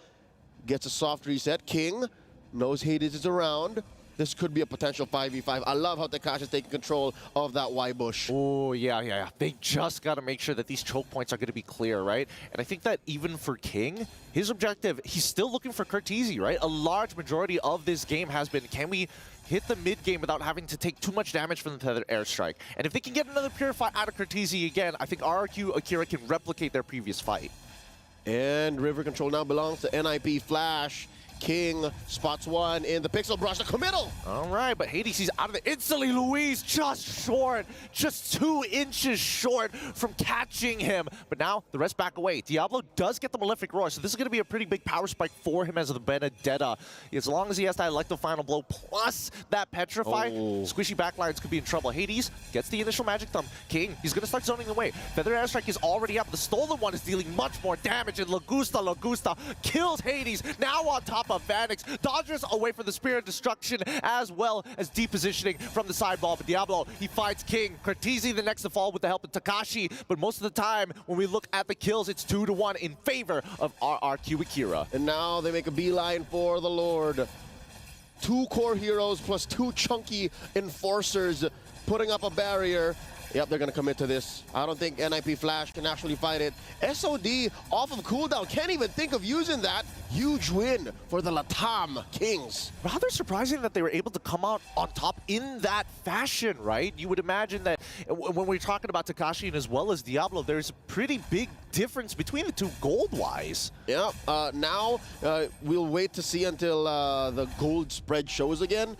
Gets a soft reset. King knows Hades is around. This could be a potential 5v5. I love how Takashi is taking control of that Y bush. Oh, yeah. They just got to make sure that these choke points are going to be clear, right? And I think that even for King, his objective, he's still looking for Curteezy, right? A large majority of this game has been, can we hit the mid game without having to take too much damage from the Feathered Airstrike? And if they can get another Purify out of Curteezy again, I think RRQ Akira can replicate their previous fight. And river control now belongs to NIP Flash. King spots one in the pixel brush, the committal. All right, but Hades, he's out of it. Instantly, Luis just short, just 2 inches short from catching him. But now the rest back away. Diablo does get the Malefic Roar, so this is going to be a pretty big power spike for him as the Benedetta. As long as he has that Electro Final Blow plus that Petrify, squishy backlines could be in trouble. Hades gets the initial Magic Thumb. King, he's going to start zoning away. Feather Airstrike is already up. The Stolen One is dealing much more damage, and Lagusta kills Hades. Now on top of Vanix, dodges away from the Spear of Destruction as well as deep positioning from the sideball. But Diablo, he fights King. Curteezy the next to fall with the help of Takashi, but most of the time when we look at the kills, it's 2-1 in favor of RRQ Akira. And now they make a beeline for the Lord. 2 core heroes plus 2 chunky enforcers putting up a barrier. Yep, they're going to commit to this. I don't think NIP Flash can actually fight it. SOD off of cooldown. Can't even think of using that. Huge win for the Latam Kings. Rather surprising that they were able to come out on top in that fashion, right? You would imagine that when we're talking about Takashi and as well as Diablo, there's a pretty big difference between the two gold-wise. Yeah, now we'll wait to see until the gold spread shows again.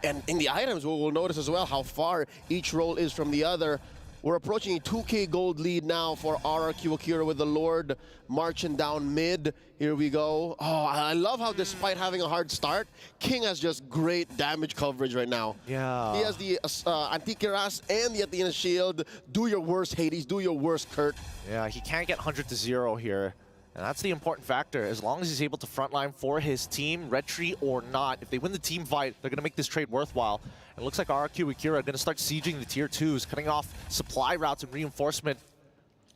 And in the items, we'll notice as well how far each role is from the other. We're approaching a 2K gold lead now for RRQ Akira with the Lord marching down mid. Here we go. Oh, I love how despite having a hard start, King has just great damage coverage right now. Yeah. He has the Antikiras and the Athena shield. Do your worst, Hades. Do your worst, Kurt. Yeah, he can't get 100-0 here. And that's the important factor. As long as he's able to frontline for his team, red tree or not, if they win the team fight, they're going to make this trade worthwhile. It looks like RRQ Akira are going to start sieging the tier 2s, cutting off supply routes and reinforcement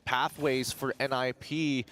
pathways for NIP.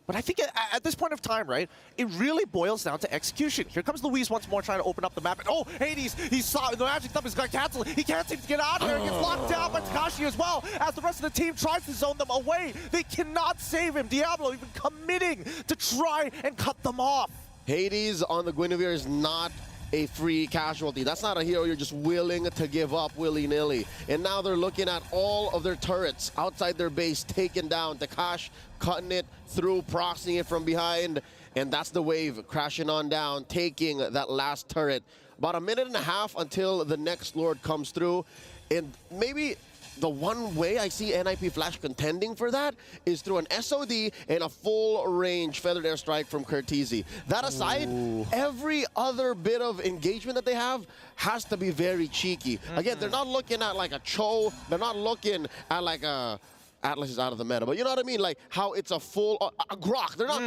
But I think at this point of time, right, it really boils down to execution. Here comes Luis once more trying to open up the map. And oh, Hades, he saw the Magic Thumb is going to cancel. He can't seem to get out of here. He gets locked down by Takashi as well as the rest of the team tries to zone them away. They cannot save him. Diablo even committing to try and cut them off. Hades on the Guinevere is not a free casualty. That's not a hero you're just willing to give up willy-nilly. And now they're looking at all of their turrets outside their base taken down. Takash cutting it through, proxying it from behind, and that's the wave crashing on down, taking that last turret. About a minute and a half until the next Lord comes through, and maybe the one way I see NIP Flash contending for that is through an SOD and a full-range feathered airstrike from Curtizi. That aside, every other bit of engagement that they have has to be very cheeky. Again, they're not looking at like a Cho. They're not looking at like a... Atlas is out of the meta, but you know what I mean? Like how it's a full, a Grok. They're not,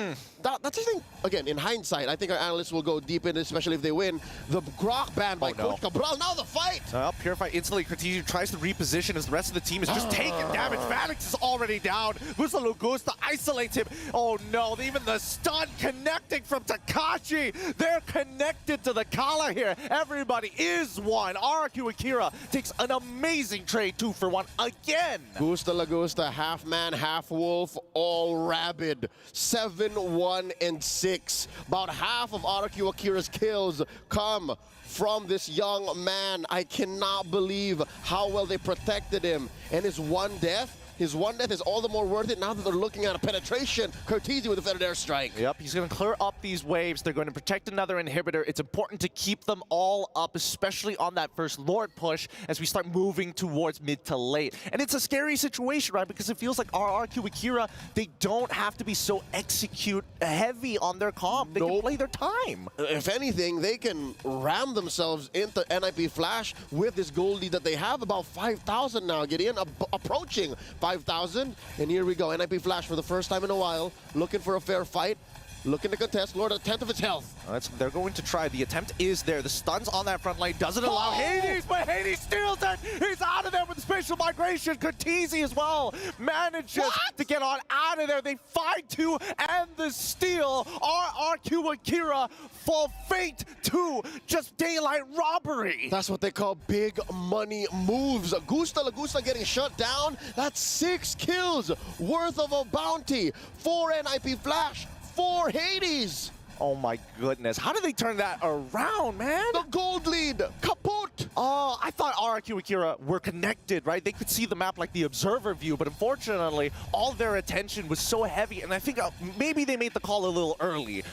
that's the thing, again, in hindsight, I think our analysts will go deep in, especially if they win. The Grok ban by Coach Cabral, now the fight! Purify instantly, Curtizi tries to reposition as the rest of the team is just taking damage. Vanix is already down. Gusta Lugusta isolates him. Oh no, even the stun connecting from Takashi. They're connected to the Kala here. Everybody is one. RQ Akira takes an amazing trade 2-for-1 again. Gusta Lagusta, half man, half wolf, all rabid. 7-1 and 6. About half of RQ Akira's kills come from this young man. I cannot believe how well they protected him. And his one death is all the more worth it now that they're looking at a penetration. Curtizi with a feathered airstrike. Yep, he's going to clear up these waves. They're going to protect another inhibitor. It's important to keep them all up, especially on that first Lord push as we start moving towards mid to late. And it's a scary situation, right? Because it feels like RQ Akira, they don't have to be so execute heavy on their comp. They can play their time. If anything, they can ram themselves into NIP Flash with this gold lead that they have. About 5,000 now, Gideon, approaching 5,000, and here we go. NIP Flash for the first time in a while, looking for a fair fight, looking to contest. Lord, a tenth of its health. They're going to try. The attempt is there. The stuns on that front line doesn't allow Hades, but Hades steals it. He's out of there with the spatial migration. Curtizi as well manages to get on out of there. They find two and the steal. RQ Akira fall fate to just daylight robbery. That's what they call big money moves. Gusta Lagusta getting shut down. That's 6 kills worth of a bounty for NIP Flash. 4 Hades. Oh my goodness. How did they turn that around, man? The gold lead. Kaput. Oh, I thought RQ Akira were connected, right? They could see the map like the observer view, but unfortunately, all their attention was so heavy, and I think maybe they made the call a little early.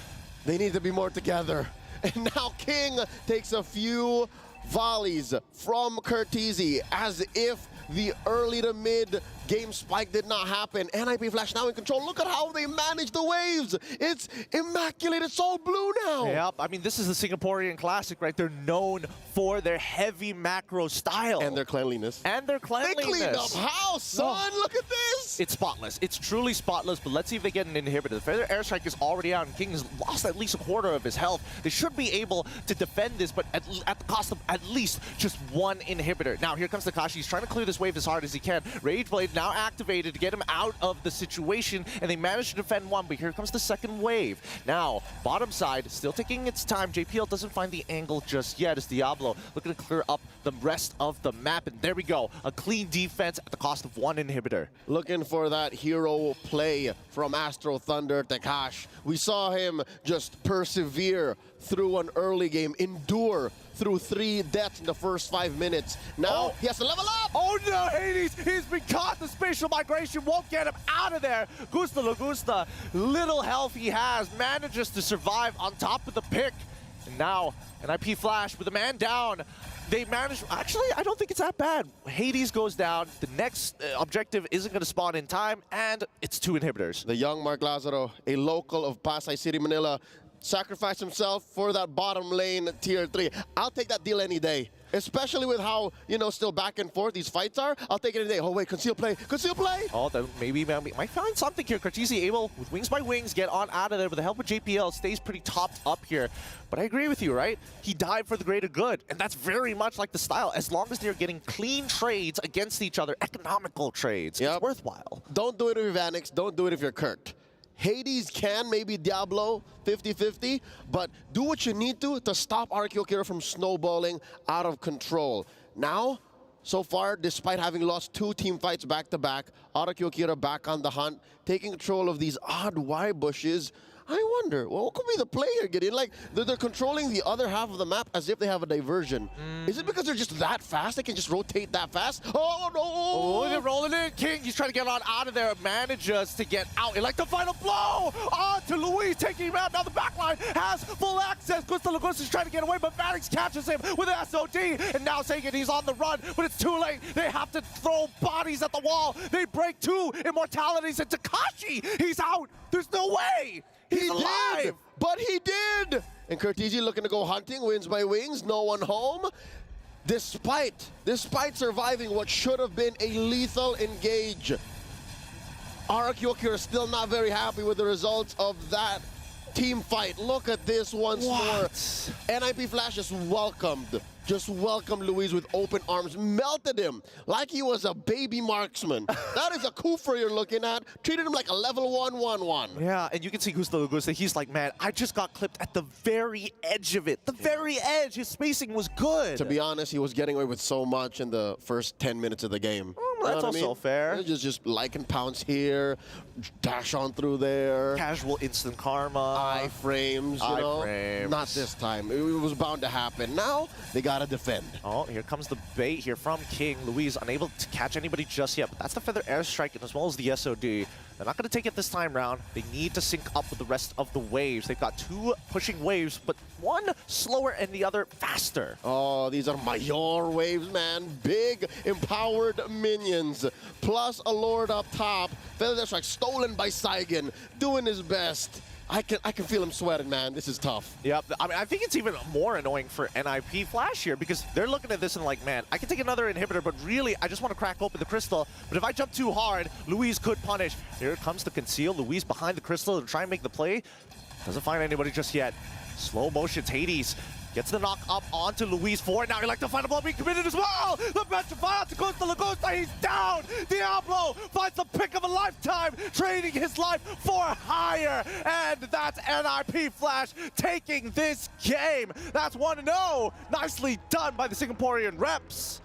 They need to be more together. And now King takes a few volleys from Curtizi as if the early to mid game spike did not happen. NIP Flash now in control. Look at how they manage the waves. It's immaculate. It's all blue now. Yep. I mean, this is the Singaporean classic, right? They're known for their heavy macro style. And their cleanliness. They cleaned up house, son. Look at this. It's spotless. It's truly spotless, but let's see if they get an inhibitor. The feather airstrike is already out, and King has lost at least a quarter of his health. They should be able to defend this, but at the cost of at least just one inhibitor. Now, here comes Takashi. He's trying to clear this wave as hard as he can. Rage Blade now activated to get him out of the situation, and they managed to defend one, but here comes the second wave. Now, bottom side, still taking its time. JPL doesn't find the angle just yet as Diablo looking to clear up the rest of the map, and there we go. A clean defense at the cost of one inhibitor. Looking for that hero play from Astro Thunder Takash. We saw him just persevere through an early game, endure through 3 deaths in the first 5 minutes. Now he has to level up! Oh no, Hades! He's been caught! The spatial migration won't get him out of there! Gusta Lagusta, little health he has, manages to survive on top of the pick. And now, NIP Flash with a man down. They managed, actually, I don't think it's that bad. Hades goes down, the next objective isn't going to spawn in time, and it's 2 inhibitors. The young Mark Lazaro, a local of Pasay City, Manila, sacrificed himself for that bottom lane tier 3. I'll take that deal any day. Especially with how, you know, still back and forth these fights are. I'll take it any day. Oh, wait, conceal play. Conceal play! Oh, then maybe might find something here. Curtizi able, with wings by wings, get on out of there with the help of JPL. Stays pretty topped up here. But I agree with you, right? He died for the greater good. And that's very much like the style. As long as they're getting clean trades against each other, economical trades, it's worthwhile. Don't do it if you're Vanix. Don't do it if you're Kurt. Hades can maybe Diablo 50-50, but do what you need to stop RQ Akira from snowballing out of control. Now, so far, despite having lost 2 team fights back-to-back, RQ Akira back on the hunt, taking control of these odd Y bushes. I wonder, well, what could be the play here, Gideon? Like, they're controlling the other half of the map as if they have a diversion. Is it because they're just that fast? They can just rotate that fast? Oh, no! Oh, they're rolling in. King, he's trying to get on out of there. Manages to get out. And like the final blow! On to Luis, taking him out. Now the backline has full access. Gusta Lagusta is trying to get away, but Vanix catches him with an SOD. And now saying he's on the run, but it's too late. They have to throw bodies at the wall. They break 2 immortalities, and Takashi, he's out. There's no way! He's alive! Did, but he did! And Curtisi looking to go hunting, wins by wings, no one home. Despite surviving what should have been a lethal engage, RRQ Akira is still not very happy with the results of that team fight. Look at this once more. NIP Flash just welcomed Luis with open arms, melted him like he was a baby marksman. That is a Kufa you're looking at. Treated him like a level 1-1-1. Yeah, and you can see Gusta Lagusta, he's like, man, I just got clipped at the very edge of it. The very edge. His spacing was good. To be honest, he was getting away with so much in the first 10 minutes of the game. That's also fair. Just like and pounce here, dash on through there. Casual instant karma. Iframes, you know. Not this time. It was bound to happen. Now, they gotta defend. Oh, here comes the bait here from King. Luis unable to catch anybody just yet, but that's the Feather Airstrike as well as the SOD. They're not going to take it this time round. They need to sync up with the rest of the waves. They've got 2 pushing waves, but one slower and the other faster. Oh, these are Major waves, man. Big, empowered minions. Plus a Lord up top. Feather Airstrike stolen by Saigon, doing his best. I can feel him sweating, man. This is tough. Yep. I mean, I think it's even more annoying for NIP Flash here because they're looking at this and like, man, I can take another inhibitor, but really, I just want to crack open the crystal. But if I jump too hard, Luis could punish. Here comes the conceal. Luis behind the crystal and try and make the play. Doesn't find anybody just yet. Slow motion, Hades. Gets the knock up onto Luis for it. Now he like the final blow being committed as well. The petrify out to Gusta Lagusta. He's down. Diablo finds the pick of a lifetime, trading his life for higher. And that's NIP Flash taking this game. That's 1-0. Nicely done by the Singaporean reps.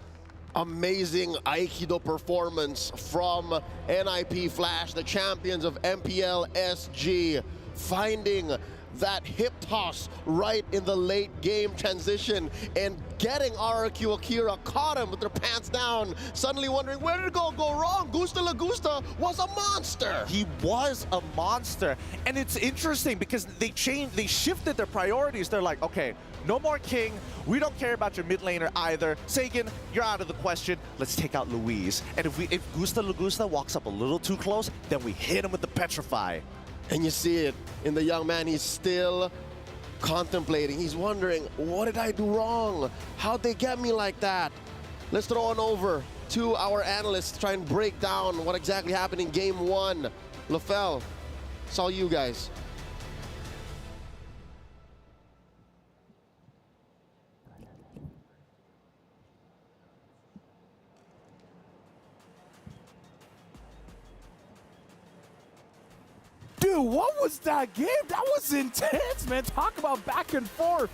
Amazing Aikido performance from NIP Flash, the champions of MPL SG, finding that hip toss right in the late game transition and getting RRQ Akira caught him with their pants down, suddenly wondering where did it go wrong. Gusta Lagusta was a monster. He was a monster. And it's interesting because they shifted their priorities. They're like, okay, no more King. We don't care about your mid laner either. Saigon, you're out of the question. Let's take out Luis. And if Gusta Lagusta walks up a little too close, then we hit him with the petrify. And you see it in the young man. He's still contemplating. He's wondering, what did I do wrong? How'd they get me like that? Let's throw on over to our analysts to try and break down what exactly happened in game 1. LaFell, it's all you guys. Dude, what was that game? That was intense, man. Talk about back and forth.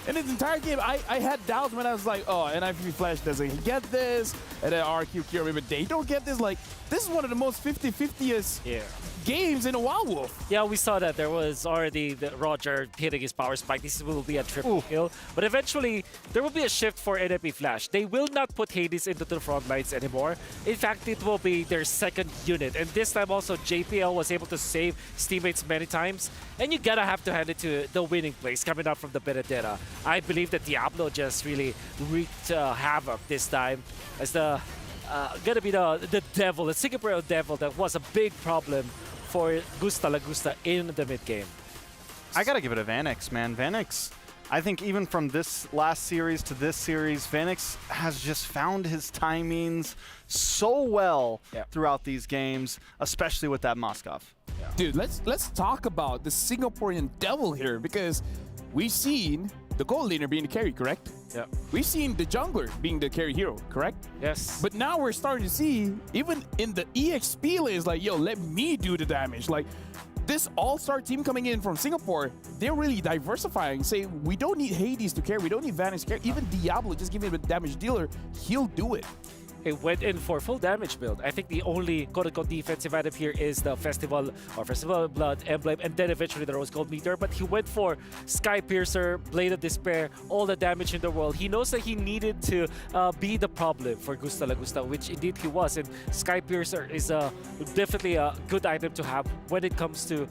In this entire game, I had doubts when I was like, oh, NIP Flash doesn't get this, and then RRQ Akira, maybe they don't get this. Like, this is one of the most 50-50est games in a while, Wolf. Yeah, we saw that. There was already the Roger hitting his power spike. This will be a triple kill. But eventually, there will be a shift for NIP Flash. They will not put Hades into the front lines anymore. In fact, it will be their second unit. And this time also, JPL was able to save his teammates many times. And you gotta have to hand it to the winning plays coming out from the Benedetta. I believe that Diablo just really wreaked havoc this time as the gonna be the devil, the Singaporean devil that was a big problem for Gusta Lagusta in the mid game. I gotta give it to Vanix, man. Vanix, I think even from this last series to this series, Vanix has just found his timings so well throughout these games, especially with that Moskov. Dude, let's talk about the Singaporean devil here because we've seen the gold laner being the carry, correct? Yeah. We've seen the jungler being the carry hero, correct? Yes. But now we're starting to see, even in the EXP lane, it's like, yo, let me do the damage. Like, this all-star team coming in from Singapore, they're really diversifying, saying, we don't need Hades to carry, we don't need Vanix to carry. Even Diablo, just give him a damage dealer, he'll do it. he went in for full damage build. I think the only quote-unquote defensive item here is the Festival of Blood emblem, and then eventually the Rose Gold meter. But he went for Sky Piercer, Blade of Despair, all the damage in the world. He knows that he needed to be the problem for Gusta Lagusta, which indeed he was. And Sky Piercer is definitely a good item to have when it comes to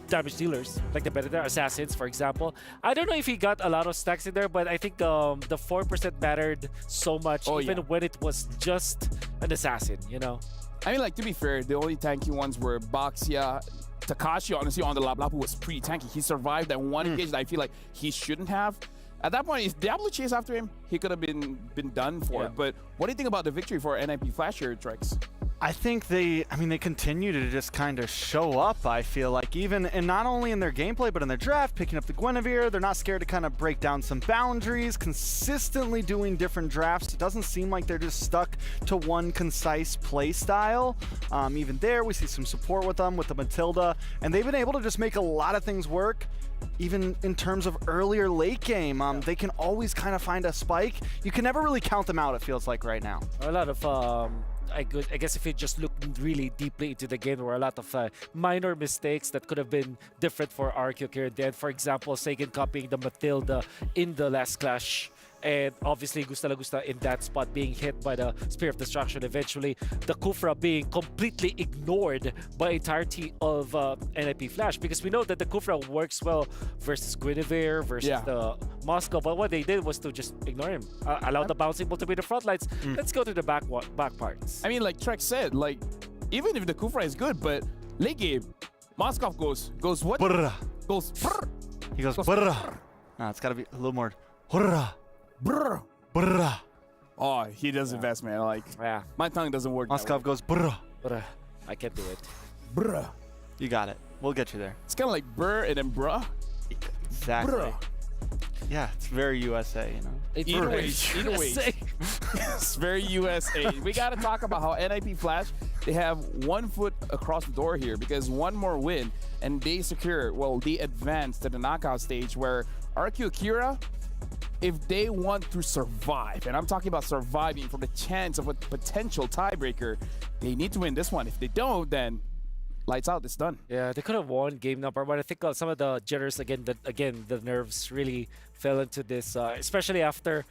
damage dealers, like the Predator Assassins, for example. I don't know if he got a lot of stacks in there, but I think the 4% mattered so much, even when it was just an assassin, you know? I mean, like, to be fair, the only tanky ones were Baxia. Takashi, honestly, on the Lapu Lapu was pretty tanky. He survived that one engage that I feel like he shouldn't have. At that point, if Diablo chased after him, he could have been done for. But what do you think about the victory for NIP Flash here, Trex? I think they continue to just kind of show up, I feel like, even, and not only in their gameplay, but in their draft, picking up the Guinevere. They're not scared to kind of break down some boundaries, consistently doing different drafts. It doesn't seem like they're just stuck to one concise play style. Even there, we see some support with them, with the Matilda, and they've been able to just make a lot of things work. Even in terms of earlier late game, they can always kind of find a spike. You can never really count them out, it feels like right now. A lot of I guess if you just look really deeply into the game, there were a lot of minor mistakes that could have been different for RQ here. Then, for example, Sagan copying the Matilda in the last clash. And obviously, Gusta Lagusta in that spot being hit by the Spear of Destruction. Eventually, the Kufra being completely ignored by entirety of NIP Flash, because we know that the Kufra works well versus Guinevere, versus the Moscow. But what they did was to just ignore him, allow the bouncing ball to be the front lights. Let's go to the back parts. I mean, like Trex said, like, even if the Kufra is good, but late game, Moskov goes what? Brr. Goes brr. He goes brr. No, it's got to be a little more brr. Brr. Brr. Oh, he does invest, man. Like, my tongue doesn't work. Moskov goes brr. Brr. I can't do it. Brr. You got it. We'll get you there. It's kind of like brr and then bruh. Exactly. Brr. Yeah, it's very USA, you know? Either way. It's very USA. We got to talk about how NIP Flash, they have 1 foot across the door here, because one more win and they secure, well, they advance to the knockout stage, where RQ Akira, if they want to survive, and I'm talking about surviving from the chance of a potential tiebreaker, they need to win this one. If they don't, then lights out, it's done. Yeah, they could have won game number one. I think some of the jitters, again, the nerves really fell into this, especially after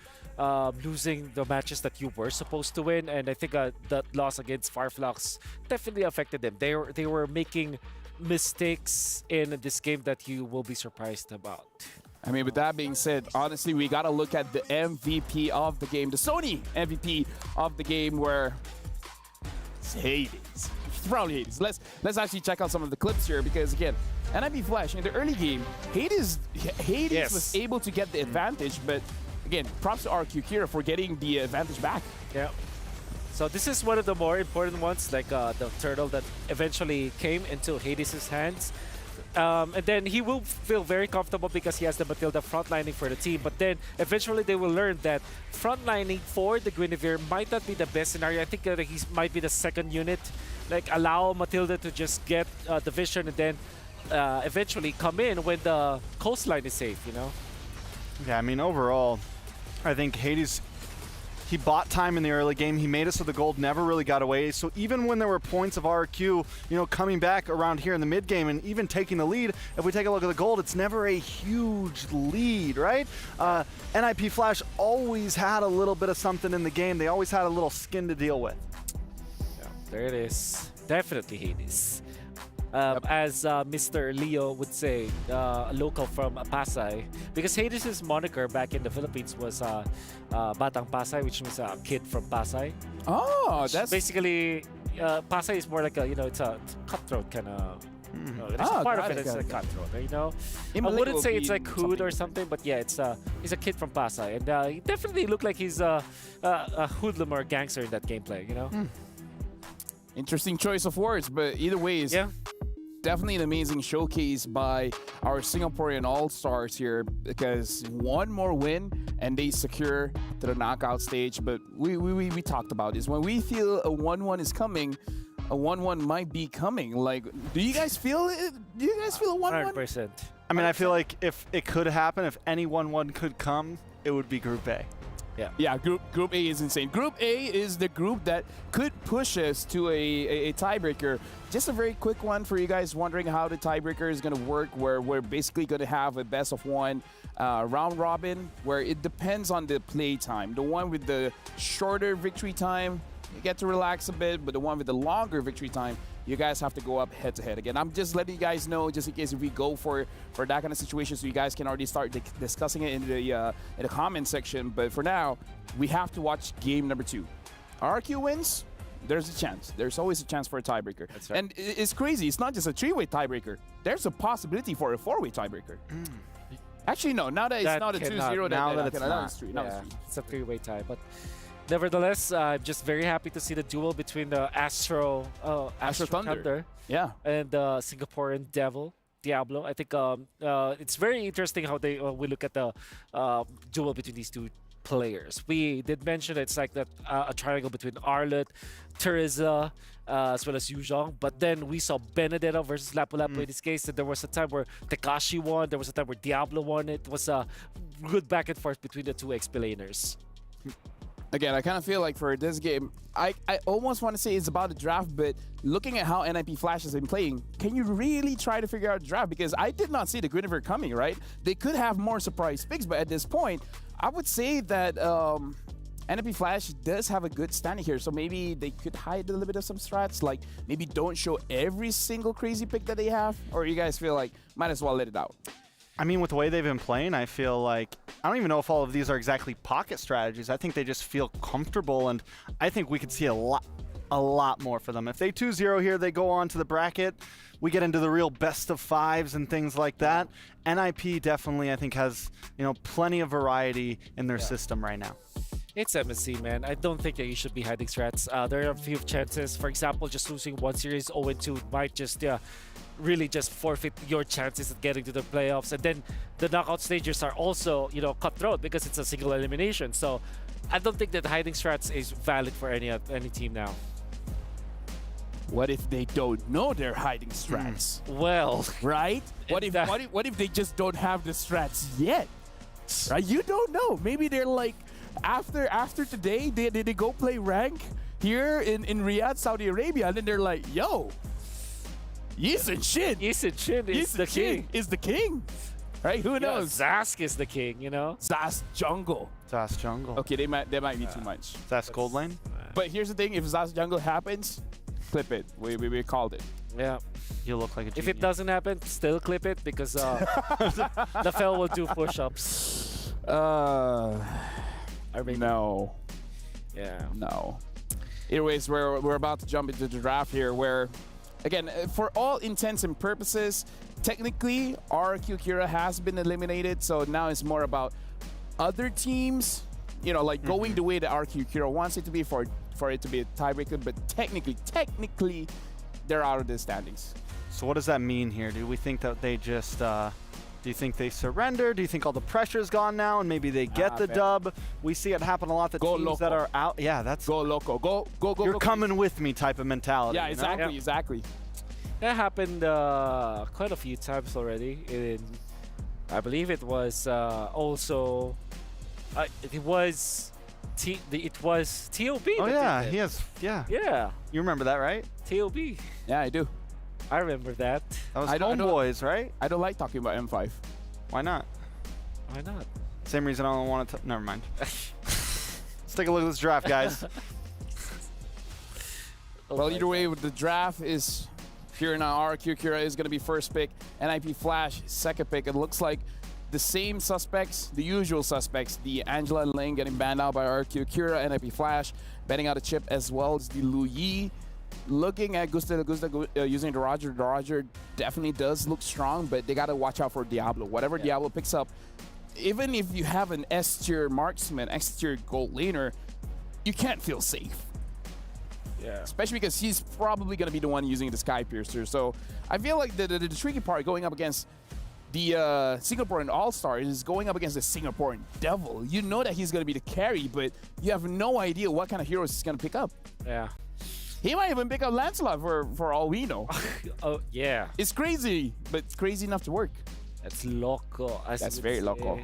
losing the matches that you were supposed to win. And I think that loss against Farflax definitely affected them. They were making mistakes in this game that you will be surprised about. I mean, with that being said, honestly, we got to look at the MVP of the game, the Sony MVP of the game, where it's Hades. It's probably Hades. Let's actually check out some of the clips here, because again, NIP Flash in the early game, Hades was able to get the advantage, but again, props to RQ Kira for getting the advantage back. Yeah. So this is one of the more important ones, like the turtle that eventually came into Hades' hands. And then he will feel very comfortable because he has the Matilda frontlining for the team. But then eventually they will learn that frontlining for the Guinevere might not be the best scenario. I think that he might be the second unit. Like, allow Matilda to just get the vision and then eventually come in when the coastline is safe, you know? Yeah, I mean, overall, I think Hades, he bought time in the early game. He made it so the gold never really got away. So even when there were points of RQ, you know, coming back around here in the mid game and even taking the lead, if we take a look at the gold, it's never a huge lead, right? NIP Flash always had a little bit of something in the game. They always had a little skin to deal with. Yeah, there it is. Definitely Hades. As Mr. Leo would say, a local from Pasay, because Hades' moniker back in the Philippines was Batang Pasay, which means a kid from Pasay. Oh, that's basically Pasay is more like a, you know, it's a cutthroat kind of. There's a part of it is a cutthroat, you know. I wouldn't say it's like Hood or something, but yeah, he's a kid from Pasay, and he definitely looked like he's a hoodlum or a gangster in that gameplay, you know. Interesting choice of words, but either way, it's definitely an amazing showcase by our Singaporean All-Stars here, because one more win and they secure to the knockout stage. But we talked about this. When we feel a 1-1 is coming, a 1-1 might be coming. Like, do you guys feel it? Do you guys feel a 1-1? 100%. I mean, I feel like if it could happen, if any 1-1 could come, it would be Group A. Yeah, Group A is insane. Group A is the group that could push us to a tiebreaker. Just a very quick one for you guys wondering how the tiebreaker is going to work, where we're basically going to have a best of one round robin, where it depends on the play time. The one with the shorter victory time, you get to relax a bit, but the one with the longer victory time, you guys have to go up head to head. Again, I'm just letting you guys know, just in case if we go for that kind of situation, so you guys can already start discussing it in the comment section. But for now, we have to watch game number 2. RQ wins, there's a chance. There's always a chance for a tiebreaker. That's right. And it's crazy. It's not just a 3-way tiebreaker. There's a possibility for a 4-way tiebreaker. Actually, no. Now that it's not a 2-0, now that it's 3. Now it's 3. It's a 3-way tie, but. Nevertheless, I'm just very happy to see the duel between the Astro Thunder, and the Singaporean Diablo. I think it's very interesting how we look at the duel between these two players. We did mention it's like that a triangle between Arlet, Teresa, as well as Yuzhong. But then we saw Benedetta versus Lapu-Lapu in this case. And there was a time where Tekashi won. There was a time where Diablo won. It was a good back and forth between the two explainers. Again, I kind of feel like for this game, I almost want to say it's about the draft, but looking at how NIP Flash has been playing, can you really try to figure out the draft? Because I did not see the Guinevere coming, right? They could have more surprise picks, but at this point, I would say that NIP Flash does have a good standing here, so maybe they could hide a little bit of some strats, like maybe don't show every single crazy pick that they have, or you guys feel like might as well let it out? I mean, with the way they've been playing, I feel like, I don't even know if all of these are exactly pocket strategies. I think they just feel comfortable, and I think we could see a lot more for them. If they 2-0 here, they go on to the bracket. We get into the real best of fives and things like that. NIP definitely, I think, has, you know, plenty of variety in their system right now. It's MSC, man. I don't think that you should be hiding strats. There are a few chances. For example, just losing one series 0-2 might just really just forfeit your chances at getting to the playoffs. And then the knockout stages are also, you know, cutthroat because it's a single elimination. So I don't think that hiding strats is valid for any team now. What if they don't know they're hiding strats? Well, right? What if they just don't have the strats yet? Right? You don't know. Maybe they're like, after today, they go play rank here in Riyadh, Saudi Arabia, and then they're like, yo, Yisun Shin is the king. Is the king. Right? Who knows? Zask is the king, you know? Zas Jungle. Zas Jungle. Okay, they might be too much. Zas Gold Lane? But here's the thing, if Zas Jungle happens, clip it. We called it. Yeah. You look like a genius. If it doesn't happen, still clip it because the fell will do push-ups. No. Yeah. No. Anyways, we're about to jump into the draft here where, again, for all intents and purposes, technically, RQ Kira has been eliminated, so now it's more about other teams, you know, like going the way that RQ Kira wants it to be for it to be a tiebreaker, but technically, they're out of the standings. So what does that mean here? Do we think that they just, do you think they surrender? Do you think all the pressure's gone now and maybe they get the dub? We see it happen a lot, the teams that are out. Yeah, that's... Go loco. Go. You're coming with me type of mentality. Yeah, exactly, exactly. That happened quite a few times already. I believe it was also... it was TOB. Oh, yeah, he has... Yeah. Yeah. You remember that, right? TOB. Yeah, I do. I remember that. That was Homeboys, right? I don't like talking about M5. Why not? Why not? Same reason I don't want to... Never mind. Let's take a look at this draft, guys. Well, either way, the draft is here now. RQ Kira is going to be first pick. NIP Flash, second pick. It looks like the same suspects, the usual suspects. The Angela and Lane getting banned out by RQ Kira. NIP Flash banning out a chip as well as the Lu Yi. Looking at Gusta using the Roger. The Roger definitely does look strong, but they got to watch out for Diablo. Whatever Diablo picks up, even if you have an S-tier marksman, S-tier gold laner, you can't feel safe. Yeah. Especially because he's probably going to be the one using the Sky Piercer. So I feel like the tricky part going up against the Singaporean All-Star is going up against the Singaporean Devil. You know that he's going to be the carry, but you have no idea what kind of heroes he's going to pick up. Yeah. He might even pick up Lancelot for all we know. Oh, yeah. It's crazy, but it's crazy enough to work. That's loco. That's very loco.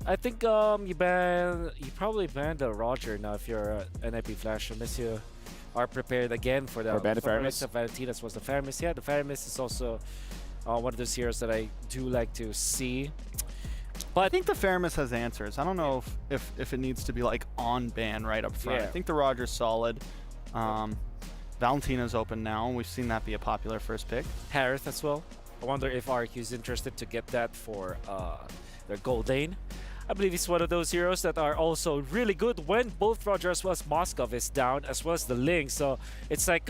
I think you probably ban the Roger now if you're NIP Flash, unless you are prepared again for the Faramis. Valentinas was the Faramis. Yeah, the Faramis is also one of those heroes that I do like to see. But I think the Faramis has answers. I don't know if it needs to be like on ban right up front. Yeah. I think the Roger's solid. Valentina's open now. We've seen that be a popular first pick. Harith as well. I wonder if RQ is interested to get that for their gold lane. I believe he's one of those heroes that are also really good when both Roger as well as Moskov is down, as well as the Ling. So it's like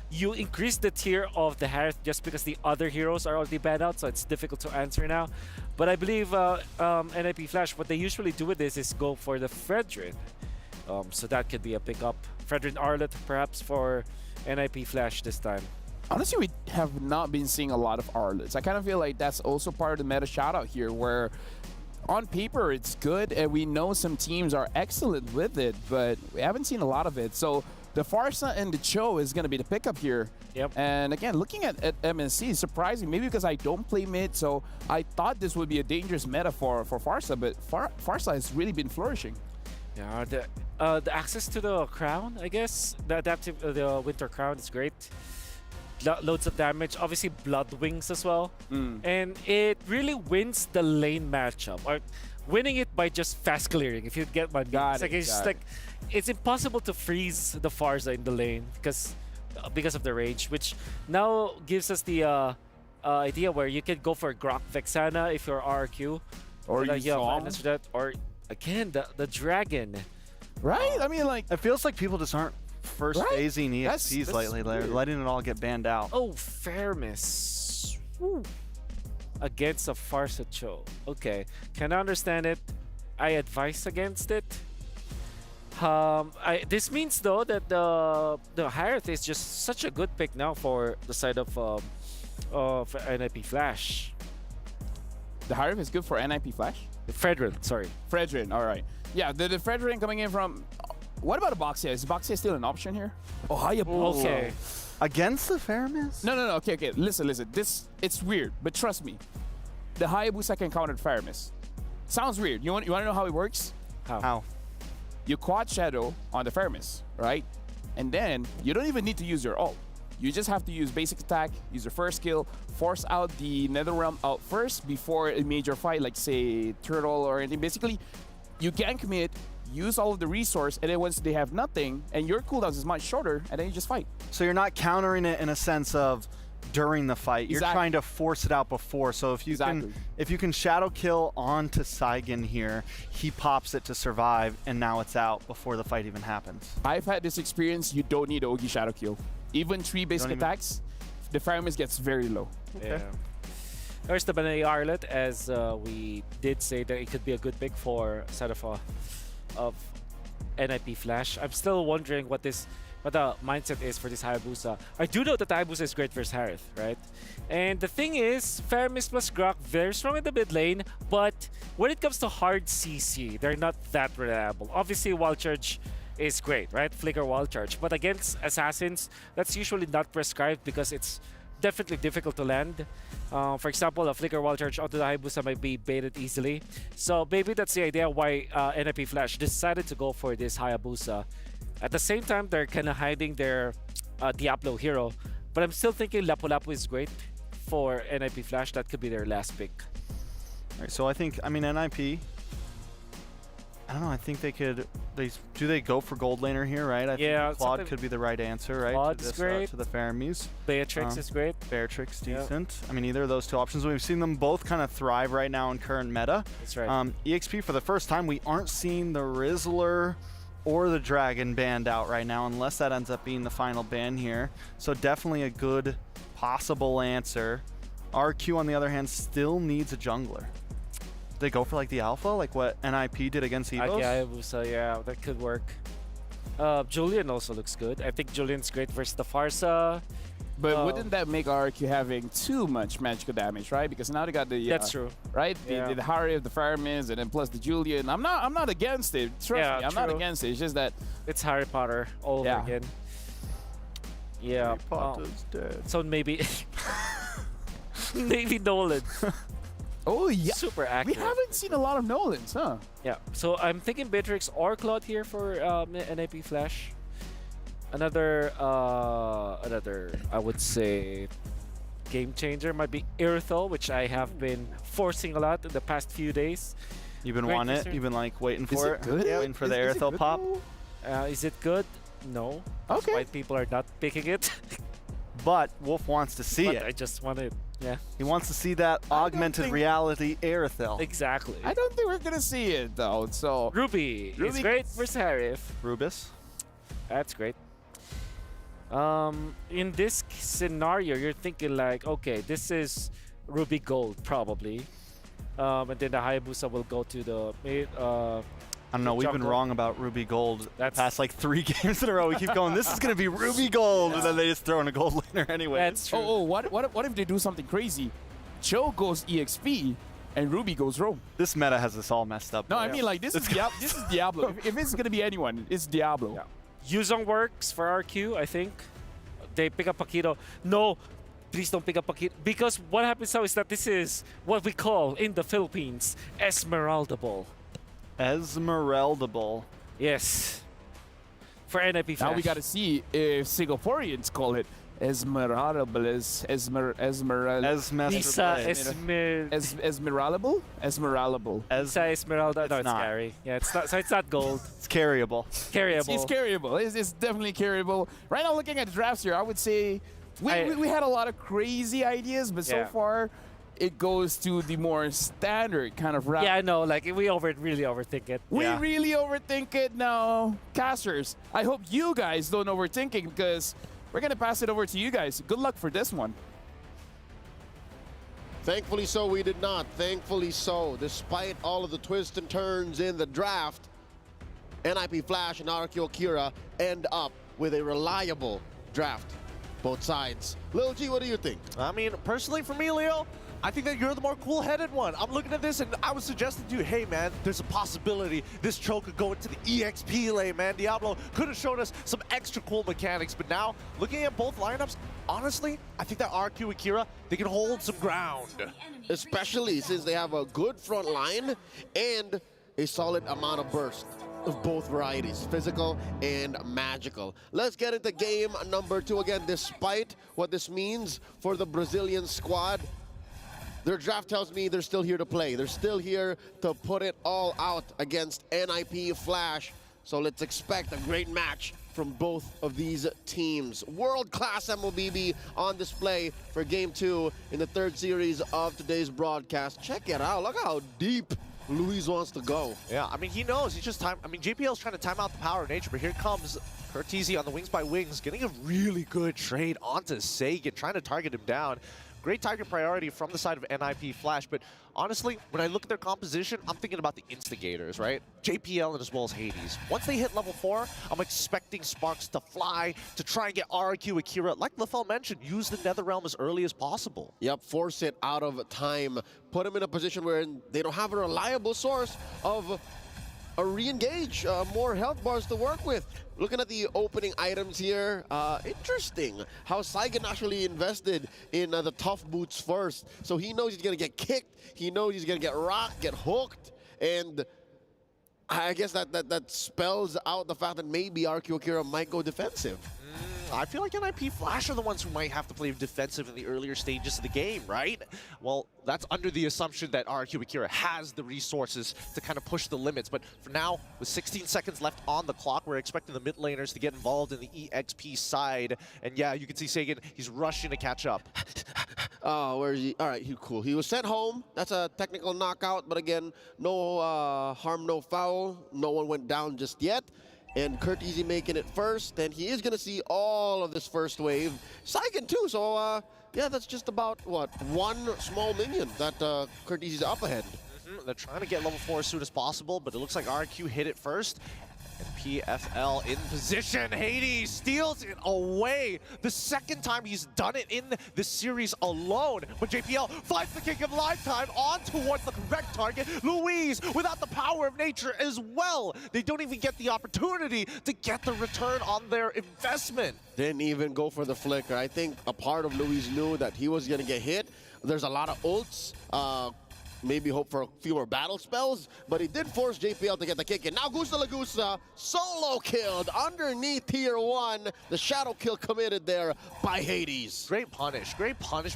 you increase the tier of the Harith just because the other heroes are already banned out, so it's difficult to answer now. But I believe NIP Flash, what they usually do with this is go for the Fredrin. So that could be a pickup. Fredrin Arlet perhaps for NIP Flash this time. Honestly, we have not been seeing a lot of Arlets. I kind of feel like that's also part of the meta shoutout here, where on paper it's good and we know some teams are excellent with it, but we haven't seen a lot of it. So the Pharsa and the Cho is going to be the pickup here. Yep. And again, looking at MSC is surprising, maybe because I don't play mid, so I thought this would be a dangerous meta for Pharsa, but Pharsa has really been flourishing. Yeah, the access to the crown, I guess, the Winter Crown is great. Loads of damage, obviously Blood Wings as well, and it really wins the lane matchup, or winning it by just fast clearing. If you get my it's impossible to freeze the Pharsa in the lane because of the range, which now gives us the idea where you can go for Grok Vexana if you're RQ, or that, or again the Dragon. Right? I mean, like, it feels like people just aren't first phasing EXPs lately. They're letting it all get banned out. Oh, Faramis. Against a Pharsa Cho. Okay, can I understand it? I advise against it. This means though that the Harith is just such a good pick now for the side of NIP Flash. The Harith is good for NIP Flash? Fredrin, sorry. Fredrin, all right. Yeah, the Fredrin coming in from... What about Boxia? Is Boxia still an option here? Oh, Hayabusa. Okay. Against the Faramis? No. Okay. Listen. It's weird, but trust me. The Hayabusa can counter Faramis. Sounds weird. You want to know how it works? How? You quad shadow on the Faramis, right? And then you don't even need to use your ult. You just have to use basic attack, use your first skill, force out the Netherrealm out first before a major fight, like say Turtle or anything. Basically, you can commit, use all of the resource, and then once they have nothing, and your cooldowns is much shorter, and then you just fight. So you're not countering it in a sense of during the fight. You're Exactly. trying to force it out before. So if you can shadow kill onto Saigon here, he pops it to survive, and now it's out before the fight even happens. I've had this experience. You don't need Ogi shadow kill. Even 3 basic attacks, the Faramis gets very low. Yeah. There's the Banai Arlet, as we did say that it could be a good pick for side of NIP Flash. I'm still wondering what the mindset is for this Hayabusa. I do know that Hayabusa is great versus Harith, right? And the thing is, Faramis plus Grok, very strong in the mid lane, but when it comes to hard CC, they're not that reliable. Obviously, Wild Charge is great, right? Flicker Wild Charge. But against Assassins, that's usually not prescribed because it's definitely difficult to land. For example, a Flicker Wild Charge onto the Hayabusa might be baited easily. So maybe that's the idea why NIP Flash decided to go for this Hayabusa. At the same time, they're kind of hiding their Diablo hero. But I'm still thinking Lapu-Lapu is great for NIP Flash. That could be their last pick. All right, so I mean, NIP, I don't know, I think they could, do they go for gold laner here, right? I think Claude could be the right answer, right? Claude's great. To the Faramis. Beatrix is great. Beatrix, decent. I mean, either of those two options. We've seen them both kind of thrive right now in current meta. That's right. EXP, for the first time, we aren't seeing the Rizzler or the Dragon banned out right now, unless that ends up being the final ban here. So definitely a good possible answer. RQ, on the other hand, still needs a jungler. They go for like the alpha, like what NIP did against Evos? Yeah, that could work. Julian also looks good. I think Julian's great versus the Pharsa. But wouldn't that make RQ having too much magical damage, right? Because now they got the that's true, right? The Harry of the Fireman's, and then plus the Julian. I'm not against it. Trust me, I'm not against it. It's just that it's Harry Potter all over again. Yeah. Harry Potter's dead. So maybe maybe Nolan. Oh, yeah. Super accurate. We haven't seen a lot of Nolans, huh? Yeah, so I'm thinking Beatrix or Claude here for NIP Flash. Another, I would say, game changer might be Irithel, which I have been forcing a lot in the past few days. You've been wanting it? You've been like waiting for it? Good? Waiting for the Irithel pop? Is it good? No. Okay. White people are not picking it. But Wolf wants to see it. I just want it. Yeah. He wants to see that augmented reality Irithel. Exactly. I don't think we're gonna see it though. So Ruby is great versus Harif. Rubis. That's great. In this scenario, you're thinking like, okay, this is Ruby Gold probably, and then the Hayabusa will go to the I don't know, we've been jungle. wrong about Ruby Gold past like 3 games in a row. We keep going, this is going to be Ruby Gold, and then they just throw in a gold laner anyway. That's true. Oh, what if they do something crazy? Cho goes EXP and Ruby goes Roam. This meta has us all messed up. No, I mean like this is Diablo. If it's gonna be anyone, it's Diablo. Yeah. Yuzong works for RQ, I think. They pick up Paquito. No, please don't pick up Paquito. Because what happens now is that this is what we call in the Philippines Esmeralda Ball. Esmeralda Ball. Yes. For NIP Flash. Now we gotta see if Singaporeans call it Esmeralable. Esmeralable. Isa Esmeralda. No, it's scary. Yeah, it's not. So it's not gold. It's carryable. Carryable. It's carryable. It's definitely carryable. Right now, looking at the drafts here, I would say we had a lot of crazy ideas, but so far it goes to the more standard kind of route. Yeah, I know. Like we really overthink it. We really overthink it now. Casters, I hope you guys don't overthink it because we're going to pass it over to you guys. Good luck for this one. Thankfully so, we did not. Thankfully so. Despite all of the twists and turns in the draft, NIP Flash and RQ Akira end up with a reliable draft. Both sides. Lil G, what do you think? I mean, personally for me, Leo, I think that you're the more cool-headed one. I'm looking at this and I was suggesting to you, hey man, there's a possibility this Cho could go into the EXP lane, man. Diablo could have shown us some extra cool mechanics, but now, looking at both lineups, honestly, I think that RQ Akira, they can hold some ground. Especially since they have a good front line and a solid amount of burst of both varieties, physical and magical. Let's get into game number 2 again. Despite what this means for the Brazilian squad, their draft tells me they're still here to play. They're still here to put it all out against NIP Flash. So let's expect a great match from both of these teams. World-class MLBB on display for Game 2 in the 3rd series of today's broadcast. Check it out. Look how deep Luis wants to go. Yeah, I mean, he knows. He's just time. I mean, JPL's trying to time out the power of nature, but here comes Curtizi on the Wings by Wings, getting a really good trade onto Sagan, trying to target him down. Great target priority from the side of NIP Flash, but honestly, when I look at their composition, I'm thinking about the instigators, right? JPL and as well as Hades. Once they hit level 4, I'm expecting Sparks to fly, to try and get RQ Akira. Like Lefel mentioned, use the Netherrealm as early as possible. Yep, force it out of time. Put them in a position where they don't have a reliable source of a re-engage, more health bars to work with. Looking at the opening items here, interesting how Saigon actually invested in the tough boots first. So he knows he's gonna get kicked, he knows he's gonna get rocked, get hooked, and I guess that spells out the fact that maybe RQ Akira might go defensive. I feel like NIP Flash are the ones who might have to play defensive in the earlier stages of the game, right? Well, that's under the assumption that RQ Akira has the resources to kind of push the limits. But for now, with 16 seconds left on the clock, we're expecting the mid laners to get involved in the EXP side. And yeah, you can see Sagan, he's rushing to catch up. Oh, where is he? All right, cool. He was sent home. That's a technical knockout. But again, no harm, no foul. No one went down just yet. And Curtizi making it first, and he is going to see all of this first wave. Saigon too, so yeah, that's just about, what, one small minion that Curtizi's up ahead. They're trying to get level 4 as soon as possible, but it looks like RQ hit it first. And PFL in position. Hades steals it away. The second time he's done it in the series alone. But JPL finds the King of Lifetime on towards the correct target. Luis without the power of nature as well. They don't even get the opportunity to get the return on their investment. Didn't even go for the flicker. I think a part of Luis knew that he was going to get hit. There's a lot of ults. maybe hope for a few more battle spells, but he did force JPL to get the kick in. Now Gusta Lagusta solo killed underneath tier 1. The shadow kill committed there by Hades. Great punish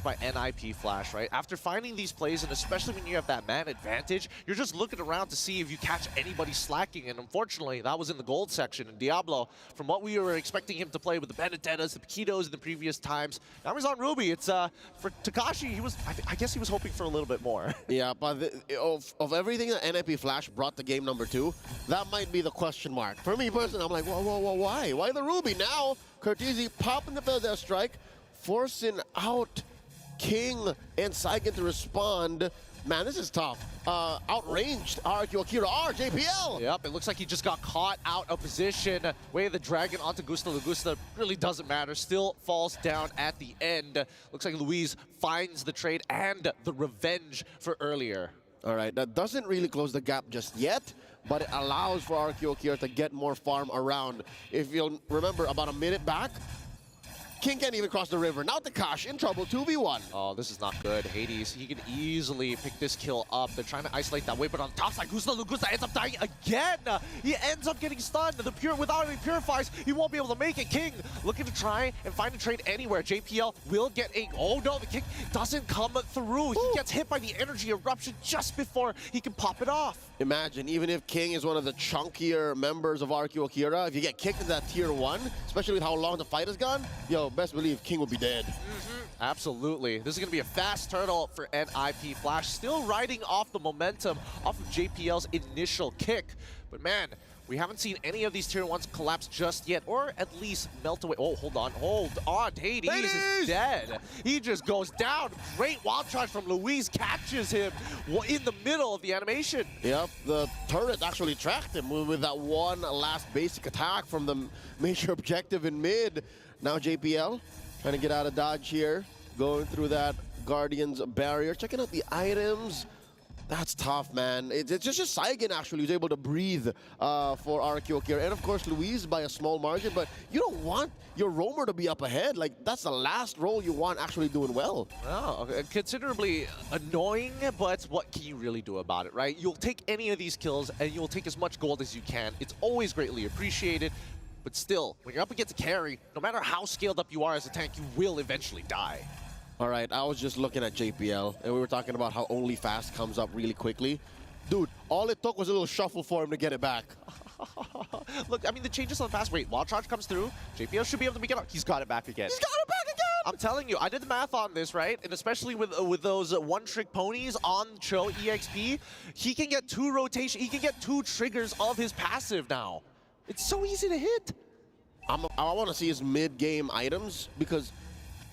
by NIP Flash, right? After finding these plays, and especially when you have that man advantage, you're just looking around to see if you catch anybody slacking, and unfortunately, that was in the gold section. And Diablo, from what we were expecting him to play with the Benedettas, the Paquitos in the previous times, now he's on Ruby. It's for Takashi, I guess he was hoping for a little bit more. Yeah, but of everything that NIP Flash brought to game number 2, that might be the question mark. For me personally, I'm like, whoa, why? Why the Ruby? Now, Curtizi popping the Death Strike, forcing out King and Saigen to respond. Man, this is tough. Outranged RQ Akira JPL. Yep, it looks like he just got caught out of position. Way of the dragon onto Gusta Lagusta really doesn't matter. Still falls down at the end. Looks like Luis finds the trade and the revenge for earlier. All right, that doesn't really close the gap just yet, but it allows for RQ Akira to get more farm around. If you'll remember, about a minute back, King can't even cross the river. Now Takashi in trouble, 2v1. Oh, this is not good. Hades, he can easily pick this kill up. They're trying to isolate that way, but on top side, Gusta Lagusta ends up dying again. He ends up getting stunned. Without any purifies, he won't be able to make it. King looking to try and find a trade anywhere. JPL will get a... Oh no, the kick doesn't come through. He gets hit by the energy eruption just before he can pop it off. Imagine, even if King is one of the chunkier members of RQ Akira, if you get kicked in that tier 1, especially with how long the fight has gone, yo, best believe King will be dead. Absolutely. This is going to be a fast turtle for NIP Flash. Still riding off the momentum off of JPL's initial kick. But man, we haven't seen any of these tier 1s collapse just yet, or at least melt away. Oh, hold on. Hades is dead. He just goes down. Great wild charge from Luis, catches him in the middle of the animation. Yep, the turret actually tracked him with that one last basic attack from the major objective in mid. Now JPL trying to get out of dodge here, going through that Guardian's barrier, checking out the items. That's tough, man. It's just Saigen actually who's able to breathe for RQ Akira. And of course, Luis by a small margin, but you don't want your roamer to be up ahead. Like, that's the last role you want actually doing well. Oh, considerably annoying, but what can you really do about it, right? You'll take any of these kills and you'll take as much gold as you can. It's always greatly appreciated. But still, when you're up against a carry, no matter how scaled up you are as a tank, you will eventually die. All right, I was just looking at JPL, and we were talking about how only fast comes up really quickly. Dude, all it took was a little shuffle for him to get it back. Look, I mean, the changes on the fast rate. Wild charge comes through, JPL should be able to make it up. He's got it back again. He's got it back again! I'm telling you, I did the math on this, right? And especially with those one-trick ponies on Cho EXP, he can get 2 rotation, he can get 2 triggers of his passive now. It's so easy to hit. I want to see his mid-game items because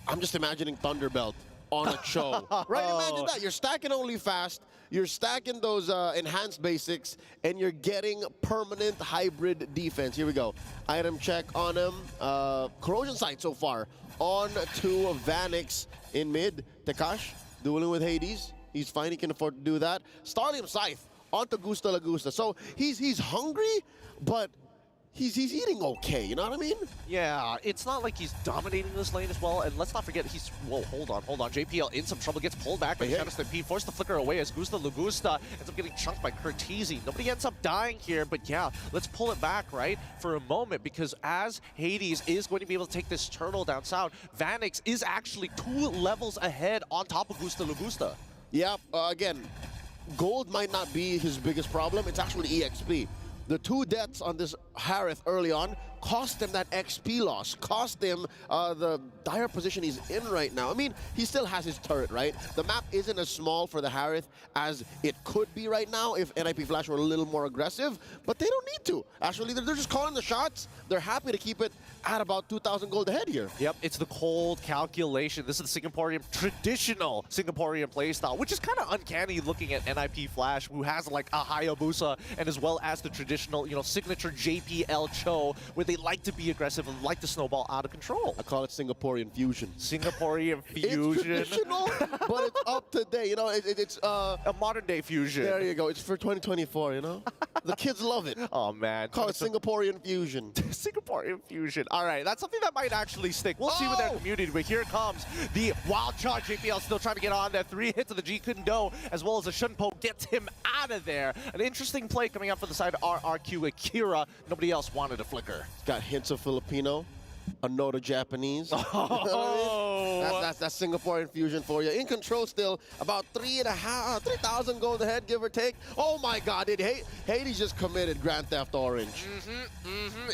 I'm just imagining Thunderbelt on a Cho. Right, imagine that. You're stacking only fast, you're stacking those enhanced basics, and you're getting permanent hybrid defense. Here we go. Item check on him. Corrosion sight so far. On to Vanix in mid. Takash dueling with Hades. He's fine, he can afford to do that. Starlium Scythe onto Gusta Lagusta. So he's hungry, but he's eating okay, you know what I mean? Yeah, it's not like he's dominating this lane as well, and let's not forget he's... Whoa, hold on. JPL in some trouble, gets pulled back by Shadow Stampede, forced to flicker away as Gusta Lagusta ends up getting chunked by Curtizi. Nobody ends up dying here, but yeah, let's pull it back, right, for a moment, because as Hades is going to be able to take this turtle down south, Vanix is actually 2 levels ahead on top of Gusta Lagusta. Yeah, again, gold might not be his biggest problem, it's actually EXP. The 2 deaths on this Harith early on cost him that XP loss, cost him the dire position he's in right now. I mean, he still has his turret, right? The map isn't as small for the Harith as it could be right now if NIP Flash were a little more aggressive, but they don't need to. Actually, they're just calling the shots. They're happy to keep it at about 2,000 gold ahead here. Yep, it's the cold calculation. This is the Singaporean, traditional Singaporean playstyle, which is kind of uncanny looking at NIP Flash, who has like a Hayabusa, and as well as the traditional, signature JPL Cho with they like to be aggressive and like to snowball out of control. I call it Singaporean fusion. Singaporean fusion. It's traditional, but it's up to date. You know, it's a modern day fusion. There you go. It's for 2024. You know, the kids love it. Oh man, call it Singaporean fusion. Singaporean fusion. All right, that's something that might actually stick. We'll see with their community, but here comes the wild charge. JPL still trying to get on there. 3 hits of the G couldn't go, as well as a Shunpo gets him out of there. An interesting play coming up for the side of RRQ Akira. Nobody else wanted to flicker. Got hints of Filipino, a note of Japanese. Oh. That's Singaporean fusion for you. In control still, about 3,000 gold ahead, give or take. Oh my God, did Hades just committed Grand Theft Orange?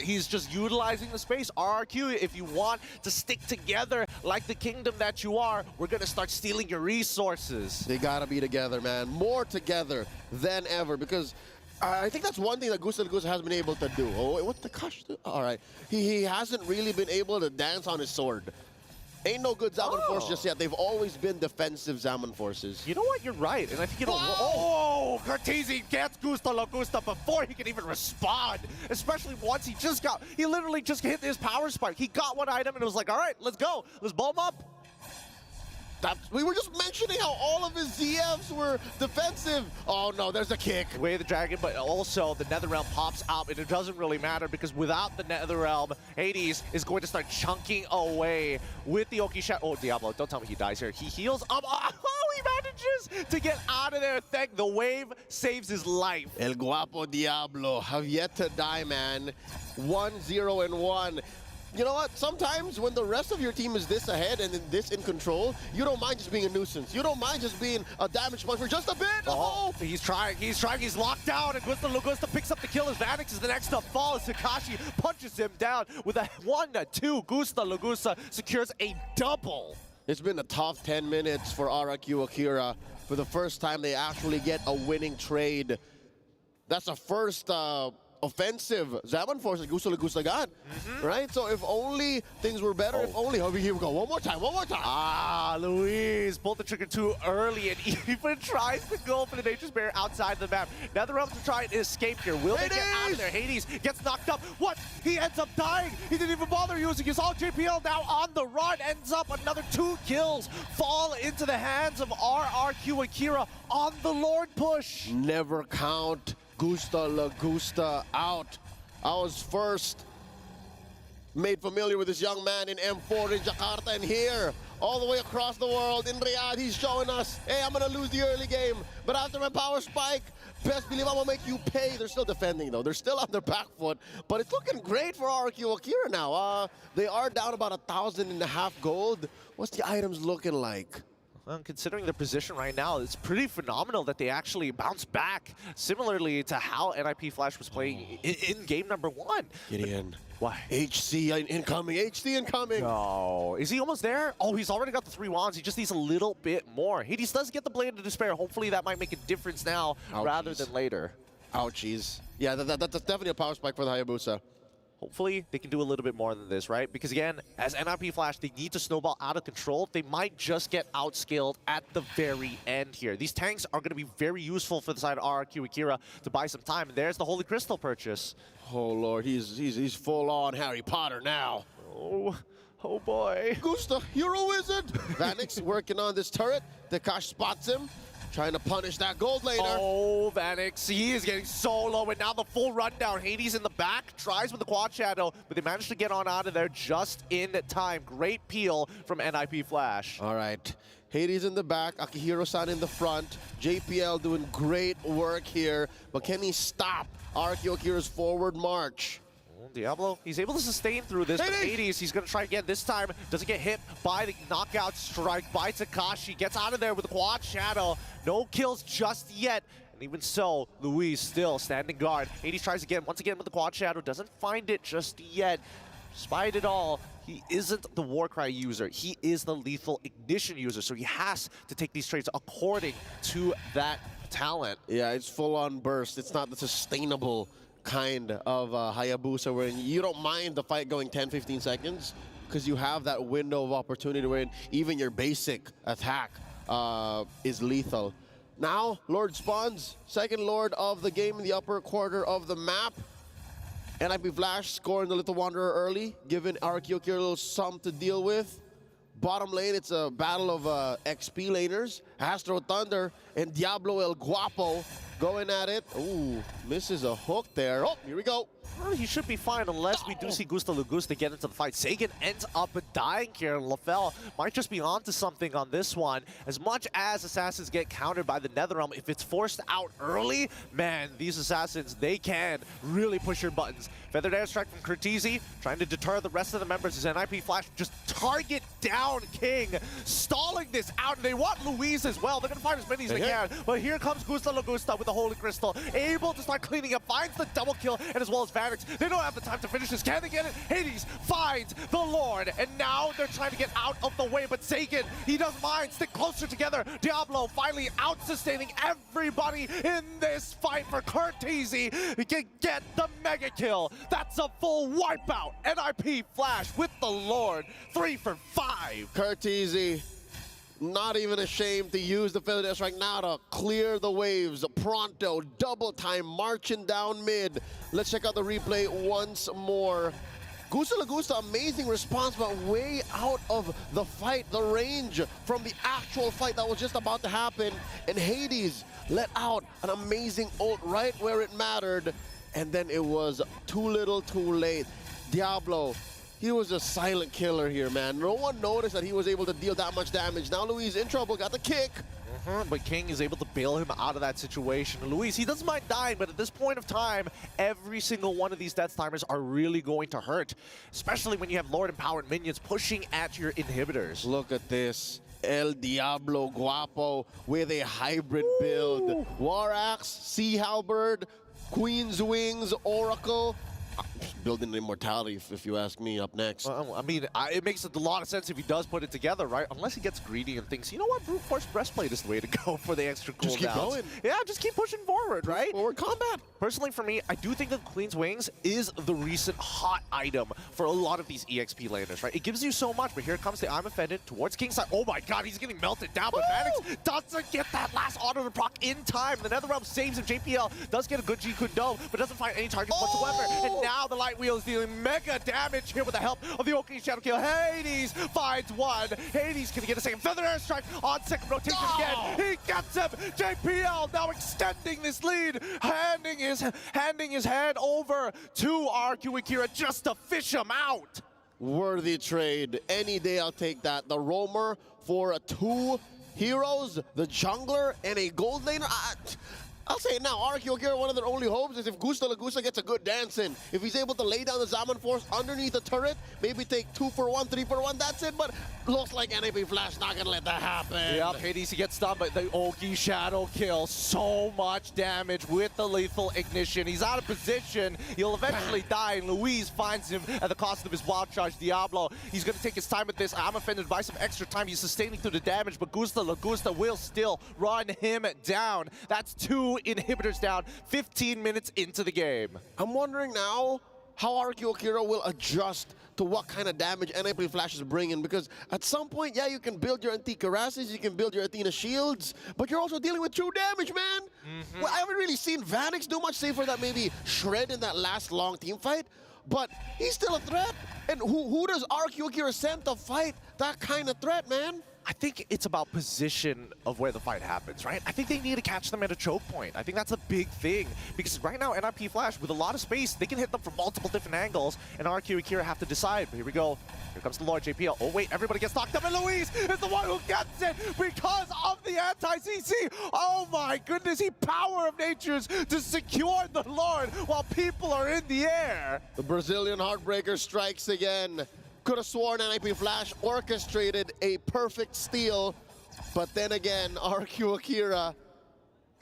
He's just utilizing the space. RRQ, if you want to stick together like the kingdom that you are, we're gonna start stealing your resources. They gotta be together, man. More together than ever, because I think that's one thing that Gusta has been able to do. Oh, wait, what the gosh? All right. He hasn't really been able to dance on his sword. Ain't no good Zaman Force just yet. They've always been defensive Zaman Forces. You know what? You're right. And I think it'll... Oh! Cortese gets Gusta Logusta before he can even respond. Especially once he literally just hit his power spike. He got one item and it was like, all right, let's go. Let's blow him up. We were just mentioning how all of his ZFs were defensive. Oh no, there's a kick. Way of the Dragon, but also the Netherrealm pops out, and it doesn't really matter because without the Netherrealm, Hades is going to start chunking away with the Oki Shot. Oh, Diablo, don't tell me he dies here. He heals up. Oh, he manages to get out of there. Thank the wave saves his life. El Guapo Diablo have yet to die, man. 1-0-1. You know what? Sometimes when the rest of your team is this ahead and this in control, you don't mind just being a nuisance. You don't mind just being a damage punch for just a bit. Oh, he's trying, he's locked down, and Gusta Logusta picks up the kill as Vanix is the next to fall as Takashi punches him down with a 1-2. Gusta Logusta secures a double. It's been a tough 10 minutes for RRQ Akira. For the first time, they actually get a winning trade. That's the first offensive Zaman Force that Gusta Logusta got, right? So if only things were better, if only, here we go, one more time. Ah, Luis pulled the trigger too early and even tries to go for the Nature's Barrier outside the map. Netherrealm to try and escape here. Will they get out of there? Hades gets knocked up. What? He ends up dying. He didn't even bother using his ult. JPL now on the run, ends up another 2 kills. Fall into the hands of RRQ Akira on the Lord push. Never count Gusta Logusta out. I was first made familiar with this young man in M4 in Jakarta, and here, all the way across the world in Riyadh, he's showing us, hey, I'm gonna lose the early game, but after my power spike, best believe I'm gonna make you pay. They're still defending though. They're still on their back foot, but it's looking great for RRQ Akira now. They are down about 1,500 gold. What's the items looking like? Well, considering their position right now, it's pretty phenomenal that they actually bounce back, similarly to how NIP Flash was playing in game number 1. Gideon. Why? HC incoming, HC incoming. No, is he almost there? Oh, he's already got the 3 wands. He just needs a little bit more. Hades does get the Blade of Despair. Hopefully that might make a difference now rather than later. Ouchies. Yeah, that's definitely a power spike for the Hayabusa. Hopefully, they can do a little bit more than this, right? Because again, as NIP Flash, they need to snowball out of control. They might just get outscaled at the very end here. These tanks are going to be very useful for the side of RRQ Akira to buy some time. And there's the Holy Crystal purchase. Oh, Lord, he's full-on Harry Potter now. Oh boy. Gusta, you're a wizard. Vanix working on this turret. Takash spots him. Trying to punish that gold laner. Oh, Vanix, he is getting so low, and now the full rundown. Hades in the back, tries with the quad shadow, but they managed to get on out of there just in time. Great peel from NIP Flash. All right, Hades in the back, Akihiro-san in the front. JPL doing great work here, but can he stop RRQ Akira's forward march? Diablo, he's able to sustain through this, but Hades, he's going to try again this time. Doesn't get hit by the knockout strike by Takashi. Gets out of there with the quad shadow. No kills just yet. And even so, Luis still standing guard. Hades tries again, once again with the quad shadow. Doesn't find it just yet. Despite it all, he isn't the Warcry user. He is the Lethal Ignition user, so he has to take these trades according to that talent. Yeah, it's full-on burst. It's not the sustainable kind of Hayabusa where you don't mind the fight going 10-15 seconds because you have that window of opportunity where even your basic attack is lethal. Now, Lord spawns, second Lord of the game in the upper quarter of the map. NIP Flash scoring the Little Wanderer early, giving RQ Akira a little something to deal with. Bottom lane, it's a battle of XP laners. Astro Thunder and Diablo El Guapo going at it. Ooh, misses a hook there. Oh, here we go. Well, he should be fine unless we do see Gusta Lagusta get into the fight. Sagan ends up dying here. LaFell might just be onto something on this one. As much as Assassins get countered by the Netherrealm, if it's forced out early, man, these Assassins, they can really push your buttons. Feathered Airstrike from Curtizi, trying to deter the rest of the members as NIP Flash just target down King, stalling this out. And they want Louise as well. They're going to find as many as they can. But here comes Gusta Lagusta with the Holy Crystal, able to start cleaning up, finds the double kill, and as well as Vanix. They don't have the time to finish this. Can they get it? Hades finds the Lord, and now they're trying to get out of the way, but Sagan, he doesn't mind. Stick closer together. Diablo finally out-sustaining everybody in this fight for Curtizi. He can get the mega kill. That's a full wipeout. NIP Flash with the Lord. 3 for 5. Curtizi, not even ashamed to use the Feather Dash right now to clear the waves. Pronto, double time, marching down mid. Let's check out the replay once more. Gusta Lagusta, amazing response, but way out of the fight, the range from the actual fight that was just about to happen. And Hades let out an amazing ult right where it mattered. And then it was too little, too late. Diablo, he was a silent killer here, man. No one noticed that he was able to deal that much damage. Now Luis in trouble, got the kick. But King is able to bail him out of that situation. Luis, he doesn't mind dying, but at this point of time, every single one of these Death Timers are really going to hurt, especially when you have Lord Empowered minions pushing at your inhibitors. Look at this. El Diablo Guapo with a hybrid build. War Axe, Sea Halberd, Queen's Wings, Oracle. Building immortality, if you ask me, up next. Well, I mean, it makes a lot of sense if he does put it together, right? Unless he gets greedy and thinks, you know what, Brute Force Breastplate is the way to go for the extra cooldowns. Just keep going. Yeah, just keep pushing forward, right? Forward combat. Personally, for me, I do think that Queen's Wings is the recent hot item for a lot of these EXP laners, right? It gives you so much, but here comes the I'm Offended towards Kingside. Oh my god, he's getting melted down, but Vanix doesn't get that last auto to proc in time. The Netherrealm saves him. JPL does get a good G-Kundo, but doesn't find any targets whatsoever. And now the Light Wheel is dealing mega damage here with the help of the Oki Shadow Kill. Hades finds one. Hades can get a second Feather Airstrike on second rotation again. He gets him. JPL now extending this lead, handing his hand over to RQ Akira just to fish him out. Worthy trade. Any day I'll take that. The Roamer for 2 heroes, the jungler, and a gold laner. I'll say it now, RQ Akira, one of their only hopes is if Gusta Lagusta gets a good dance in. If he's able to lay down the Zaman Force underneath the turret, maybe take 2 for 1, 3 for 1, that's it. But looks like NIP Flash not gonna let that happen. Yep, Hades he gets stunned, but the Oki Shadow Kill, so much damage with the lethal ignition. He's out of position. He'll eventually die, and Louise finds him at the cost of his wild charge. Diablo, he's gonna take his time with this. I'm offended by some extra time. He's sustaining through the damage, but Gusta Lagusta will still run him down. That's 2 inhibitors down, 15 minutes into the game. I'm wondering now how RQ Akira will adjust to what kind of damage NIP Flash is bringing, because at some point, yeah, you can build your Antique Cuirasses, you can build your Athena Shields, but you're also dealing with true damage, man. Well, I haven't really seen Vanix do much, save for that maybe Shred in that last long team fight, but he's still a threat. And who does RQ Akira send to fight that kind of threat, man? I think it's about position of where the fight happens, right? I think they need to catch them at a choke point. I think that's a big thing, because right now NIP Flash, with a lot of space, they can hit them from multiple different angles, and RQ Akira have to decide. But here we go. Here comes the Lord JPL. Oh wait, everybody gets knocked up, and Louise is the one who gets it because of the anti-CC. Oh my goodness, he power of natures to secure the Lord while people are in the air. The Brazilian Heartbreaker strikes again. Could have sworn NIP Flash orchestrated a perfect steal, but then again, RQ Akira,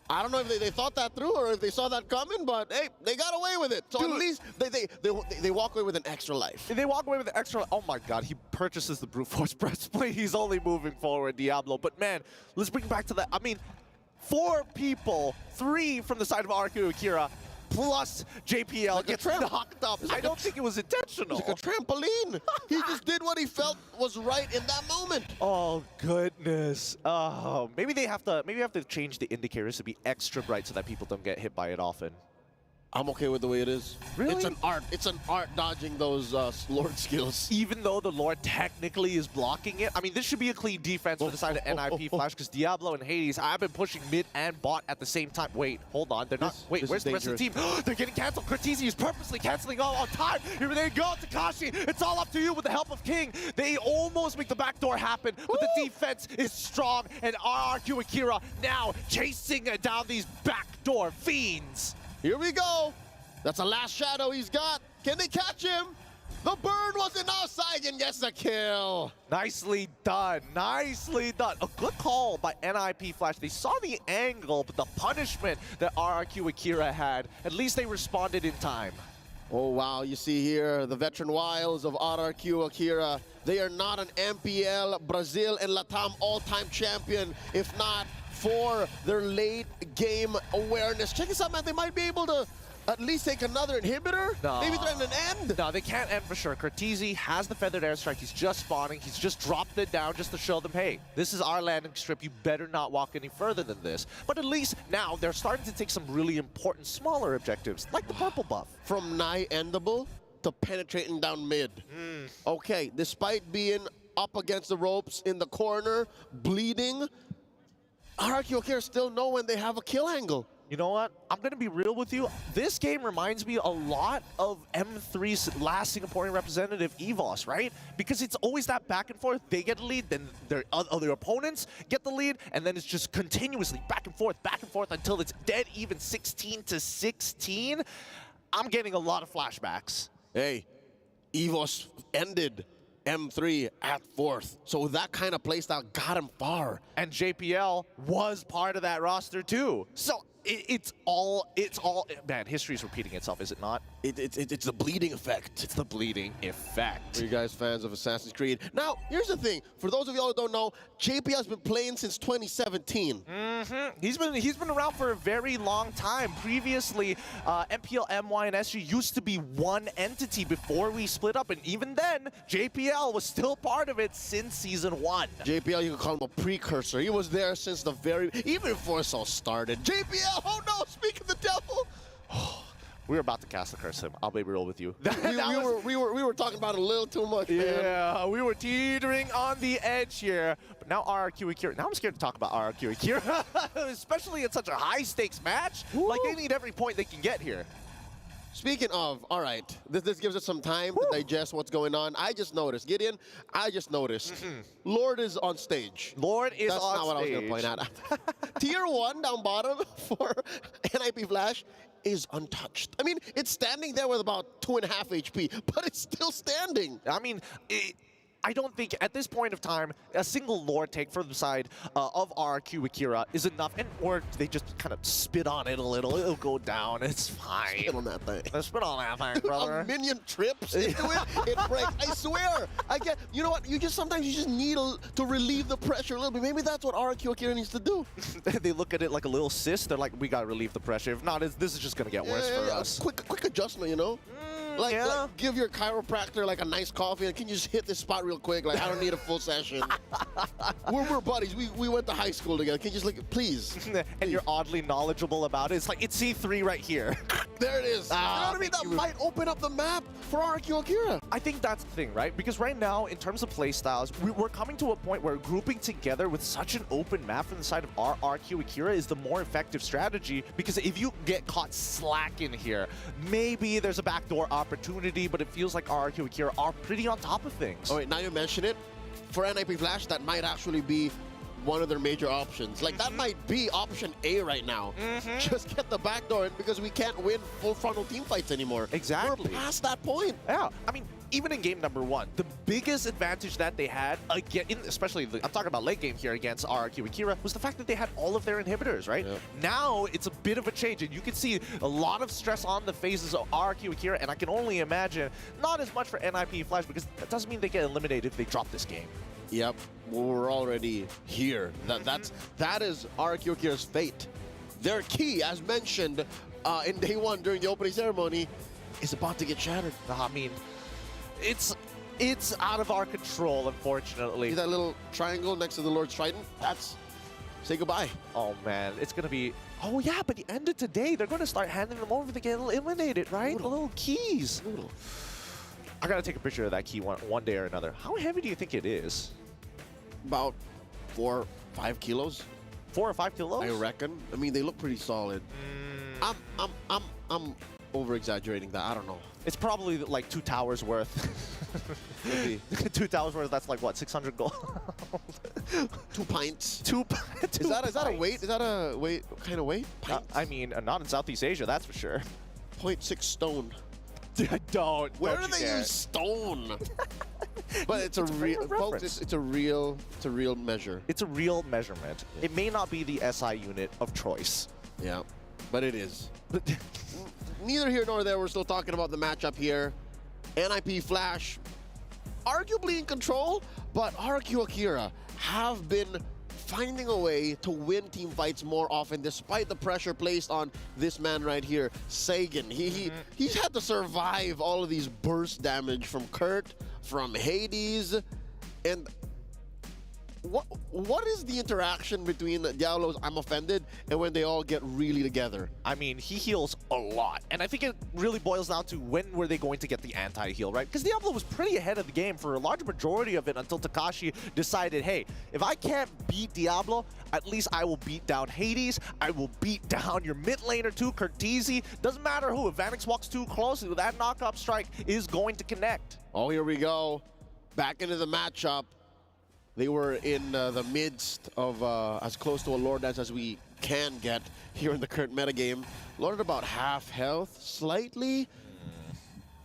I don't know if they thought that through or if they saw that coming, but hey, they got away with it. So dude, at least they walk away with an extra life. They walk away with an extra, oh my god, he purchases the Brute Force Breastplate. He's only moving forward, Diablo. But man, let's bring back to that. I mean, 4 people, 3 from the side of RQ Akira, plus JPL like gets knocked up. I don't think it was intentional. It's like a trampoline. He just did what he felt was right in that moment. Oh goodness. Oh, maybe they have to change the indicators to be extra bright so that people don't get hit by it often. I'm okay with the way it is. Really? It's an art. It's an art dodging those Lord skills. Even though the Lord technically is blocking it. I mean, this should be a clean defense for the side of NIP Flash because Diablo and Hades have been pushing mid and bot at the same time. Wait, hold on. They're not. Wait, where's the rest of the team? They're getting canceled. Cortese is purposely canceling all on time. Here they go, Takashi. It's all up to you with the help of King. They almost make the backdoor happen, but the defense is strong. And RRQ Akira now chasing down these backdoor fiends. Here we go. That's the last shadow he's got. Can they catch him? The burn wasn't outside and gets a kill. Nicely done. Nicely done. A good call by NIP Flash. They saw the angle, but the punishment that RRQ Akira had, at least they responded in time. Oh, wow. You see here the veteran wiles of RRQ Akira. They are not an MPL, Brazil, and Latam all-time champion, if not for their late game awareness. Check this out, man. They might be able to at least take another inhibitor? No. Maybe threaten an end? No, they can't end for sure. Cortese has the feathered airstrike. He's just spawning. He's just dropped it down just to show them, hey, this is our landing strip. You better not walk any further than this. But at least now they're starting to take some really important smaller objectives, like the purple buff. From nigh endable to penetrating down mid. Okay, despite being up against the ropes in the corner, bleeding, RRQ Akira still know when they have a kill angle. You know what? I'm going to be real with you. This game reminds me a lot of M3's last Singaporean representative, EVOS, right? Because it's always that back and forth. They get the lead, then their other opponents get the lead, and then it's just continuously back and forth until it's dead even 16-16. I'm getting a lot of flashbacks. Hey, EVOS ended M3 at 4th. So that kind of playstyle got him far. And JPL was part of that roster too. So it's all, man, history is repeating itself, is it not? It's the bleeding effect. It's the bleeding effect. Are you guys fans of Assassin's Creed? Now, here's the thing. For those of y'all who don't know, JPL has been playing since 2017. He's been around for a very long time. Previously, MPL, MY, and SG used to be one entity before we split up. And even then, JPL was still part of it since Season 1. JPL, you could call him a precursor. He was there since the even before it all started. JPL! Oh no, speak of the devil! We were about to cast a curse him. I'll be real with you. we were talking about it a little too much, man. Yeah, we were teetering on the edge here. But now RRQ Akira. Now I'm scared to talk about RRQ Akira, especially in such a high-stakes match. Woo! Like, they need every point they can get here. Speaking of, all right, this gives us some time to digest what's going on. I just noticed, Gideon, Lord is on stage. Lord is on stage. That's not what I was going to point out. Tier 1 down bottom for NIP Flash is untouched. I mean, it's standing there with about 2.5 HP, but it's still standing. I mean, I don't think at this point of time a single Lord take for the side of RRQ Akira is enough, or they just kind of spit on it a little. It'll go down. It's fine. Spit on that thing. Spit on that thing, brother. A minion trips into it, it breaks. I swear. You know what? Sometimes you just need to relieve the pressure a little bit. Maybe that's what RRQ Akira needs to do. They look at it like a little cyst. They're like, we gotta relieve the pressure. If not, this is just gonna get worse for us. Quick adjustment, you know. Like, give your chiropractor like a nice coffee and can you just hit this spot real quick? Like, I don't need a full session. we're buddies. We went to high school together. Can you just please? And you're oddly knowledgeable about it. It's like, it's C3 right here. There it is. You know what I mean? That might open up the map for RRQ Akira. I think that's the thing, right? Because right now, in terms of play styles, we're coming to a point where grouping together with such an open map from the side of RRQ Akira is the more effective strategy. Because if you get caught slacking here, maybe there's a backdoor opportunity, but it feels like RRQ Akira are pretty on top of things. Oh wait, now you mention it, for NIP Flash, that might actually be one of their major options. Like, that might be option A right now. Just get the backdoor in because we can't win full frontal team fights anymore. Exactly. We're past that point. Yeah, I mean, even in game number 1, the biggest advantage that they had, again, especially, I'm talking about late game here against RRQ Akira, was the fact that they had all of their inhibitors, right? Yeah. Now, it's a bit of a change, and you can see a lot of stress on the faces of RRQ Akira, and I can only imagine not as much for NIP Flash, because that doesn't mean they get eliminated if they drop this game. Yep, we're already here. That is RRQ Akira's fate. Their key, as mentioned in day 1 during the opening ceremony, is about to get shattered. I mean, it's out of our control, unfortunately. See that little triangle next to the Lord's Trident? say goodbye. Oh, man. It's going to be... Oh, yeah, but the end of today, they're going to start handing them over to get eliminated, right? The little keys. I got to take a picture of that key one day or another. How heavy do you think it is? About 4 or 5 kilos. 4 or 5 kilos? I reckon. I mean, they look pretty solid. I'm over-exaggerating that. I don't know. It's probably like 2 towers worth. 2 towers worth, that's like what, 600 gold? 2 pints. 2 Is that a weight? Is that a weight? What kind of weight? I mean, not in Southeast Asia, that's for sure. 0.6 stone. Don't. Where do they use stone? But it's a real, folks. It's a real measure. It's a real measurement. It may not be the SI unit of choice. Yeah, but it is. Neither here nor there. We're still talking about the matchup here. NIP Flash, arguably in control, but RQ Akira have been finding a way to win team fights more often, despite the pressure placed on this man right here, Sagan. He's had to survive all of these burst damage from Kurt, from Hades, and what is the interaction between Diablo's I'm Offended and when they all get really together? I mean, he heals a lot. And I think it really boils down to when were they going to get the anti-heal, right? Because Diablo was pretty ahead of the game for a large majority of it until Takashi decided, hey, if I can't beat Diablo, at least I will beat down Hades. I will beat down your mid laner too, Curtizi. Doesn't matter who. If Vanix walks too close, that knockup strike is going to connect. Oh, here we go. Back into the matchup. They were in the midst of as close to a Lord Dance as we can get here in the current metagame. Lord at about half health, slightly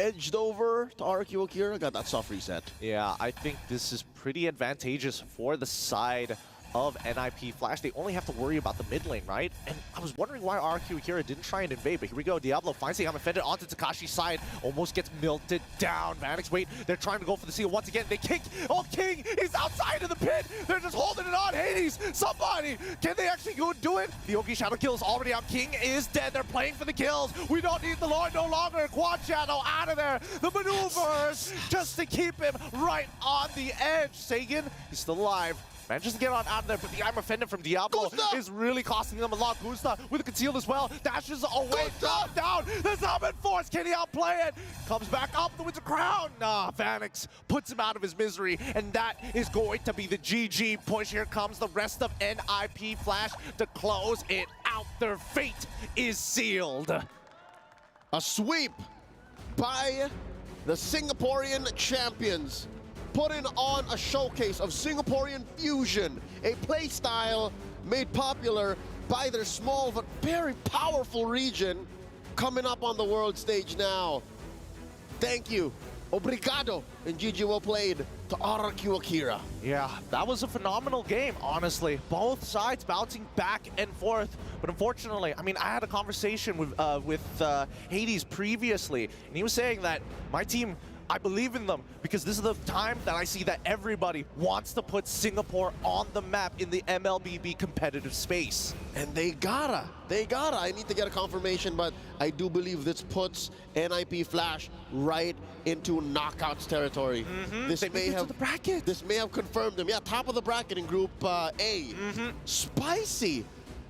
edged over to RQ Akira. Got that soft reset. Yeah, I think this is pretty advantageous for the side of NIP Flash. They only have to worry about the mid lane, right? And I was wondering why RQ Akira didn't try and invade, but here we go. Diablo finds the I'm Offended onto Takashi's side, almost gets melted down. Vanix, wait, they're trying to go for the seal once again. They kick. Oh, King is outside of the pit. They're just holding it on. Hades, somebody, can they actually go do it? The Ogi Shadow kill is already out. King is dead. They're playing for the kills. We don't need the Lord no longer. Quad Shadow out of there. The maneuvers just to keep him right on the edge. Sagan, he's still alive. Manages to get on out of there, but the I'm Offended from Diablo is really costing them a lot. Gusta with a conceal as well. Dashes away, down. The Summon Force, can he outplay it? Comes back up the Winter Crown. Nah, Vanix puts him out of his misery, and that is going to be the GG push. Here comes the rest of NIP Flash to close it out. Their fate is sealed. A sweep by the Singaporean champions, putting on a showcase of Singaporean fusion, a playstyle made popular by their small but very powerful region, coming up on the world stage now. Thank you, obrigado, and GG well played to RQ Akira. Yeah, that was a phenomenal game, honestly. Both sides bouncing back and forth. But unfortunately, I mean, I had a conversation with Hades previously, and he was saying that my team, I believe in them because this is the time that I see that everybody wants to put Singapore on the map in the MLBB competitive space. And they gotta. I need to get a confirmation, but I do believe this puts NIP Flash right into knockouts territory. This may have the bracket. This may have confirmed them. Yeah, top of the bracket in Group A. Spicy.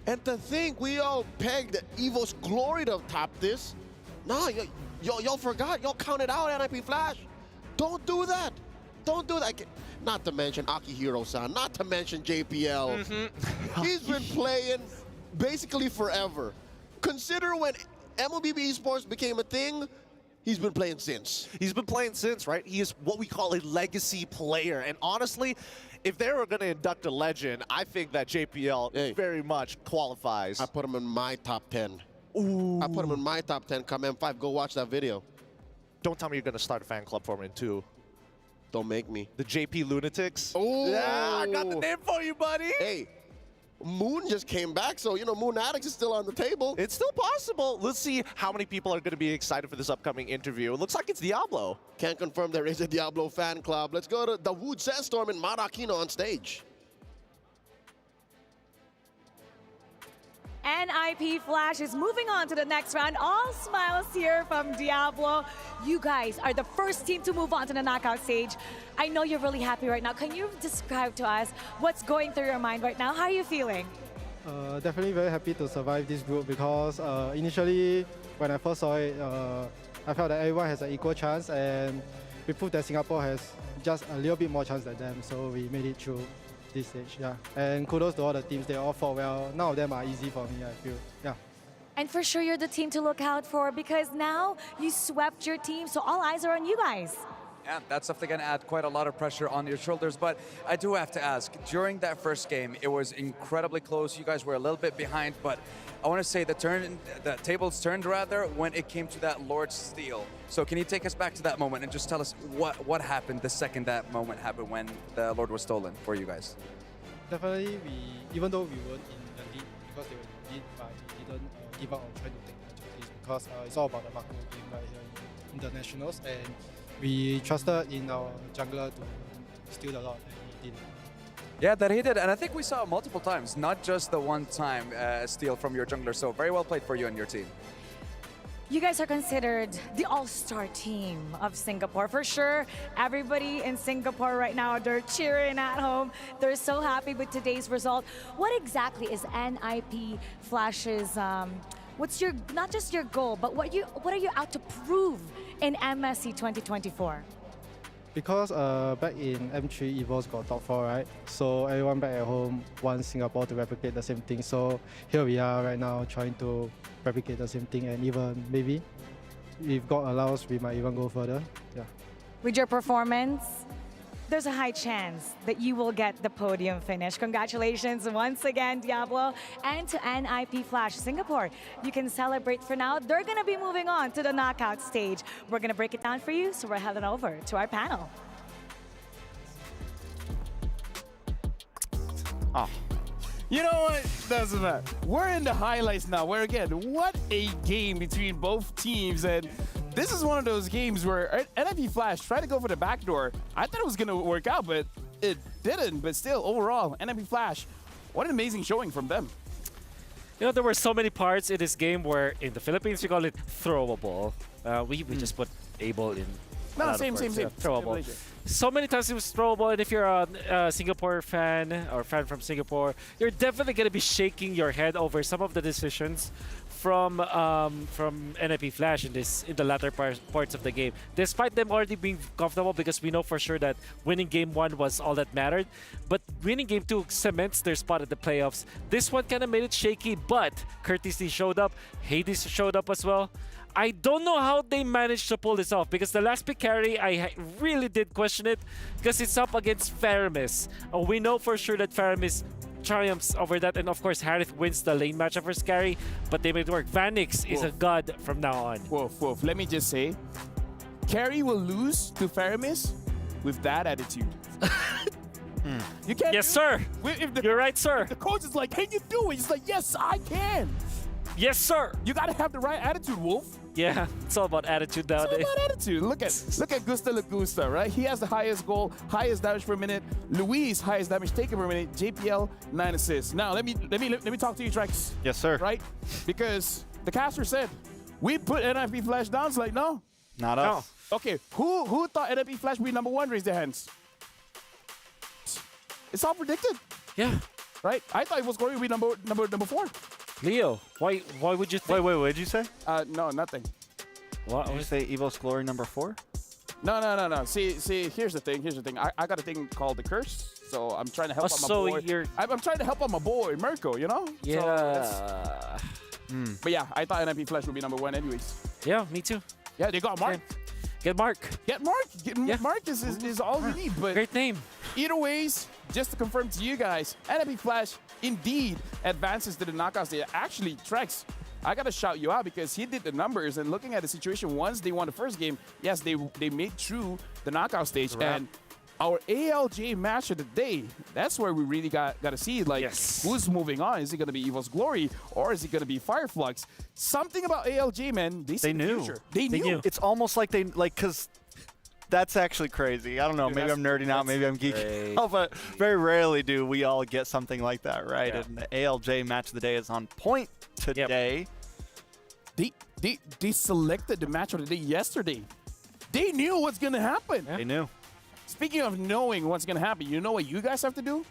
And to think we all pegged EVO's Glory to top this. Nah, y'all forgot. Y'all counted out NIP Flash. Don't do that. Don't do that. Not to mention Akihiro-san. Not to mention JPL. He's been playing basically forever. Consider when MLBB Esports became a thing, he's been playing since. He's been playing since, right? He is what we call a legacy player. And honestly, if they were going to induct a legend, I think that JPL very much qualifies. I put him in my top 10. Ooh. I put him in my top 10. Come M5, go watch that video. Don't tell me you're going to start a fan club for him in 2. Don't make me. The JP Lunatics? Oh, yeah, I got the name for you, buddy. Hey, Moon just came back, so, you know, Moon Addicts is still on the table. It's still possible. Let's see how many people are going to be excited for this upcoming interview. It looks like it's Diablo. Can't confirm there is a Diablo fan club. Let's go to Dawood Sandstorm and Marakino on stage. NIP Flash is moving on to the next round. All smiles here from Diablo. You guys are the first team to move on to the knockout stage. I know you're really happy right now. Can you describe to us what's going through your mind right now? How are you feeling? Definitely very happy to survive this group because initially when I first saw it, I felt that everyone has an equal chance, and we proved that Singapore has just a little bit more chance than them, so we made it through this stage. Yeah, and kudos to all the teams. They all fought well. None of them are easy for me, I feel. Yeah. And for sure, you're the team to look out for because now you swept your team, so all eyes are on you guys. Yeah, that's definitely going to add quite a lot of pressure on your shoulders. But I do have to ask, during that first game, it was incredibly close. You guys were a little bit behind, but I want to say the tables turned rather when it came to that Lord steal. So can you take us back to that moment and just tell us what happened the second that moment happened when the Lord was stolen for you guys? Definitely, even though we weren't in the lead because they were in the lead, but we didn't give up on trying to take much of this because it's all about the macro game right here in internationals, and we trusted in our jungler to steal the Lord, and he did. Yeah, that he did, and I think we saw it multiple times, not just the one time steal from your jungler, so very well played for you and your team. You guys are considered the all-star team of Singapore. For sure, everybody in Singapore right now, they're cheering at home. They're so happy with today's result. What exactly is NIP Flash's, what's your, not just your goal, but what are you out to prove in MSC 2024? Because back in M3, Evo's got top 4, right? So everyone back at home wants Singapore to replicate the same thing. So here we are right now trying to replicate the same thing, and even maybe, if God allows, we might even go further. Yeah. With your performance, there's a high chance that you will get the podium finish. Congratulations once again, Diablo, and to NIP Flash Singapore. You can celebrate for now. They're going to be moving on to the knockout stage. We're going to break it down for you, so we're heading over to our panel. Oh. You know what? Doesn't matter. We're in the highlights now, where again, what a game between both teams. And this is one of those games where NIP Flash tried to go for the backdoor. I thought it was going to work out, but it didn't. But still, overall, NIP Flash, what an amazing showing from them. You know, there were so many parts in this game where in the Philippines we call it throwable. We just put able in. No, same. Throwable. So many times it was throwable, and if you're a Singapore fan or fan from Singapore, you're definitely going to be shaking your head over some of the decisions from NIP Flash in the latter parts of the game. Despite them already being comfortable, because we know for sure that winning game 1 was all that mattered, but winning game 2 cements their spot at the playoffs. This one kind of made it shaky, but Courtesy showed up, Hades showed up as well. I don't know how they managed to pull this off, because the last pick carry, I really did question it, because it's up against Faramis. We know for sure that Faramis triumphs over that, and of course Harith wins the lane matchup for Scary, but they made it work. Vanix is a god from now on. Woof. Let me just say, Carry will lose to Faramis with that attitude. You can't. Yes, sir. You're right, sir. The coach is like, can you do it? He's like, yes, I can. Yes, sir. You gotta have the right attitude, Wolf. Yeah, it's all about attitude nowadays. It's all about attitude. Look at Gusta Lagusta, right? He has the highest goal, highest damage per minute. Luis, highest damage taken per minute. JPL, 9 assists. Now let me talk to you, Trex. Yes, sir. Right? Because the caster said we put NIP Flash down. It's like no, not us. Okay, who thought NIP Flash would be number 1? Raise their hands. It's all predicted. Yeah. Right? I thought it was going to be number 4. Leo, why would you think? Wait, what did you say? No, nothing. What? Did you say Evo's Glory number 4? No. See, here's the thing. I got a thing called the curse, so I'm trying to help out my boy. I'm trying to help out my boy, Mirko, you know? Yeah. So but yeah, I thought NIP Flash would be number 1 anyways. Yeah, me too. Yeah, they got Mark. Get Mark. Mark is all we need. But great name. Either ways, just to confirm to you guys, NIP Flash indeed advances to the knockout stage. Actually, Trex, I gotta shout you out because he did the numbers, and looking at the situation, once they won the first game, yes, they made through the knockout stage. Right. And our ALJ match of the day, that's where we really got to see, like, who's moving on. Is it going to be Evo's Glory, or is it going to be Fireflux? Something about ALJ, man. They knew. They knew. It's almost like because That's actually crazy. I don't know. Dude, maybe I'm nerding out. Maybe I'm geeking out. But very rarely do we all get something like that, right? Yeah. And the ALJ match of the day is on point today. They selected the match of the day yesterday. They knew what's going to happen. They knew. Speaking of knowing what's going to happen, you know what you guys have to do?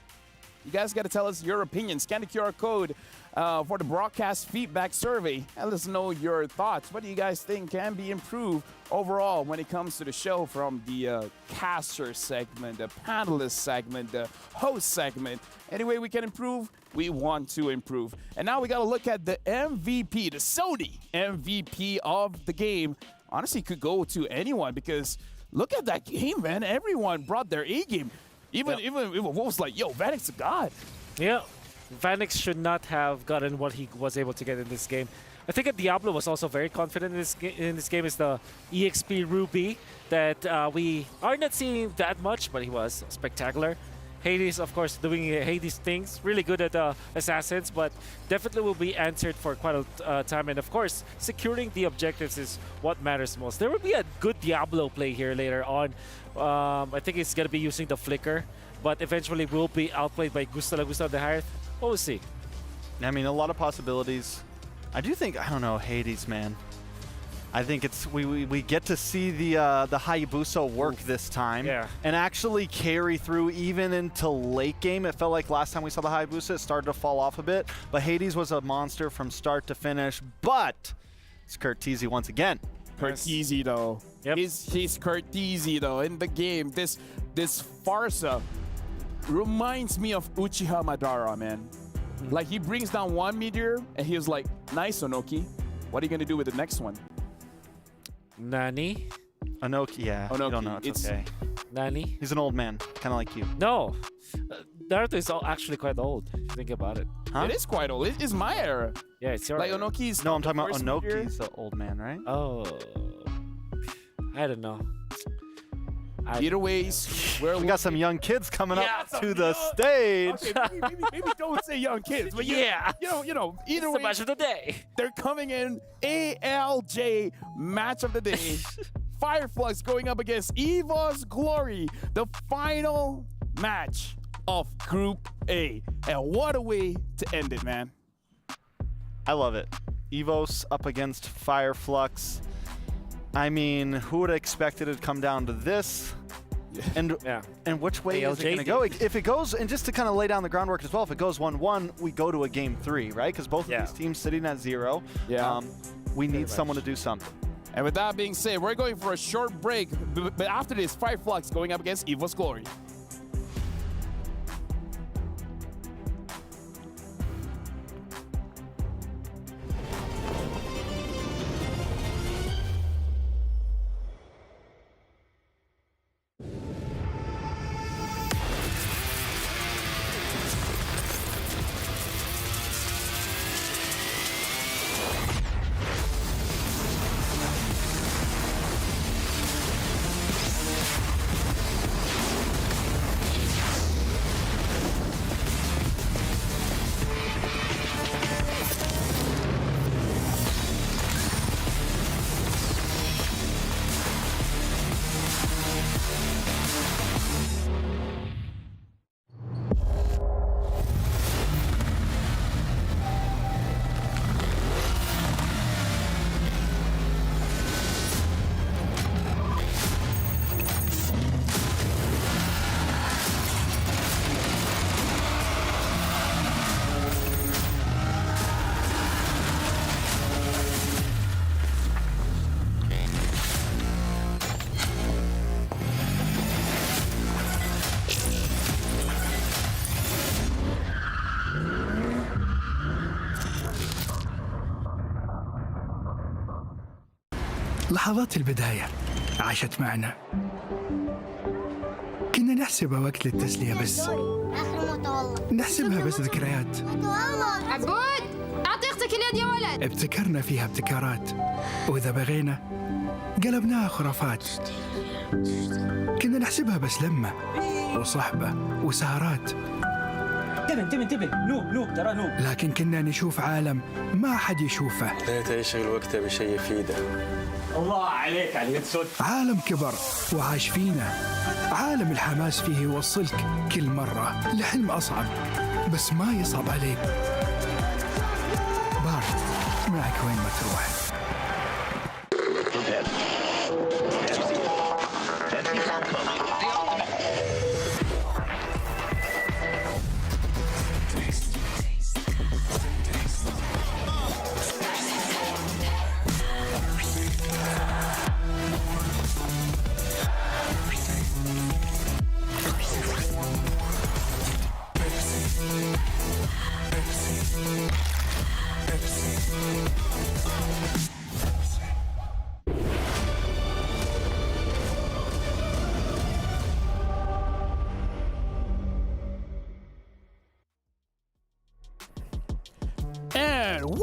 You guys got to tell us your opinion. Scan the QR code for the broadcast feedback survey and let us know your thoughts. What do you guys think can be improved overall when it comes to the show, from the caster segment, the panelist segment, the host segment? Any way we can improve, we want to improve. And now we got to look at the MVP, the Sony MVP of the game. Honestly, could go to anyone, because look at that game, man. Everyone brought their A game. Even what was like, yo, Vanix a god. Yeah, Vanix should not have gotten what he was able to get in this game. I think that Diablo was also very confident in this game. Is the EXP Ruby that we are not seeing that much, but he was spectacular. Hades, of course, doing Hades things, really good at assassins, but definitely will be answered for quite a time. And of course, securing the objectives is what matters most. There will be a good Diablo play here later on. I think it's going to be using the Flicker, but eventually will be outplayed by Gusta the Hyath. We'll see. I mean, a lot of possibilities. I do think, I don't know, Hades, man. I think it's we get to see the Hayabusa work this time, and actually carry through even into late game. It felt like last time we saw the Hayabusa, it started to fall off a bit, but Hades was a monster from start to finish. But it's Curtizi once again. Curtizi though, he's Curtizi though in the game. This Farsa reminds me of Uchiha Madara, man. Like, he brings down one meteor and he was like, "Nice, Onoki. What are you gonna do with the next one?" Nani? Onoki, yeah. Onoki. I don't know, it's okay. Nani? He's an old man, kind of like you. No. Naruto is actually quite old, if you think about it. Huh? It is quite old. It is my era. Yeah, it's your like era. Onoki's. No, I'm talking about first Onoki's the old man, right? Oh. I don't know. Either ways, we got some young kids coming up to the stage. Okay, maybe don't say young kids, but you know, either way, match of the day. They're coming in. ALJ match of the day. Fireflux going up against EVOS Glory, the final match of Group A. And what a way to end it, man. I love it. EVOS up against Fireflux. I mean, who would have expected it to come down to this? And which way is it going to go? If it goes, and just to kind of lay down the groundwork as well, if it goes 1-1, we go to a game 3, right? Because both of these teams sitting at 0. We need someone to do something. And with that being said, we're going for a short break. But after this, Fireflux going up against EVOS Glory. لحظات البداية عاشت معنا. كنا نحسبها وقت للتسلية بس. نحسبها بس ذكريات. عبود أعطي أختك اليد يا ولد. ابتكرنا فيها ابتكارات، وإذا بغينا قلبناها خرافات. كنا نحسبها بس لمة وصحبة وسهرات. انتبه انتبه نوب ترى نوب. لكن كنا نشوف عالم ما حد يشوفه. بديت أشغل وقتها بشيء يفيده. الله عليك على الهيد شوت. عالم كبر وعاش فينا. عالم الحماس فيه يوصلك كل مرة لحلم أصعب بس ما يصعب عليك. بارت معك وين ما تروح.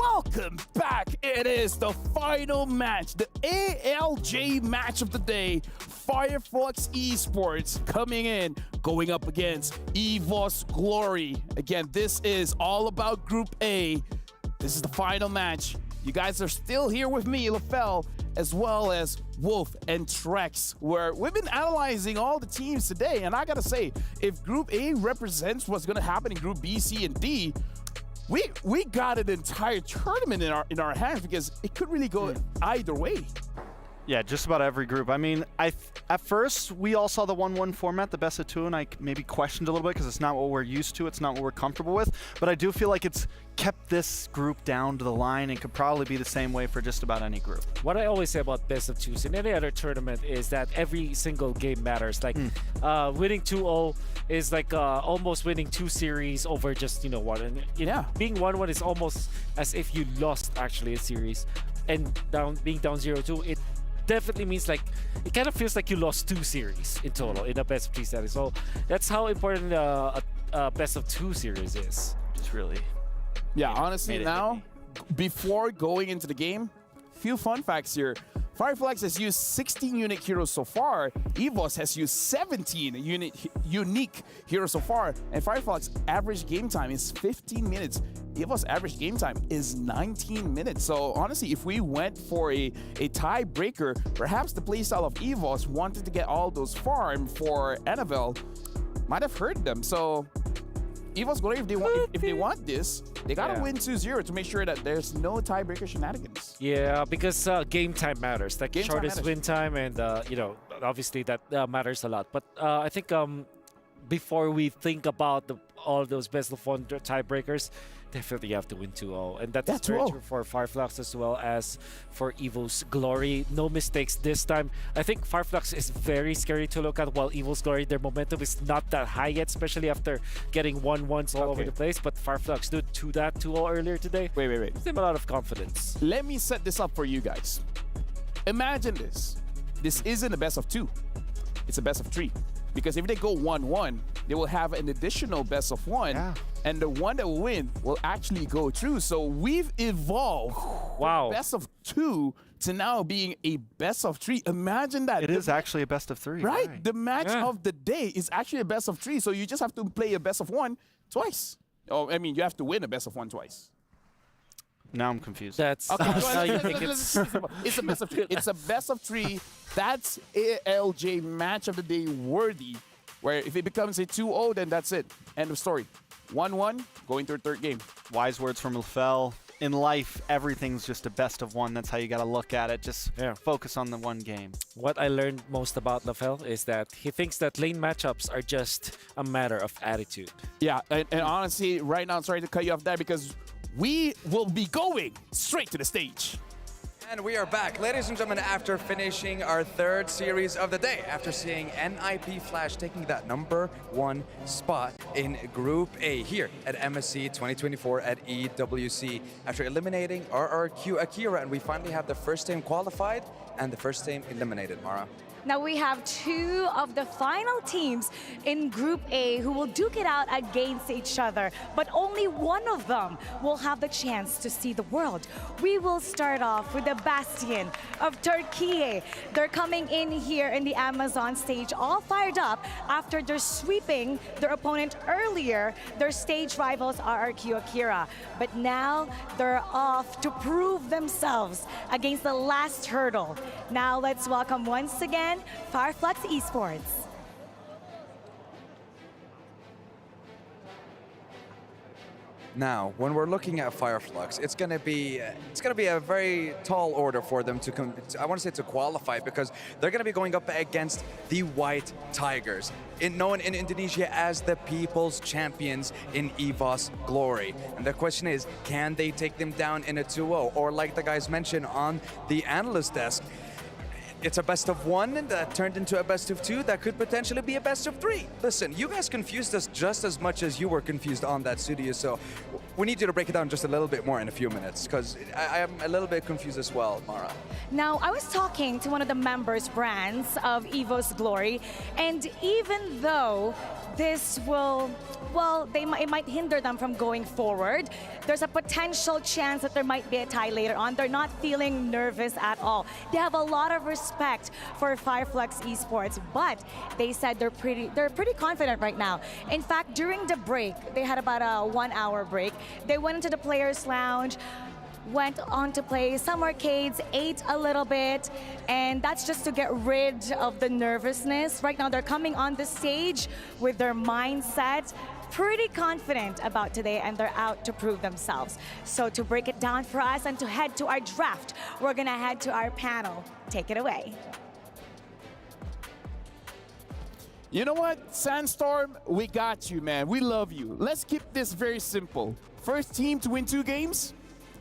Welcome back. It is the final match, the ALJ match of the day. Firefox Esports coming in, going up against EVOS Glory. Again, this is all about Group A. This is the final match. You guys are still here with me, LaFell, as well as Wolf and Trex, where we've been analyzing all the teams today. And I gotta say, if Group A represents what's gonna happen in Group B, C, and D, we got an entire tournament in our hands because it could really go either way. Yeah, just about every group. I mean, at first, we all saw the 1-1 format, the best of two, and I maybe questioned a little bit because it's not what we're used to. It's not what we're comfortable with. But I do feel like it's kept this group down to the line and could probably be the same way for just about any group. What I always say about best of twos in any other tournament is that every single game matters. Like winning 2-0 is like almost winning 2 series over just, one. And being 1-1 is almost as if you lost actually a series. And being down 0-2, it definitely means like it kind of feels like you lost 2 series in total in a best of 3 setting. So that's how important a best of 2 series is. Just really. Yeah, honestly, now before going into the game, few fun facts here. Fireflax has used 16 unique heroes so far. EVOS has used 17 unique heroes so far. And Fireflax average game time is 15 minutes. EVOS average game time is 19 minutes. So honestly, if we went for a tiebreaker, perhaps the playstyle of EVOS wanted to get all those farm for Annabelle might have hurt them. So EVOS Glory, if they want this, they gotta win 2-0 to make sure that there's no tiebreaker shenanigans. Yeah, because game time matters. Like shortest win time, and obviously that matters a lot. But I think before we think about all those best of 1 tiebreakers, definitely you have to win 2-0. And that's very true for Fireflux as well as for EVO's Glory. No mistakes this time. I think Fireflux is very scary to look at, while EVO's Glory, their momentum is not that high yet, especially after getting 1-1s all over the place. But Fireflux did do that 2-0 earlier today. Wait. Gives them a lot of confidence. Let me set this up for you guys. Imagine this. This isn't a best of 2. It's a best of 3. Because if they go 1-1, they will have an additional best of 1. Yeah. And the one that will win will actually go through. So we've evolved from best of 2 to now being a best of 3. Imagine that. It is actually a best of 3. Right? The match of the day is actually a best of 3. So you just have to play a best of 1 twice. Oh, I mean, you have to win a best of 1 twice. Now I'm confused. That's okay. It's a best of 3. It's a best of 3. That's ALJ match of the day worthy. Where if it becomes a 2-0, then that's it. End of story. 1-1, going to a third game. Wise words from LaFell. In life, everything's just a best of 1. That's how you got to look at it. Just focus on the one game. What I learned most about LaFell is that he thinks that lane matchups are just a matter of attitude. Yeah, and honestly, right now, I'm sorry to cut you off there because we will be going straight to the stage. And we are back, ladies and gentlemen, after finishing our 3rd series of the day, after seeing NIP Flash taking that #1 spot in Group A here at MSC 2024 at EWC, after eliminating RRQ Akira, and we finally have the first team qualified and the first team eliminated, Mara. Now we have two of the final teams in Group A who will duke it out against each other, but only one of them will have the chance to see the world. We will start off with the Bastion of Turkey. They're coming in here in the Amazon stage all fired up after they're sweeping their opponent earlier. Their stage rivals are RQ Akira, but now they're off to prove themselves against the last hurdle. Now let's welcome once again Fireflux Esports. Now, when we're looking at Fireflux, it's gonna be a very tall order for them I want to say to qualify, because they're gonna be going up against the White Tigers, known in Indonesia as the People's Champions in EVOS Glory. And the question is, can they take them down in a 2-0, or like the guys mentioned on the analyst desk, it's a best of one that turned into a best of two that could potentially be a best of three. Listen, you guys confused us just as much as you were confused on that studio, so we need you to break it down just a little bit more in a few minutes, because I am a little bit confused as well, Mara. Now, I was talking to one of the members brands of EVOS Glory, and even though this will, well, it might hinder them from going forward, there's a potential chance that there might be a tie later on. They're not feeling nervous at all. They have a lot of respect for Fireflux Esports, but they said they're pretty confident right now. In fact, during the break, they had about a 1-hour break. They went into the players' lounge, went on to play some arcades, ate a little bit, and that's just to get rid of the nervousness. Right now, they're coming on the stage with their mindset pretty confident about today, and they're out to prove themselves. So to break it down for us and to head to our draft, we're gonna head to our panel. Take it away. You know what, Sandstorm? We got you, man. We love you. Let's keep this very simple. First team to win 2 games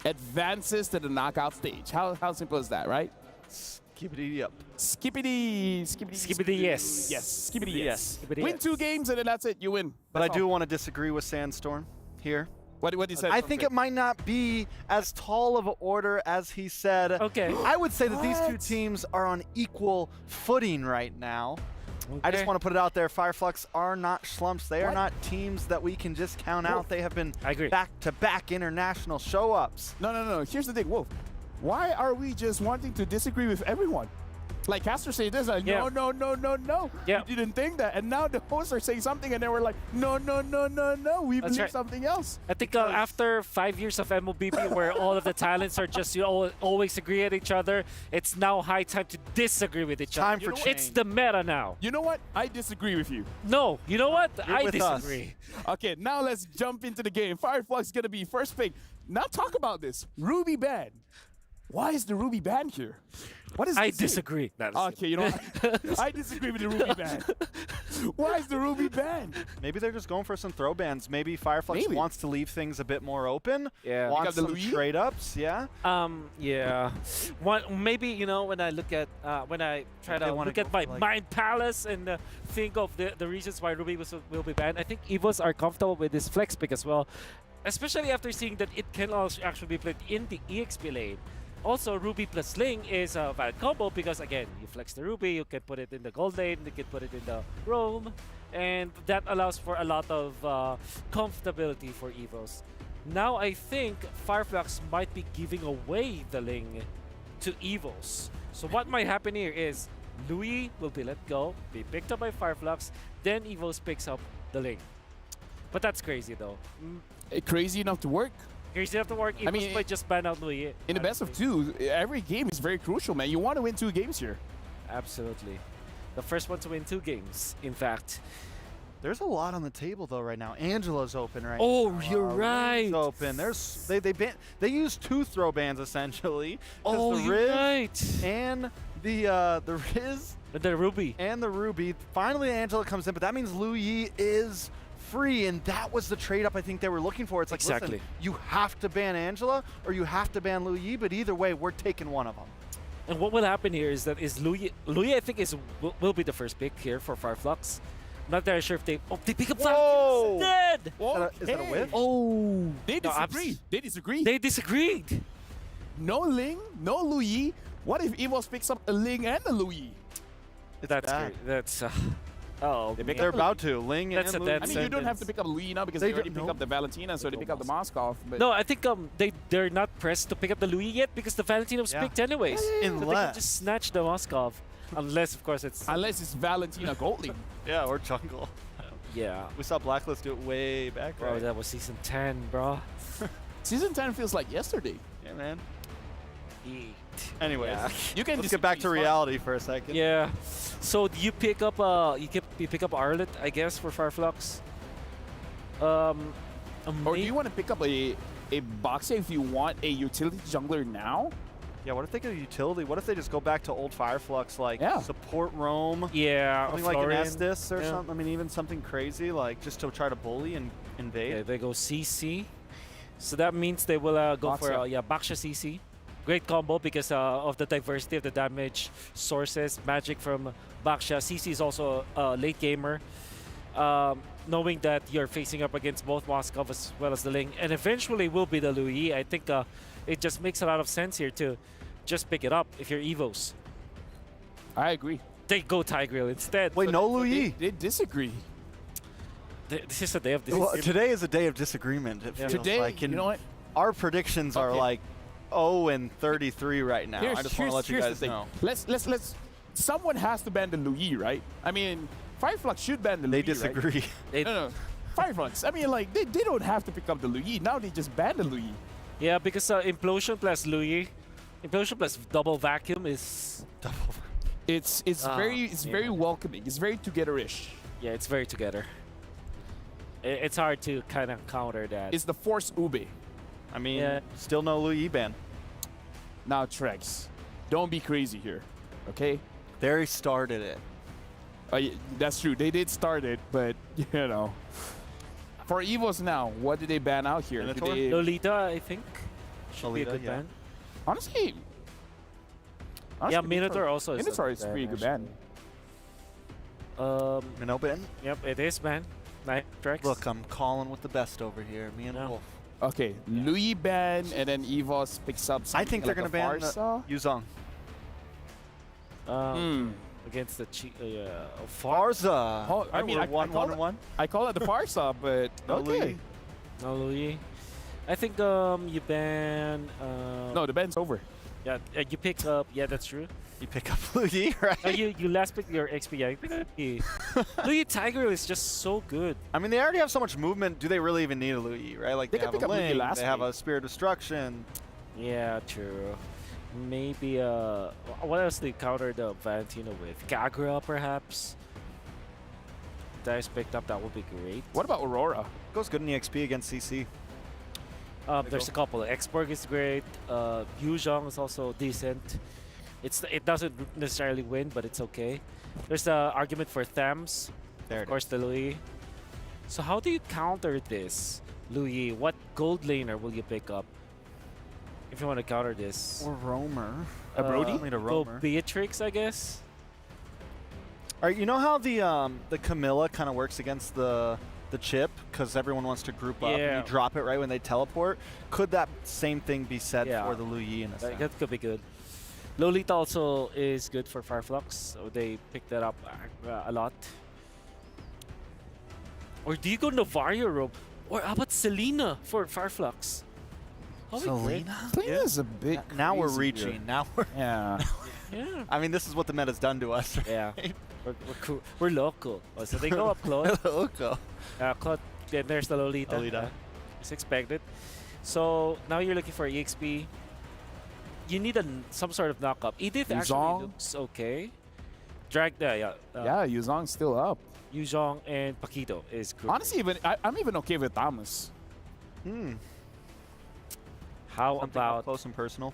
advances to the knockout stage. How simple is that, right? Skippity up. Skippity yes. Yes, skippity yes. Skippity Win yes. 2 games and then that's it, you win. But I do want to disagree with Sandstorm here. What did he say? I think it might not be as tall of an order as he said. Okay. I would say that these two teams are on equal footing right now. Okay. I just want to put it out there. Fireflux are not slumps. They are not teams that we can just count out. They have been back-to-back international show-ups. No. Here's the thing, Wolf. Why are we just wanting to disagree with everyone? Like Castor said this, like, no. Yeah. You didn't think that. And now the hosts are saying something and then we're like, no. We That's believe right. something else. I think after 5 years of MLBB, where all of the talents are just always agree at each other, it's now high time to disagree with each other. Time for change. It's the meta now. You know what? I disagree with you. No, you know what? I with disagree. Okay, now let's jump into the game. Fireflux is going to be first pick. Now talk about this. Ruby ban. Why is the Ruby ban here? What is I this? disagree. Okay, you know what? I disagree with the Ruby ban. Why is the Ruby ban? Maybe they're just going for some throw bans. Maybe Fireflux wants to leave things a bit more open. Yeah. Wants some trade ups. Yeah. Yeah. Maybe, you know, when I look at when I try to look at my mind palace and think of the reasons why Ruby will be banned, I think EVOs are comfortable with this flex pick as well, especially after seeing that it can also actually be played in the EXP lane. Also, Ruby plus Ling is a valid combo because, again, you flex the Ruby, you can put it in the gold lane, you can put it in the roam, and that allows for a lot of comfortability for EVOs. Now, I think Fireflux might be giving away the Ling to EVOs. So what might happen here is Louis will be let go, be picked up by Fireflux, then EVOs picks up the Ling. But that's crazy, though. Crazy enough to work? Crazy enough to work. I mean, might just ban out Louis. In the best of 2, every game is very crucial, man. You want to win 2 games here. Absolutely. The first one to win 2 games, in fact. There's a lot on the table though right now. Angela's open right now. Oh, you're right. Ring's open. There's they use 2 throw bans essentially. Oh, the you're Riz right. And the Riz and the Ruby. And the Ruby. Finally, Angela comes in, but that means Louis is free, and that was the trade-up I think they were looking for. It's like, listen, you have to ban Angela or you have to ban Louis, but either way, we're taking one of them. And what will happen here is that Louis I think will be the first pick here for Fireflux. Not very sure if they pick up Whoa! Dead. Is that a whiff? Oh, they disagree. They disagreed. No Ling, no Louis. What if EVOS picks up a Ling and a Louis? That's bad. great. That's. Oh, They're about to. Ling That's and a dead I mean, you don't have to pick up Louis now because they already picked up the Valentina, so they pick up the Moskov. But No, I think they're not pressed to pick up the Louis yet because the Valentina was picked anyways. So they can just snatch the Moskov, unless of course it's Valentina Goldling. Yeah, or jungle. Yeah. We saw Blacklist do it way back. Bro, right? that was season 10, bro. Season 10 feels like yesterday. Yeah, man. Eat. Anyways, you can let's get back to reality for a second. Yeah. So do you pick up you pick up Arlet, I guess, for Fireflux? Or do you want to pick up a Boxer if you want a utility jungler now? Yeah, what if they get a utility? What if they just go back to old Fireflux, like support roam? Yeah, something like an Estus or something. I mean, even something crazy, like just to try to bully and invade. Okay, they go CC. So that means they will go for Baksha CC. Great combo because of the diversity of the damage sources. Magic from Baksha. CC is also a late gamer. Knowing that you're facing up against both Moskov as well as the Ling, and eventually will be the Louis, I think it just makes a lot of sense here to just pick it up if you're Evos. I agree. They go Tigreal instead. Wait, no Louis? They disagree. This is a day of Well, disagreement. today is a day of disagreement. It feels Today, like. you know what? Our predictions are like 0-33 right now. I just want to let you guys know. Let's. Someone has to ban the Louis, right? I mean, Fireflux should ban the Louis. They disagree. Right? No. Fireflux. I mean, like they don't have to pick up the Louis. Now they just ban the Louis. Yeah, because Implosion plus Louis, Implosion plus double vacuum is double. It's very welcoming. It's very together-ish. Yeah, it's very together. It's hard to kind of counter that. It's the Force Ube. I mean, still no Louis ban. Now, Trex, don't be crazy here, okay? They started it. That's true. They did start it, but, you know. For Evos now, what did they ban out here? Lolita, I think. Should be a good ban. Honestly, yeah, Minotaur also is Minotaur is a pretty good ban. Minnow ban? Yep, it is ban. Trex. Look, I'm calling with the best over here. Me and Wolf. Okay, Louis ban, and then Evos picks up something I think they're like going to ban Yuzong. Against the Farza. Oh, I mean, I call it the Farsa, but okay. No Louis. I think you ban. No, the ban's over. Yeah, you pick up. Yeah, that's true. You pick up Louis, right? You last pick your XP. Yeah, you pick up Louis Tiger is just so good. I mean, they already have so much movement. Do they really even need a Louis, right? Like They they, can have pick a up Louis Ling, last they have week. a Spear of Destruction. Yeah, true. Maybe what else they countered Valentino with? Kagura, perhaps. Dice picked up. That would be great. What about Aurora? Goes good in the XP against CC. There's a couple. Exborg is great. Yuzhong is also decent. It doesn't necessarily win, but it's okay. There's the argument for Thams. Of course, the Louis. So how do you counter this, Louis? What gold laner will you pick up if you want to counter this? Or Roamer. A Brody? I mean, a Go Roamer. Beatrix, I guess. All right, you know how the Camilla kind of works against the chip because everyone wants to group up and you drop it right when they teleport? Could that same thing be said for the Louis in a sense? That could be good. Lolita also is good for Fireflux, so they pick that up a lot. Or do you go Novario robe? Or how about Selena for Fireflux? Selena? Selena's a bit Now we're crazy reaching. here. Now we're Yeah. Yeah. I mean, this is what the meta's done to us. Right? Yeah. We're local. Oh, so they go up close. Local. Then there's the Lolita. Lolita. It's expected. So now you're looking for EXP. You need some sort of knockup. Edith actually Yuzong? looks okay. Drag there, yeah. Yeah, Yuzong's still up. Yuzhong and Paquito is good. Honestly, I'm even okay with Thomas. How Something about close and personal?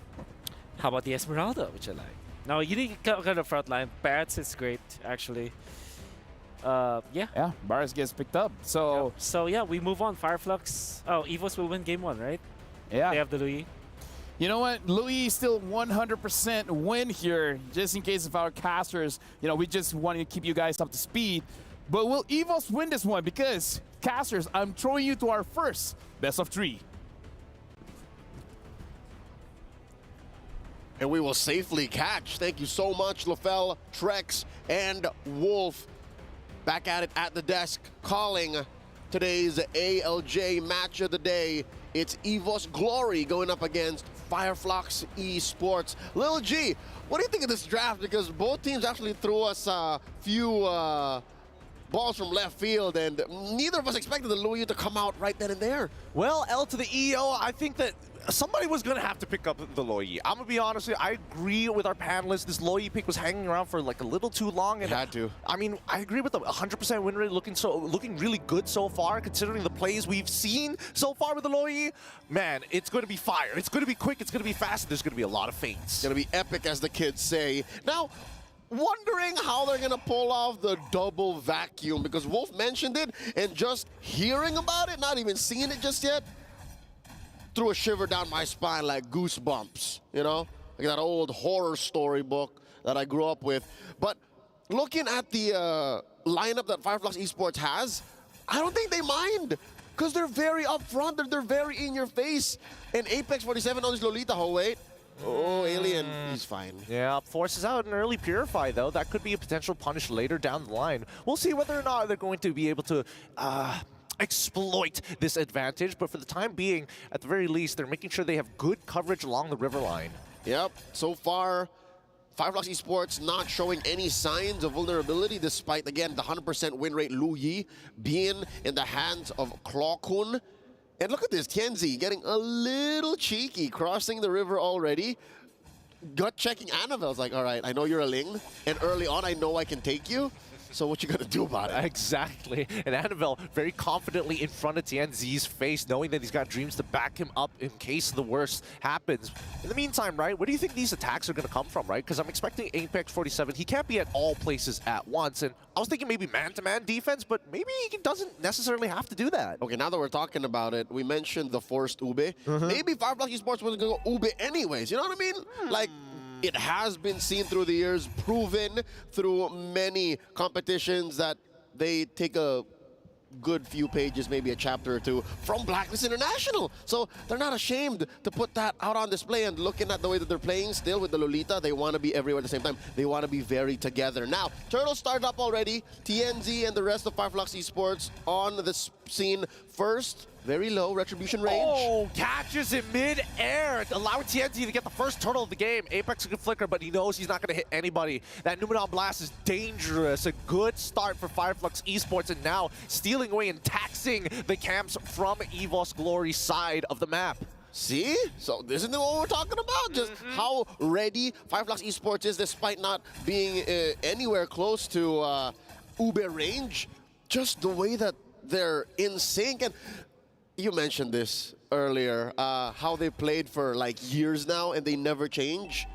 How about the Esmeralda, which I like? Now you need kind of front line. Bats is great, actually. Yeah. Yeah, Barris gets picked up. So So yeah, we move on. Fireflux. Oh, Evos will win game 1, right? yeah. They have the Louis. You know what? Louis still 100% win here, just in case of our casters. You know, we just want to keep you guys up to speed. But will Evos win this one? Because, casters, I'm throwing you to our first best of 3. And we will safely catch. Thank you so much, LaFell, Trex, and Wolf. Back at it at the desk, calling today's ALJ match of the day. It's EVOS Glory going up against Fireflux Esports. Lil G, what do you think of this draft? Because both teams actually threw us a few balls from left field, and neither of us expected the Louis to come out right then and there. Well, L to the EO, I think that somebody was going to have to pick up the Loyi. I'm going to be honest with you, I agree with our panelists. This Loyi pick was hanging around for like a little too long. And it had to. I mean, I agree with the 100% win rate looking really good so far, considering the plays we've seen so far with the Loyi. Man, it's going to be fire. It's going to be quick. It's going to be fast. There's going to be a lot of feints. It's going to be epic, as the kids say. Now, wondering how they're going to pull off the double vacuum, because Wolf mentioned it, and just hearing about it, not even seeing it just yet, threw a shiver down my spine like goosebumps, you know? Like that old horror story book that I grew up with. But looking at the lineup that Fireflux Esports has, I don't think they mind, because they're very upfront, they're very in your face. And Apex 47 on this Lolita, oh wait. Oh, Alien, he's fine. Yeah, forces out an early Purify, though. That could be a potential punish later down the line. We'll see whether or not they're going to be able to exploit this advantage, but for the time being, at the very least, they're making sure they have good coverage along the river line. Yep, so far, Fireflux Esports not showing any signs of vulnerability, despite, again, the 100% win rate Lu Yi being in the hands of Claw-kun. And look at this, Tianzi getting a little cheeky, crossing the river already. Gut-checking Annabelle's like, all right, I know you're a Ling, and early on I know I can take you. So what you gonna do about it? Exactly. And Annabelle very confidently in front of Tianzi's face, knowing that he's got dreams to back him up in case the worst happens. In the meantime, right, where do you think these attacks are gonna come from, right? Because I'm expecting Apex 47, he can't be at all places at once. And I was thinking maybe man-to-man defense, but maybe he doesn't necessarily have to do that. Okay, now that we're talking about it, we mentioned the forced Ube. Maybe Fireflux Esports was gonna go Ube anyways, you know what I mean? Like, it has been seen through the years, proven through many competitions that they take a good few pages, maybe a chapter or two, from Blacklist International. So they're not ashamed to put that out on display, and looking at the way that they're playing still with the Lolita, they want to be everywhere at the same time. They want to be very together. Now, Turtle started up already. TNZ and the rest of Fireflux Esports on the scene first. Very low retribution range. Oh, catches in mid-air, allowing TNT to get the first turtle of the game. Apex can flicker, but he knows he's not going to hit anybody. That Numenon Blast is dangerous. A good start for Fireflux Esports, and now stealing away and taxing the camps from EVOS Glory's side of the map. See? So this is what we're talking about. Just how ready Fireflux Esports is, despite not being anywhere close to Ube range. Just the way that they're in sync. And you mentioned this earlier, how they played for like years now and they never change.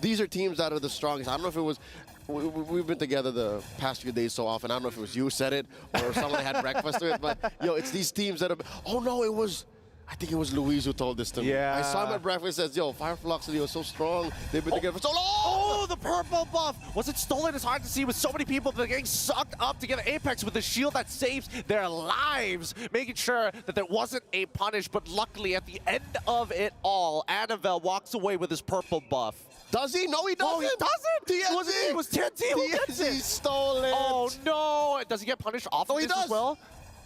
These are teams that are the strongest. I don't know if it was, we've been together the past few days so often. I don't know if it was you said it or someone I had breakfast with, but yo, it's these teams that have, oh no, it was, I think it was Louise who told this to me. Yeah. I saw him at breakfast and says, yo, Fireflux and Leo so strong. They've been together for so long. Oh, the purple buff. Was it stolen? It's hard to see with so many people. They're getting sucked up to get an Apex with the shield that saves their lives, making sure that there wasn't a punish. But luckily, at the end of it all, Annabelle walks away with his purple buff. Does he? No, he doesn't. Oh, he doesn't? It was TNT who gets it. TNT stole it. Oh, no. Does he get punished off of this as well?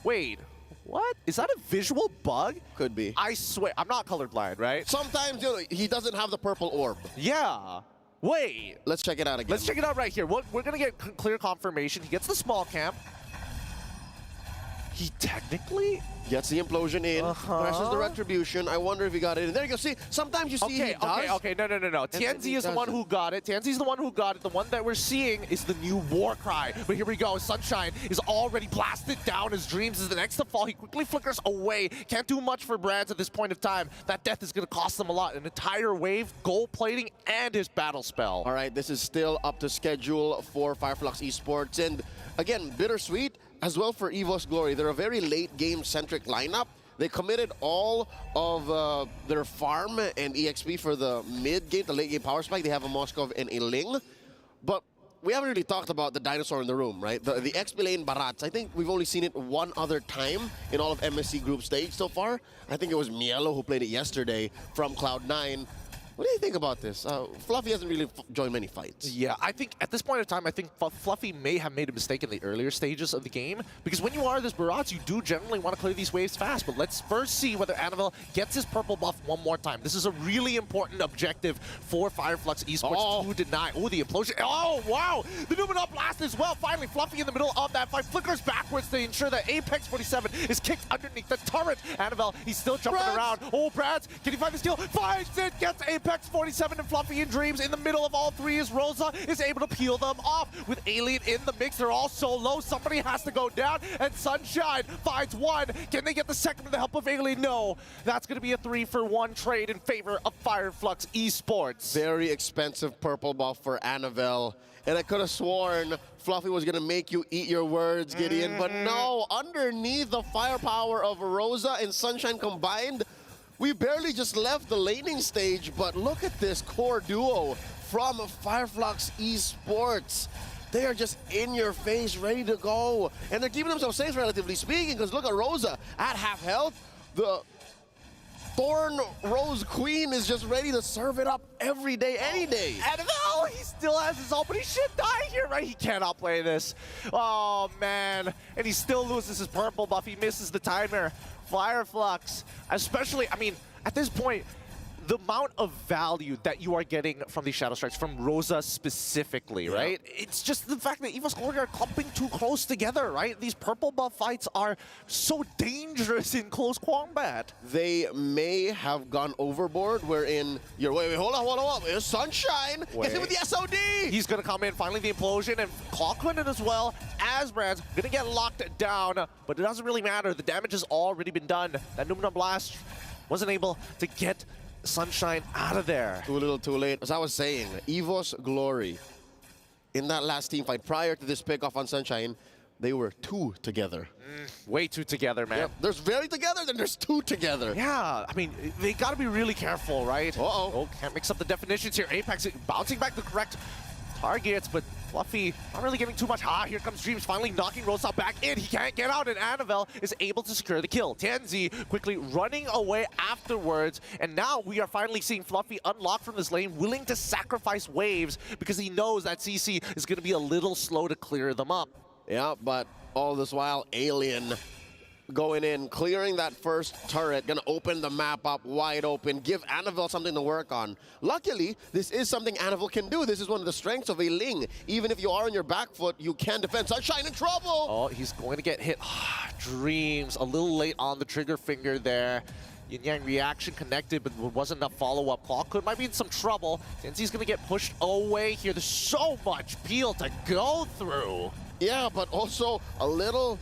Wait. What? Is that a visual bug? Could be. I swear. I'm not colorblind, right? Sometimes, you know, he doesn't have the purple orb. Yeah. Wait. Let's check it out again. Let's check it out right here. We're going to get clear confirmation. He gets the small camp. He technically gets the implosion in, presses the retribution. I wonder if he got it in. There you go. See, sometimes you see he does. Okay. No. TNZ is the one who got it. TNZ is the one who got it. The one that we're seeing is the new war cry. But here we go. Sunshine is already blasted down. His dreams is the next to fall. He quickly flickers away. Can't do much for Brands at this point of time. That death is going to cost them a lot. An entire wave, gold plating, and his battle spell. All right, this is still up to schedule for Fireflux Esports. And again, bittersweet as well for EVOS Glory. They're a very late game-centric lineup. They committed all of their farm and EXP for the mid-game, the late-game power spike. They have a Moskov and a Ling. But we haven't really talked about the dinosaur in the room, right? The XP lane Barats. I think we've only seen it one other time in all of MSC Group Stage so far. I think it was Mielo who played it yesterday from Cloud9. What do you think about this? Fluffy hasn't really joined many fights. Yeah, I think at this point in time, I think Fluffy may have made a mistake in the earlier stages of the game, because when you are this Barats, you do generally want to clear these waves fast. But let's first see whether Annabelle gets his purple buff one more time. This is a really important objective for Fireflux Esports to deny. Oh, the implosion. Oh, wow. The Numenor Blast as well. Finally, Fluffy in the middle of that fight. Flickers backwards to ensure that Apex 47 is kicked underneath the turret. Annabelle, he's still jumping around. Oh, Brads, can he find the steal? Finds it, gets Apex 47 and Fluffy in Dreams. In the middle of all three is Rosa, is able to peel them off. With Alien in the mix, they're all so low. Somebody has to go down, and Sunshine finds one. Can they get the second with the help of Alien? No. That's going to be a 3-for-1 trade in favor of Fireflux Esports. Very expensive purple buff for Annabelle. And I could have sworn Fluffy was going to make you eat your words, Gideon. But no, underneath the firepower of Rosa and Sunshine combined, we barely just left the laning stage. But look at this core duo from Fireflux Esports. They are just in your face, ready to go. And they're keeping themselves safe, relatively speaking, because look at Rosa at half health. The Thorn Rose Queen is just ready to serve it up every day, any day. Annabelle, he still has his ult, but he should die here, right? He cannot play this. Oh, man. And he still loses his purple buff. He misses the timer. Fireflux, especially, I mean, at this point, the amount of value that you are getting from these Shadow Strikes, from Rosa specifically, right? It's just the fact that EVO's Glory are clumping too close together, right? These purple buff fights are so dangerous in close combat. They may have gone overboard wherein you're, wait, hold on. It's Sunshine. Gets him with the SOD. He's going to come in, finally the implosion, and Clockwind as well as Brand's going to get locked down, but it doesn't really matter. The damage has already been done. That Numenor Blast wasn't able to get Sunshine out of there. Too little, too late. As I was saying, EVO's Glory, in that last team fight, prior to this pick off on Sunshine, they were two together. Way two together, man. Yep. There's very together, then there's two together. Yeah, I mean, they got to be really careful, right? Oh, can't mix up the definitions here. Apex bouncing back the correct targets, but Fluffy not really getting too much. Here comes Dreams, finally knocking Rosa back in. He can't get out, and Annabelle is able to secure the kill. Tianzi quickly running away afterwards, and now we are finally seeing Fluffy unlock from this lane, willing to sacrifice waves because he knows that CC is going to be a little slow to clear them up. Yeah, but all this while, Alien going in, clearing that first turret, gonna open the map up wide open, give Annabelle something to work on. Luckily, this is something Annabelle can do. This is one of the strengths of a Ling. Even if you are on your back foot, you can defend. Sunshine in trouble! Oh, he's going to get hit. Dreams, a little late on the trigger finger there. Yin Yang reaction connected, but wasn't enough follow-up. Clockwood might be in some trouble. Tenzi's gonna get pushed away here. There's so much peel to go through. Yeah, but also a little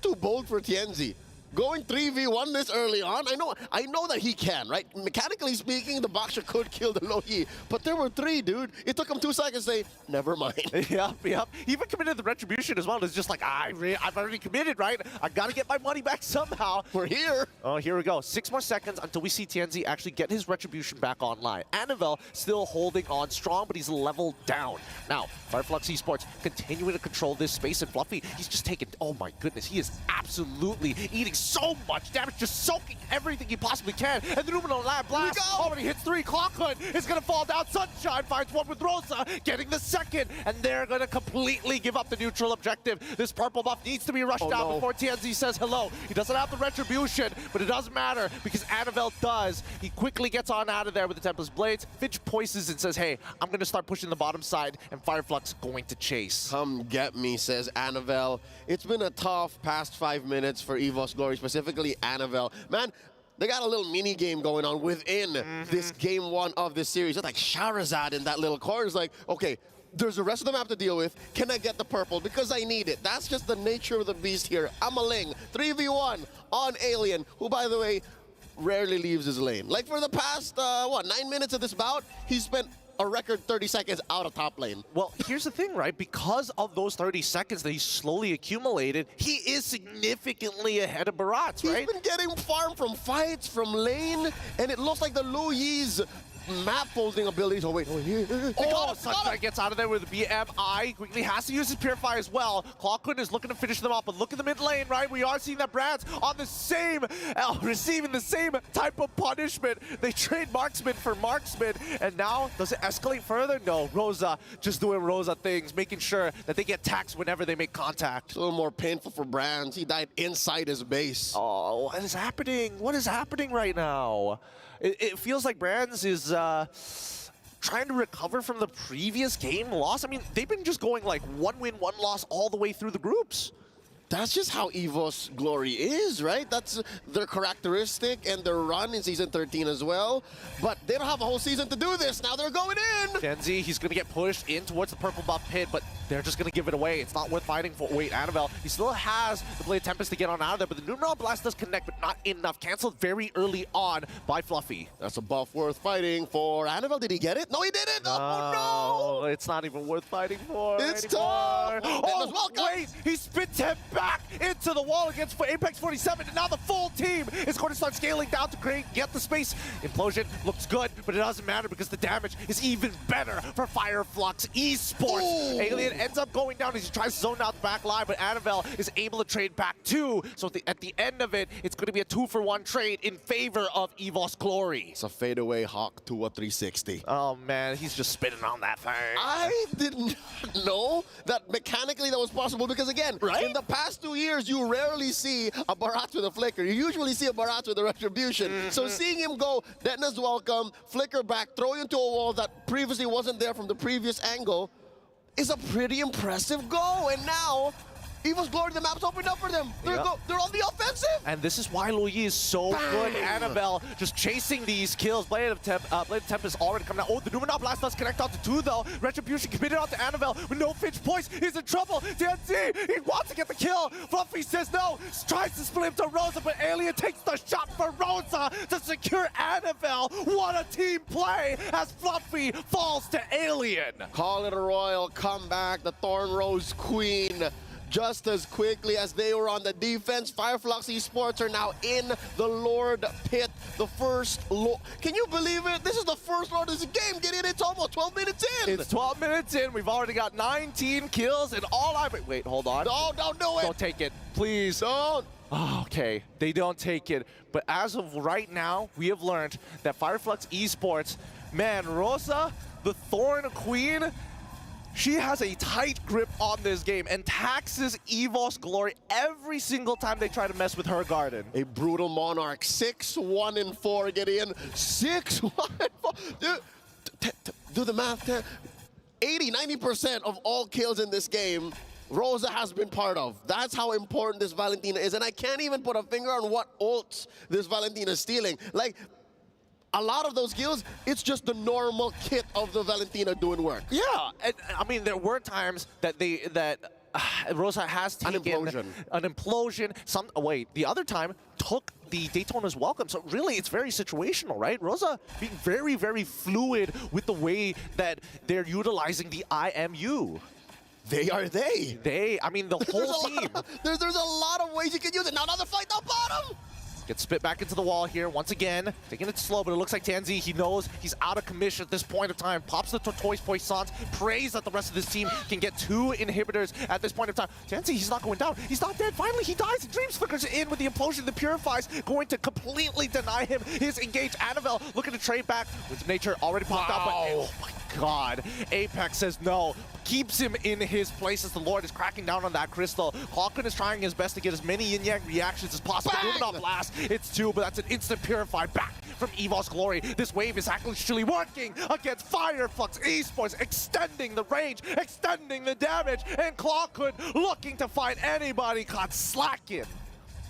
too bold for Tianzi. Going 3v1 this early on, I know that he can, right? Mechanically speaking, the Boxer could kill the Lohi, but there were three, dude. It took him 2 seconds to say, never mind. Yep. He even committed the retribution as well. It's just like, I've already committed, right? I gotta get my money back somehow. We're here. Oh, here we go. 6 more seconds until we see Tianzi actually get his retribution back online. Annabelle still holding on strong, but he's leveled down. Now, Fireflux Esports continuing to control this space, and Fluffy, he's just taking, oh my goodness, he is absolutely eating so much damage, just soaking everything he possibly can. And the Numenor Blast already hits 3. Clockwood is going to fall down. Sunshine finds one with Rosa, getting the second. And they're going to completely give up the neutral objective. This purple buff needs to be rushed out before Tianzi says hello. He doesn't have the retribution, but it doesn't matter because Annabelle does. He quickly gets on out of there with the Tempest Blades. Finch poises and says, hey, I'm going to start pushing the bottom side, and Fireflux going to chase. Come get me, says Annabelle. It's been a tough past 5 minutes for EVO's Glory, specifically Annabelle. Man, they got a little mini game going on within this game 1 of this series. It's like Charizard in that little corner. It's like, okay, there's the rest of the map to deal with. Can I get the purple? Because I need it. That's just the nature of the beast here. I'm a Ling. 3v1 on Alien, who, by the way, rarely leaves his lane. Like for the past, 9 minutes of this bout, he spent a record 30 seconds out of top lane. Well, here's the thing, right? Because of those 30 seconds that he slowly accumulated, he is significantly ahead of Barats, right? He's been getting farm from fights, from lane, and it looks like the Lu Yi's map folding abilities. Oh, wait. Sunshine gets out of there with the BMI. Quickly has to use his Purify as well. Clawkun is looking to finish them off, but look at the mid lane, right? We are seeing that Brands on the same, receiving the same type of punishment. They trade Marksman for Marksman, and now, does it escalate further? No, Rosa just doing Rosa things, making sure that they get taxed whenever they make contact. It's a little more painful for Brands. He died inside his base. Oh, what is happening? What is happening right now? It feels like Brands is trying to recover from the previous game loss. I mean, they've been just going like 1 win, 1 loss all the way through the groups. That's just how EVOS Glory is, right? That's their characteristic and their run in Season 13 as well. But they don't have a whole season to do this. Now they're going in. Genzi, he's going to get pushed in towards the purple buff pit, but they're just going to give it away. It's not worth fighting for. Wait, Annabelle, he still has the Blade Tempest to get on out of there, but the Numeron Blast does connect, but not enough. Cancelled very early on by Fluffy. That's a buff worth fighting for. Annabelle, did he get it? No, he didn't. Oh, no. It's not even worth fighting for It's anymore. tough. Oh, wait, he spits him back into the wall against Apex 47, and now the full team is going to start scaling down to get the space. Implosion looks good, but it doesn't matter because the damage is even better for Fireflux Esports. Ooh. Alien ends up going down as he tries to zone out the back line, but Annabelle is able to trade back too. So at the end of it, it's going to be a 2-for-1 trade in favor of EVOS Glory. It's a fadeaway Hawk to a 360. Oh man, he's just spinning on that thing. I didn't know that mechanically that was possible because again, in the past 2 years, you rarely see a Barat with a flicker. You usually see a Barat with a retribution. So seeing him go, Detna's welcome, flicker back, throw you into a wall that previously wasn't there from the previous angle is a pretty impressive go. And now, EVOS Glory, the map's opened up for them. They're on the offensive. And this is why Louis is so good. Annabelle just chasing these kills. Blade of Tempest already coming out. Oh, the Numeron Blast does connect out to 2 though. Retribution committed out to Annabelle with no Finch points. He's in trouble. TNT, he wants to get the kill. Fluffy says no. Tries to split him to Rosa, but Alien takes the shot for Rosa to secure Annabelle. What a team play as Fluffy falls to Alien. Call it a royal comeback. The Thorn Rose Queen. Just as quickly as they were on the defense, Fireflux Esports are now in the Lord Pit. The first Lord. Can you believe it? This is the first Lord of this game. Get in. It's almost 12 minutes in. It's 12 minutes in. We've already got 19 kills and all I... Wait, hold on. No, don't do it. Don't take it. Please. Don't. Oh, okay, they don't take it. But as of right now, we have learned that Fireflux Esports, man, Rosa, the Thorn Queen, she has a tight grip on this game and taxes EVOS Glory every single time they try to mess with her garden. A brutal Monarch, 6-1-4, get in. 6-1-4. Do the math. 80-90% of all kills in this game, Rosa has been part of. That's how important this Valentina is. And I can't even put a finger on what ults this Valentina is stealing. Like, a lot of those kills, it's just the normal kit of the Valentina doing work. Yeah, and I mean, there were times that Rosa has taken an implosion. The other time took the Daytona's welcome. So really, it's very situational, right? Rosa being very, very fluid with the way that they're utilizing the IMU. I mean, the whole team. There's a lot of ways you can use it. Now another fight down bottom. Gets spit back into the wall here once again. Taking it slow, but it looks like Tanzi, he knows he's out of commission at this point of time. Pops the Tortoise Poissons, prays that the rest of this team can get 2 inhibitors at this point of time. Tanzi, he's not going down. He's not dead. Finally, he dies. Dreams flickers in with the implosion. The Purifies going to completely deny him his engage. Annabelle looking to trade back. With Nature already popped out, but oh my god. Apex says no. Keeps him in his place as the Lord is cracking down on that crystal. Hawken is trying his best to get as many yin-yang reactions as possible. Numeron Blast, it's 2, but that's an instant Purify back from EVOS Glory. This wave is actually working against Fireflux Esports, extending the range, extending the damage, and Clawkun looking to find anybody caught slacking.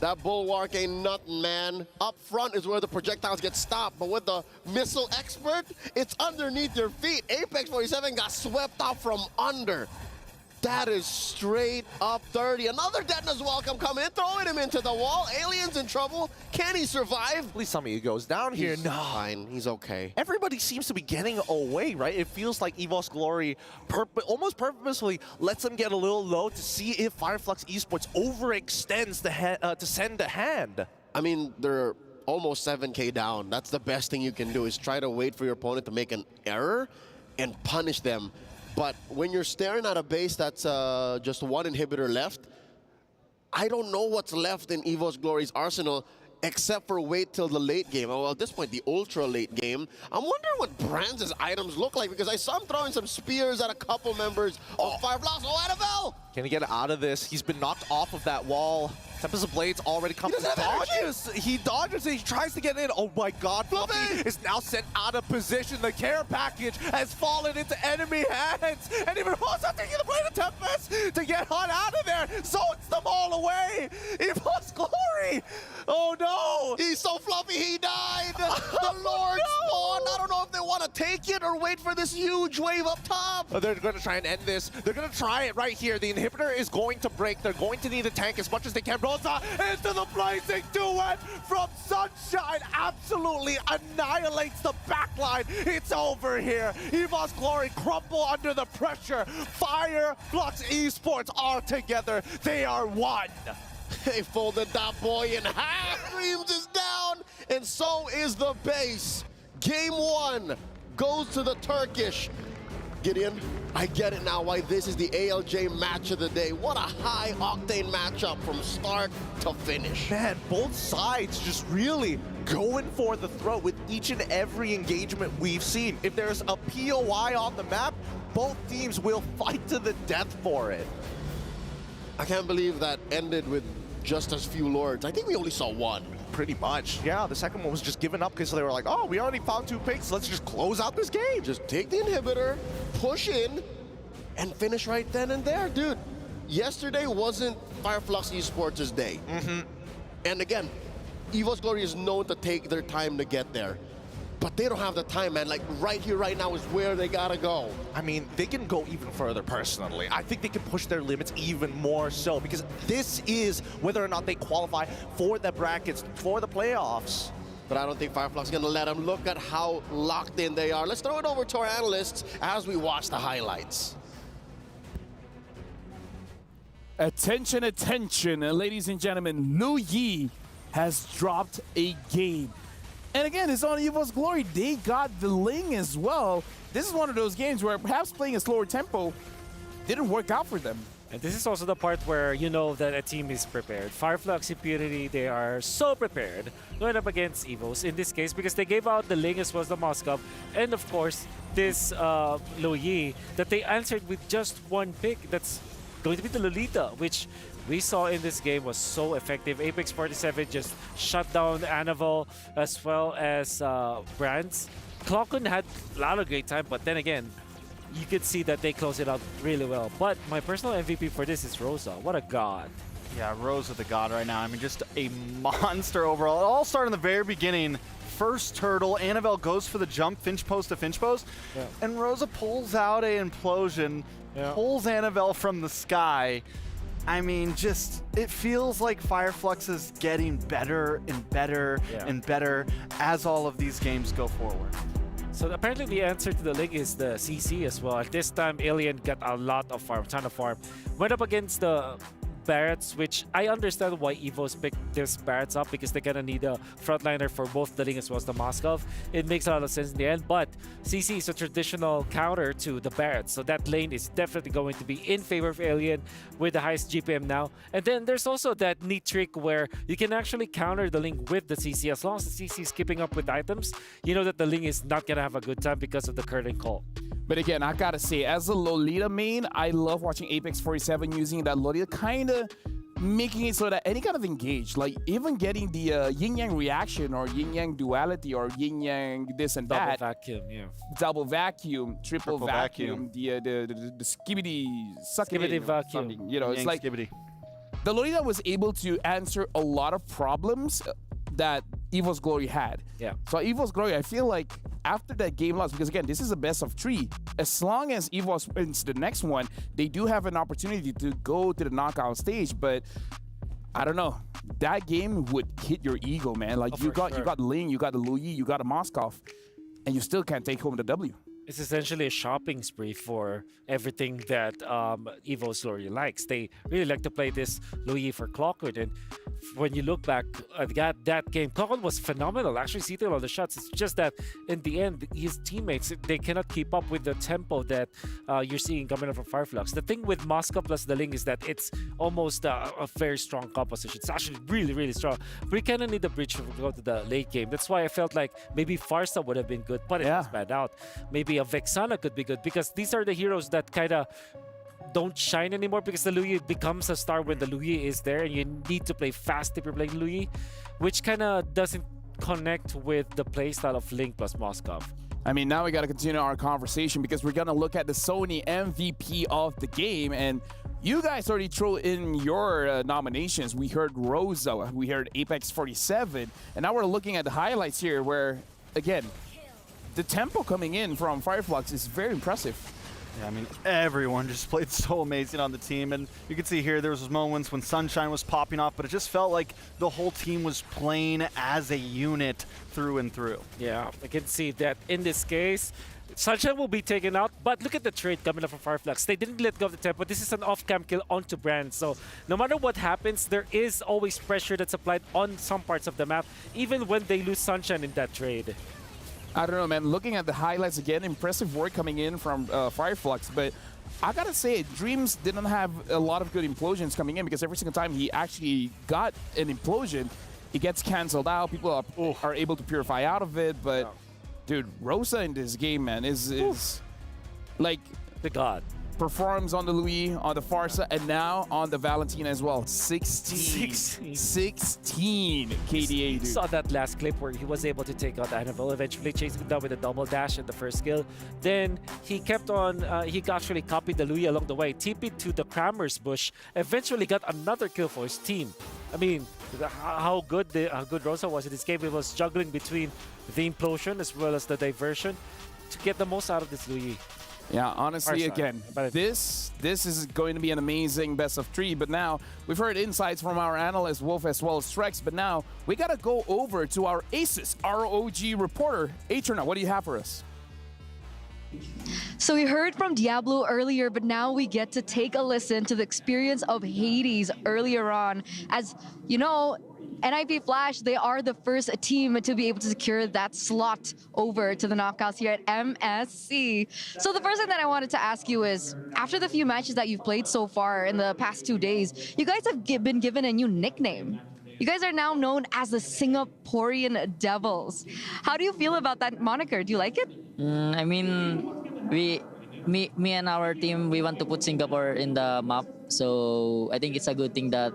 That bulwark ain't nothing, man. Up front is where the projectiles get stopped, but with the missile expert, it's underneath your feet. Apex 47 got swept out from under. That is straight up 30. Another Detna's welcome coming in, throwing him into the wall. Alien's in trouble. Can he survive? At least some of you goes down here. No. Fine, he's okay. Everybody seems to be getting away, right? It feels like EVOS Glory almost purposefully lets them get a little low to see if Fireflux Esports overextends to send a hand. I mean, they're almost 7K down. That's the best thing you can do, is try to wait for your opponent to make an error and punish them. But when you're staring at a base that's just one inhibitor left, I don't know what's left in EVO's Glory's arsenal except for wait till the late game. Well, at this point, the ultra late game. I'm wondering what Brands' items look like, because I saw him throwing some spears at a couple members of Fireflies. Oh, NFL! Can he get out of this? He's been knocked off of that wall. Tempest of Blades already comes. He dodges. He dodges. He tries to get in. Oh my God! Fluffy is now sent out of position. The care package has fallen into enemy hands, and even Rosa taking the blade of Tempest to get Hunt out of there. Zones them all away. EVO's Glory. Oh no! He's so fluffy. He died. The Lord spawned. I don't know if they want to take it or wait for this huge wave up top. Oh, they're going to try and end this. They're going to try it right here. The inhibitor is going to break. They're going to need a tank as much as they can. Rosa into the blazing duet from Sunshine. Absolutely annihilates the backline. It's over here. EVO's Glory crumble under the pressure. Fire Flux Esports are together. They are one. They folded that boy in half. Dreams is down, and so is the base. Game 1 goes to the Turkish. Gideon, I get it now why this is the ALJ match of the day. What a high-octane matchup from start to finish. Man, both sides just really going for the throat with each and every engagement we've seen. If there's a POI on the map, both teams will fight to the death for it. I can't believe that ended with just as few Lords. I think we only saw one. Pretty much. Yeah, the second one was just given up because they were like, oh, we already found 2 picks. Let's just close out this game. Just take the inhibitor, push in, and finish right then and there. Dude, yesterday wasn't Fireflux Esports' day. And again, EVO's Glory is known to take their time to get there. But they don't have the time, man. Like, right here, right now is where they gotta go. I mean, they can go even further, personally. I think they can push their limits even more so, because this is whether or not they qualify for the brackets, for the playoffs. But I don't think Fireflux is gonna let them. Look at how locked in they are. Let's throw it over to our analysts as we watch the highlights. Attention, attention, ladies and gentlemen. Lu Yi has dropped a game. And again, it's on EVO's Glory. They got the Ling as well. This is one of those games where perhaps playing a slower tempo didn't work out for them. And this is also the part where you know that a team is prepared. Fireflux Impunity, they are so prepared going up against EVOs in this case because they gave out the Ling as well as the Moskov. And of course, this Lu Yi that they answered with just one pick. That's going to be the Lolita, which we saw in this game was so effective. Apex 47 just shut down Anaval as well as Brands. Clockun had a lot of great time, but then again, you could see that they closed it out really well. But my personal MVP for this is Rosa. What a god. Yeah, Rosa the god right now. I mean, just a monster overall. It all started in the very beginning. First turtle, Anavel goes for the jump, Finch post to Finch post, and Rosa pulls out a implosion, pulls Anavel from the sky. I mean, just, it feels like Fireflux is getting better and better and better as all of these games go forward. So apparently the answer to the Ling is the CC as well. At this time, Alien got a lot of farm, ton of farm. Went up against the Barretts, which I understand why EVO's picked this Barretts up because they're gonna need a frontliner for both the Ling as well as the Moskov. It makes a lot of sense in the end, but CC is a traditional counter to the Barretts, so that lane is definitely going to be in favor of Alien with the highest GPM now. And then there's also that neat trick where you can actually counter the Ling with the CC. As long as the CC is keeping up with items, you know that the Ling is not gonna have a good time because of the curtain call. But again, I gotta say, as a Lolita main, I love watching Apex 47 using that Lolita, kind of making it so that any kind of engage, like even getting the yin-yang reaction or yin-yang duality or yin-yang this and that. Double vacuum, yeah. Double vacuum, triple vacuum, the skibbity suck it in vacuum. You know, it's like skibbity. The Lolita was able to answer a lot of problems that EVO's Glory had. Yeah. So EVO's Glory, I feel like after that game loss, because again, this is a best of 3. As long as EVO's wins the next one, they do have an opportunity to go to the knockout stage. But I don't know, that game would hit your ego, man. Like you got Ling, you got the Lu Yi, you got a Moskov, and you still can't take home the W. It's essentially a shopping spree for everything that EVO's Glory likes. They really like to play this Lu Yi for Clockwood, and when you look back at that game, Kokon was phenomenal. Actually, seeing all the shots. It's just that in the end, his teammates, they cannot keep up with the tempo that you're seeing coming up from Fireflux. The thing with Moscow plus the Ling is that it's almost a very strong composition. It's actually really, really strong. But we kind of need the bridge to go to the late game. That's why I felt like maybe Farsa would have been good, but it was bad out. Maybe a Vexana could be good because these are the heroes that kind of don't shine anymore because the Luyi becomes a star when the Luyi is there, and you need to play fast if you're playing Luyi, which kind of doesn't connect with the playstyle of Link plus Moskov. I mean, now we got to continue our conversation because we're going to look at the Sony MVP of the game. And you guys already threw in your nominations. We heard Rosa, we heard Apex 47, and now we're looking at the highlights here where, again, the tempo coming in from Fireflux is very impressive. Yeah, I mean, everyone just played so amazing on the team, and you can see here there was those moments when Sunshine was popping off, but it just felt like the whole team was playing as a unit through and through. Yeah, I can see that in this case. Sunshine will be taken out, but look at the trade coming up from Fireflux. They didn't let go of the tempo. This is an off-cam kill onto Brand, so no matter what happens, there is always pressure that's applied on some parts of the map, even when they lose Sunshine in that trade. I don't know, man. Looking at the highlights again, impressive work coming in from Fireflux, but I gotta say, Dreams didn't have a lot of good implosions coming in because every single time he actually got an implosion, it gets canceled out. People are able to purify out of it, but dude, Rosa in this game, man, is like the god. Performs on the Louis, on the Farsa, and now on the Valentina as well. 16 KDA, dude. Saw that last clip where he was able to take out Annabelle, eventually chasing him down with a double dash in the first kill. Then he kept on, he actually copied the Louis along the way, TP'd to the Kramer's bush, eventually got another kill for his team. I mean, how good Rosa was in this game. He was juggling between the implosion as well as the diversion to get the most out of this Louis. Yeah, honestly, again, this is going to be an amazing best of 3, but now we've heard insights from our analyst Wolf as well as Strex, but now we got to go over to our Aces ROG reporter. Atrina, what do you have for us? So we heard from Diablo earlier, but now we get to take a listen to the experience of Hades earlier on. As you know, NIP Flash, they are the first team to be able to secure that slot over to the knockouts here at MSC. So the first thing that I wanted to ask you is, after the few matches that you've played so far in the past 2 days, you guys have been given a new nickname. You guys are now known as the Singaporean Devils. How do you feel about that moniker? Do you like it? I mean, me and our team, we want to put Singapore in the map. So I think it's a good thing that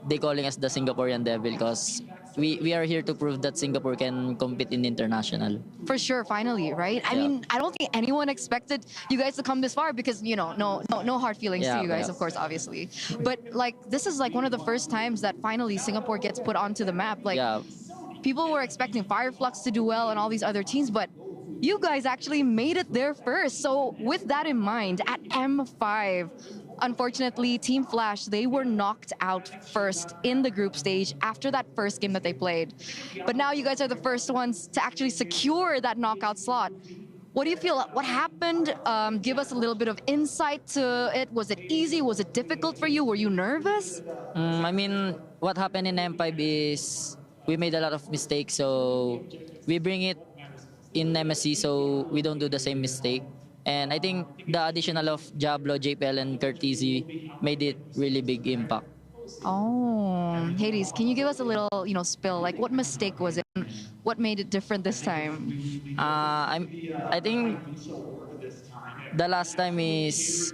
they calling us the Singaporean Devil because we are here to prove that Singapore can compete in international. For sure, finally, right? I mean, I don't think anyone expected you guys to come this far because, you know, no hard feelings to you guys, of course, obviously. But like, this is like one of the first times that finally Singapore gets put onto the map. Like, people were expecting Fireflux to do well and all these other teams, but you guys actually made it there first. So with that in mind, at M5, unfortunately, Team Flash, they were knocked out first in the group stage after that first game that they played. But now you guys are the first ones to actually secure that knockout slot. What do you feel? What happened? Give us a little bit of insight to it. Was it easy? Was it difficult for you? Were you nervous? I mean, what happened in M5 is we made a lot of mistakes, so we bring it in MSC so we don't do the same mistake. And I think the additional of Diablo, JPL, and Curtizy made it really big impact. Oh, Hades, can you give us a little, spill? Like, what mistake was it? What made it different this time? I think the last time is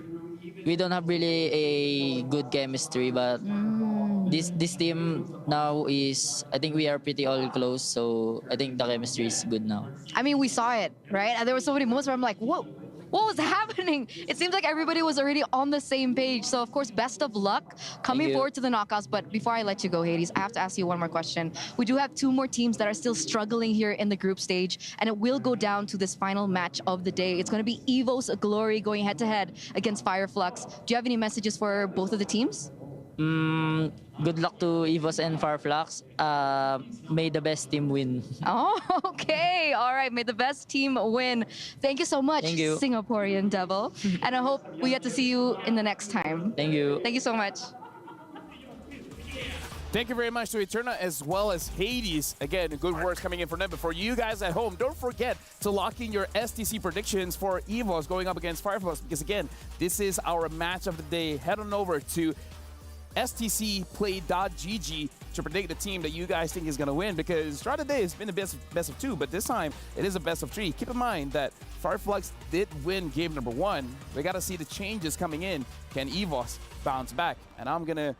we don't have really a good chemistry, but this team now is, I think we are pretty all close, so I think the chemistry is good now. I mean, we saw it, right? And there were so many moments where I'm like, whoa. What was happening? It seems like everybody was already on the same page. So, of course, best of luck coming forward to the knockouts. But before I let you go, Hades, I have to ask you one more question. We do have 2 more teams that are still struggling here in the group stage, and it will go down to this final match of the day. It's going to be Evo's Glory going head-to-head against Fireflux. Do you have any messages for both of the teams? Good luck to Evos and Fireflux. May the best team win. Oh, okay. All right. May the best team win. Thank you so much, Thank you. Singaporean Devil. And I hope we get to see you in the next time. Thank you. Thank you so much. Thank you very much to Eterna as well as Hades. Again, good words coming in from them. But for you guys at home, don't forget to lock in your STC predictions for EVOS going up against Fireflux, because again, this is our match of the day. Head on over to stcplay.gg to predict the team that you guys think is going to win, because throughout the day it's been the best of 2, but this time it is a best of 3. Keep in mind that Fireflux did win game number 1. We got to see the changes coming in. Can EVOS bounce back? And I'm going to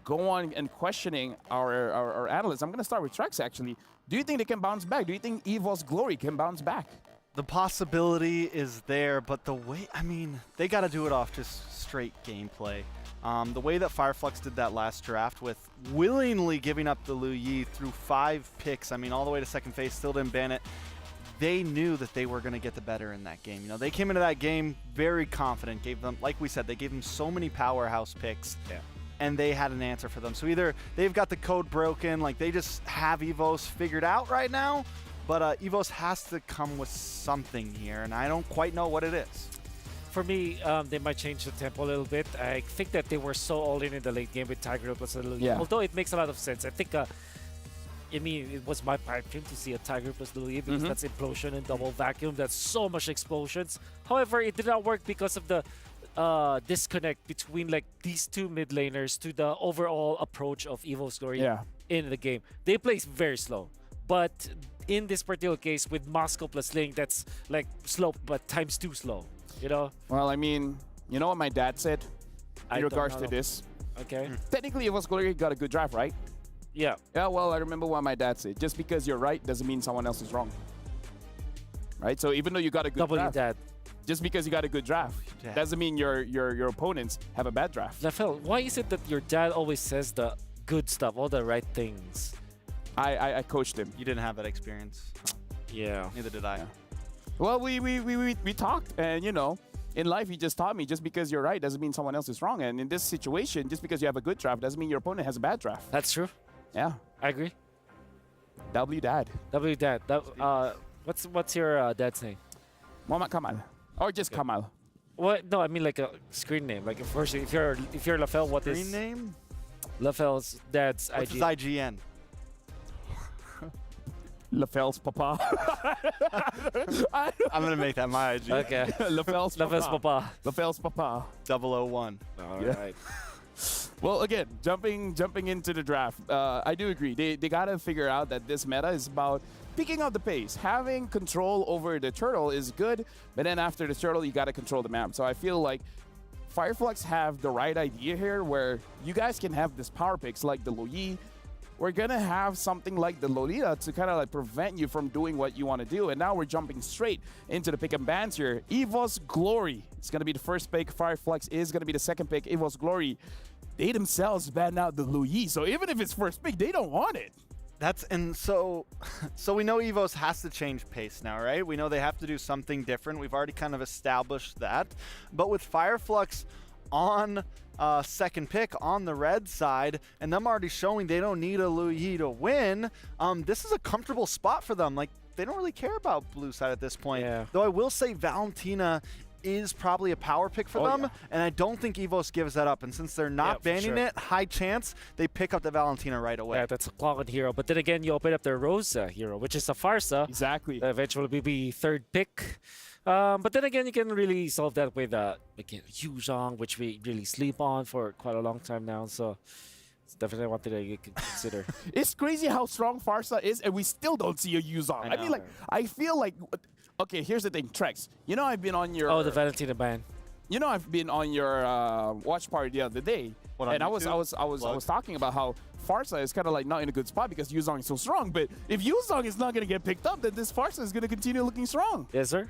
go on and questioning our analysts. I'm going to start with Trex, actually. Do you think they can bounce back? Do you think EVOS Glory can bounce back? The possibility is there, but the way, I mean, they got to do it off just straight gameplay. The way that Fireflux did that last draft with willingly giving up the Lu Yi through 5 picks, I mean, all the way to second phase, still didn't ban it. They knew that they were going to get the better in that game. You know, they came into that game very confident, gave them, like we said, they gave them so many powerhouse picks. Yeah. And they had an answer for them. So either they've got the code broken, like they just have EVOS figured out right now, but EVOS has to come with something here, and I don't quite know what it is. For me, they might change the tempo a little bit. I think that they were so all in the late game with Tiger plus a little. Yeah. Although it makes a lot of sense. I think, I mean, it was my pipe dream to see a Tiger plus Louis, because that's implosion and double vacuum. That's so much explosions. However, it did not work because of the disconnect between like these two mid laners to the overall approach of EVO's Glory in the game. They play very slow, but in this particular case with Moscow plus Link, that's like slow but times 2 slow, you know? Well, I mean, you know what my dad said in regards to this? Okay. Technically, EVO's Glory got a good draft, right? Yeah. Yeah, well, I remember what my dad said. Just because you're right doesn't mean someone else is wrong. Right? So even though you got a good draft, dad. Just because you got a good draft doesn't mean your opponents have a bad draft. Lafel, why is it that your dad always says the good stuff, all the right things? I coached him. You didn't have that experience. Yeah. Neither did I. Yeah. Well, we talked, and you know, in life he just taught me just because you're right doesn't mean someone else is wrong. And in this situation, just because you have a good draft doesn't mean your opponent has a bad draft. That's true. Yeah. I agree. W Dad. W Dad. What's your dad's name? Muhammad Kamal. Or just Kamal. What? No, I mean like a screen name. Like if you're Lafel, what is screen name? Lafel's dad's What's his IGN? Lafel's papa. I'm gonna make that my IG. Okay. Lafel's papa. Lafel's papa. 001. All right. Well, again, jumping into the draft, I do agree. They gotta figure out that this meta is about picking up the pace. Having control over the turtle is good, but then after the turtle, you gotta control the map. So I feel like Fireflux have the right idea here, where you guys can have this power picks like the Lu Yi. We're gonna have something like the Lolita to kind of like prevent you from doing what you want to do. And now we're jumping straight into the pick and bans here. EVO's Glory is gonna be the first pick. Fireflux is gonna be the second pick. EVO's Glory, they themselves banned out the Lu Yi. So even if it's first pick, they don't want it. So we know EVOS has to change pace now, right? We know they have to do something different. We've already kind of established that. But with Fireflux on second pick on the red side, and them already showing they don't need a Lu Yi to win, this is a comfortable spot for them. Like, they don't really care about blue side at this point. Yeah. Though I will say Valentina is probably a power pick for them, and I don't think EVOS gives that up. And since they're not banning it, high chance they pick up the Valentina right away. Yeah, that's a clogged hero. But then again, you open up the Rosa hero, which is a Farsa. Exactly. Eventually will be third pick. But then again, you can really solve that with Yu Zhang, which we really sleep on for quite a long time now. So it's definitely one thing that you can consider. It's crazy how strong Farsa is, and we still don't see a Yu Zhang. I mean, like, I feel like... Okay, here's the thing, Trex. You know I've been on your... Oh, the Valentina ban. You know I've been on your watch party the other day, and I was talking about how Farsa is kind of like not in a good spot because Yu Zhang is so strong. But if Yu Zhang is not going to get picked up, then this Farsa is going to continue looking strong. Yes, sir.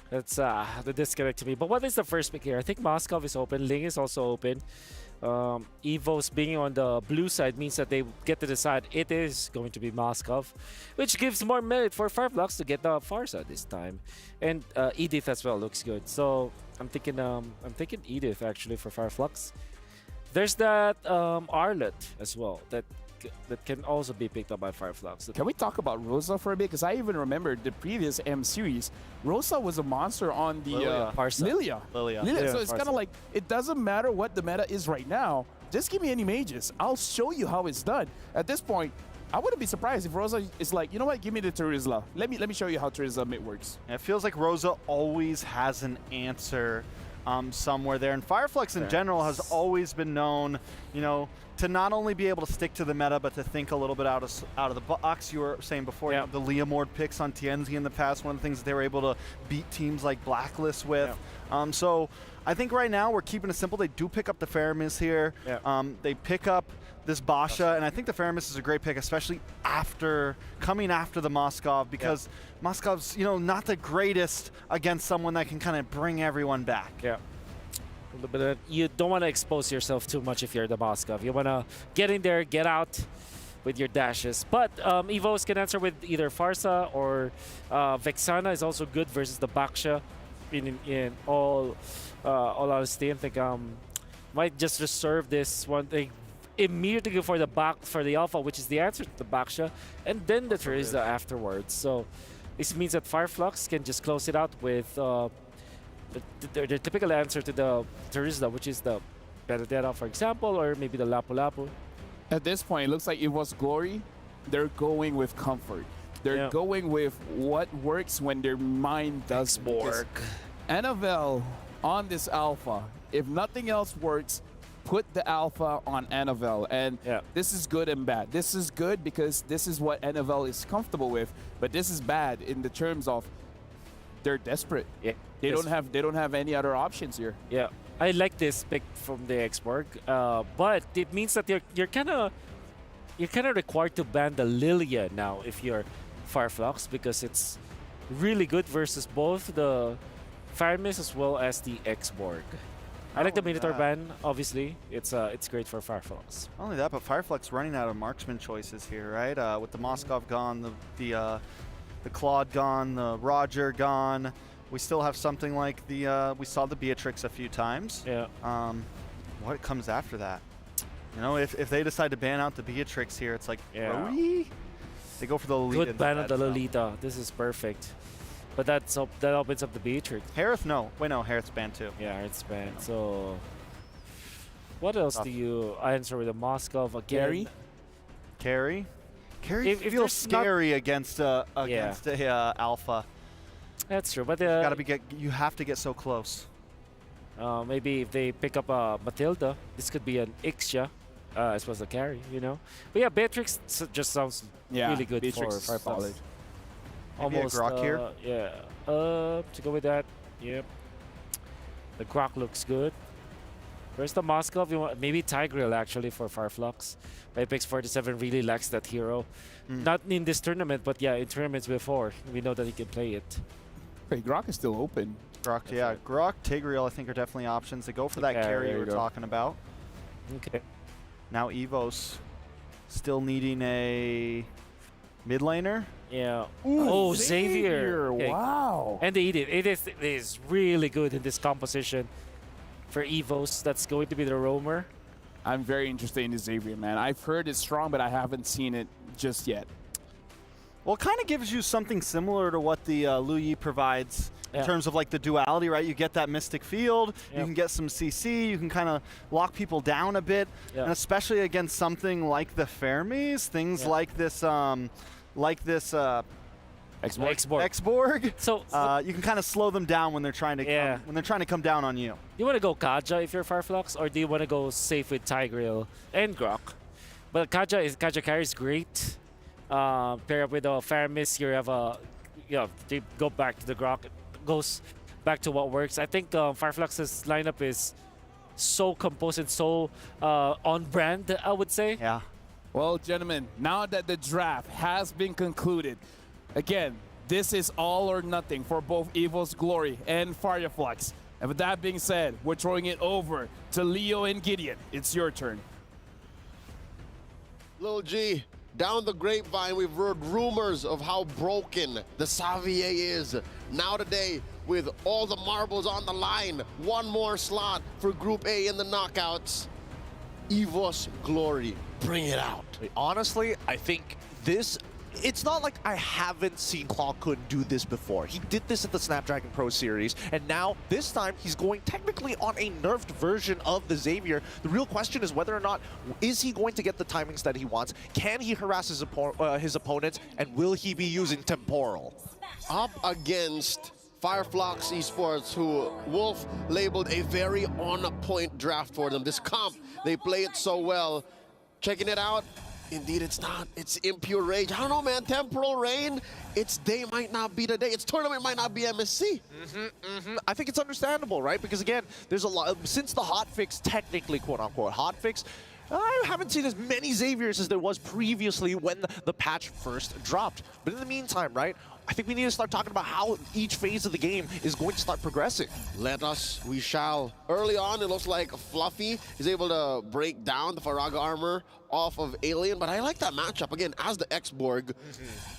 That's the disconnect to me. But what is the first pick here? I think Moscow is open. Ling is also open. EVOS being on the blue side means that they get to decide it is going to be Moscow, which gives more merit for Fireflux to get the Farsa this time. And Edith as well looks good. So I'm thinking Edith actually for Fireflux. There's that Arlet as well that can also be picked up by Fireflux. Can we talk about Rosa for a bit? Because I even remember the previous M series, Rosa was a monster on the Lilia. Lilia. So it's kind of like, it doesn't matter what the meta is right now. just give me any mages. I'll show you how it's done. At this point, I wouldn't be surprised if Rosa is like, you know what, give me the Terizla. Let me show you how Terizla mid works. Yeah, it feels like Rosa always has an answer somewhere there. And Fireflux in general has always been known, you know, to not only be able to stick to the meta, but to think a little bit out of the box. You were saying before, you know, the Leomord picks on Tienzi in the past, one of the things that they were able to beat teams like Blacklist with. So I think right now we're keeping it simple. They do pick up the Faramis here. They pick up this Basha, and I think the Faramis is a great pick, especially coming after the Moskov, because Moskov's, you know, not the greatest against someone that can kind of bring everyone back. But you don't want to expose yourself too much if you're the Moskov. You want to get in there, get out with your dashes. But Evos can answer with either Farsa or Vexana is also good versus the Baksha. In all honesty, I think might just reserve this one thing immediately go for the Alpha, which is the answer to the Baksha, and then the Terizla afterwards. So this means that Fireflux can just close it out with the typical answer to the Terizla, which is the Benedetta, for example, or maybe the Lapu Lapu. At this point, it looks like it was Glory. They're going with comfort. They're going with what works when their mind does work. Anavel on this Alpha, if nothing else works, put the Alpha on Anavel. And this is good and bad. This is good because this is what Anavel is comfortable with, but this is bad in the terms of they're desperate. They don't have any other options here. I like this pick from the Xborg, but it means that you're kind of required to ban the Lilia now if you're Fireflux, because it's really good versus both the Faramis as well as the Xborg. I like the Minotaur ban, obviously. It's great for Fireflux. Not only that, but Fireflux running out of marksman choices here, right? With the Moskov gone, the Claude gone, the Roger gone. We still have something like we saw the Beatrix a few times. What comes after that? You know, if they decide to ban out the Beatrix here, it's like, Brody? They go for the Lolita. Good ban of the Lolita. This is perfect. But that opens up the Beatrix. Harith, no. Wait, no, Harith's banned too. Yeah, Harith's banned. So what else do you answer with a Moskov again? Carry feels scary against a Alpha. That's true, but you have to get so close. Maybe if they pick up Matilda, this could be an Ixia, as well as a carry, you know. But yeah, Beatrix just sounds really good Beatrix for Fireflux. Almost a Grok here. To go with that, The Grok looks good. Where's the Moskov? Maybe Tigreal actually for Fireflux. Apex 47 really lacks that hero. Not in this tournament, but in tournaments before. We know that he can play it. Hey, Grok is still open. Grok, Grok, Tigreal, I think are definitely options. They go for that carry we were talking about. Okay. Now Evos still needing a mid laner. Ooh, Xavier. Okay. Wow. And it is really good in this composition for Evos. That's going to be the roamer. I'm very interested in the Xavier, man. I've heard it's strong, but I haven't seen it just yet. Well, it kind of gives you something similar to what the Lu Yi provides in terms of like the duality, right? You get that Mystic Field, you can get some CC, you can kind of lock people down a bit, and especially against something like the Fermis, things like this Xborg. So you can kind of slow them down when they're trying to come down on you. You want to go Kaja if you're Fireflux, or do you want to go safe with Tigreal and Grok? But Kaja carries great. Pair up with the Faramis, you have they go back to the Grok. It goes back to what works. I think Fireflux's lineup is so composed and so on brand, I would say. Yeah. Well, gentlemen, now that the draft has been concluded, again, this is all or nothing for both Evil's Glory and Fireflux. And with that being said, we're throwing it over to Leo and Gideon. It's your turn. Lil G, down the grapevine, we've heard rumors of how broken the Xavier is. Now today, with all the marbles on the line, one more slot for Group A in the knockouts. Evil's Glory, bring it out. Honestly, I think this it's not like I haven't seen Clockhood do this before. He did this at the Snapdragon Pro Series, and now this time he's going technically on a nerfed version of the Xavier. The real question is whether or not is he going to get the timings that he wants? Can he harass his opponents, and will he be using Temporal? Up against Fireflux Esports, who Wolf labeled a very on-point draft for them. This comp, they play it so well. Checking it out, indeed it's not. It's Impure Rage. I don't know, man. Temporal Rain, its day might not be the day. Its tournament might not be MSC. I think it's understandable, right? Because again, there's a lot, since the hotfix, technically, quote-unquote, hotfix, I haven't seen as many Xaviers as there was previously when the patch first dropped. But in the meantime, right, I think we need to start talking about how each phase of the game is going to start progressing. Let us, we shall. Early on, it looks like Fluffy is able to break down the Faraga armor off of Alien, but I like that matchup. Again, as the X-Borg,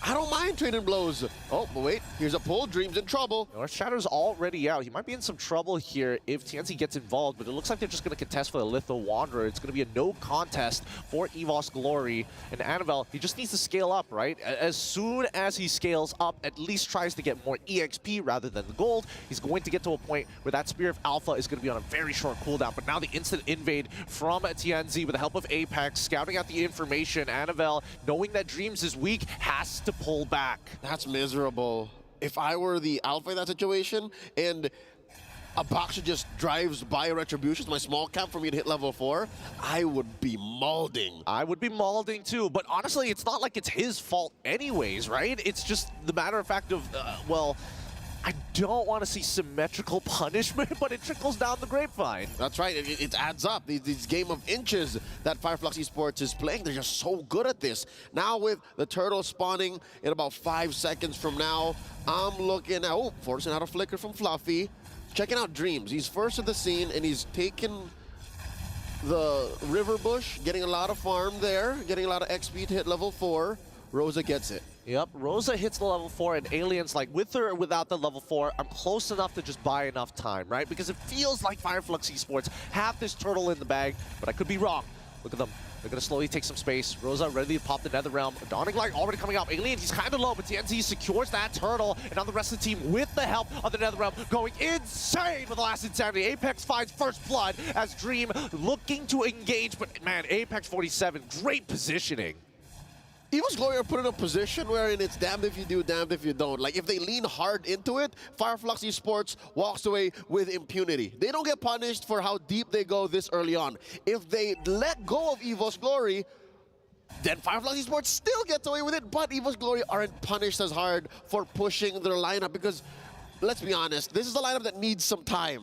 I don't mind trading blows. Oh, but wait, here's a pull. Dream's in trouble. North Shadow's already out. He might be in some trouble here if TNC gets involved, but it looks like they're just going to contest for the Litho Wanderer. It's going to be a no contest for EVOS Glory. And Annabelle, he just needs to scale up, right? As soon as he scales up, at least tries to get more EXP rather than the gold, he's going to get to a point where that Spear of Alpha is going to be on a very short cooldown. But now the instant invade from TNZ with the help of Apex, scouting out the information, Annabelle, knowing that Dreams is weak, has to pull back. That's miserable. If I were the Alpha in that situation, and a Boxer just drives by Retributions, my small camp for me to hit level 4, I would be maulding. I would be maulding too, but honestly, it's not like it's his fault anyways, right? It's just the matter of fact of, well, I don't want to see symmetrical punishment, but it trickles down the grapevine. That's right, it adds up. These game of inches that Fireflux Esports is playing, they're just so good at this. Now with the turtle spawning in about 5 seconds from now, I'm looking at, oh, forcing out a flicker from Fluffy. Checking out Dreams. He's first at the scene, and he's taken the River Bush, getting a lot of farm there, getting a lot of XP to hit level 4. Rosa gets it. Yep, Rosa hits the level 4, and Alien's like, with or without the level 4, I'm close enough to just buy enough time, right? Because it feels like Fireflux Esports have this turtle in the bag, but I could be wrong. Look at them. They're going to slowly take some space. Rosa ready to pop the Nether Realm. Dawning Light already coming out. Alien, he's kind of low, but TNT secures that turtle. And now the rest of the team, with the help of the Nether Realm, going insane with the last Insanity. Apex finds first blood as Dream looking to engage. But man, Apex 47, great positioning. EVOS Glory are put in a position wherein it's damned if you do, damned if you don't. Like, if they lean hard into it, Fireflux Esports walks away with impunity. They don't get punished for how deep they go this early on. If they let go of EVOS Glory, then Fireflux Esports still gets away with it, but EVOS Glory aren't punished as hard for pushing their lineup because, let's be honest, this is a lineup that needs some time.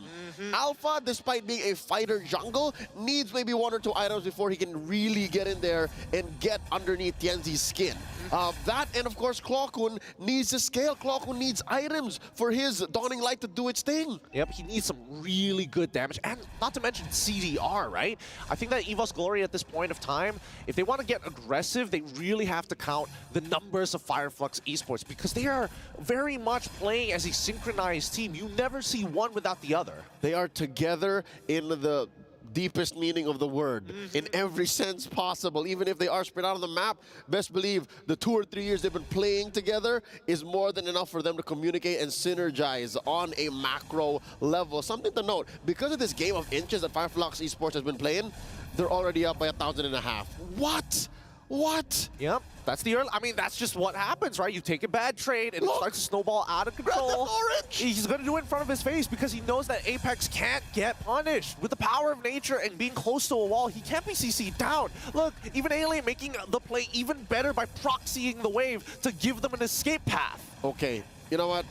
Alpha, despite being a fighter jungle, needs maybe 1 or 2 items before he can really get in there and get underneath Tienzi's skin. That, and of course, Clockhood needs to scale. Clockhood needs items for his Dawning Light to do its thing. Yep, he needs some really good damage, and not to mention CDR, right? I think that EVOS Glory at this point of time, if they want to get aggressive, they really have to count the numbers of Fireflux Esports because they are very much playing as a synchronized team. You never see one without the other. They are together in the deepest meaning of the word, in every sense possible. Even if they are spread out on the map, best believe the 2 or 3 years they've been playing together is more than enough for them to communicate and synergize on a macro level. Something to note, because of this game of inches that Fireflux Esports has been playing, they're already up by 1,500. What? What? Yep, that's the early. I mean, that's just what happens, right? You take a bad trade and it starts to snowball out of control. He's going to do it in front of his face because he knows that Apex can't get punished. With the power of nature and being close to a wall, he can't be CC'd down. Look, even Alien making the play even better by proxying the wave to give them an escape path. Okay, you know what?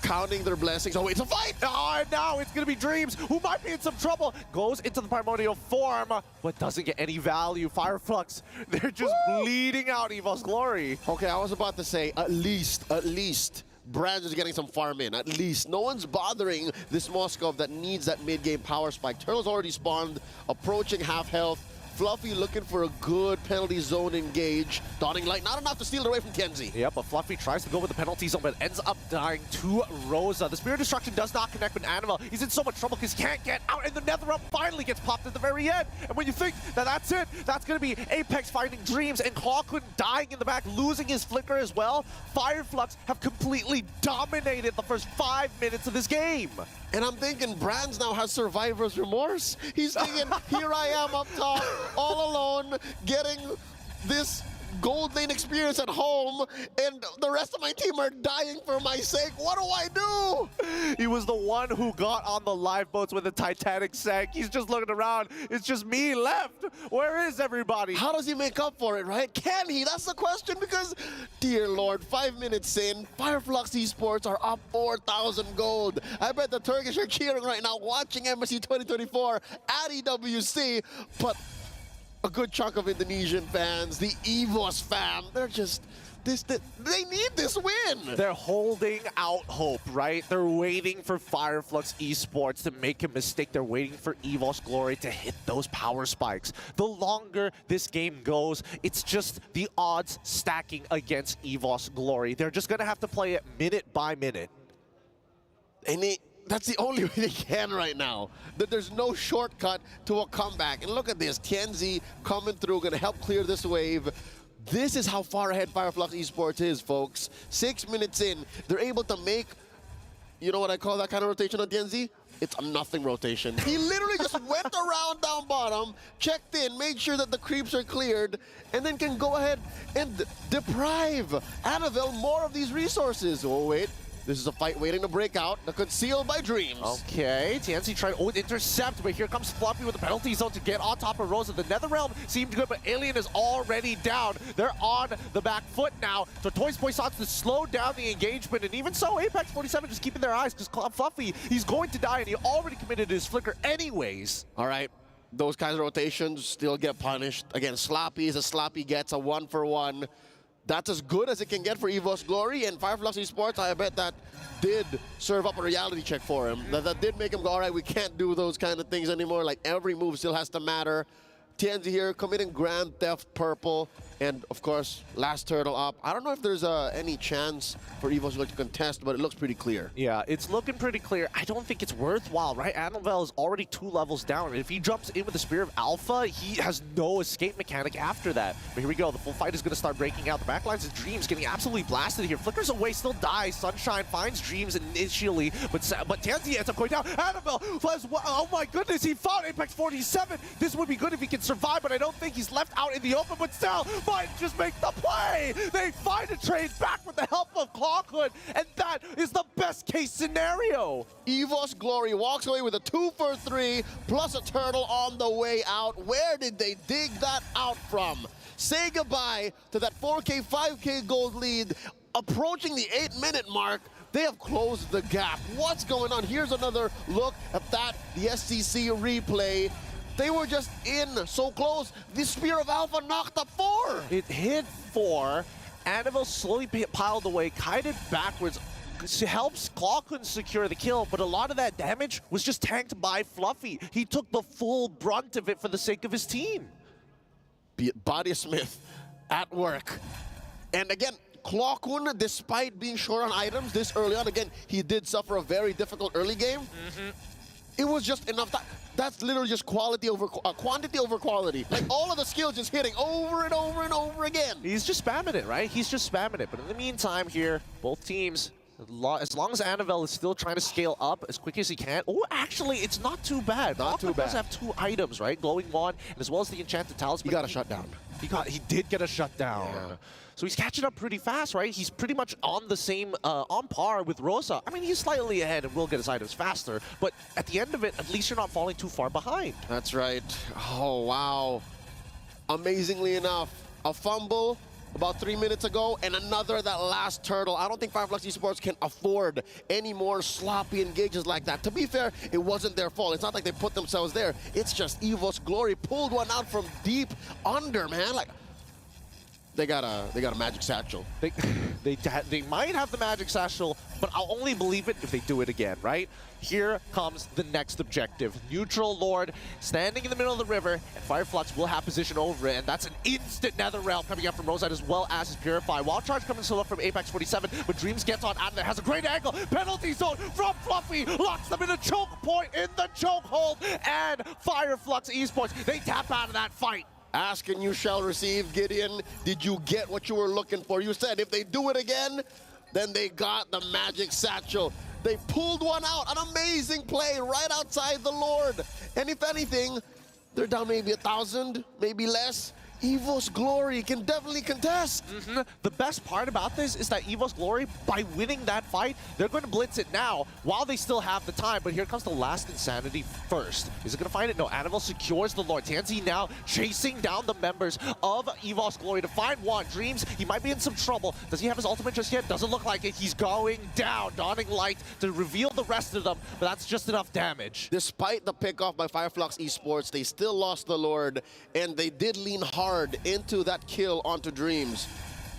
Counting their blessings. Oh, it's a fight! Oh, and now it's going to be Dreams, who might be in some trouble. Goes into the primordial form, but doesn't get any value. Fireflux, they're just bleeding out EVOS Glory. Okay, I was about to say, at least, Brands is getting some farm in, at least. No one's bothering this Moskov that needs that mid-game power spike. Turtle's already spawned, approaching half health. Fluffy looking for a good penalty zone engage. Dawning Light not enough to steal it away from Tianzi. Yep, but Fluffy tries to go with the penalty zone, but ends up dying to Rosa. The Spear of Destruction does not connect with Annabelle. He's in so much trouble because he can't get out, and the Netherrealm finally gets popped at the very end. And when you think that that's it, that's going to be Apex finding Dreams, and Clawkun dying in the back, losing his Flicker as well. Fireflux have completely dominated the first 5 minutes of this game. And I'm thinking Brands now has survivor's remorse. He's thinking, here I am up top, all alone, getting this gold lane experience at home, and the rest of my team are dying for my sake. What do I do? He was the one who got on the lifeboats when the Titanic sank. He's just looking around. It's just me left. Where is everybody? How does he make up for it, right? Can he? That's the question, because, dear Lord, 5 minutes in, Fireflux Esports are up 4,000 gold. I bet the Turkish are cheering right now, watching MSC 2024 at EWC, but a good chunk of Indonesian fans, the EVOS fam, they're just, they need this win. They're holding out hope, right? They're waiting for Fireflux Esports to make a mistake. They're waiting for EVOS Glory to hit those power spikes. The longer this game goes, it's just the odds stacking against EVOS Glory. They're just going to have to play it minute by minute. And that's the only way they can right now. That there's no shortcut to a comeback. And look at this, Tianzi coming through, gonna help clear this wave. This is how far ahead Fireflux Esports is, folks. 6 minutes in, they're able to make, you know what I call that kind of rotation on Tianzi? It's a nothing rotation. He literally just went around down bottom, checked in, made sure that the creeps are cleared, and then can go ahead and deprive Annabelle more of these resources. Oh, wait. This is a fight waiting to break out. The concealed by Dreams. Okay, Tianzi tried to intercept, but here comes Fluffy with the penalty zone to get on top of Rosa. The Netherrealm seemed good, but Alien is already down. They're on the back foot now. So Toys Poissons to slow down the engagement, and even so, Apex 47 just keeping their eyes, because Fluffy, he's going to die, and he already committed his Flicker anyways. All right. Those kinds of rotations still get punished. Again, Sloppy is a Sloppy gets a 1-for-1. That's as good as it can get for EVOS Glory, and Fireflux Esports, I bet that did serve up a reality check for him. That did make him go, all right, we can't do those kind of things anymore. Like, every move still has to matter. Tianzi here committing Grand Theft Purple, and of course, last turtle up. I don't know if there's any chance for EVOS Glory to contest, but it looks pretty clear. Yeah, it's looking pretty clear. I don't think it's worthwhile, right? Annabelle is already 2 levels down. If he jumps in with the Spear of Alpha, he has no escape mechanic after that. But here we go. The full fight is going to start breaking out. The backlines of Dreams getting absolutely blasted here. Flickers away, still dies. Sunshine finds Dreams initially, but Tianzi ends up going down. Annabelle, oh my goodness, he found Apex 47. This would be good if he can survive, but I don't think he's left out in the open. But still, might just make the play. They find a trade back with the help of Clawkun, and that is the best case scenario. EVOS Glory walks away with a 2-for-3 plus a turtle on the way out. Where did they dig that out from? Say goodbye to that 4K, 5K gold lead. Approaching the 8-minute mark, they have closed the gap. What's going on? Here's another look at that, the SCC replay. They were just in so close. The Spear of Alpha knocked up 4. It hit 4. Annabelle slowly piled away, kited backwards. Helps Clawkun secure the kill, but a lot of that damage was just tanked by Fluffy. He took the full brunt of it for the sake of his team. Body Smith at work. And again, Clawkun, despite being short on items this early on, again, he did suffer a very difficult early game. It was just enough. That's literally just quantity over quality. Like, all of the skills just hitting over and over and over again. He's just spamming it, right? He's just spamming it. But in the meantime here, both teams, as long as Annabelle is still trying to scale up as quick as he can. Oh, actually, it's not too bad. Not too bad. Does have 2 items, right? Glowing Wand, and as well as the Enchanted Talisman. He got a shutdown. He did get a shutdown. Yeah. So he's catching up pretty fast, right? He's pretty much on the same, on par with Rosa. I mean, he's slightly ahead and will get his items faster, but at the end of it, at least you're not falling too far behind. That's right. Oh, wow. Amazingly enough, a fumble about 3 minutes ago, and another that last turtle. I don't think Fireflux Esports can afford any more sloppy engages like that. To be fair, it wasn't their fault. It's not like they put themselves there. It's just EVOS Glory pulled one out from deep under, man. Like, They got a magic satchel. They might have the magic satchel, but I'll only believe it if they do it again, right? Here comes the next objective. Neutral Lord standing in the middle of the river, and Fireflux will have position over it, and that's an instant Nether Realm coming up from Rosette as well as his Purify. Wild Charge coming solo from Apex 47, but Dreams gets on out of there, has a great angle. Penalty zone from Fluffy, locks them in a choke point in the chokehold, and Fireflux Esports, they tap out of that fight. Ask and you shall receive, Gideon. Did you get what you were looking for? You said if they do it again, then they got the magic satchel. They pulled one out, an amazing play right outside the Lord. And if anything, they're down maybe 1,000, maybe less. EVO's Glory can definitely contest. The best part about this is that EVO's Glory, by winning that fight, they're going to blitz it now while they still have the time. But here comes the last Insanity first. Is it going to find it? No, Annabelle secures the Lord. Tansy now chasing down the members of EVO's Glory to find one. Dreams, he might be in some trouble. Does he have his ultimate just yet? Doesn't look like it. He's going down, donning light to reveal the rest of them, but that's just enough damage. Despite the pickoff by Fireflux Esports, they still lost the Lord, and they did lean hard into that kill onto Dreams.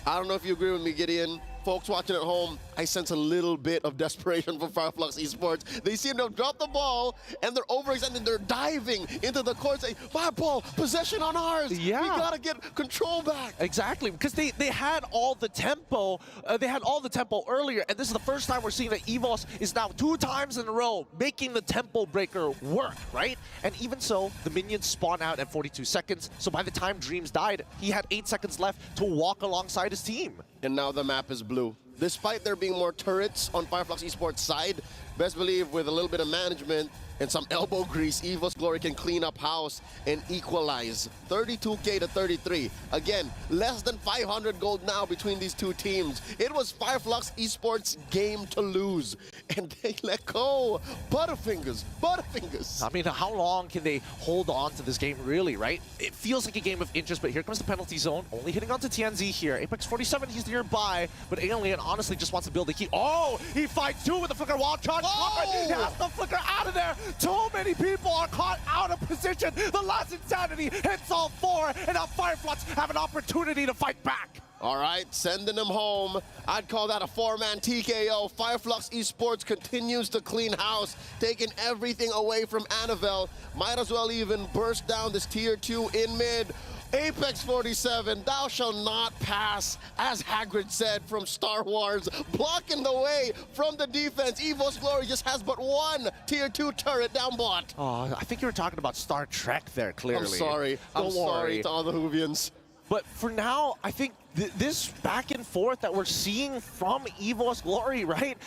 I don't know if you agree with me, Gideon. Folks watching at home, I sense a little bit of desperation from Fireflux Esports. They seem to have dropped the ball, and they're overextended. They're diving into the court saying, my ball, possession on ours. Yeah. We gotta get control back. Exactly, because they had all the tempo. They had all the tempo earlier, and this is the first time we're seeing that EVOS is now 2 times in a row making the tempo breaker work, right? And even so, the minions spawn out at 42 seconds, so by the time Dreams died, he had 8 seconds left to walk alongside his team. And now the map is blue. Despite there being more turrets on Fireflux Esports' side, best believe with a little bit of management and some elbow grease, EVO's Glory can clean up house and equalize. 32K to 33. Again, less than 500 gold now between these two teams. It was Fireflux Esports' game to lose, and they let go. Butterfingers, Butterfingers. I mean, how long can they hold on to this game, really, right? It feels like a game of inches, but here comes the penalty zone. Only hitting onto TNZ here. Apex 47, he's nearby, but Alien honestly just wants to build a key. Oh, he fights 2 with the flicker wall charge. Oh! He has the flicker out of there. Too many people are caught out of position. The last Insanity hits all 4, and now Fireflux have an opportunity to fight back. All right, sending them home. I'd call that a 4-man TKO. Fireflux Esports continues to clean house, taking everything away from Annabelle. Might as well even burst down this tier 2 in mid. Apex 47, thou shalt not pass, as Hagrid said from Star Wars, blocking the way from the defense. EVO's Glory just has but 1 tier 2 turret down bot. Oh, I think you were talking about Star Trek there, clearly. I'm sorry. I'm sorry to all the Whovians. But for now, I think this back and forth that we're seeing from EVO's Glory, right?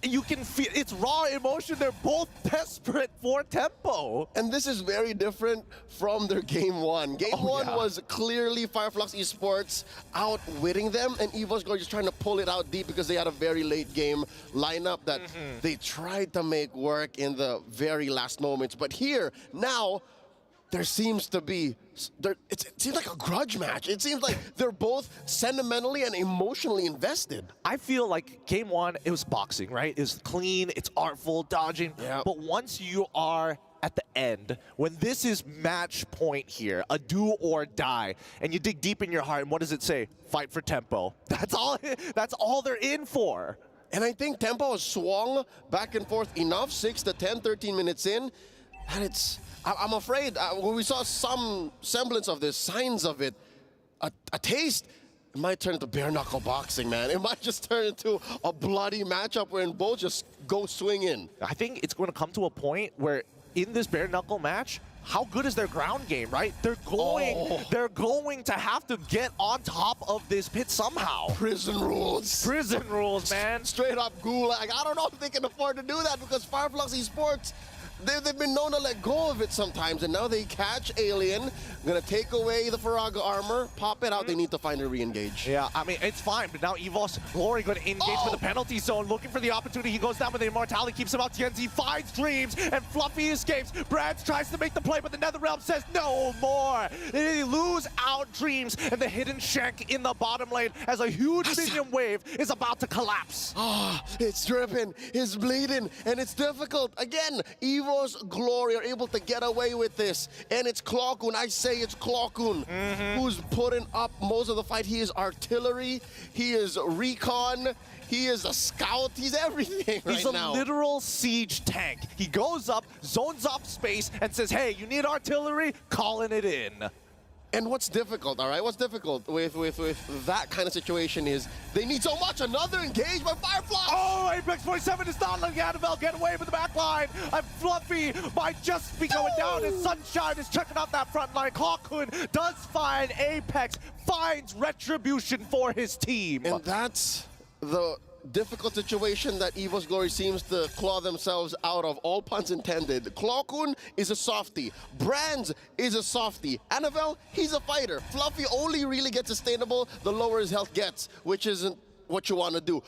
You can feel it's raw emotion. They're both desperate for tempo. And this is very different from their game 1. Game 1 was clearly Fireflux Esports outwitting them, and EVO's Glory just trying to pull it out deep because they had a very late game lineup that they tried to make work in the very last moments. But here, now, there seems to be, it seems like a grudge match. It seems like they're both sentimentally and emotionally invested. I feel like game 1, it was boxing, right? It was clean, it's artful, dodging. Yep. But once you are at the end, when this is match point here, a do or die, and you dig deep in your heart, and what does it say? Fight for tempo. That's all they're in for. And I think tempo has swung back and forth enough, 6 to 10, 13 minutes in, and I'm afraid when we saw some semblance of this, signs of it, a taste, it might turn into bare knuckle boxing, man. It might just turn into a bloody matchup wherein both just go swing in. I think it's going to come to a point where in this bare knuckle match, how good is their ground game, right? They're going to have to get on top of this pit somehow. Prison rules. Prison rules, man. Straight up gulag. I don't know if they can afford to do that because Fireflux Esports, they've been known to let go of it sometimes, and now they catch Alien, gonna take away the Faraga armor, pop it out, they need to find a re-engage. Yeah, I mean, it's fine, but now EVO's Glory gonna engage with the penalty zone, looking for the opportunity. He goes down with the immortality, keeps him out. TNZ finds Dreams, and Fluffy escapes. Brands tries to make the play, but the NetherRealm says no more. They lose out Dreams and the hidden shank in the bottom lane as a huge minion wave is about to collapse. It's dripping, it's bleeding, and it's difficult. Again, Evo's Glory are able to get away with this, and it's Clockun. I say it's Clockun who's putting up most of the fight. He is artillery, he is recon, he is a scout, he's everything right now. He's a literal siege tank. He goes up, zones off space, and says, hey, you need artillery? Calling it in. And what's difficult, all right? What's difficult with that kind of situation is they need so much. Another engage by Firefly. Oh, Apex 47 is not letting Annabelle get away with the back line. And Fluffy might just be going down as Sunshine is checking out that front line. Clockun does find Apex, finds retribution for his team. And that's the difficult situation that Evo's Glory seems to claw themselves out of, all puns intended. Clockun is a softie. Brands is a softie. Annabelle, he's a fighter. Fluffy only really gets sustainable the lower his health gets, which isn't what you want to do.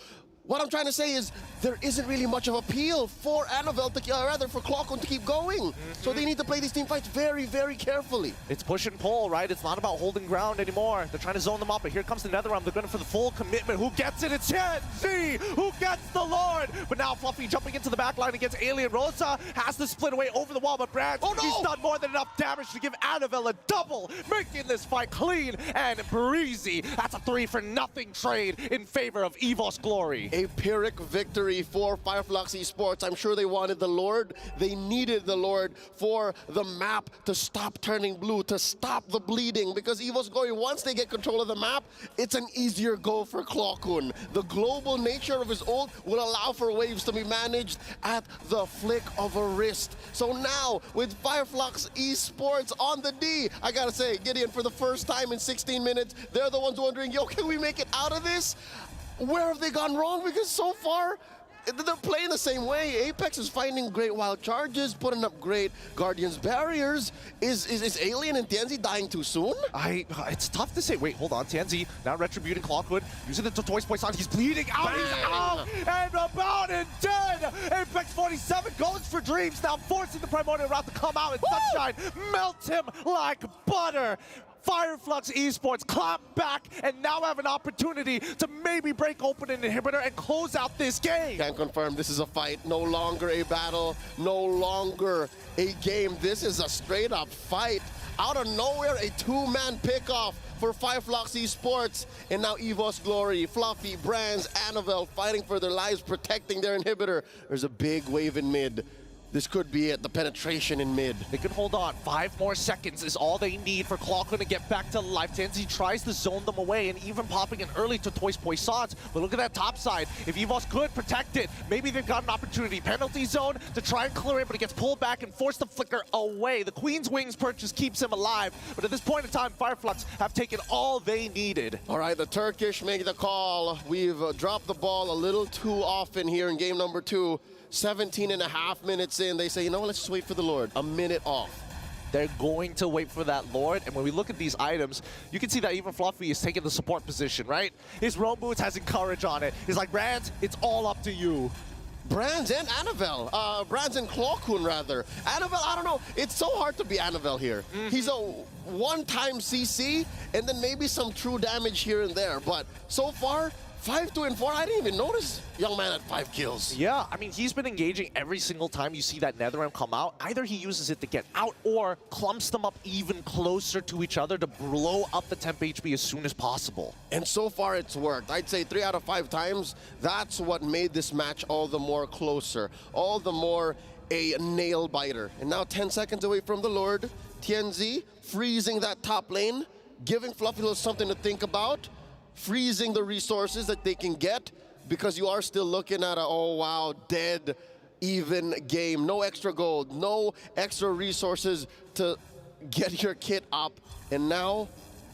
What I'm trying to say is there isn't really much of appeal for Annabelle, rather for Clockun to keep going. So they need to play these team fights very, very carefully. It's push and pull, right? It's not about holding ground anymore. They're trying to zone them up, but here comes the NetherRealm. They're going for the full commitment. Who gets it? It's ENG who gets the Lord. But now Fluffy jumping into the back line against Alien. Rosa has to split away over the wall, but Brad, he's done more than enough damage to give Annabelle a double, making this fight clean and breezy. That's a 3-for-0 trade in favor of Evo's Glory. A Pyrrhic victory for Fireflux Esports. I'm sure they wanted the Lord. They needed the Lord for the map to stop turning blue, to stop the bleeding, because Evo's Glory, once they get control of the map, it's an easier go for Clockun. The global nature of his ult will allow for waves to be managed at the flick of a wrist. So now, with Fireflux Esports on the D, I gotta say, Gideon, for the first time in 16 minutes, they're the ones wondering, yo, can we make it out of this? Where have they gone wrong? Because so far, they're playing the same way. Apex is finding great wild charges, putting up great Guardians barriers. Is Alien and TNZ dying too soon? It's tough to say. Wait, hold on. TNZ now retributing Clockwood, using the Toys Poison. He's bleeding out. He's out and about and dead. Apex 47 goes for Dreams, now forcing the Primordial Route to come out, and Sunshine melts him like butter. Fireflux Esports clap back and now have an opportunity to maybe break open an inhibitor and close out this game. Can confirm this is a fight, no longer a battle, no longer a game. This is a straight up fight. Out of nowhere, a two-man pickoff for Fireflux Esports. And now Evo's Glory, Fluffy, Brands, Annabelle fighting for their lives, protecting their inhibitor. There's a big wave in mid. This could be it, the penetration in mid. They can hold on. 5 more seconds is all they need for Clockwood to get back to life. TNZ tries to zone them away and even popping in early to Toys Poissons. But look at that top side. If Evos could protect it, maybe they've got an opportunity. Penalty zone to try and clear it, but it gets pulled back and forced to flicker away. The Queen's Wings purchase keeps him alive. But at this point in time, Fireflux have taken all they needed. All right, the Turkish make the call. We've dropped the ball a little too often here in game number 2. 17.5 minutes in, they say, you know what, let's just wait for the Lord. A minute off. They're going to wait for that Lord, and when we look at these items, you can see that even Fluffy is taking the support position, right? His roam boots has courage on it. He's like, Brands, it's all up to you. Brands and Annabelle. Brands and Clockun, rather. Annabelle, I don't know. It's so hard to be Annabelle here. He's a one-time CC, and then maybe some true damage here and there. But so far, 5, 2, and 4, I didn't even notice young man at 5 kills. Yeah, I mean, he's been engaging every single time you see that NetherRealm come out. Either he uses it to get out or clumps them up even closer to each other to blow up the temp HP as soon as possible. And so far it's worked. I'd say 3 out of 5 times. That's what made this match all the more closer, all the more a nail biter. And now 10 seconds away from the Lord. TNZ freezing that top lane, giving Fluffy little something to think about, freezing the resources that they can get, because you are still looking at a, oh wow, dead, even game. No extra gold, no extra resources to get your kit up. And now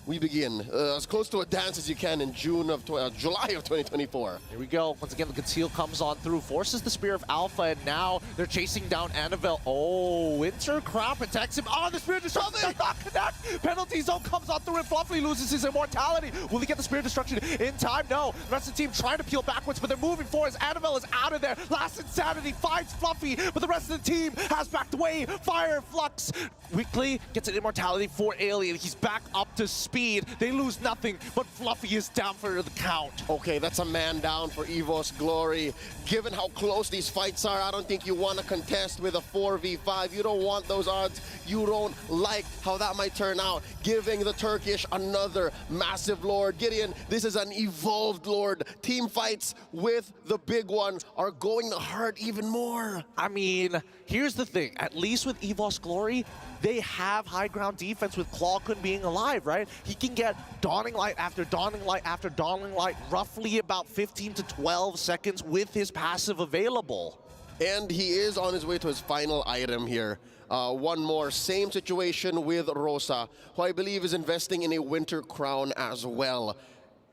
we begin. As close to a dance as you can in July of 2024. Here we go. Once again, the conceal comes on through, forces the Spear of Alpha, and now they're chasing down Annabelle. Oh, Winter Crown protects him. Oh, the Spear Destruction does not connect. Penalty Zone comes on through, and Fluffy loses his immortality. Will he get the Spear Destruction in time? No. The rest of the team trying to peel backwards, but they're moving forward as Annabelle is out of there. Last Insanity finds Fluffy, but the rest of the team has backed away. Fire Flux quickly gets an immortality for Alien. He's back up to speed. They lose nothing, but Fluffy is down for the count. Okay, that's a man down for EVOS Glory. Given how close these fights are, I don't think you want to contest with a 4v5. You don't want those odds. You don't like how that might turn out. Giving the Turkish another massive Lord. Gideon, this is an evolved Lord. Team fights with the big one are going to hurt even more. I mean, here's the thing. At least with EVOS Glory, they have high ground defense with Clawkun being alive, right? He can get Dawning Light after Dawning Light after Dawning Light roughly about 15 to 12 seconds with his passive available. And he is on his way to his final item here. One more, same situation with Rosa, who I believe is investing in a Winter Crown as well.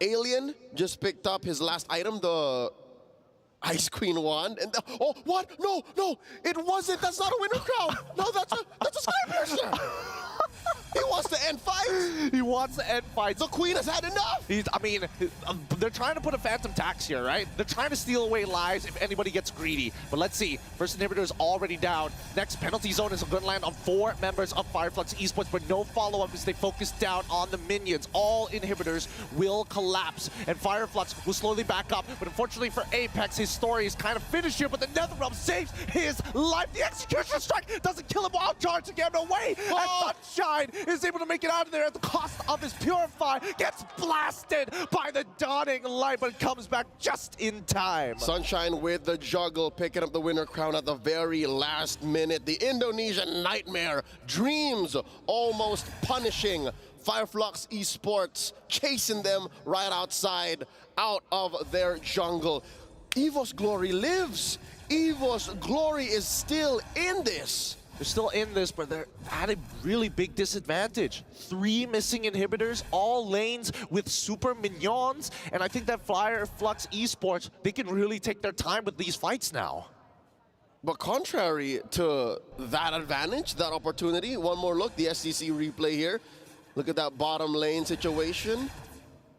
Alien just picked up his last item, the Ice Queen wand, and oh, what? No, no, it wasn't. That's not a Winter Crown. No, that's a Sky Piercer. He wants to end fights. He wants to end fights. The Queen has had enough. They're trying to put a Phantom Tax here, right? They're trying to steal away lives if anybody gets greedy. But let's see. First inhibitor is already down. Next penalty zone is going to land on 4 members of Fireflux Esports, but no follow-up as they focus down on the minions. All inhibitors will collapse, and Fireflux will slowly back up. But unfortunately for Apex, his story is kind of finished here, but the Netherrealm saves his life. The Execution Strike doesn't kill him while charging him away. And Sunshine is able to make it out of there at the cost of his Purify. Gets blasted by the Dawning Light, but comes back just in time. Sunshine with the juggle, picking up the Winter Crown at the very last minute. The Indonesian Nightmare Dreams almost punishing Fireflux Esports, chasing them right outside, out of their jungle. EVOS Glory lives. EVOS Glory is still in this. They're still in this, but they're at a really big disadvantage. 3 missing inhibitors, all lanes with super minions, and I think that Fireflux Esports, they can really take their time with these fights now. But contrary to that advantage, that opportunity, one more look, the SCC replay here. Look at that bottom lane situation.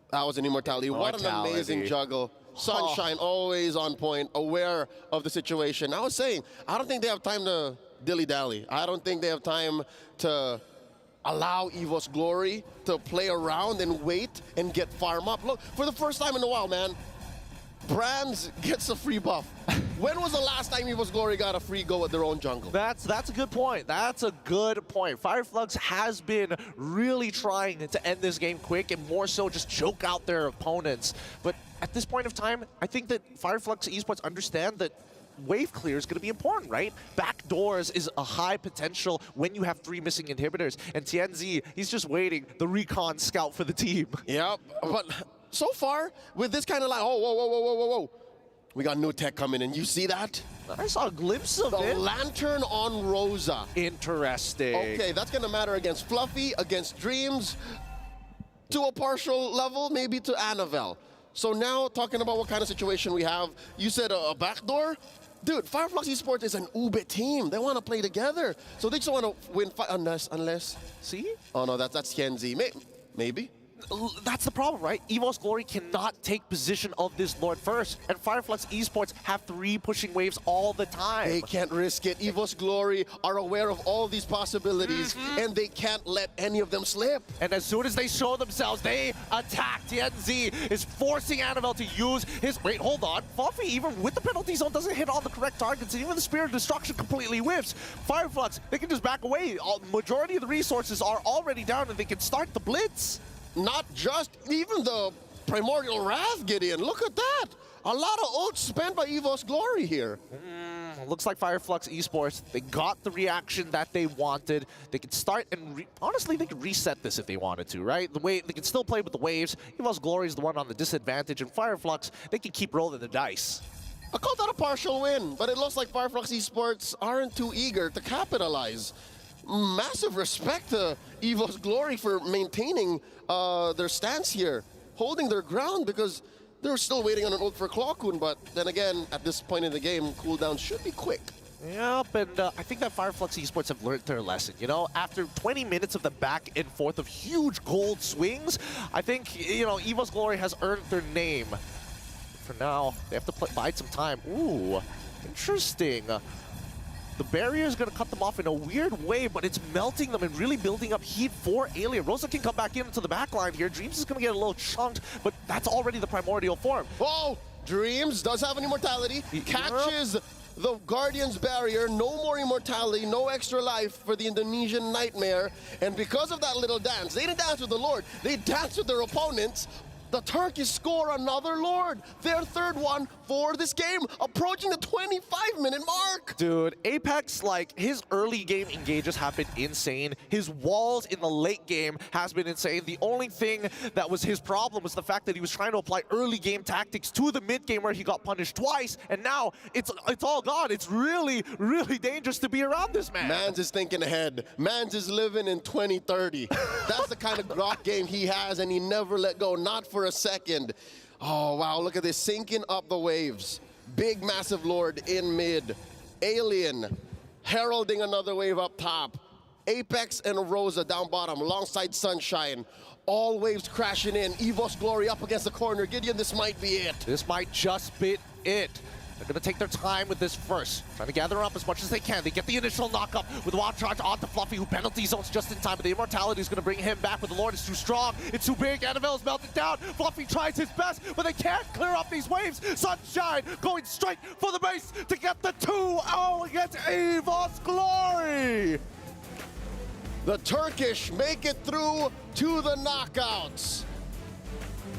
That was an immortality. What an amazing juggle. Sunshine always on point, aware of the situation. I was saying, I don't think they have time to dilly-dally. I don't think they have time to allow EVOS Glory to play around and wait and get farm up. Look, for the first time in a while, man, Brands gets a free buff. When was the last time EVOS Glory got a free go at their own jungle? That's a good point. That's a good point. Fireflux has been really trying to end this game quick and more so just choke out their opponents. But at this point of time, I think that Fireflux Esports understand that wave clear is going to be important, right? Backdoors is a high potential when you have 3 missing inhibitors. And TNZ, he's just waiting, the recon scout for the team. Yep, but so far, with this kind of line, oh, whoa, whoa, whoa, whoa, whoa, whoa. We got new tech coming in. You see that? I saw a glimpse of it. The lantern on Rosa. Interesting. Okay, that's going to matter against Fluffy, against Dreams, to a partial level, maybe to Annabelle. So now, talking about what kind of situation we have, you said a backdoor? Dude, Fireflux Esports is an Ubit team. They want to play together. So they just want to win unless... See? Oh, no, that's TNZ. Maybe. That's the problem, right? EVOS Glory cannot take position of this Lord first, and Fireflux Esports have 3 pushing waves all the time. They can't risk it. EVOS Glory are aware of all these possibilities, and they can't let any of them slip. And as soon as they show themselves, they attack. TNZ is forcing Annabelle to use his... Wait, hold on. Fluffy, even with the penalty zone, doesn't hit all the correct targets, and even the Spirit of Destruction completely whiffs. Fireflux, they can just back away. Majority of the resources are already down, and they can start the blitz. Not just, even the Primordial Wrath, Gideon. Look at that. A lot of ults spent by EVOS Glory here. Looks like Fireflux Esports, they got the reaction that they wanted. They can start and, honestly, they can reset this if they wanted to, right? The way they can still play with the waves. EVOS Glory is the one on the disadvantage, and Fireflux, they can keep rolling the dice. I call that a partial win, but it looks like Fireflux Esports aren't too eager to capitalize. massive respect to EVO's Glory for maintaining their stance here, holding their ground, because they're still waiting on an ult for Clawkun, but then again, at this point in the game, cooldown should be quick. Yep, and I think that Fireflux Esports have learned their lesson. You know, after 20 minutes of the back and forth of huge gold swings, I think, you know, EVO's Glory has earned their name. For now, they have to bide some time. Ooh, interesting. The barrier is going to cut them off in a weird way, but it's melting them and really building up heat for Alien. Rosa can come back into the back line here. Dreams is going to get a little chunked, but that's already the primordial form. Oh, Dreams does have an immortality. Catches the Guardian's barrier. No more immortality, no extra life for the Indonesian Nightmare. And because of that little dance, they didn't dance with the Lord. They danced with their opponents. The Turkish score another Lord, their third one for this game, approaching the 25-minute mark. Dude, Apex, like, his early game engages have been insane. His walls in the late game has been insane. The only thing that was his problem was the fact that he was trying to apply early game tactics to the mid game where he got punished twice, and now it's all gone. It's really, really dangerous to be around this man. Mans is thinking ahead. Mans is living in 2030. That's the kind of grok game he has, and he never let go, not for a second. Oh, wow, look at this, sinking up the waves. Big, massive Lord in mid. Alien heralding another wave up top. Apex and Rosa down bottom alongside Sunshine. All waves crashing in. EVO's Glory up against the corner. Gideon, this might be it. This might just be it. They're going to take their time with this first, trying to gather up as much as they can. They get the initial knock-up with Wild Charge onto Fluffy, who penalty zones just in time, but the immortality is going to bring him back, but the Lord is too strong. It's too big. Annabelle's melted down. Fluffy tries his best, but they can't clear up these waves. Sunshine going straight for the base to get the 2-0 against EVO's Glory. The Turkish make it through to the knockouts.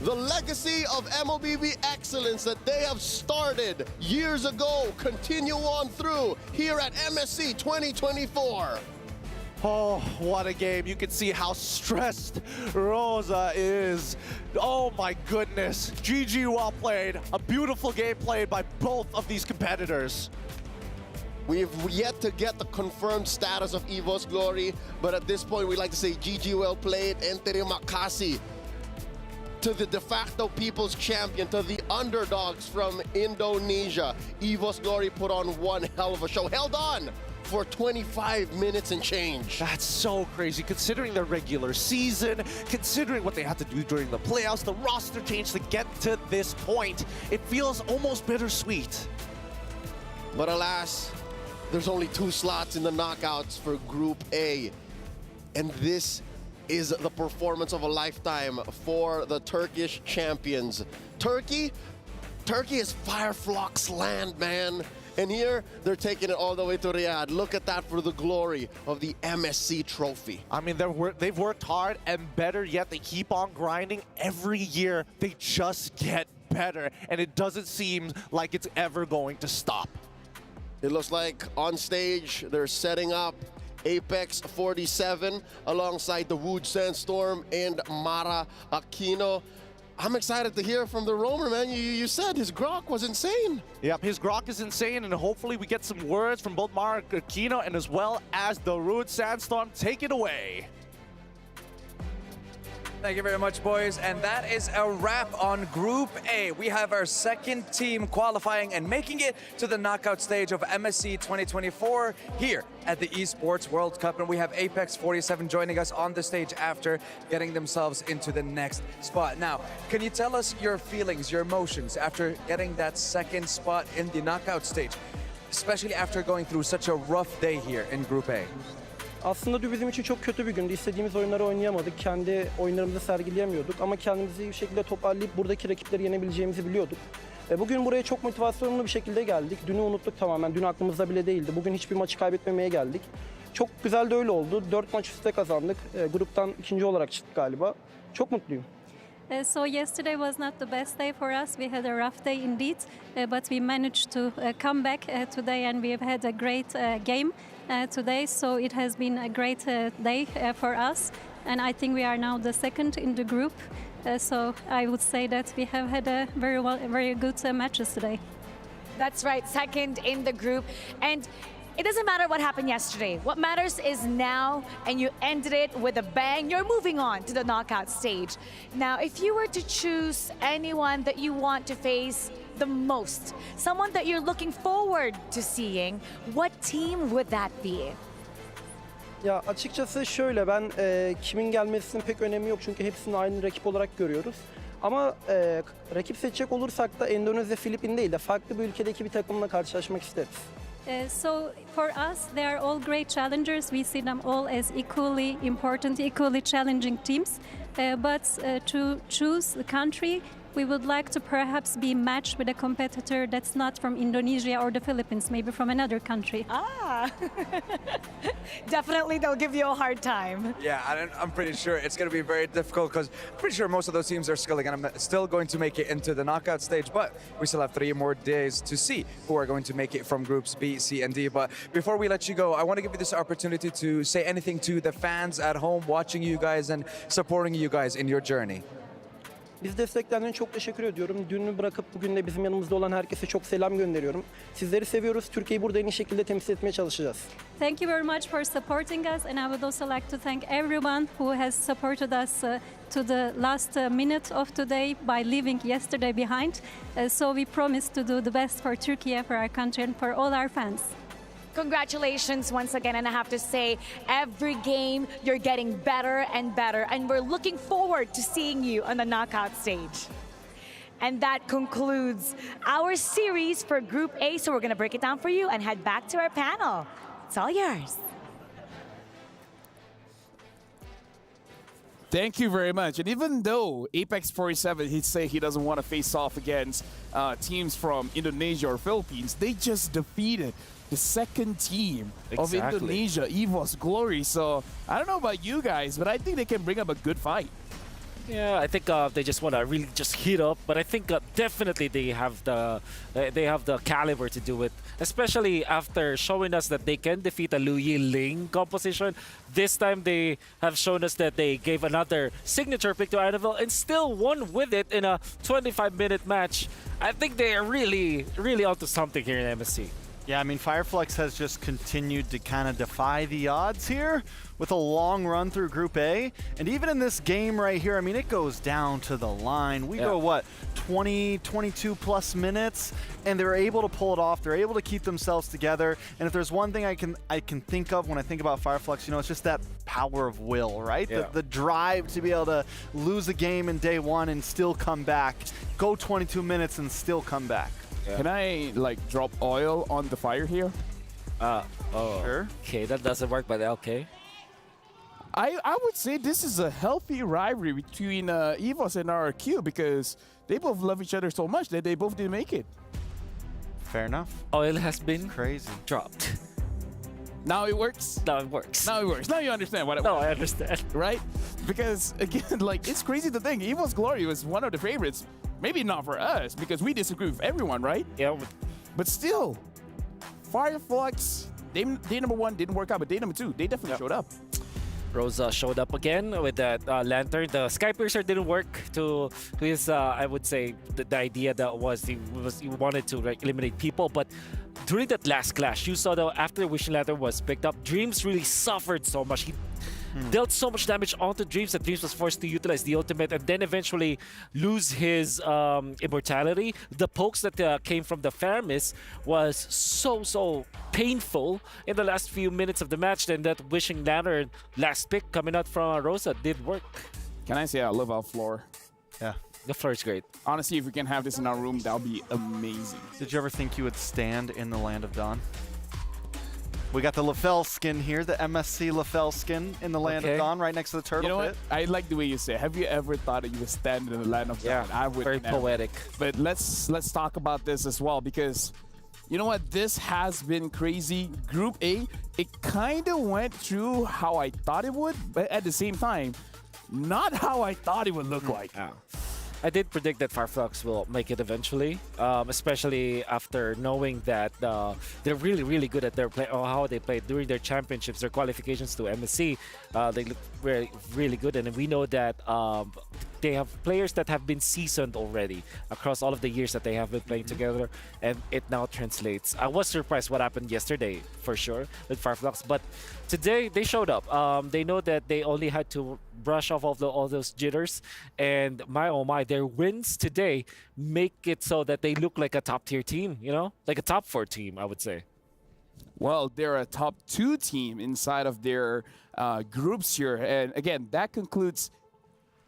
The legacy of MLBB excellence that they have started years ago continue on through here at MSC 2024. Oh, what a game. You can see how stressed Rosa is. Oh my goodness. GG, well played. A beautiful game played by both of these competitors. We've yet to get the confirmed status of EVO's Glory, but at this point, we'd like to say GG, well played, and terima kasih to the de facto people's champion, to the underdogs from Indonesia. EVO's Glory put on one hell of a show. Held on for 25 minutes and change. That's so crazy, considering their regular season, considering what they had to do during the playoffs, the roster change to get to this point. It feels almost bittersweet. But alas, there's only 2 slots in the knockouts for Group A. And this is the performance of a lifetime for the Turkish champions. Turkey is Fireflux land, man. And here, they're taking it all the way to Riyadh. Look at that for the glory of the MSC trophy. I mean, they've worked hard, and better yet, they keep on grinding. Every year, they just get better, and it doesn't seem like it's ever going to stop. It looks like on stage, they're setting up Apex 47 alongside the Wood Sandstorm and Mara Aquino. I'm excited to hear from the roamer, man. You said his grok was insane. Yep, his grok is insane, and hopefully we get some words from both Mara Aquino and as well as the Rude Sandstorm. Take it away. Thank you very much, boys. And that is a wrap on Group A. We have our second team qualifying and making it to the knockout stage of MSC 2024 here at the Esports World Cup. And we have Apex 47 joining us on the stage after getting themselves into the next spot. Now, can you tell us your feelings, your emotions after getting that second spot in the knockout stage, especially after going through such a rough day here in Group A? Aslında dün bizim için çok kötü bir gündü. İstediğimiz oyunları oynayamadık. Kendi oyunlarımızı sergileyemiyorduk. Ama kendimizi iyi bir şekilde toparlayıp buradaki rakipleri yenebileceğimizi biliyorduk. Bugün buraya çok motivasyonlu bir şekilde geldik. Dünü unuttuk tamamen. Dün aklımızda bile değildi. Bugün hiçbir maçı kaybetmemeye geldik. Çok güzel de öyle oldu. 4 maç üstte kazandık. Gruptan ikinci olarak çıktık galiba. Çok mutluyum. So yesterday was not the best day for us. We had a rough day indeed, but we managed to come back today, and we have had a great game today. So it has been a great day for us, and I think we are now the second in the group. So I would say that we have had a very good matches today. That's right, second in the group. And it doesn't matter what happened yesterday. What matters is now, and you ended it with a bang. You're moving on to the knockout stage. Now, if you were to choose anyone that you want to face the most, someone that you're looking forward to seeing, what team would that be? Ya açıkçası şöyle, ben kimin gelmesinin pek önemi yok çünkü hepsini aynı rakip olarak görüyoruz. Ama rakip seçecek olursak da Endonezya, Filipin değil de farklı bir ülkedeki bir takımla karşılaşmak isteriz. So for us, they are all great challengers. We see them all as equally important, equally challenging teams. But to choose the country, we would like to perhaps be matched with a competitor that's not from Indonesia or the Philippines, maybe from another country. Ah, definitely they'll give you a hard time. Yeah, I'm pretty sure it's going to be very difficult because I'm pretty sure most of those teams are still going to make it into the knockout stage, but we still have 3 more days to see who are going to make it from groups B, C, and D. But before we let you go, I want to give you this opportunity to say anything to the fans at home watching you guys and supporting you guys in your journey. Biz desteklerden çok teşekkür ediyorum. Dünü bırakıp bugün de bizim yanımızda olan herkese çok selam gönderiyorum. Sizleri seviyoruz. Türkiye'yi burada en iyi şekilde temsil etmeye çalışacağız. Thank you very much for supporting us, and I would also like to thank everyone who has supported us to the last minute of today by leaving yesterday behind. So we promise to do the best for Turkey, for our country, and for all our fans. Congratulations once again, and I have to say, every game you're getting better and better, and we're looking forward to seeing you on the knockout stage. And that concludes our series for Group A, so we're going to break it down for you and head back to our panel. It's all yours. Thank you very much. And even though Apex 47, he'd say he doesn't want to face off against teams from Indonesia or Philippines, they just defeated the second team of Indonesia, EVOS Glory. So I don't know about you guys, but I think they can bring up a good fight. Yeah, I think they just want to really just heat up, but I think definitely they have the caliber to do it, especially after showing us that they can defeat a Liu Yiling composition. This time they have shown us that they gave another signature pick to Annabelle and still won with it in a 25-minute match. I think they are really, really onto something here in MSC. Yeah, I mean, Fireflex has just continued to kind of defy the odds here with a long run through Group A. And even in this game right here, I mean, it goes down to the line. We go, what, 20, 22 plus minutes? And they're able to pull it off. They're able to keep themselves together. And if there's one thing I can think of when I think about Fireflex, you know, it's just that power of will, right? Yeah. The drive to be able to lose a game in day one and still come back. Go 22 minutes and still come back. Yeah. Can I like drop oil on the fire here? Sure. Okay, that doesn't work, but okay. I would say this is a healthy rivalry between EVOS and RRQ because they both love each other so much that they both didn't make it. Fair enough. Oil has been crazy dropped. Now it works? Now it works. Now it works. Now you understand what it No, I understand. Right? Because, again, like, it's crazy to think EVOS Glory was one of the favorites. Maybe not for us, because we disagree with everyone, right? Yeah. But still, Fireflex, day number 1 didn't work out, but day number 2, they definitely showed up. Rosa showed up again with that lantern. The Sky Piercer didn't work to his, I would say, the idea that he wanted to like, eliminate people. But during that last clash, you saw that after the Wishing Lantern was picked up, Dreams really suffered so much. He dealt so much damage onto Dreams that Dreams was forced to utilize the ultimate and then eventually lose his immortality. The pokes that came from the Faramis was so painful in the last few minutes of the match. Then that Wishing Lantern last pick coming out from Rosa did work. Can I say I love our floor? Yeah. The floor is great. Honestly, if we can have this in our room, that would be amazing. Did you ever think you would stand in the Land of Dawn? We got the LaFell skin here, the MSC LaFell skin in the Land of Dawn right next to the turtle You know pit. what? I like the way you say it. Have you ever thought that you would stand in the Land of Dawn? I would very never. poetic. But let's talk about this as well because you know what? This has been crazy. Group A, it kind of went through how I thought it would, but at the same time, not how I thought it would look like. I did predict that Fireflex will make it eventually, especially after knowing that they're really, really good at their play, or how they played during their championships, their qualifications to MSC. They look really, really good, and we know that they have players that have been seasoned already across all of the years that they have been playing together, and it now translates. I was surprised what happened yesterday, for sure, with Fireflux, but today they showed up. They know that they only had to brush off all those jitters, and my oh my, their wins today make it so that they look like a top-tier team, you know? Like a top-4 team, I would say. Well, they're a top 2 team inside of their groups here. And again, that concludes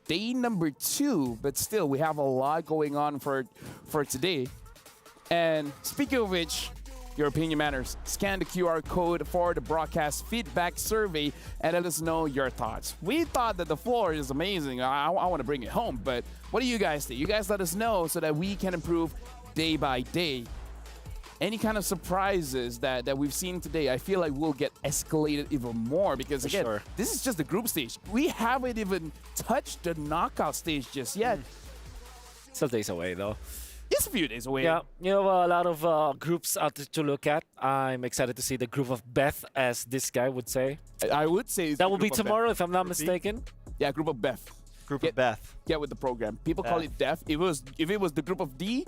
day number 2. But still, we have a lot going on for today. And speaking of which, your opinion matters. Scan the QR code for the broadcast feedback survey and let us know your thoughts. We thought that the floor is amazing. I want to bring it home. But what do you guys think? You guys let us know so that we can improve day by day. Any kind of surprises that we've seen today, I feel like we'll get escalated even more because, again, this is just the group stage. We haven't even touched the knockout stage just yet. Still days away, though. It's a few days away. Yeah, you know, a lot of groups out to look at. I'm excited to see the group of Beth, as this guy would say. I would say that will be tomorrow, if I'm not mistaken. Yeah, group of Beth. Group of Beth. Get with the program. People call it Death. If it was the group of D,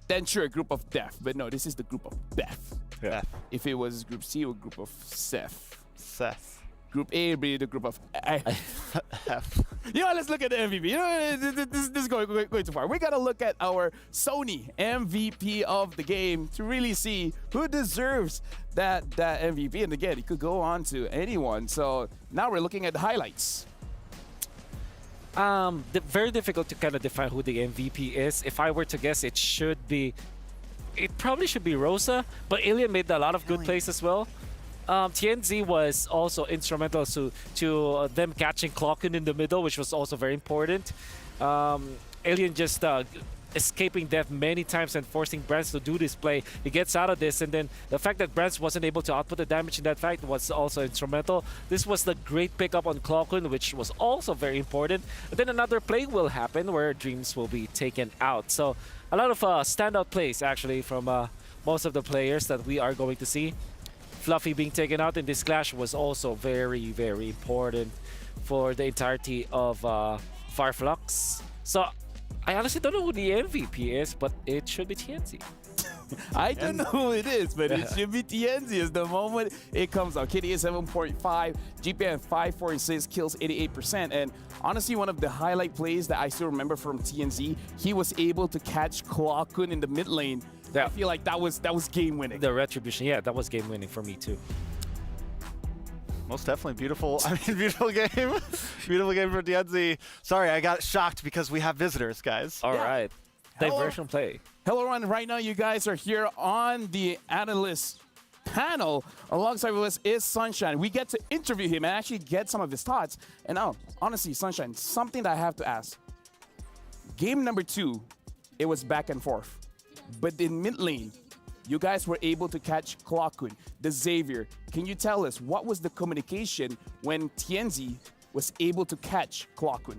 then sure, group of Death. But no, this is the group of Beth. Yeah. If it was group C or group of Seth. Seth. Group A would be the group of F. You know, let's look at the MVP. You know, this is going too far. We got to look at our Sony MVP of the game to really see who deserves that MVP. And again, it could go on to anyone. So now we're looking at the highlights. Very difficult to kind of define who the MVP is. If I were to guess, it probably should be Rosa, but Alien made a lot of good plays as well. TNZ was also instrumental to them catching Clocken in the middle, which was also very important. Alien just escaping death many times and forcing Brands to do this play. He gets out of this, and then the fact that Brands wasn't able to output the damage in that fight was also instrumental. This was the great pickup on Clocken, which was also very important. And then another play will happen where Dreams will be taken out. So a lot of standout plays, actually, from most of the players that we are going to see. Fluffy being taken out in this clash was also very, very important for the entirety of Fireflux. So I honestly don't know who the MVP is, but it should be TNZ. I don't know who it is, but it should be TNZ as the moment it comes out. KD is 7.5, GPM 546, kills 88%. And honestly, one of the highlight plays that I still remember from TNZ, he was able to catch Clockun in the mid lane. I feel like that was game winning. The retribution, yeah, that was game winning for me too. Most definitely beautiful. I mean, beautiful game. Beautiful game for TNZ. Sorry, I got shocked because we have visitors, guys. All right. Diversion play. Hello, everyone. Right now, you guys are here on the analyst panel. Alongside with us is Sunshine. We get to interview him and actually get some of his thoughts. And now, honestly, Sunshine, something that I have to ask. Game number 2, it was back and forth. But in mid lane, you guys were able to catch Clockun, the Xavier. Can you tell us what was the communication when TNZ was able to catch Clockun?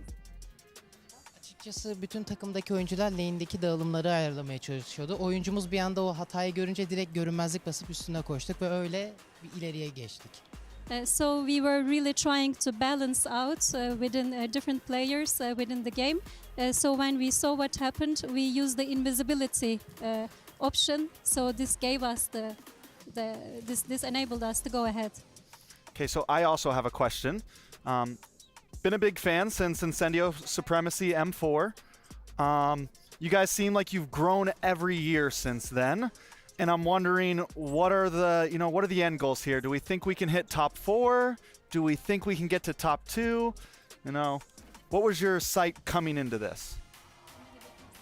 Açıkçası bütün takımdaki oyuncular lane'deki dağılımları ayarlamaya çalışıyordu. Oyuncumuz bir anda o hatayı görünce direkt görünmezlik basıp üstüne koştuk ve öyle bir ileriye geçtik. So we were really trying to balance out within different players within the game. So when we saw what happened, we used the invisibility option. So this gave us this enabled us to go ahead. Okay, so I also have a question. Been a big fan since Incendio Supremacy M4. You guys seem like you've grown every year since then. And I'm wondering, what are the end goals here? Do we think we can hit top 4? Do we think we can get to top 2? What was your sight coming into this?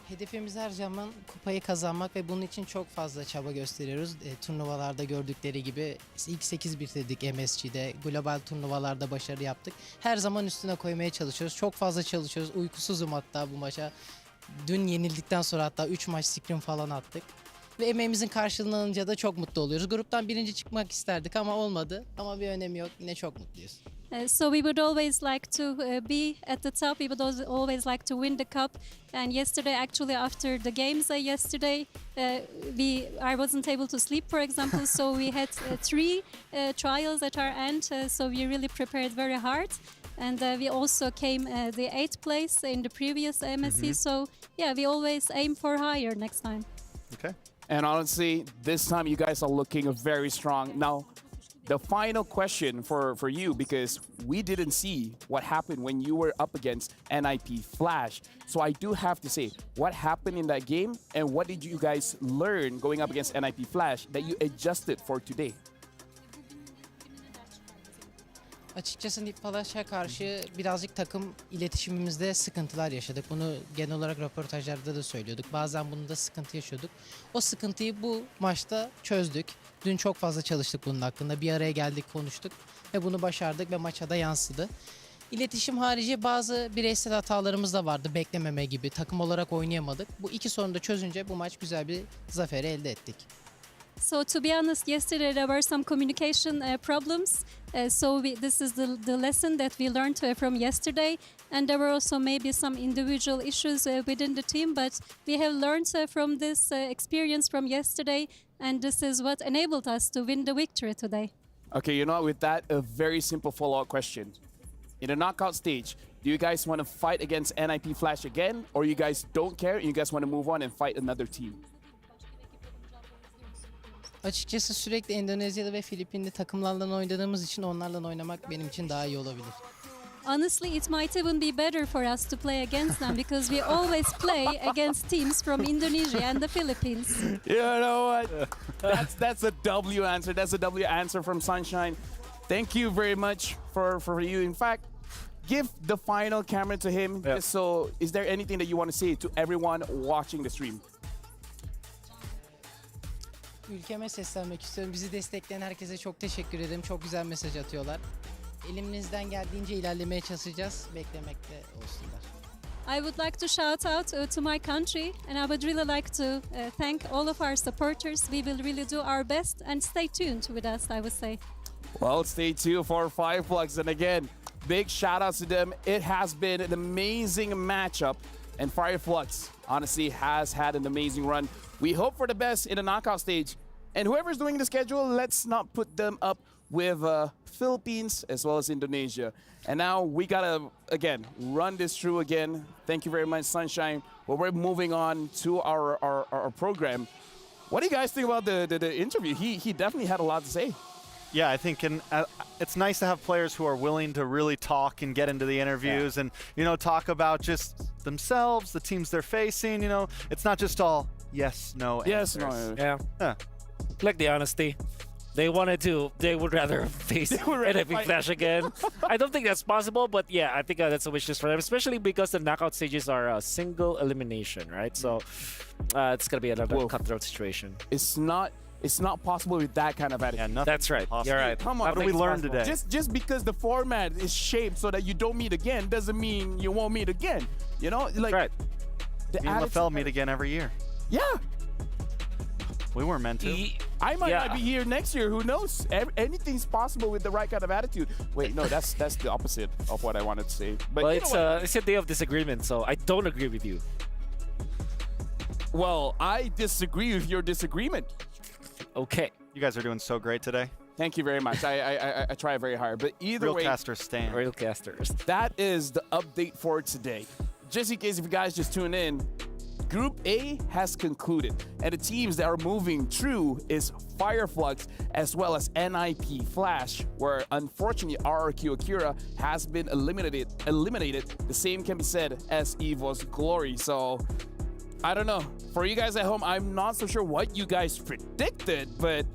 Hedefimiz her zaman kupayı kazanmak ve bunun için çok fazla çaba gösteriyoruz. Turnuvalarda gördükleri gibi ilk 8 bitirdik MSC'de, global turnuvalarda başarı yaptık. Her zaman üstüne koymaya çalışıyoruz. Çok fazla çalışıyoruz. Uykusuzum hatta bu maça. Dün yenildikten sonra hatta 3 maç scrim falan attık. Ve emeğimizin karşılığını alınca da çok mutlu oluyoruz. Gruptan birinci çıkmak isterdik ama olmadı. Ama bir önemi yok. Yine çok mutluyuz. So we would always like to be at the top. We would always like to win the cup. And yesterday, actually, after the games yesterday, I wasn't able to sleep, for example. So we had 3 trials at our end. So we really prepared very hard. And we also came the 8th place in the previous MSC. So yeah, we always aim for higher next time. Okay. And honestly, this time you guys are looking very strong. Now, the final question for you, because we didn't see what happened when you were up against NIP Flash. So I do have to say, what happened in that game and what did you guys learn going up against NIP Flash that you adjusted for today? Açıkçası Nip Palaş'a karşı birazcık takım iletişimimizde sıkıntılar yaşadık. Bunu genel olarak röportajlarda da söylüyorduk. Bazen bunda sıkıntı yaşıyorduk. O sıkıntıyı bu maçta çözdük. Dün çok fazla çalıştık bunun hakkında. Bir araya geldik, konuştuk ve bunu başardık ve maça da yansıdı. İletişim harici bazı bireysel hatalarımız da vardı. Beklememe gibi. Takım olarak oynayamadık. Bu iki sorunu da çözünce bu maç güzel bir zaferi elde ettik. So to be honest, yesterday there were some communication problems. This is the lesson that we learned from yesterday. And there were also maybe some individual issues within the team. But we have learned from this experience from yesterday. And this is what enabled us to win the victory today. Okay, you know, with that, a very simple follow-up question. In the knockout stage, do you guys want to fight against NIP Flash again? Or you guys don't care and you guys want to move on and fight another team? Açıkçası sürekli Endonezyalı ve Filipinli takımlarla oynadığımız için onlarla oynamak benim için daha iyi olabilir. Honestly, it might even be better for us to play against them because we always play against teams from Indonesia and the Philippines. You know what? That's a W answer. That's a W answer from Sunshine. Thank you very much for you. In fact, give the final camera to him. Yep. So, is there anything that you want to say to everyone watching the stream? Ülkeme seslenmek istiyorum. Bizi destekleyen herkese çok teşekkür ederim. Çok güzel mesaj atıyorlar. Elimizden geldiğince ilerlemeye çalışacağız. Beklemekte olsunlar. I would like to shout out to my country and I would really like to thank all of our supporters. We will really do our best and stay tuned with us, I would say. Well, stay tuned for Fireflux. And again, big shout outs to them. It has been an amazing matchup. And Fireflux, honestly, has had an amazing run. We hope for the best in the knockout stage. And whoever's doing the schedule, let's not put them up with Philippines as well as Indonesia. And now we gotta, again, run this through again. Thank you very much, Sunshine. Well, we're moving on to our program. What do you guys think about the interview? He definitely had a lot to say. Yeah, I think it's nice to have players who are willing to really talk and get into the interviews and, talk about just themselves, the teams they're facing. It's not just all yes, no answers. No. Yeah. Like the honesty. They would rather face NIP Flash again. I don't think that's possible, but yeah, I think that's a wish list for them, especially because the knockout stages are a single elimination, right? So it's going to be another cutthroat situation. It's not possible with that kind of attitude. Yeah, that's right. Possible. You're right. Come on. What did we learn today? Just because the format is shaped so that you don't meet again doesn't mean you won't meet again. Like right. Me and LaFell meet again every year. Yeah. We weren't meant to. I might not be here next year. Who knows? Anything's possible with the right kind of attitude. Wait, no, that's the opposite of what I wanted to say. But it's a day of disagreement, so I don't agree with you. Well, I disagree with your disagreement. Okay. You guys are doing so great today. Thank you very much. I try very hard. But either way, Realcasters stand. Realcasters. That is the update for today. Just in case if you guys just tune in, Group A has concluded, and the teams that are moving through is Fireflux as well as NIP Flash, where unfortunately RRQ Akira has been eliminated. The same can be said as EVO's Glory. So I don't know. For you guys at home, I'm not so sure what you guys predicted, but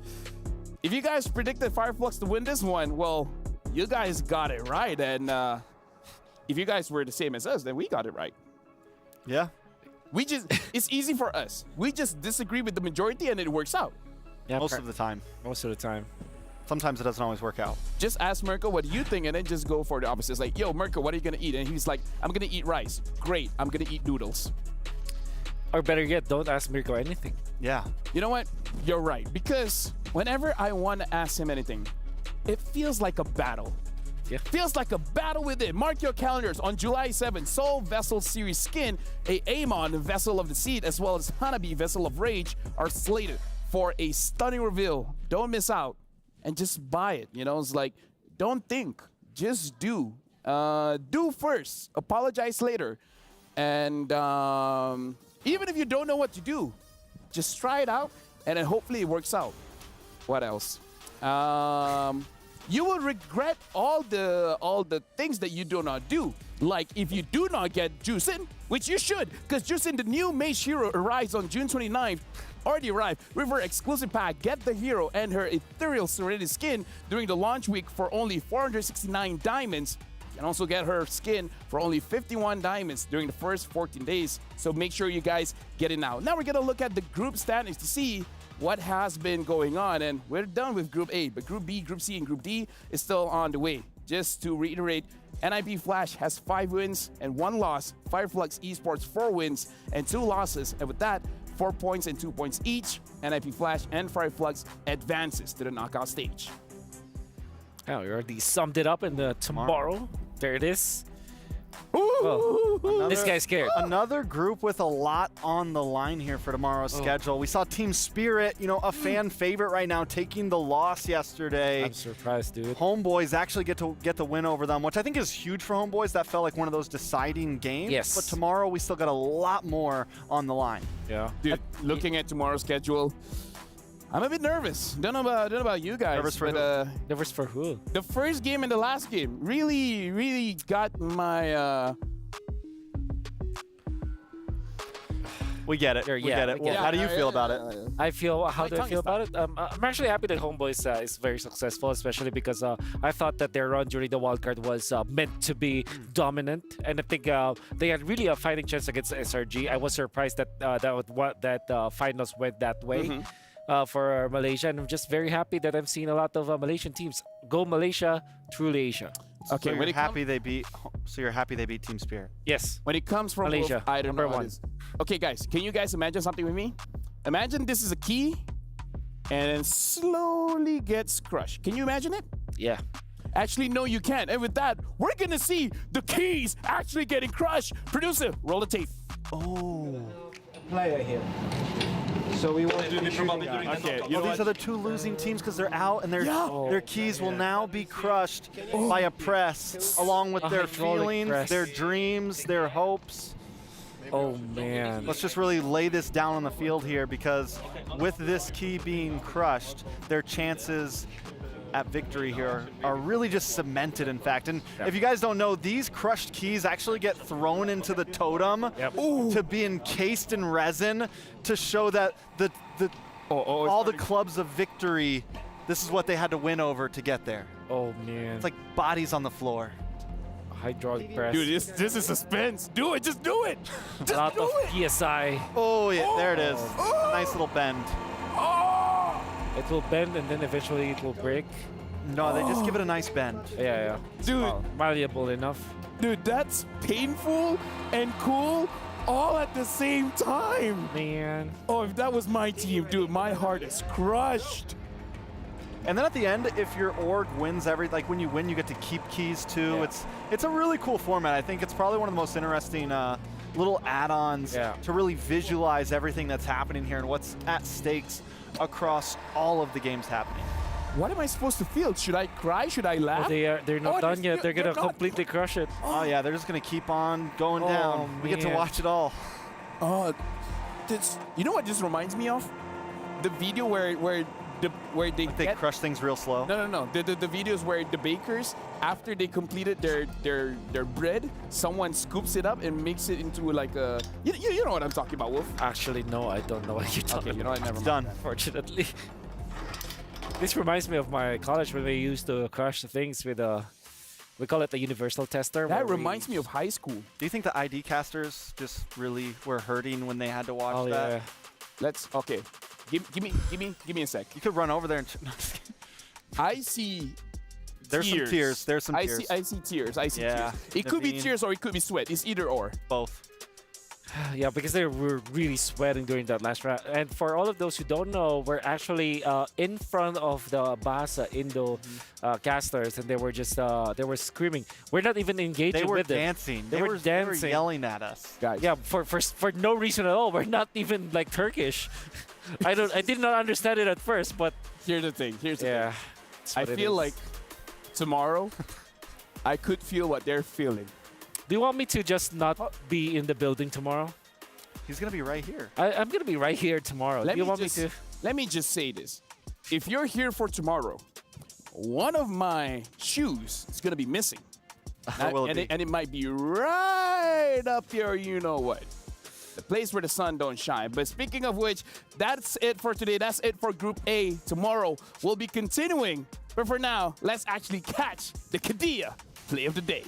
if you guys predicted Fireflux to win this one, well, you guys got it right. And if you guys were the same as us, then we got it right. Yeah. It's easy for us. We just disagree with the majority and it works out. Yeah, most of the time. Sometimes it doesn't always work out. Just ask Mirko, what do you think? And then just go for the opposite. It's like, yo, Mirko, what are you going to eat? And he's like, I'm going to eat rice. Great. I'm going to eat noodles. Or better yet, don't ask Mirko anything. Yeah. You know what? You're right. Because whenever I want to ask him anything, it feels like a battle. Yeah. Feels like a battle within. Mark your calendars. On July 7th, Soul Vessel Series Skin, a Amon Vessel of the Seed, as well as Hanabi Vessel of Rage are slated for a stunning reveal. Don't miss out and just buy it. It's like, don't think, just do. Do first, apologize later. And even if you don't know what to do, just try it out, and then hopefully it works out. What else? You will regret all the things that you do not do. Like if you do not get Juicin, which you should, because Juicin, the new mage hero, arrives on June 29th. Already arrived with her exclusive pack. Get the hero and her ethereal serenity skin during the launch week for only 469 diamonds. You can also get her skin for only 51 diamonds during the first 14 days. So make sure you guys get it now. Now we're gonna look at the group standings to see what has been going on, and we're done with Group A, but Group B, Group C, and Group D is still on the way. Just to reiterate, NIP Flash has 5 wins and 1 loss, Fireflux Esports 4 wins and 2 losses, and with that, 4 points and 2 points each. NIP Flash and Fireflux advances to the knockout stage. Oh, we already summed it up in the tomorrow. There it is. This guy's scared. Another group with a lot on the line here for tomorrow's schedule. We saw Team Spirit, you know, a fan favorite right now, taking the loss yesterday. I'm surprised, dude. Homeboys actually get the win over them, which I think is huge for Homeboys. That felt like one of those deciding games. Yes. But tomorrow we still got a lot more on the line. Yeah. Dude, looking at tomorrow's schedule, I'm a bit nervous. Don't know about you guys. Nervous for but, who? Nervous for who? The first game and the last game really got my. We get it. We get it. Well, how do you feel about it? How do I feel about it? I'm actually happy that Homeboys is very successful, especially because I thought that their run during the wildcard was meant to be dominant, and I think they had really a fighting chance against SRG. I was surprised that that finals went that way. For Malaysia, and I'm just very happy that I'm seeing a lot of Malaysian teams. Go Malaysia, truly Asia. Okay, so you're happy they beat. So you're happy they beat Team Spirit. Yes. When it comes from Malaysia, Wolf, I don't know number what one. it is. Okay, guys, can you guys imagine something with me? Imagine this is a key, and then slowly gets crushed. Can you imagine it? Yeah. Actually, no, you can't. And with that, we're gonna see the keys actually getting crushed. Producer, roll the tape. Oh. Player here. So we want to do okay, well, these are the 2 losing teams because they're out, and their keys will now be crushed by a press, along with their feelings, their dreams, their hopes. Oh, man. Let's just really lay this down on the field here, because with this key being crushed, their chances at victory here are really just cemented, in fact. And if you guys don't know, these crushed keys actually get thrown into the totem to be encased in resin to show that all the clubs of victory, this is what they had to win over to get there. Oh, man. It's like bodies on the floor. Hydraulic press. Dude, this is suspense. Do it, just do it. Just a lot do of it. PSI. Oh, yeah, there it is. Nice little bend. It will bend and then eventually it will break. No, they just give it a nice bend. Yeah. Dude. Malleable enough. Dude, that's painful and cool all at the same time. Man. Oh, if that was my team, dude, my heart is crushed. And then at the end, if your org wins like when you win, you get to keep keys too. Yeah. It's a really cool format. I think it's probably one of the most interesting little add-ons to really visualize everything that's happening here and what's at stakes across all of the games happening. What am I supposed to feel? Should I cry? Should I laugh? Well, they're not done yet. They're gonna completely crush it. Oh yeah, they're just gonna keep on going down. We get to watch it all. You know what this reminds me of? The video where they crush things real slow. No. The videos where the bakers, after they completed their bread, someone scoops it up and makes it into like a. You know what I'm talking about, Wolf? Actually, no, I don't know what you're talking Okay, you know what? Never mind. Done. Unfortunately. This reminds me of my college when we used to crush the things with we call it the universal tester. That reminds me of high school. Do you think the ID casters just really were hurting when they had to watch that? Yeah. Let's Give me a sec. You could run over there and. No, I see. There's some tears. There's some tears. I see tears. I see tears. It could be tears or it could be sweat. It's either or. Both. Yeah, because they were really sweating during that last round. And for all of those who don't know, we're actually in front of the Basa Indo casters, and they were just they were screaming. We're not even engaging with them. Dancing. They were dancing. They were yelling at us. Guys. Yeah, for no reason at all. We're not even like Turkish. I did not understand it at first, but here's the thing. I it feel is. like tomorrow I could feel what they're feeling. Do you want me to just not be in the building tomorrow? He's going to be right here. I'm going to be right here tomorrow. Do you want me to? Let me just say this. If you're here for tomorrow, one of my shoes is going to be missing. And it might be right up here, you know what. The place where the sun don't shine. But speaking of which, that's it for today. That's it for Group A. Tomorrow, we'll be continuing. But for now, let's actually catch the Qiddiya play of the day.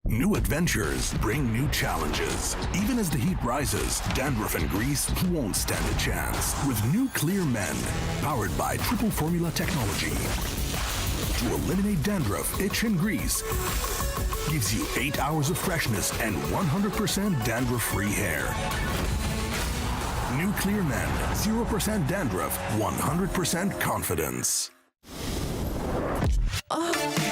New adventures bring new challenges. Even as the heat rises, dandruff and grease won't stand a chance. With new Clear Men, powered by triple formula technology. To eliminate dandruff, itch, and grease, gives you 8 hours of freshness and 100% dandruff-free hair. New Clear Men, 0% dandruff, 100% confidence. Oh.